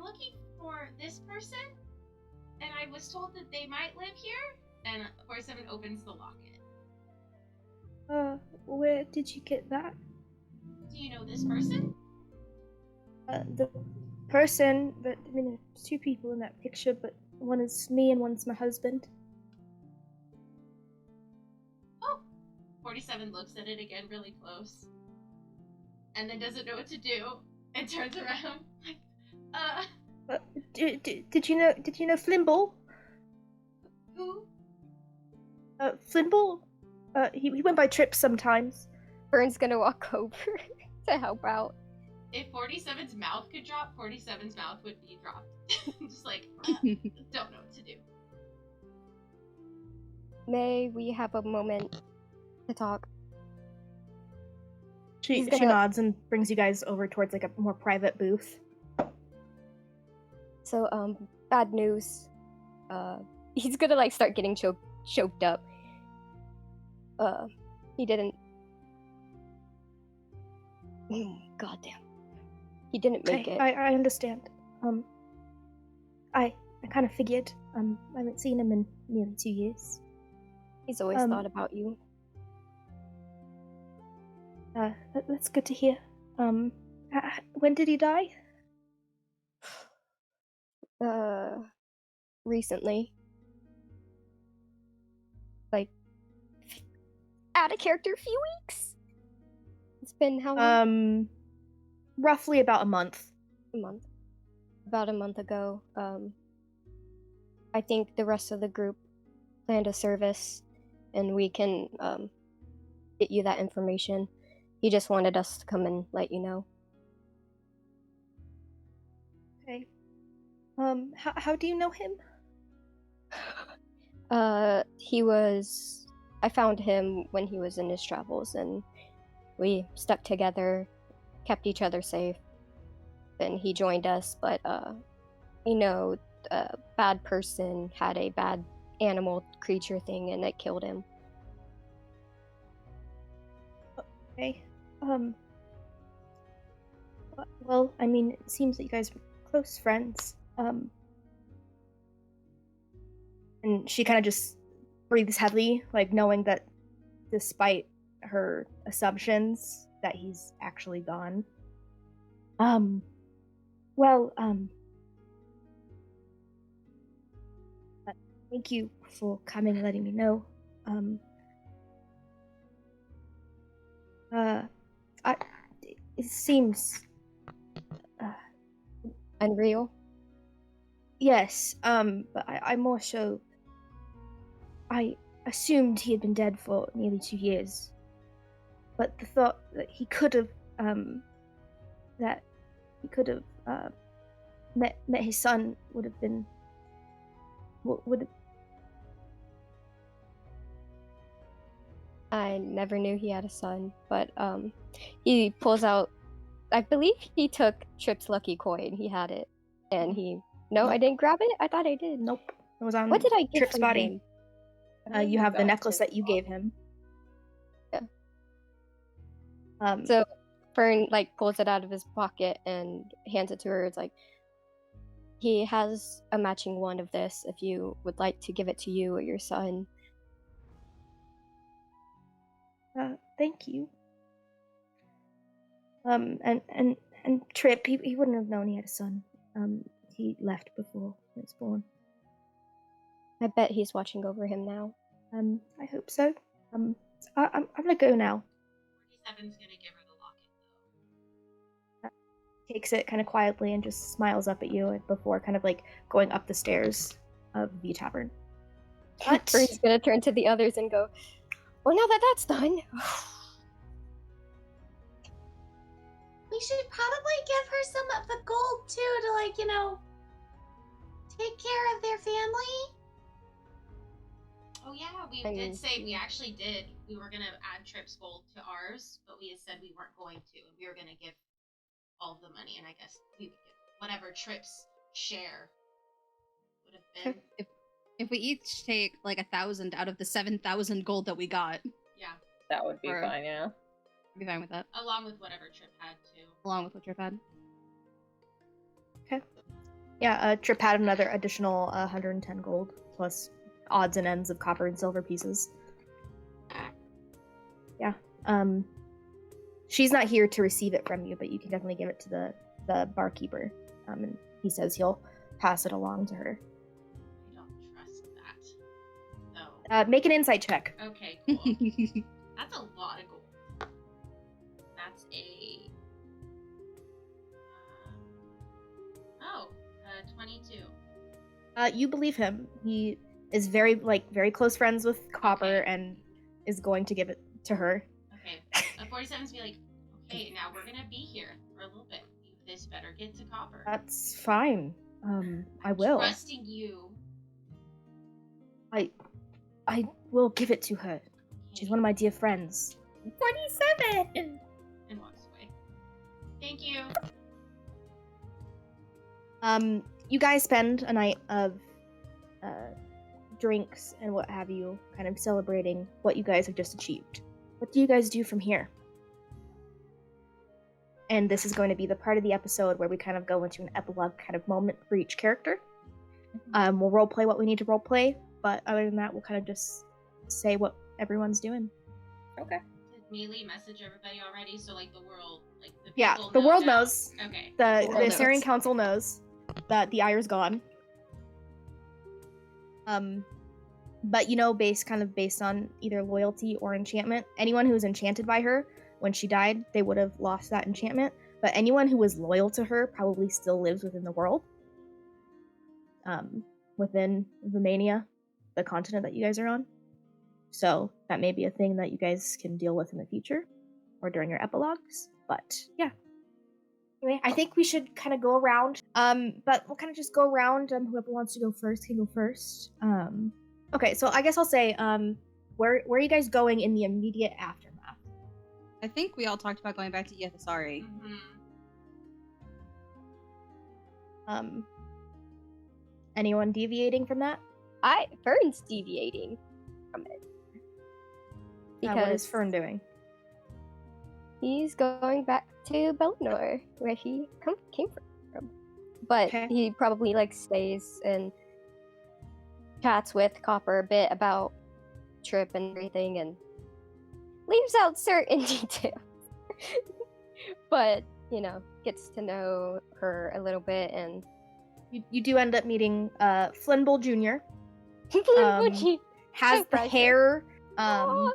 looking for this person, and I was told that they might live here, and 47 opens the locket. Where did you get that? Do you know this person? The person, but I mean, there's two people in that picture, but one is me and one's my husband. Oh! 47 looks at it again really close. And then doesn't know what to do, and turns around, like, Did you know Flimble? Who? Flimble? He went by Trip sometimes. Fern's gonna walk over to help out. If 47's mouth could drop, 47's mouth would be dropped. Just like, don't know what to do. May we have a moment to talk? She nods and brings you guys over towards like a more private booth. So, bad news. He's gonna like start getting choked up. He didn't. Goddamn. He didn't make it. I understand. I kind of figured. I haven't seen him in nearly 2 years. He's always thought about you. That's good to hear. When did he die? Recently. Like, out of character, a few weeks? It's been how long? Roughly about a month. About a month ago. I think the rest of the group planned a service, and we can, get you that information. He just wanted us to come and let you know. Okay. How do you know him? I found him when he was in his travels, and we stuck together, kept each other safe. Then he joined us, but, a bad person had a bad animal creature thing, and it killed him. Okay. Well, I mean, it seems that you guys were close friends. And she kind of just breathes heavily, like knowing that despite her assumptions that he's actually gone. Thank you for coming and letting me know. It seems Unreal? yes, but I more so I assumed he had been dead for nearly 2 years. But the thought that he could have met his son would have been would have. I never knew he had a son, but he pulls out, I believe he took Trip's lucky coin, he had it, and he No, I didn't grab it? I thought I did. Nope. It was on What did I give Trip's from body. him? You have the Got necklace Trip's that you body. gave him. Yeah. So Fern like pulls it out of his pocket and hands it to her. It's like, he has a matching one of this if you would like to give it to you or your son. Thank you. And Trip, he wouldn't have known he had a son. He left before he was born. I bet he's watching over him now. I hope so. I'm gonna go now. 47's gonna give her the locket, though. Takes it kind of quietly and just smiles up at you before kind of like going up the stairs of the tavern. But Fern's gonna turn to the others and go, well, now that that's done, We should probably give her some of the gold too to, like, take care of their family. Oh yeah, we I did mean- say we actually did. We were gonna add Trip's gold to ours, but we had said we weren't going to, and we were gonna give all of the money, and I guess we would give whatever Trip's share would have been. If we each take like 1,000 out of the 7,000 gold that we got, Yeah, That would be Or- fine, yeah. I'd be fine with that. along with whatever Trip had too. Along with what Trip had. yeah, Trip had another additional 110 gold plus odds and ends of copper and silver pieces. Yeah. She's not here to receive it from you, but you can definitely give it to the barkeeper. And he says he'll pass it along to her. I don't trust that. So Make an insight check. okay, cool. That's a lot of gold. That's a 22. You believe him. He is very close friends with Copper Okay. and is going to give it to her. Okay, 47's be like, okay, now we're gonna be here for a little bit. This better get to Copper. That's fine. I I'm will. trusting you. I will give it to her. She's one of my dear friends. 47! And walks away. Thank you. You guys spend a night of drinks and what have you, kind of celebrating what you guys have just achieved. What do you guys do from here? And this is going to be the part of the episode where we kind of go into an epilogue kind of moment for each character. We'll roleplay what we need to roleplay, but other than that, we'll kind of just say what everyone's doing. Okay. Did Mealy message everybody already? So like the world, like the Yeah, people the know world now? knows. Okay. The world knows. Assyrian Council knows that the Ire's gone. But based on either loyalty or enchantment, anyone who was enchanted by her when she died, they would have lost that enchantment. But anyone who was loyal to her probably still lives within the world. Within Vimania, the continent that you guys are on. So that may be a thing that you guys can deal with in the future or during your epilogues. But yeah. Anyway, I think we should kind of go around. But we'll kind of just go around. Whoever wants to go first can go first. Okay, so I guess I'll say, where are you guys going in the immediate aftermath? I think we all talked about going back to Yethasari. Mm-hmm. Anyone deviating from that? Fern's deviating from it. What is Fern doing? He's going back to Belnor, where he came from. But Okay. he probably stays and chats with Copper a bit about Trip and everything, and leaves out certain details. But gets to know her a little bit, and You do end up meeting Flynnbull Jr. He- Has So the precious. hair. Aw,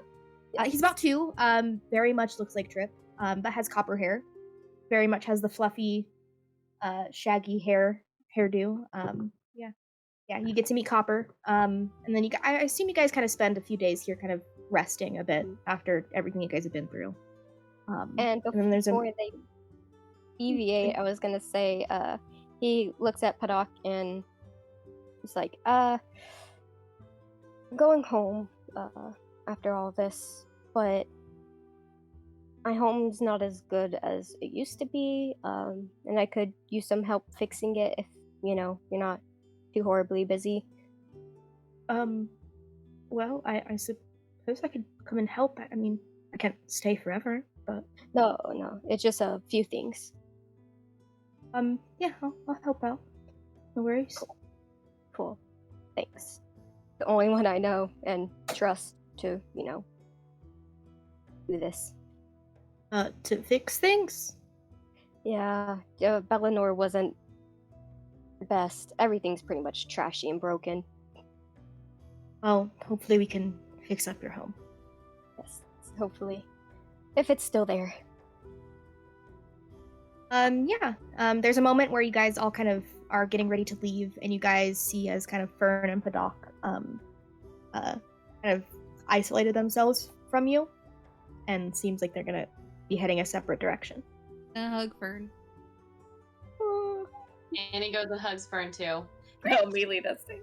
He's about 2. Very much looks like Trip. But has copper hair. Very much has the fluffy, shaggy hairdo. Yeah. You get to meet Copper. And then I assume you guys kind of spend a few days here, kind of resting a bit after everything you guys have been through. and then there's before they deviate, I was gonna say, he looks at Paddock and he's like, I'm going home after all this, but my home's not as good as it used to be, and I could use some help fixing it if you're not too horribly busy. Well, I suppose I could come and help. I mean, I can't stay forever, but No, it's just a few things. yeah, I'll help out. No worries. Cool. Thanks. The only one I know and trust to, do this. To fix things? Yeah, Bellinor wasn't the best. Everything's pretty much trashy and broken. Well, hopefully we can fix up your home. Yes, hopefully. If it's still there. Yeah. There's a moment where you guys all kind of are getting ready to leave, and you guys see as kind of Fern and Paddock, kind of isolated themselves from you, and seems like they're gonna be heading a separate direction. Hug Fern. Annie goes and hugs Fern too. No, Mealy does too.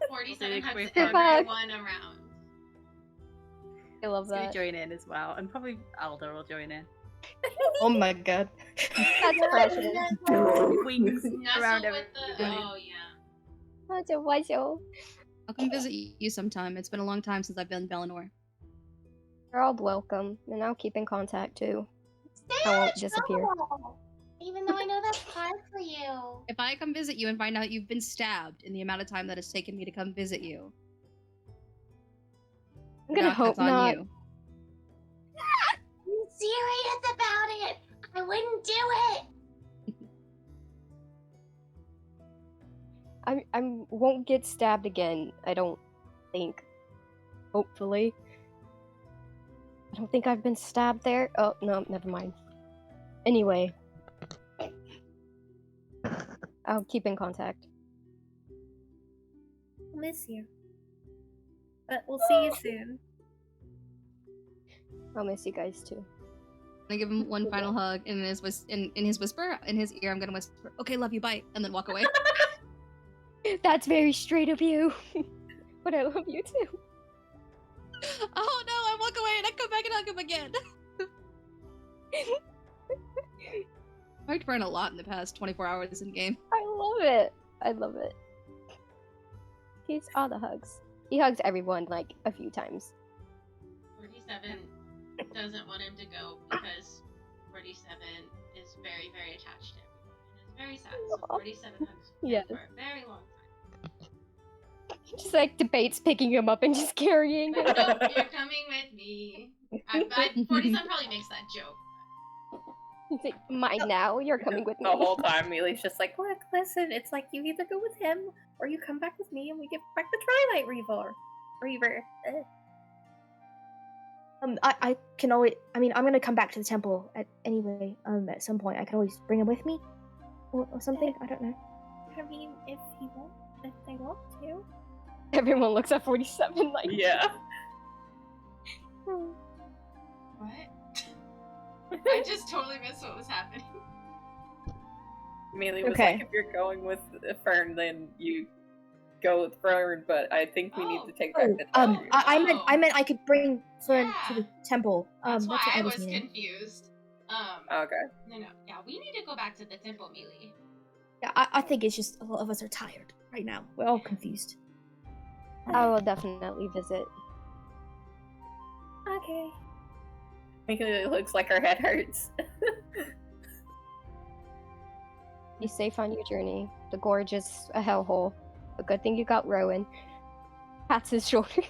47 hugs Quick everyone around. I love He's gonna that. join in as well, and probably Alder will join in. Oh my god. That's precious. Wings around Nestle with everything. the. Oh yeah. That's a wonderful. I'll come visit you sometime. It's been a long time since I've been in Bellinor. You're all welcome, and I'll keep in contact too. I won't disappear. Even though I know that's hard for you. If I come visit you and find out you've been stabbed in the amount of time that it's taken me to come visit you, I'm gonna hope that's on not. you. I'm serious about it. I wouldn't do it. I won't get stabbed again. I don't think. Hopefully. I don't think I've been stabbed there. Oh no, never mind. Anyway, I'll keep in contact. I'll miss you. But we'll see you soon. I'll miss you guys too. I give him one final hug, and in his whisper, in his ear, I'm gonna whisper, "Okay, love you, bye," and then walk away. That's very straight of you. But I love you too. Oh no! I walk away and I come back and hug him again. I hugged Fern a lot in the past 24 hours in game. I love it. I love it. He's all the hugs. He hugs everyone like a few times. 47 doesn't want him to go because 47 is very, very attached to everyone. And it's very sad. So 47 hugs him Yes. for a very long time. Just like debates picking him up and just carrying him. But nope, you're coming with me. 47 probably makes that joke. He's like, mine now. You're coming with me. The whole time, Mealy's just like, look, listen, it's like you either go with him or you come back with me and we get back the Twilight Reaver. I can always. I mean, I'm gonna come back to the temple anyway. At some point, I can always bring him with me, or something. I don't know. I mean, if they want to. Everyone looks at 47 like, Yeah. What? I just totally missed what was happening. Mealy was Okay. like, if you're going with Fern, then you go with Fern, but I think we need to take back the Twilight Reaver. I meant I could bring Fern to Yeah. the temple. That's why what I was was meaning. confused. Okay. No. Yeah, we need to go back to the temple, Mealy. Yeah, I think it's just a lot of us are tired right now. We're all confused. I will definitely visit. Okay. Mealy looks like her head hurts. Be safe on your journey. The gorge is a hellhole. But good thing you got Rowan. Pats his shoulder.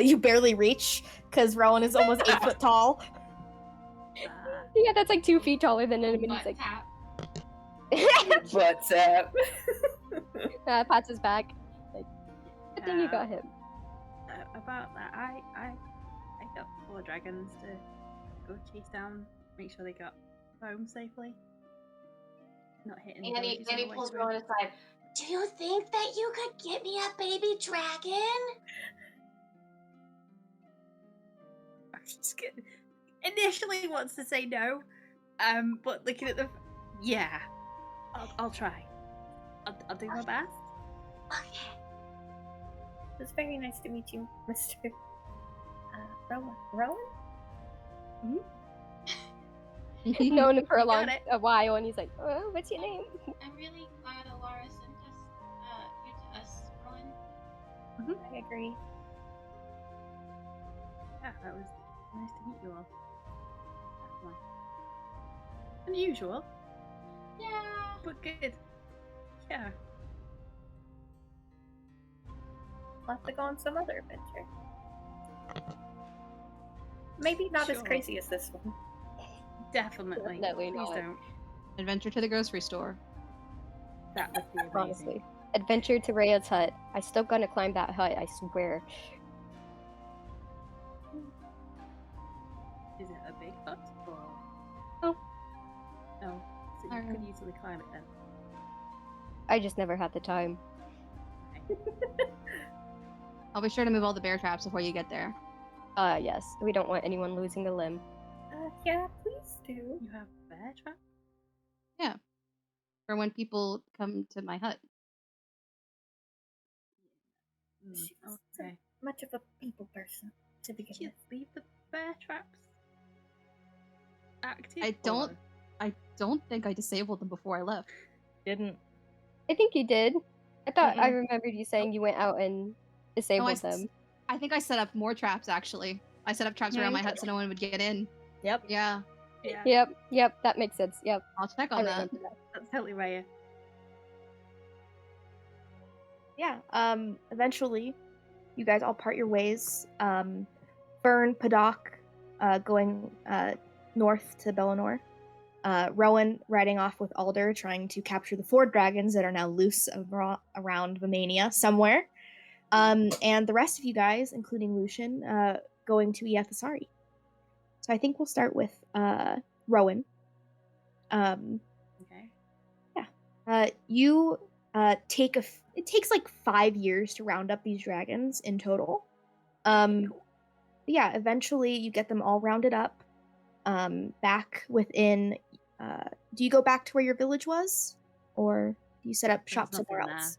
You barely reach because Rowan is almost 8 foot tall. Yeah, that's like 2 feet taller than him, and Butt he's like, tap. What's up? pats his back. Like, good thing you got him. About that, I got 4 dragons to go chase down, make sure they got home safely. Not hitting the Annie villages on the way pulls through. Rowan aside. Do you think that you could get me a baby dragon? I'm just kidding. Initially wants to say no, but looking at the, yeah, I'll try. I'll do my best. Okay. It was very nice to meet you, Mr. Rowan. Rowan? Known him for Got it. a while, and he's like, oh, what's your name? I'm really glad a lot Laura sent you to us, Rowan. I agree. Yeah, that was nice to meet you all. Unusual, Yeah. but good. Yeah. We'll have to go on some other adventure. Maybe not as Sure. crazy as this one. Definitely. Definitely Please not. don't. Adventure to the grocery store. That would be amazing. Honestly. Adventure to Rhea's hut. I still gonna climb that hut, I swear. Is it a big hut or? Oh. No. So you could easily climb it then. I just never had the time. I'll be sure to move all the bear traps before you get there. Yes. We don't want anyone losing a limb. Yeah, please do. You have bear trap? Yeah. For when people come to my hut. She Okay. wasn't much of a people person to begin Did you with. leave the bear traps active? I don't think I disabled them before I left. Didn't. I think you did. I thought I Mm-mm. remembered you saying you went out and disabled them. I think I set up more traps, actually. I set up traps around my hut so no one would get in. Yep. Yeah. Yeah. Yep, that makes sense. Yep. I'll check I on that. remember that. That's totally rare. Yeah. Eventually, you guys all part your ways. Fern, Paddock, going north to Bellinor. Rowan riding off with Alder, trying to capture the 4 dragons that are now loose around Vimania somewhere. And the rest of you guys, including Lucian, going to Iethasari. So I think we'll start with Rowan. Okay. You it takes like 5 years to round up these dragons in total. Yeah, eventually you get them all rounded up. Back within. Do you go back to where your village was, or do you set up shop There's somewhere nothing else?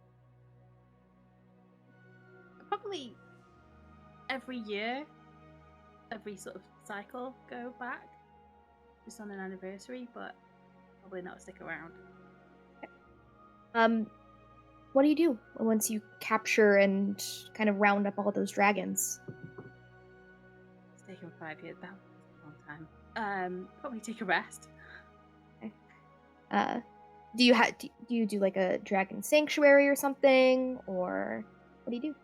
Probably every year, every sort of cycle, go back. Just on an anniversary, but probably not stick around. What do you do once you capture and kind of round up all those dragons? It's taken 5 years. That was a long time. Probably take a rest. Okay. Do you do like a dragon sanctuary or something, or what do you do?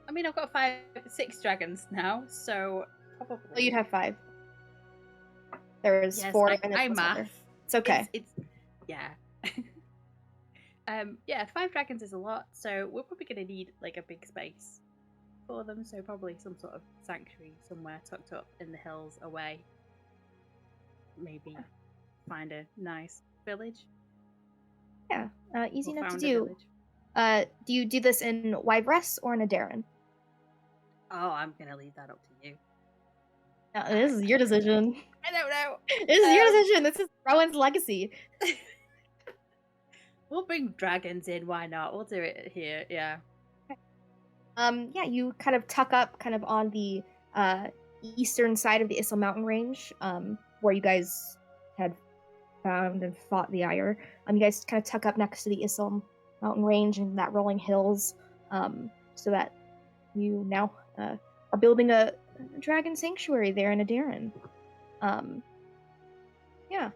I mean, I've got 6 dragons now, so probably. Well, you'd have 5. There's 4. and I then math. It's okay. It's yeah. Yeah, 5 dragons is a lot, so we're probably going to need like a big space for them. So probably some sort of sanctuary somewhere tucked up in the hills away. Maybe find a nice village. Yeah, easy Or enough to found a do. village. Do you do this in Wyvress or in Adaran? Oh, I'm gonna leave that up to you. This is your decision. I don't know. This is your decision. This is Rowan's legacy. We'll bring dragons in. Why not? We'll do it here. Yeah. Yeah, you kind of tuck up kind of on the eastern side of the Issel mountain range, where you guys had found and fought the Ire. You guys kind of tuck up next to the Issel mountain range and that rolling hills, so that you now are building a dragon sanctuary there in Adaran. Yeah.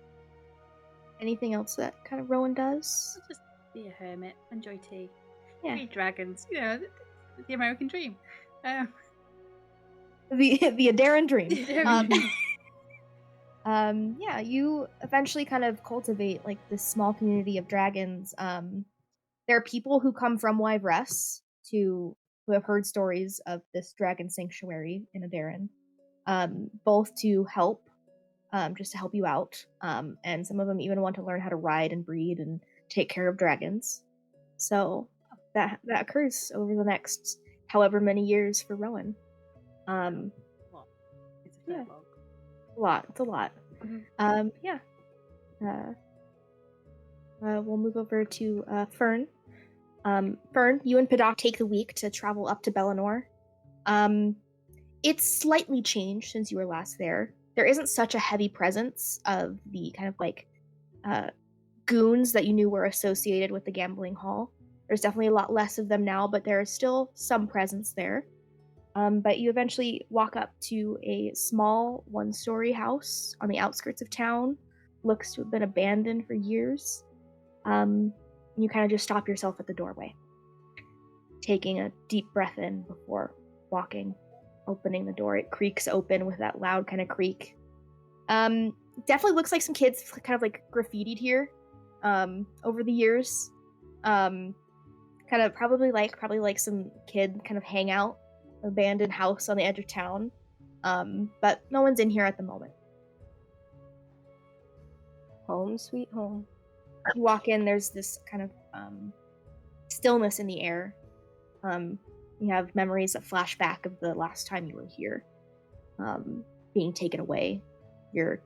Anything else that kind of Rowan does? I'll just be a hermit, enjoy tea, Yeah. feed dragons. You know, the American dream. The Adaran dream. The Adaran Yeah, you eventually kind of cultivate like this small community of dragons. There are people who come from Wyvress who have heard stories of this dragon sanctuary in Adaran, both to help, just to help you out, and some of them even want to learn how to ride and breed and take care of dragons. So that occurs over the next however many years for Rowan. It's a fair log. It's a lot. Yeah. We'll move over to Fern. Fern, you and Paddock take the week to travel up to Bellinor. It's slightly changed since you were last there. There isn't such a heavy presence of the kind of like goons that you knew were associated with the gambling hall. There's definitely a lot less of them now, but there is still some presence there. But you eventually walk up to a small one-story house on the outskirts of town. Looks to have been abandoned for years. You kind of just stop yourself at the doorway, taking a deep breath in before opening the door. It creaks open with that loud kind of creak. Definitely looks like some kids kind of like graffitied here over the years. Kind of probably like some kid kind of hangout, abandoned house on the edge of town. But no one's in here at the moment. Home sweet home. You walk in, there's this kind of stillness in the air. You have memories that flash back of the last time you were here, being taken away, your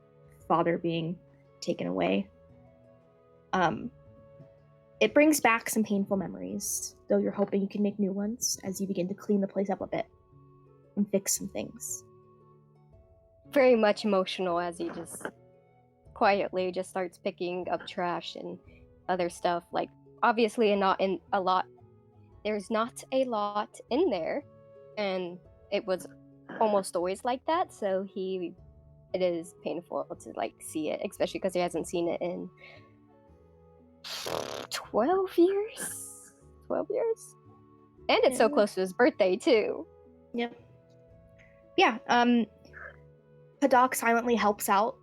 father being taken away. It brings back some painful memories, though you're hoping you can make new ones as you begin to clean the place up a bit and fix some things. Very much emotional as he just quietly just starts picking up trash and other stuff. Like, obviously not in a lot. There's not a lot in there, and it was almost always like that, so it is painful to like see it, especially because he hasn't seen it in 12 years. And it's so close to his birthday too. Yep. Yeah, Padak silently helps out.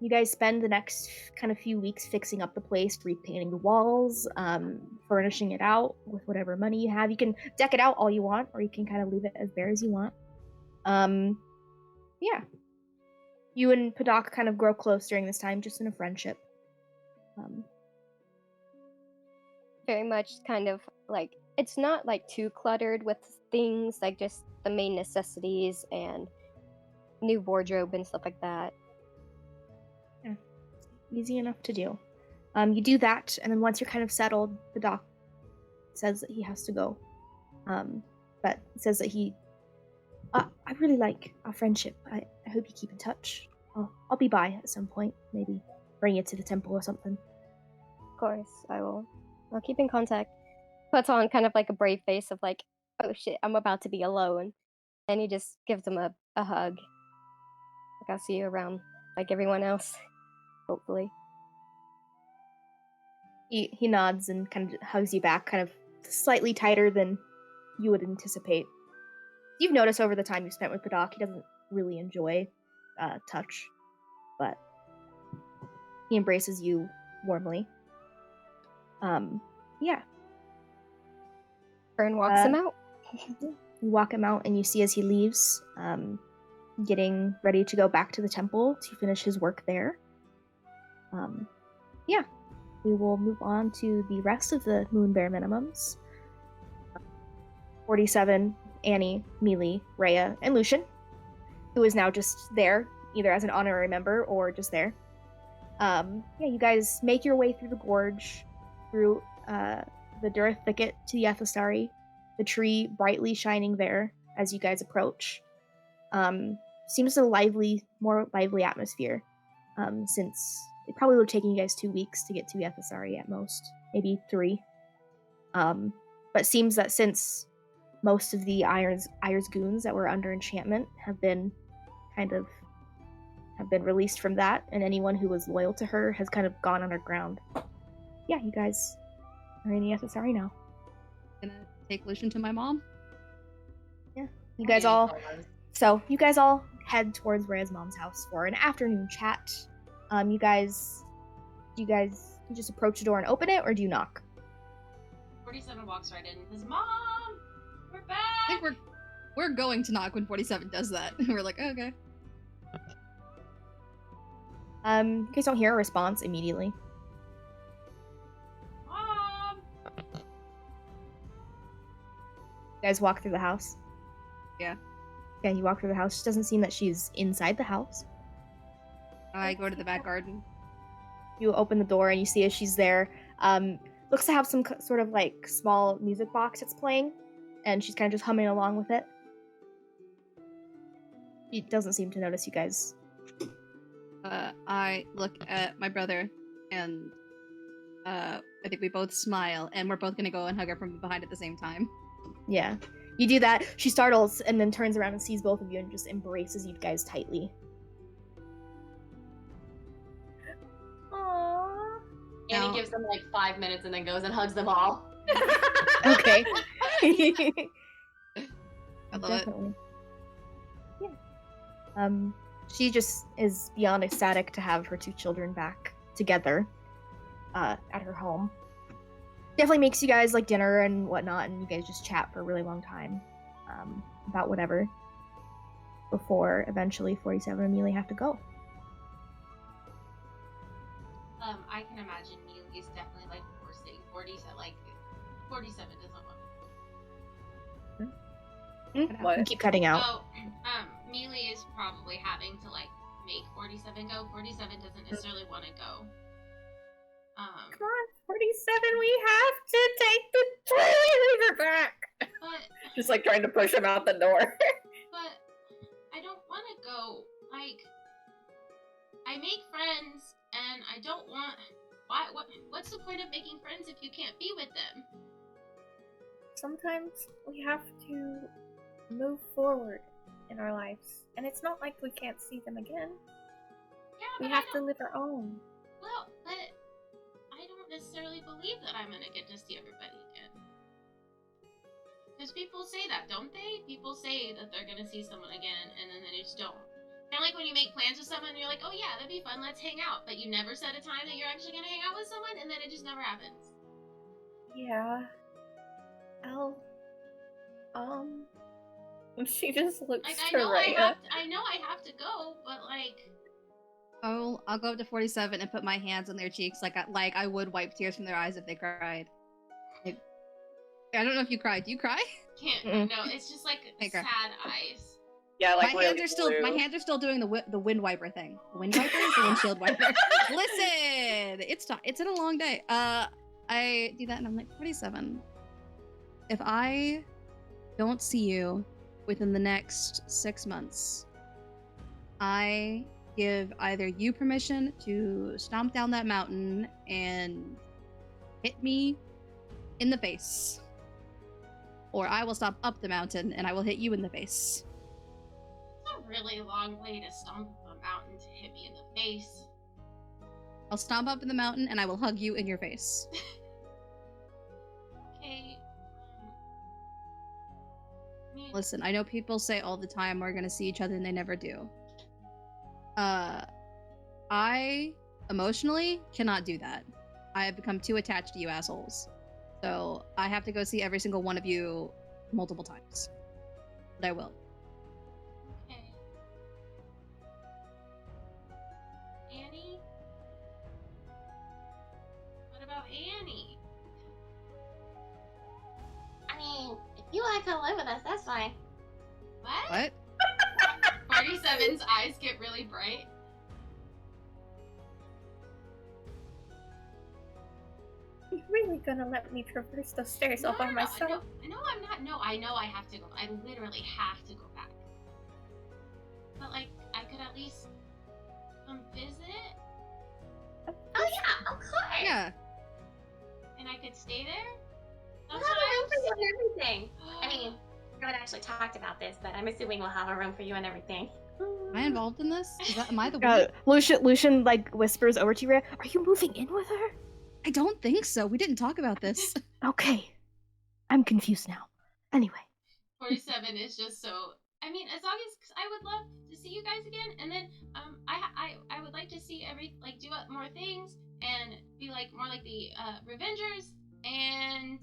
You guys spend the next kind of few weeks fixing up the place, repainting the walls, furnishing it out with whatever money you have. You can deck it out all you want, or you can kind of leave it as bare as you want. Yeah. You and Padak kind of grow close during this time, just in a friendship. Very much kind of like, it's not like too cluttered with things, like just the main necessities and new wardrobe and stuff like that. Yeah, easy enough to do. You do that, and then once you're kind of settled, the doc says that he has to go. But says that I really like our friendship. I hope you keep in touch. I'll be by at some point, maybe bring you to the temple or something. Of course, I will. I'll keep in contact. Puts on kind of like a brave face of like, oh shit, I'm about to be alone. And he just gives him a hug. Like, I'll see you around, like everyone else. Hopefully. He nods and kind of hugs you back, kind of slightly tighter than you would anticipate. You've noticed over the time you've spent with Padak, he doesn't really enjoy touch, but he embraces you warmly. Yeah. Fern walks him out. You walk him out, and you see as he leaves, getting ready to go back to the temple to finish his work there. Yeah. We will move on to the rest of the Moonbear minimums. 47, Annie, Mealy, Rhea, and Lucian, who is now just there, either as an honorary member or just there. Yeah, you guys make your way through the gorge, through the Durith thicket to the Ethastari, the tree brightly shining there as you guys approach. Seems a more lively atmosphere, since it probably would have taken you guys 2 weeks to get to Ethastari at most, maybe 3. But seems that since most of the Ayer's goons that were under enchantment have been released from that, and anyone who was loyal to her has kind of gone underground. Yeah, you guys are in Ethastari now. Gonna take Lucian to my mom. Yeah, you guys all head towards Rhea's mom's house for an afternoon chat. You just approach the door and open it, or do you knock? 47 walks right in. His mom, we're back. I think we're going to knock when 47 does that. We're like, oh, okay. You guys don't hear a response immediately. Mom. You guys walk through the house. Yeah. Yeah, you walk through the house. It doesn't seem that she's inside the house. I go to the back garden. You open the door and you see as she's there. Looks to have some sort of like small music box that's playing, and she's kind of just humming along with it. She doesn't seem to notice you guys. I look at my brother And I think we both smile, and we're both gonna go and hug her from behind at the same time. Yeah. You do that. She startles and then turns around and sees both of you and just embraces you guys tightly. Aww. Annie gives them like 5 minutes and then goes and hugs them all. Okay. I love Definitely. Yeah. She just is beyond ecstatic to have her two children back together at her home. Definitely makes you guys like dinner and whatnot, and you guys just chat for a really long time about whatever before eventually 47 and Mealy have to go. I can imagine Mealy's definitely like forcing 47, like 47 doesn't want. What? You keep cutting out. Oh, Mealy is probably having to like make 47 go. 47 doesn't necessarily want to go. Come on, 47, we have to take the toilet paper back! But Just like trying to push him out the door. but I don't want to go. Like, I make friends, and I don't want. What's the point of making friends if you can't be with them? Sometimes we have to move forward in our lives. And it's not like we can't see them again. Yeah, We but have I to don't, live our own. Well, but I don't necessarily believe that I'm gonna get to see everybody again. Because people say that, don't they? People say that they're gonna see someone again, and then they just don't. Kind of like when you make plans with someone, and you're like, oh yeah, that'd be fun, let's hang out. But you never set a time that you're actually gonna hang out with someone, and then it just never happens. Yeah. She just looks Like, I to know Rhea. I know I have to go, but like, I'll go up to 47 and put my hands on their cheeks like I would wipe tears from their eyes if they cried. Like, I don't know if you cried. Do you cry? can't. No, it's just like Okay. sad eyes. Yeah, like my really hands are still doing the wind wiper thing. The wind wiper, the windshield wiper. Listen, it's been a long day. I do that and I'm like 47. If I don't see you within the next 6 months, I give either you permission to stomp down that mountain and hit me in the face, or I will stomp up the mountain and I will hit you in the face. It's a really long way to stomp up a mountain to hit me in the face. I'll stomp up in the mountain and I will hug you in your face. Okay. Listen, I know people say all the time we're gonna see each other and they never do. I emotionally cannot do that. I have become too attached to you assholes. So I have to go see every single one of you multiple times. But I will. Okay. Annie? What about Annie? I mean, if you want to come live with us, that's fine. What? What? 47's eyes get really bright. You're really gonna let me traverse those stairs all by myself? No, I'm not. No, I know I have to go. I literally have to go back. But, like, I could at least come visit, Oh yeah, of course. Yeah. and I could stay there? We'll have a room for you and everything. I mean, we haven't actually talked about this, but I'm assuming we'll have a room for you and everything. Am I involved in this? Am I the one? Lucian like whispers over to you, Rhea, are you moving in with her? I don't think so. We didn't talk about this. Okay. I'm confused now. Anyway. 47 is just so. I mean, as long as I would love to see you guys again, and then I would like to see do more things and be like more like the Revengers and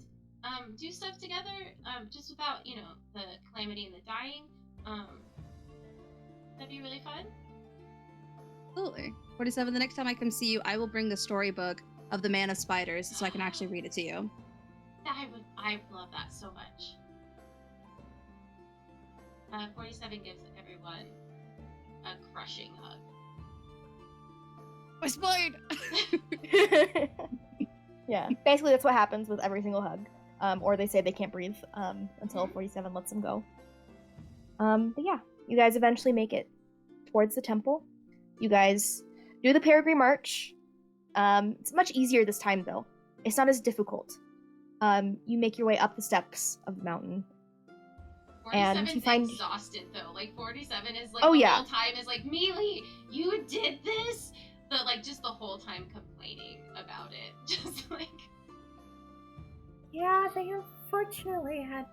do stuff together just without the calamity and the dying. That'd be really fun. Absolutely. 47, the next time I come see you, I will bring the storybook of the Man of Spiders so I can actually read it to you. I love that so much. 47 gives everyone a crushing hug. I spoiled! Yeah. Basically, that's what happens with every single hug. Or they say they can't breathe until 47 lets them go. But yeah, you guys eventually make it towards the temple. You guys do the Peregrine March. It's much easier this time, though. It's not as difficult. You make your way up the steps of the mountain. 47's and you find exhausted though. Like 47 is like whole time is like, Mealy, you did this. But like just the whole time complaining about it. Just like Yeah, they unfortunately had.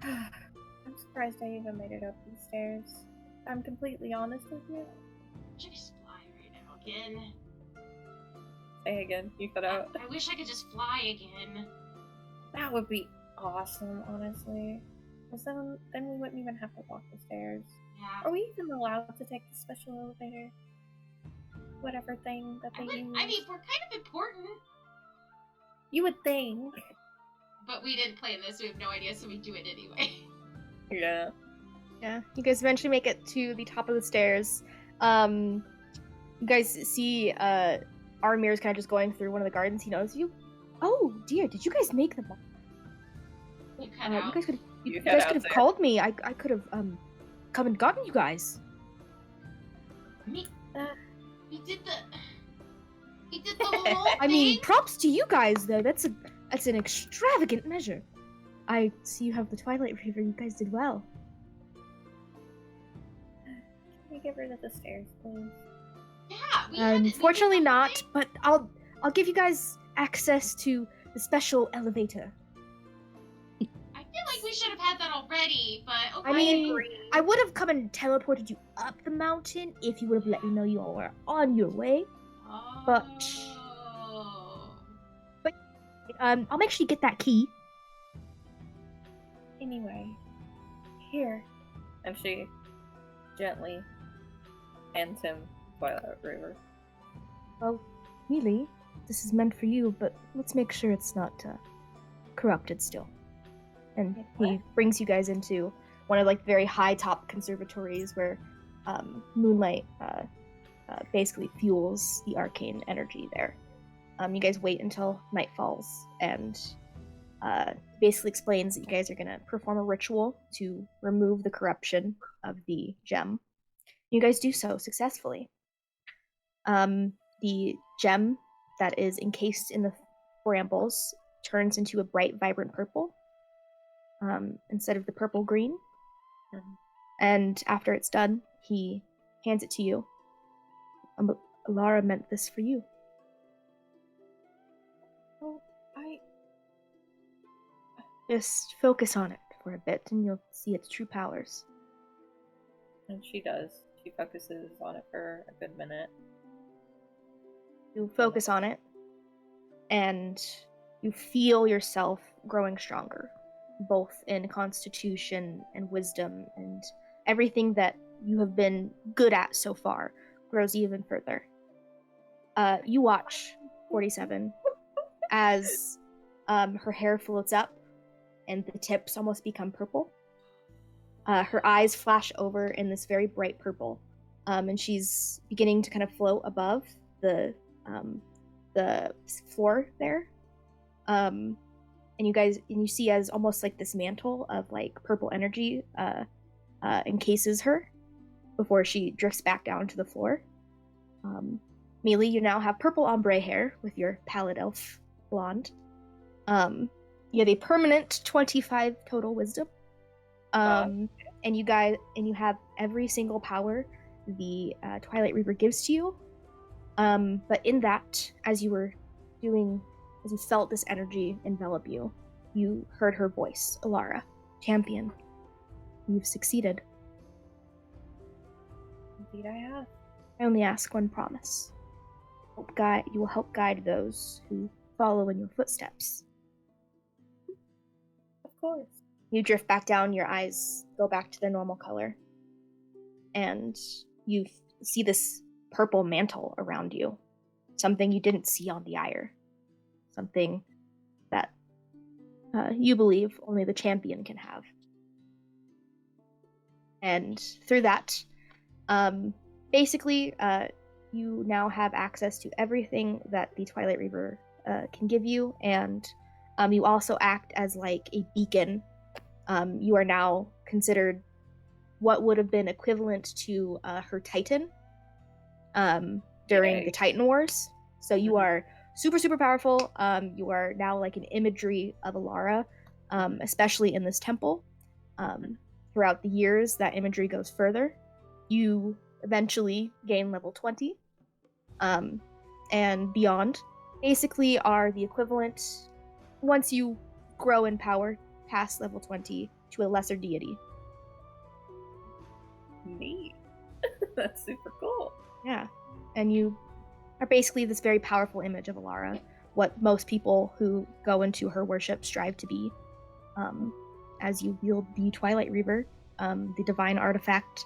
I'm surprised I even made it up these stairs. I'm completely honest with you. I should just fly right now again. Say again. You cut out. I wish I could just fly again. That would be awesome, honestly. Because then we wouldn't even have to walk the stairs. Yeah. Are we even allowed to take the special elevator? Whatever thing that they use. I mean, we're kind of important. You would think. But we didn't plan this, so we have no idea, so we do it anyway. Yeah. Yeah, you guys eventually make it to the top of the stairs. You guys see Armir's kind of just going through one of the gardens. He knows you. Oh dear, did you guys make them? You cut out. You guys could have called me. I could have come and gotten you guys. He did the whole thing. I mean, props to you guys though. That's an extravagant measure. I see you have the Twilight Reaver. You guys did well. Can we get rid of the stairs, please? Yeah, unfortunately not, but I'll give you guys access to the special elevator. I feel like we should have had that already, but okay. I mean, I would have come and teleported you up the mountain if you would have let me know you all were on your way. But I'll make sure you get that key. Anyway, here. And she gently hands him Twilight Reaver. Well, really, this is meant for you, but let's make sure it's not corrupted still. And he brings you guys into one of like very high top conservatories where moonlight basically fuels the arcane energy there. You guys wait until night falls, and basically explains that you guys are going to perform a ritual to remove the corruption of the gem. You guys do so successfully. The gem that is encased in the brambles turns into a bright, vibrant purple instead of the purple green. And after it's done, he hands it to you. Lara meant this for you. Oh, Just focus on it for a bit, and you'll see its true powers. And she does. She focuses on it for a good minute. You focus on it, and you feel yourself growing stronger, both in constitution and wisdom, and everything that you have been good at so far grows even further. You watch 47 as her hair floats up and the tips almost become purple. Her eyes flash over in this very bright purple, and she's beginning to kind of float above the floor there. And you see as almost like this mantle of like purple energy encases her before she drifts back down to the floor. Mealy, you now have purple ombre hair with your pallid elf blonde. You have a permanent 25 total wisdom. And you have every single power the Twilight Reaver gives to you. But in that, as you felt this energy envelop you, you heard her voice, Alara, champion. You've succeeded. Indeed I have. I only ask one promise. You will help guide those who follow in your footsteps. Of course. You drift back down, your eyes go back to their normal color. And you see this purple mantle around you. Something you didn't see on the Ire. Something that you believe only the champion can have. And through that, basically, you now have access to everything that the Twilight Reaver can give you, and you also act as like a beacon. You are now considered what would have been equivalent to her Titan during the Titan Wars. So you are super, super powerful. You are now like an imagery of Alara, especially in this temple. Throughout the years, that imagery goes further. You eventually gain level 20 and beyond. Basically are the equivalent, once you grow in power past level 20, to a lesser deity. Neat. That's super cool. Yeah. And you are basically this very powerful image of Alara, what most people who go into her worship strive to be, as you wield the Twilight Reaver, the divine artifact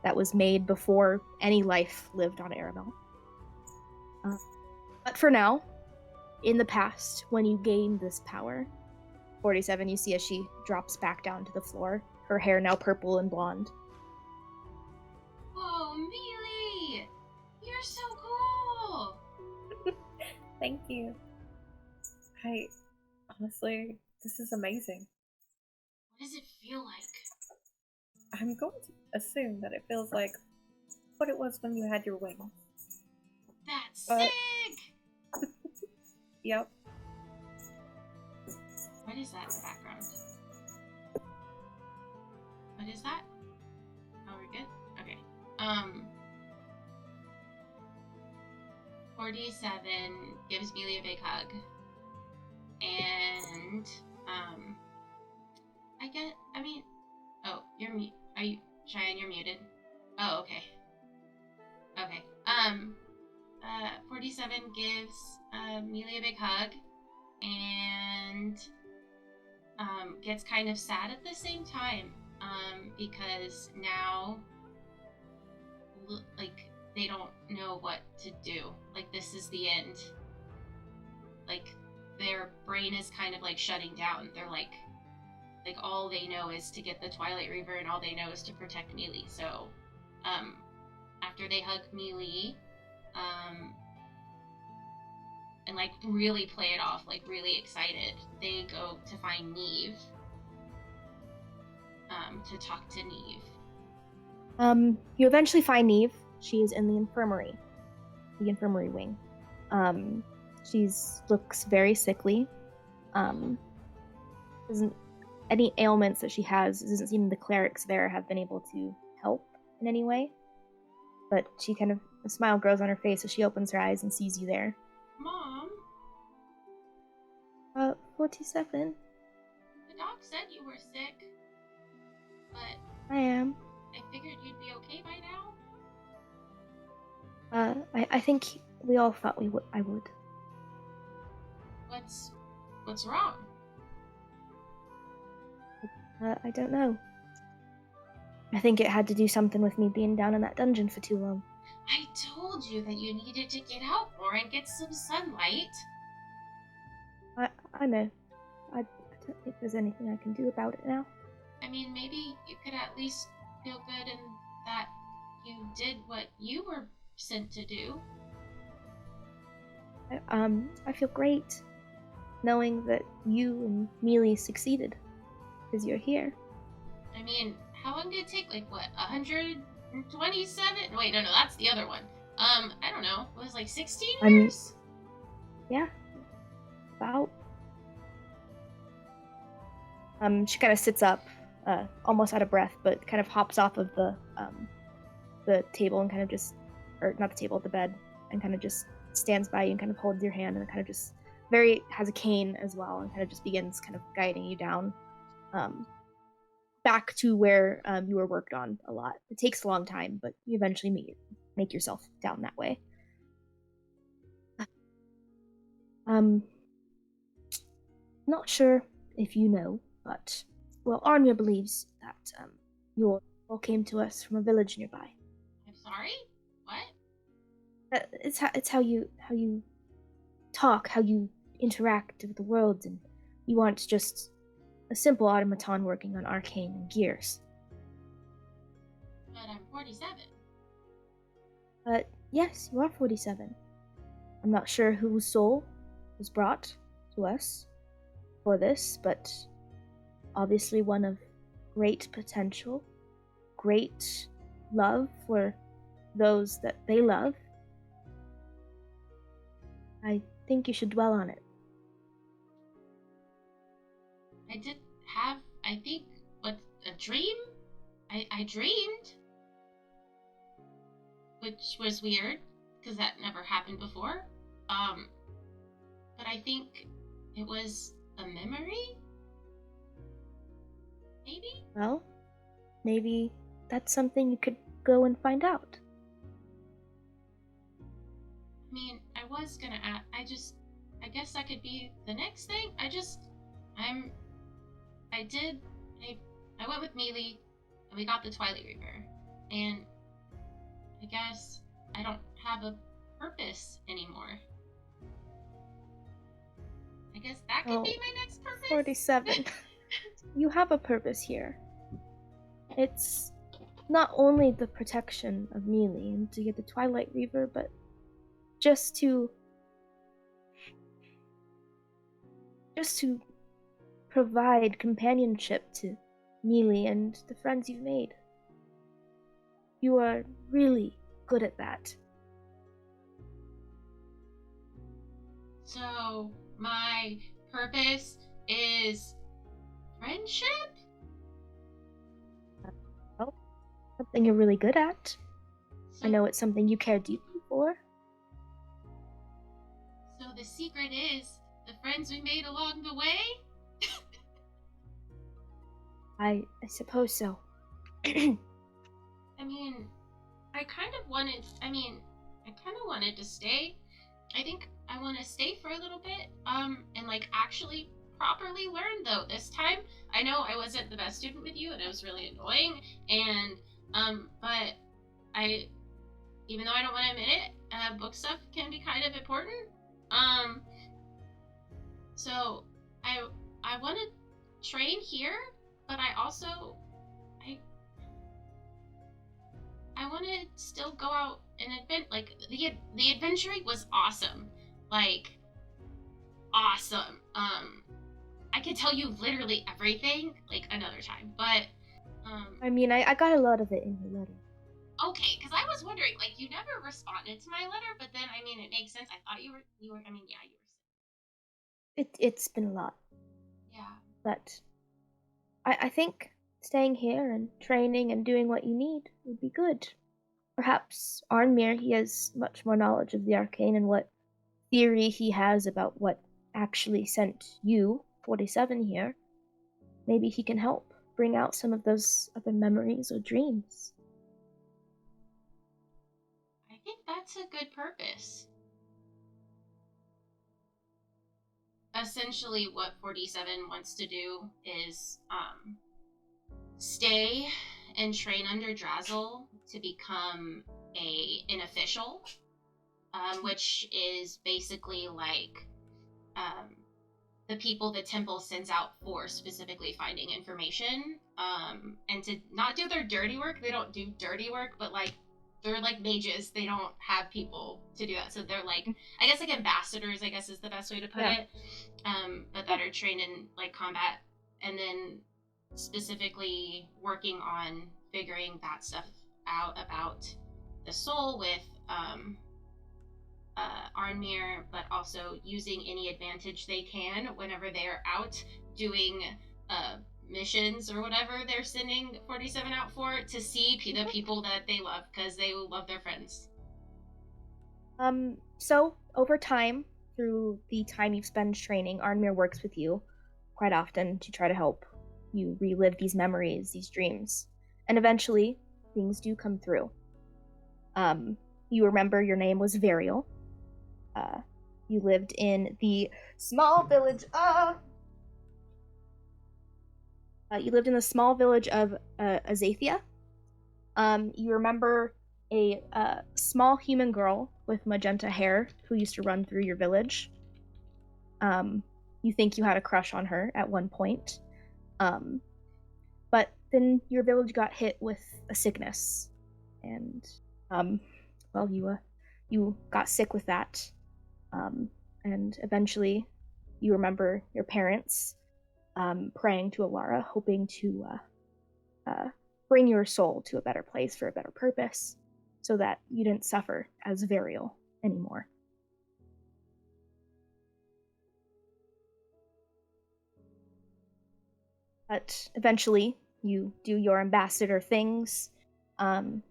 that was made before any life lived on Arabelle. But for now, in the past, when you gained this power, 47, you see as she drops back down to the floor, her hair now purple and blonde. Whoa, Mealy! You're so cool! Thank you. Honestly, this is amazing. What does it feel like? I'm going to assume that it feels like what it was when you had your wings. That's But- sick! Yep. What is that in the background? What is that? Oh, we're good? Okay. 47 gives Mealy a big hug. And, oh, you're mute. Are you, Cheyenne, you're muted? Oh, okay. Okay. 47 gives, Mealy a big hug. And, gets kind of sad at the same time. Because now, like, they don't know what to do. Like, this is the end. Like, their brain is kind of, like, shutting down. They're, like, all they know is to get the Twilight Reaver, and all they know is to protect Mealy. So, after they hug Mealy, and, like, really play it off, like, really excited, they go to find Neve, to talk to Neve. You eventually find Neve. She is in the infirmary wing. She's looks very sickly. Doesn't any ailments that she has, doesn't seem the clerics there have been able to help in any way. But she kind of, a smile grows on her face as she opens her eyes and sees you there. Mom, 47. the doc said you were sick, but I am. I figured you'd be okay by now. I think we all thought I would. What's wrong? I don't know. I think it had to do something with me being down in that dungeon for too long. I told you that you needed to get out more and get some sunlight. I know. I don't think there's anything I can do about it now. I mean, maybe you could at least feel good in that you did what you were sent to do. I feel great knowing that you and Mealy succeeded because you're here. I mean, how long did it take? Like, what, 127? Wait, no, that's the other one. I don't know. It was like 16 years? Yeah. About. She kind of sits up, almost out of breath, but kind of hops off of the table and kind of just, or not the table, the bed, and kind of just stands by you and kind of holds your hand and kind of just has a cane as well and kind of just begins kind of guiding you down back to where you were worked on a lot. It takes a long time, but you eventually make yourself down that way. Not sure if you know, but Arnya believes that you all came to us from a village nearby. I'm sorry? What? It's how you talk, how you interact with the world, and you aren't just a simple automaton working on arcane gears. But I'm 47. Yes, you are 47. I'm not sure whose soul was brought to us for this, but obviously one of great potential, great love for those that they love. I think you should dwell on it. I did have, I think, a dream? I dreamed. Which was weird, because that never happened before. But I think it was a memory? Maybe? Well, maybe that's something you could go and find out. I mean, I was gonna ask, I guess that could be the next thing. I went with Mealy, and we got the Twilight Reaper, and I guess I don't have a purpose anymore. I guess that could be my next purpose. 47. You have a purpose here. It's not only the protection of Mealy and to get the Twilight Reaver, but just to provide companionship to Mealy and the friends you've made. You are really good at that. So, my purpose is friendship? Well, something you're really good at. So, I know it's something you care deeply for. So the secret is the friends we made along the way? I suppose so. I mean, I kind of wanted to stay. I think I want to stay for a little bit, and like actually properly learn though this time. I know I wasn't the best student with you and it was really annoying, and but even though I don't want to admit it, book stuff can be kind of important. So I want to train here, but I also I want to still go out and like the adventuring was awesome, like awesome. I could tell you literally everything like another time, but I mean, I got a lot of it in your letter. Okay, because I was wondering, like, you never responded to my letter, but then I mean it makes sense. I thought you were. I mean, yeah, you were. It's been a lot. Yeah. But I think staying here and training and doing what you need would be good. Perhaps Arnmir, he has much more knowledge of the arcane and what theory he has about what actually sent you, 47, here. Maybe he can help bring out some of those other memories or dreams. I think that's a good purpose. Essentially, what 47 wants to do is stay and train under Drazzle to become an official, which is basically like the people the temple sends out for specifically finding information, and to not do their dirty work. They don't do dirty work, but like they're like mages. They don't have people to do that, so they're like, I guess like ambassadors, I guess is the best way to put it. But that are trained in like combat, and then specifically working on figuring that stuff out about the soul with Arnmir, but also using any advantage they can whenever they are out doing missions or whatever they're sending 47 out for, to see the people that they love, because they love their friends. So over time, through the time you've spent training, Arnmir works with you quite often to try to help you relive these memories, these dreams. And eventually, things do come through. You remember your name was Varial. You lived in the small village of... Azathia. You remember a small human girl with magenta hair who used to run through your village. You think you had a crush on her at one point. But then your village got hit with a sickness. And, you got sick with that. And eventually you remember your parents praying to Alara, hoping to bring your soul to a better place for a better purpose, so that you didn't suffer as Varial anymore. But eventually, you do your ambassador things, and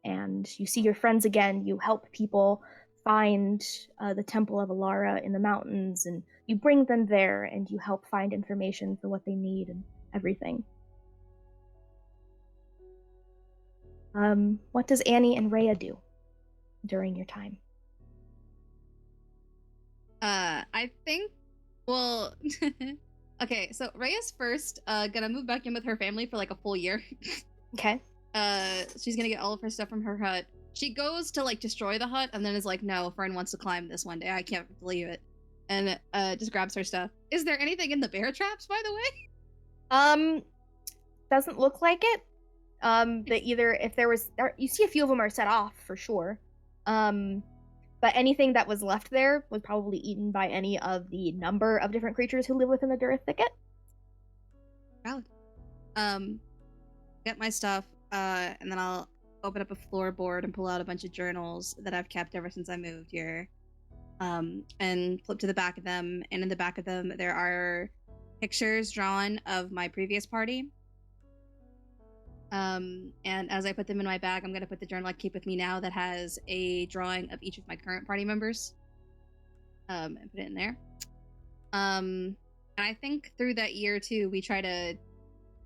you see your friends again. You help people find the Temple of Alara in the mountains, and you bring them there, and you help find information for what they need and everything. What does Annie and Rhea do during your time? I think, well, okay, so Rhea's first gonna move back in with her family for like a full year. Okay. She's gonna get all of her stuff from her hut. She goes to like destroy the hut and then is like, no, Fern wants to climb this one day. I can't believe it. And just grabs her stuff. Is there anything in the bear traps, by the way? Doesn't look like it. That either if there was, you see a few of them are set off for sure. But anything that was left there was probably eaten by any of the number of different creatures who live within the Durith thicket. Valid. Get my stuff, and then I'll open up a floorboard and pull out a bunch of journals that I've kept ever since I moved here. And flip to the back of them, and in the back of them there are pictures drawn of my previous party. And as I put them in my bag, I'm going to put the journal I keep with me now that has a drawing of each of my current party members. And put it in there. And I think through that year too, we try to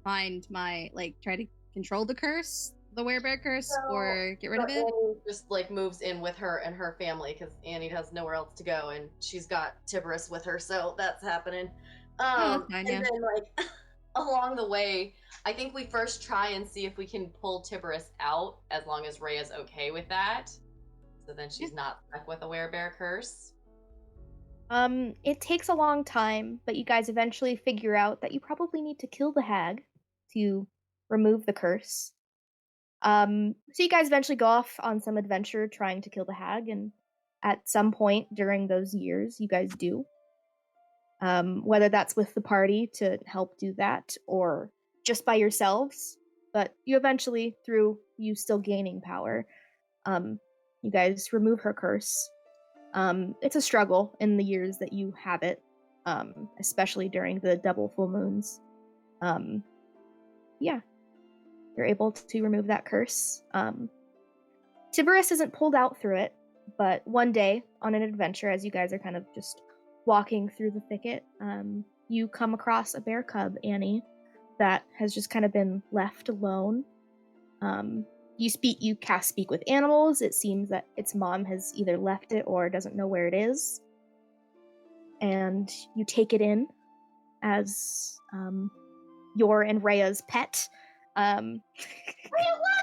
find try to control the curse, the werebear curse, or get rid of it. Annie just moves in with her and her family because Annie has nowhere else to go, and she's got Tiberius with her, so that's happening. That's fine, yeah. And then along the way, I think we first try and see if we can pull Tiberius out, as long as Rhea's okay with that. So then she's not stuck with a werebear curse. It takes a long time, but you guys eventually figure out that you probably need to kill the hag to remove the curse. So you guys eventually go off on some adventure trying to kill the hag, and at some point during those years, you guys do. Whether that's with the party to help do that, or just by yourselves, but you eventually, through you still gaining power, you guys remove her curse. It's a struggle in the years that you have it, especially during the double full moons. Yeah, you're able to remove that curse. Tiberius isn't pulled out through it, but one day on an adventure, as you guys are kind of just walking through the thicket, you come across a bear cub, Annie, that has just kind of been left alone. You cast speak with animals. It seems that its mom has either left it or doesn't know where it is. And you take it in as your and Rhea's pet. Rhea, look what I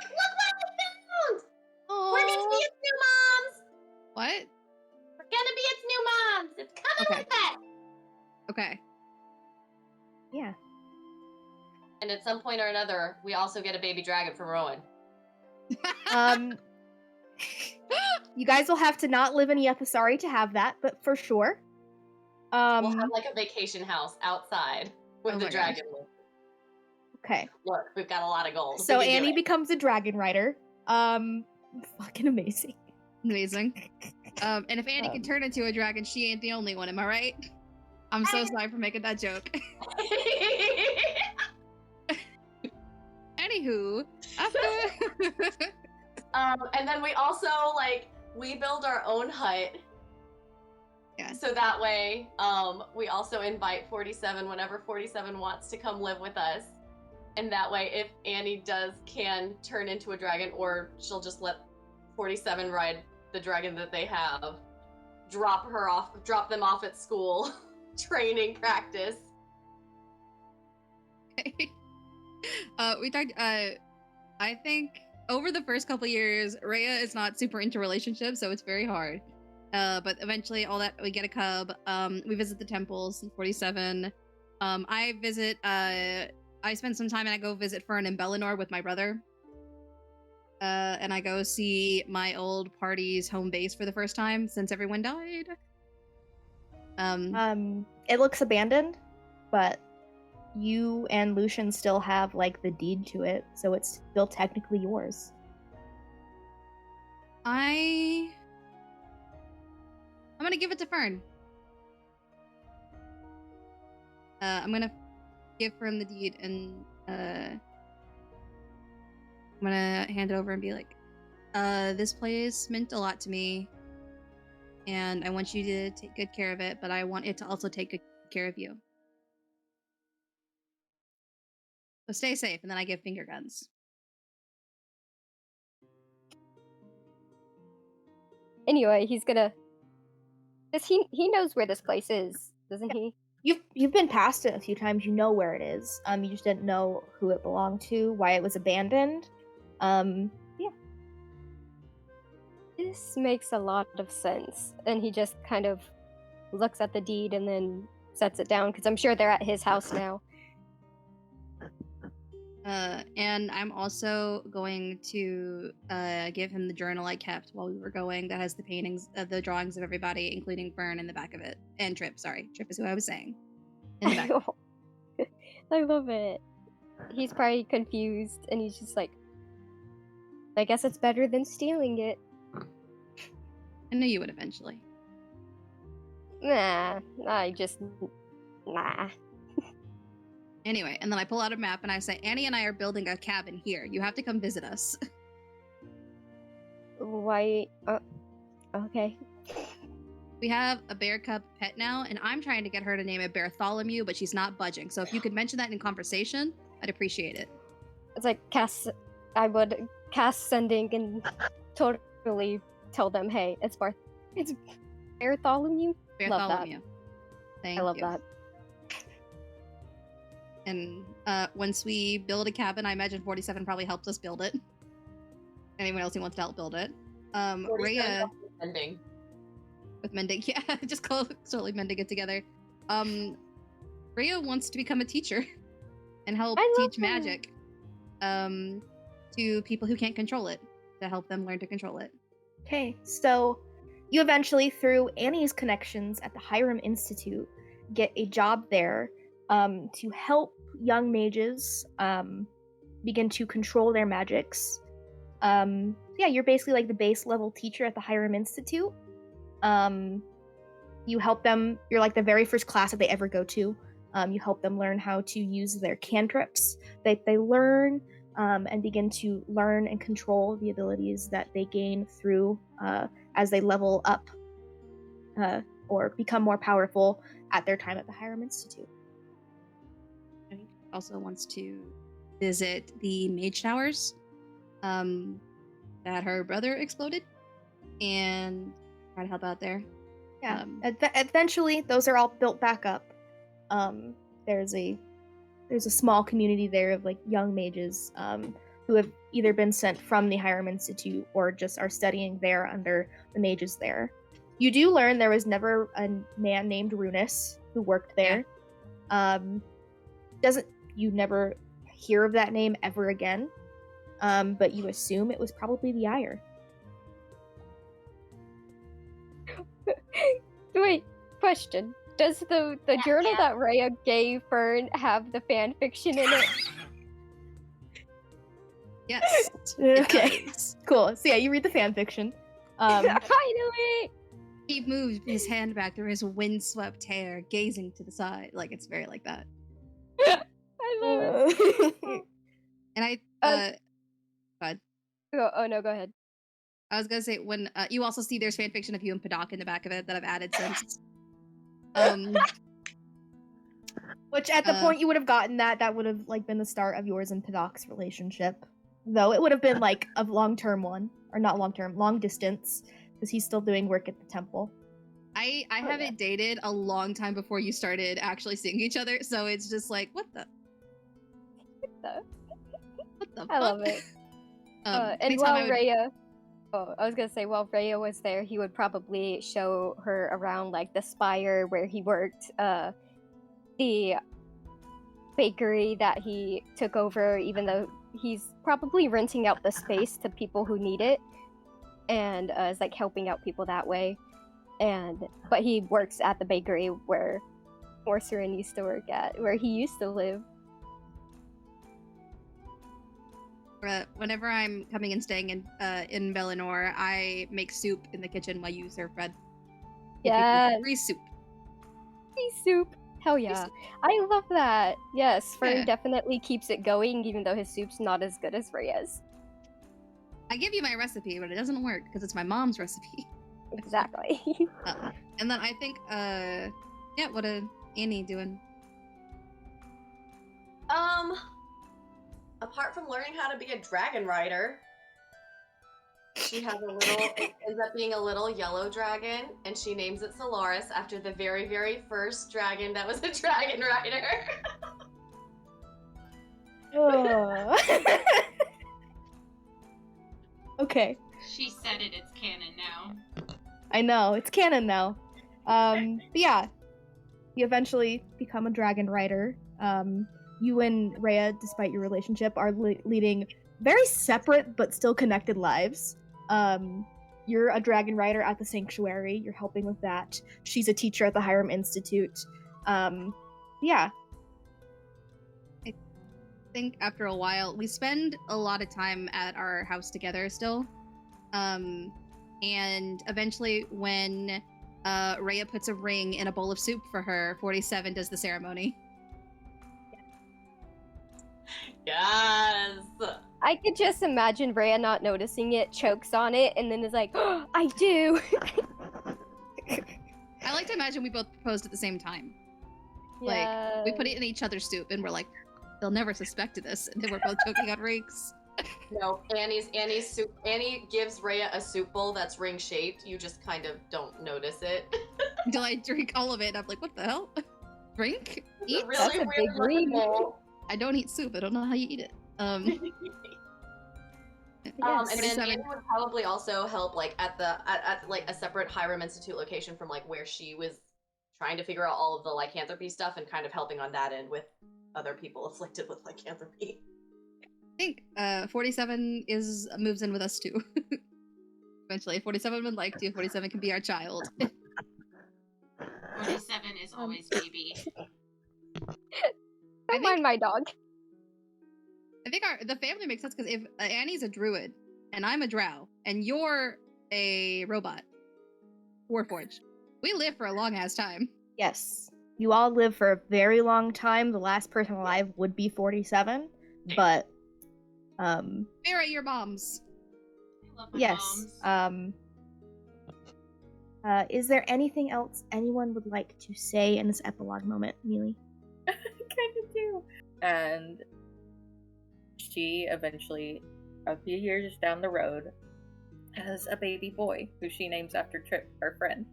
found! We're gonna be its new moms! What? We're gonna be its new moms! It's coming with it! Okay. Yeah. And at some point or another, we also get a baby dragon from Rowan. You guys will have to not live in Yethasari to have that, but for sure. We'll have a vacation house outside with the dragon. Okay. Look, we've got a lot of gold. So Annie becomes a dragon rider. Fucking amazing. Amazing. And if Annie can turn into a dragon, she ain't the only one, am I right? I'm so sorry for making that joke. Anywho, after and then we also we build our own hut. Yeah. So that way, we also invite 47 whenever 47 wants to come live with us. And that way, if Annie can turn into a dragon, or she'll just let 47 ride the dragon that they have, drop them off at school, training practice. We talked. I think over the first couple years, Rhea is not super into relationships, so it's very hard. But eventually, all that we get a cub. We visit the temples in 47. I visit. I spend some time and I go visit Fern and Bellinor with my brother. And I go see my old party's home base for the first time since everyone died. It looks abandoned, but you and Lucian still have the deed to it, so it's still technically yours. I'm gonna give it to Fern. I'm gonna give Fern the deed, and I'm gonna hand it over and be like, this place meant a lot to me, and I want you to take good care of it, but I want it to also take good care of you. So stay safe, and then I give finger guns. Anyway, he's gonna. Does he knows where this place is, doesn't he? You've been past it a few times. You know where it is. You just didn't know who it belonged to, why it was abandoned. Yeah. This makes a lot of sense. And he just kind of looks at the deed and then sets it down, because I'm sure they're at his house now. And I'm also going to give him the journal I kept while we were going that has the paintings, the drawings of everybody, including Fern in the back of it. And Trip, sorry. Trip is who I was saying. In the back. I love it. He's probably confused, and he's just like, I guess it's better than stealing it. I knew you would eventually. Nah. Anyway, and then I pull out a map and I say, Annie and I are building a cabin here. You have to come visit us. Why? Okay. We have a bear cub pet now, and I'm trying to get her to name it Bartholomew, but she's not budging. So if you could mention that in conversation, I'd appreciate it. It's like I would cast sending and totally tell them, hey, it's Bartholomew. Love that. Thank I love you. that. And once we build a cabin, I imagine 47 probably helps us build it. Anyone else who wants to help build it? Rhea Mending. with mending, yeah, just slowly mending it together. Rhea wants to become a teacher and help teach magic to people who can't control it, to help them learn to control it. Okay, so you eventually, through Annie's connections at the Hiram Institute, get a job there to help young mages begin to control their magics. Yeah, you're basically like the base level teacher at the Hiram Institute. You help them, you're like the very first class that they ever go to. You help them learn how to use their cantrips that they learn, and begin to learn and control the abilities that they gain through as they level up or become more powerful at their time at the Hiram Institute. Also wants to visit the Mage Towers that her brother exploded and try to help out there. Yeah, eventually those are all built back up. There's a small community there of like young mages who have either been sent from the Hiram Institute or just are studying there under the mages there. You do learn there was never a man named Runus who worked there. Yeah. You never hear of that name ever again, but you assume it was probably the Ire. Wait, question. Does the journal that Rhea gave Fern have the fan fiction in it? Yes. Okay. Cool. So yeah, you read the fan fiction. Finally! He moved his hand back through his windswept hair, gazing to the side. Like, it's very like that. I love it. And I, go ahead. Oh no, go ahead. I was gonna say, when you also see there's fanfiction of you and Padak in the back of it that I've added since. Which at the point you would have gotten that would have like been the start of yours and Padak's relationship. Though it would have been like a long-term one, or not long-term, long distance, because he's still doing work at the temple. I haven't dated a long time before you started actually seeing each other, so it's just like, what the I love it. And while Rhea, I was gonna say, while Rhea was there, he would probably show her around like the spire where he worked, the bakery that he took over, even though he's probably renting out the space to people who need it, and is like helping out people that way. But he works at the bakery where Orcerin used to work at, where he used to live. Whenever I'm coming and staying in Bellinor, I make soup in the kitchen while you serve bread. Yeah, free soup. Free soup. Hell yeah. I love that. Yes, Fern Yeah. definitely keeps it going, even though his soup's not as good as Rhea's. I give you my recipe, but it doesn't work because it's my mom's recipe. Exactly. And then I think, what Annie doing? Apart from learning how to be a dragon rider, she has it ends up being a little yellow dragon, and she names it Solaris after the very, very first dragon that was a dragon rider. Okay. She said it's canon now. I know, it's canon now. But yeah, you eventually become a dragon rider. You and Rhea, despite your relationship, are leading very separate but still connected lives. You're a dragon rider at the sanctuary. You're helping with that. She's a teacher at the Hiram Institute. Yeah. I think after a while, we spend a lot of time at our house together still. And eventually when Rhea puts a ring in a bowl of soup for her, 47 does the ceremony. Yes! I could just imagine Rhea not noticing it, chokes on it, and then is like, oh, I do! I like to imagine we both proposed at the same time. Yeah. Like, we put it in each other's soup, and we're like, they'll never suspect this, and then we're both choking on rings. No, Annie's soup. Annie gives Rhea a soup bowl that's ring-shaped. You just kind of don't notice it. Until I drink all of it, and I'm like, what the hell? Drink? Eat? Really That's a weird big looking ring. bowl. I don't eat soup. I don't know how you eat it. And then 47 Annie would probably also help, like at like a separate Hiram Institute location from like where she was trying to figure out all of the lycanthropy stuff and kind of helping on that end with other people afflicted with lycanthropy. I think 47 moves in with us too. Eventually, 47 would like to. 47 can be our child. 47 is always baby. Don't mind my dog. I think the family makes sense because if Annie's a druid and I'm a drow and you're a robot, Warforged, we live for a long ass time. Yes. You all live for a very long time. The last person alive would be 47, but Vera, your moms. I love my yes. moms. Is there anything else anyone would like to say in this epilogue moment, Mealy? I kind of do. And she eventually, a few years down the road, has a baby boy who she names after Trip, her friend.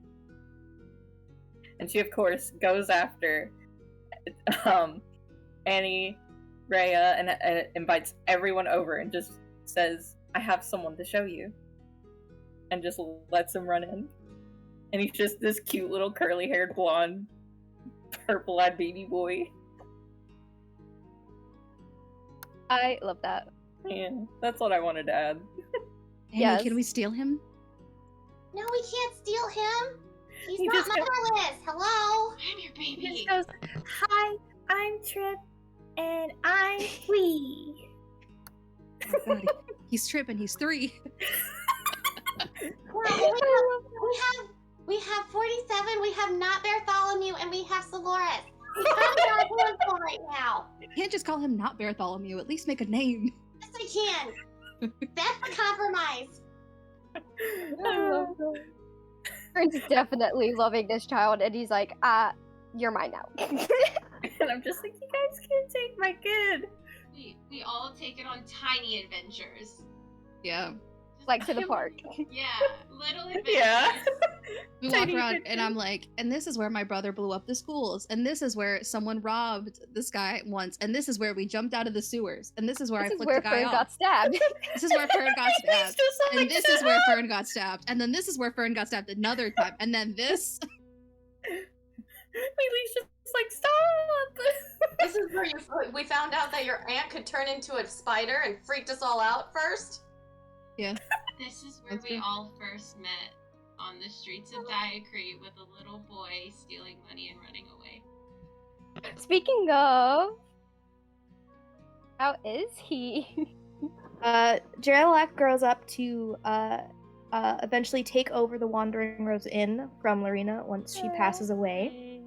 And she, of course, goes after Annie, Rhea, and invites everyone over and just says, I have someone to show you. And just lets him run in. And he's just this cute little curly-haired blonde, purple-eyed baby boy. I love that. Yeah, that's what I wanted to add. Annie, Yes. can we steal him? No, we can't steal him. He's He not just goes- motherless. Hello. I'm your He baby. just goes, hi, I'm Trip, and I'm Wee. Oh God, he's tripping. He's 3. Well, we have 47. We have not Bartholomew, and we have Solaris. We have our hands full right now. You can't just call him not Bartholomew. At least make a name. Yes, I can. That's the compromise. I love that. Fern's definitely loving this child, and he's like, you're mine now. And I'm just like, you guys can't take my kid. We all take it on tiny adventures. Yeah. Just Like to the park. Yeah, little adventures. Yeah. We walk Tiny around and adventure. I'm like, and this is where my brother blew up the schools, and this is where someone robbed this guy once, and this is where we jumped out of the sewers, and this is where This I is flipped where a guy Fern off. got stabbed. This is where Fern got He's stabbed. just like, And this is where Fern got stabbed. And then this is where Fern got stabbed another time. And then this. Lily's just like, stop. This is where we found out that your aunt could turn into a spider and freaked us all out first. This is where That's we true. all first met, on the streets of Diacrete with a little boy stealing money and running away. Speaking of, how is he? Jarlac grows up to eventually take over the Wandering Rose Inn from Lorena once she passes away.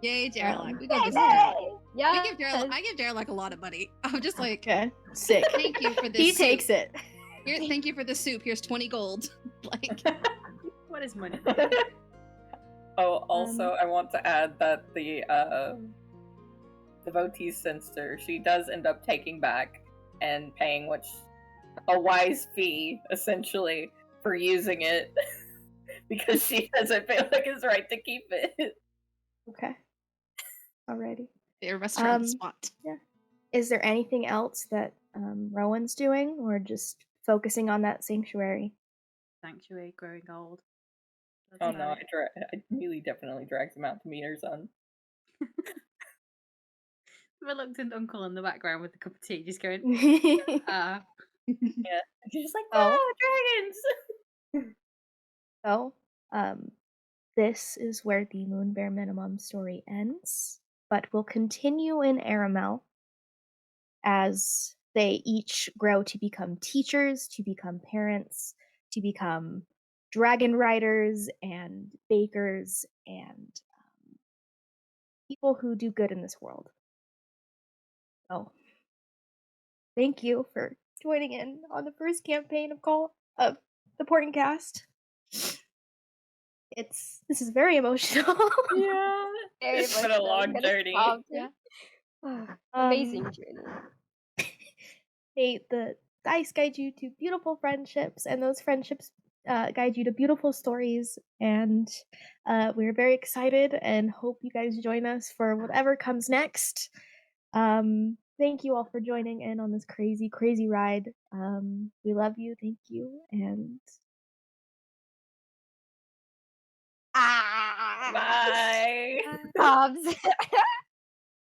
Yay, Jarlac. We go Yay! visit Jarlac. Yeah. I give Jarlac a lot of money. I'm just like, Okay, sick. thank you for this. He soup. takes it. Thank you for the soup. Here's 20 gold. Like, What is money? Oh, also, I want to add that the devotee sister, she does end up taking back and paying a wise fee, essentially, for using it. Because she doesn't feel like it's right to keep it. Okay. Alrighty. they arrest her on the spot. Yeah. Is there anything else that Rowan's doing, or just focusing on that sanctuary? Sanctuary growing old. That's Oh about no, it. I really definitely dragged him out to meet her son. Reluctant uncle in the background with a cup of tea, just going, Yeah. Yeah. She's just like, Oh. dragons! So, this is where the Moonbear Minimum story ends, but we'll continue in Aramel as they each grow to become teachers, to become parents, to become dragon riders and bakers and people who do good in this world. So, thank you for joining in on the first campaign of the Portent Kast. This is very emotional. Yeah. Very It's been much a long so. journey. Yeah. Amazing journey. May the dice guide you to beautiful friendships, and those friendships guide you to beautiful stories. And we're very excited and hope you guys join us for whatever comes next. Thank you all for joining in on this crazy, crazy ride. We love you. Thank you. And Bye. Hobbs.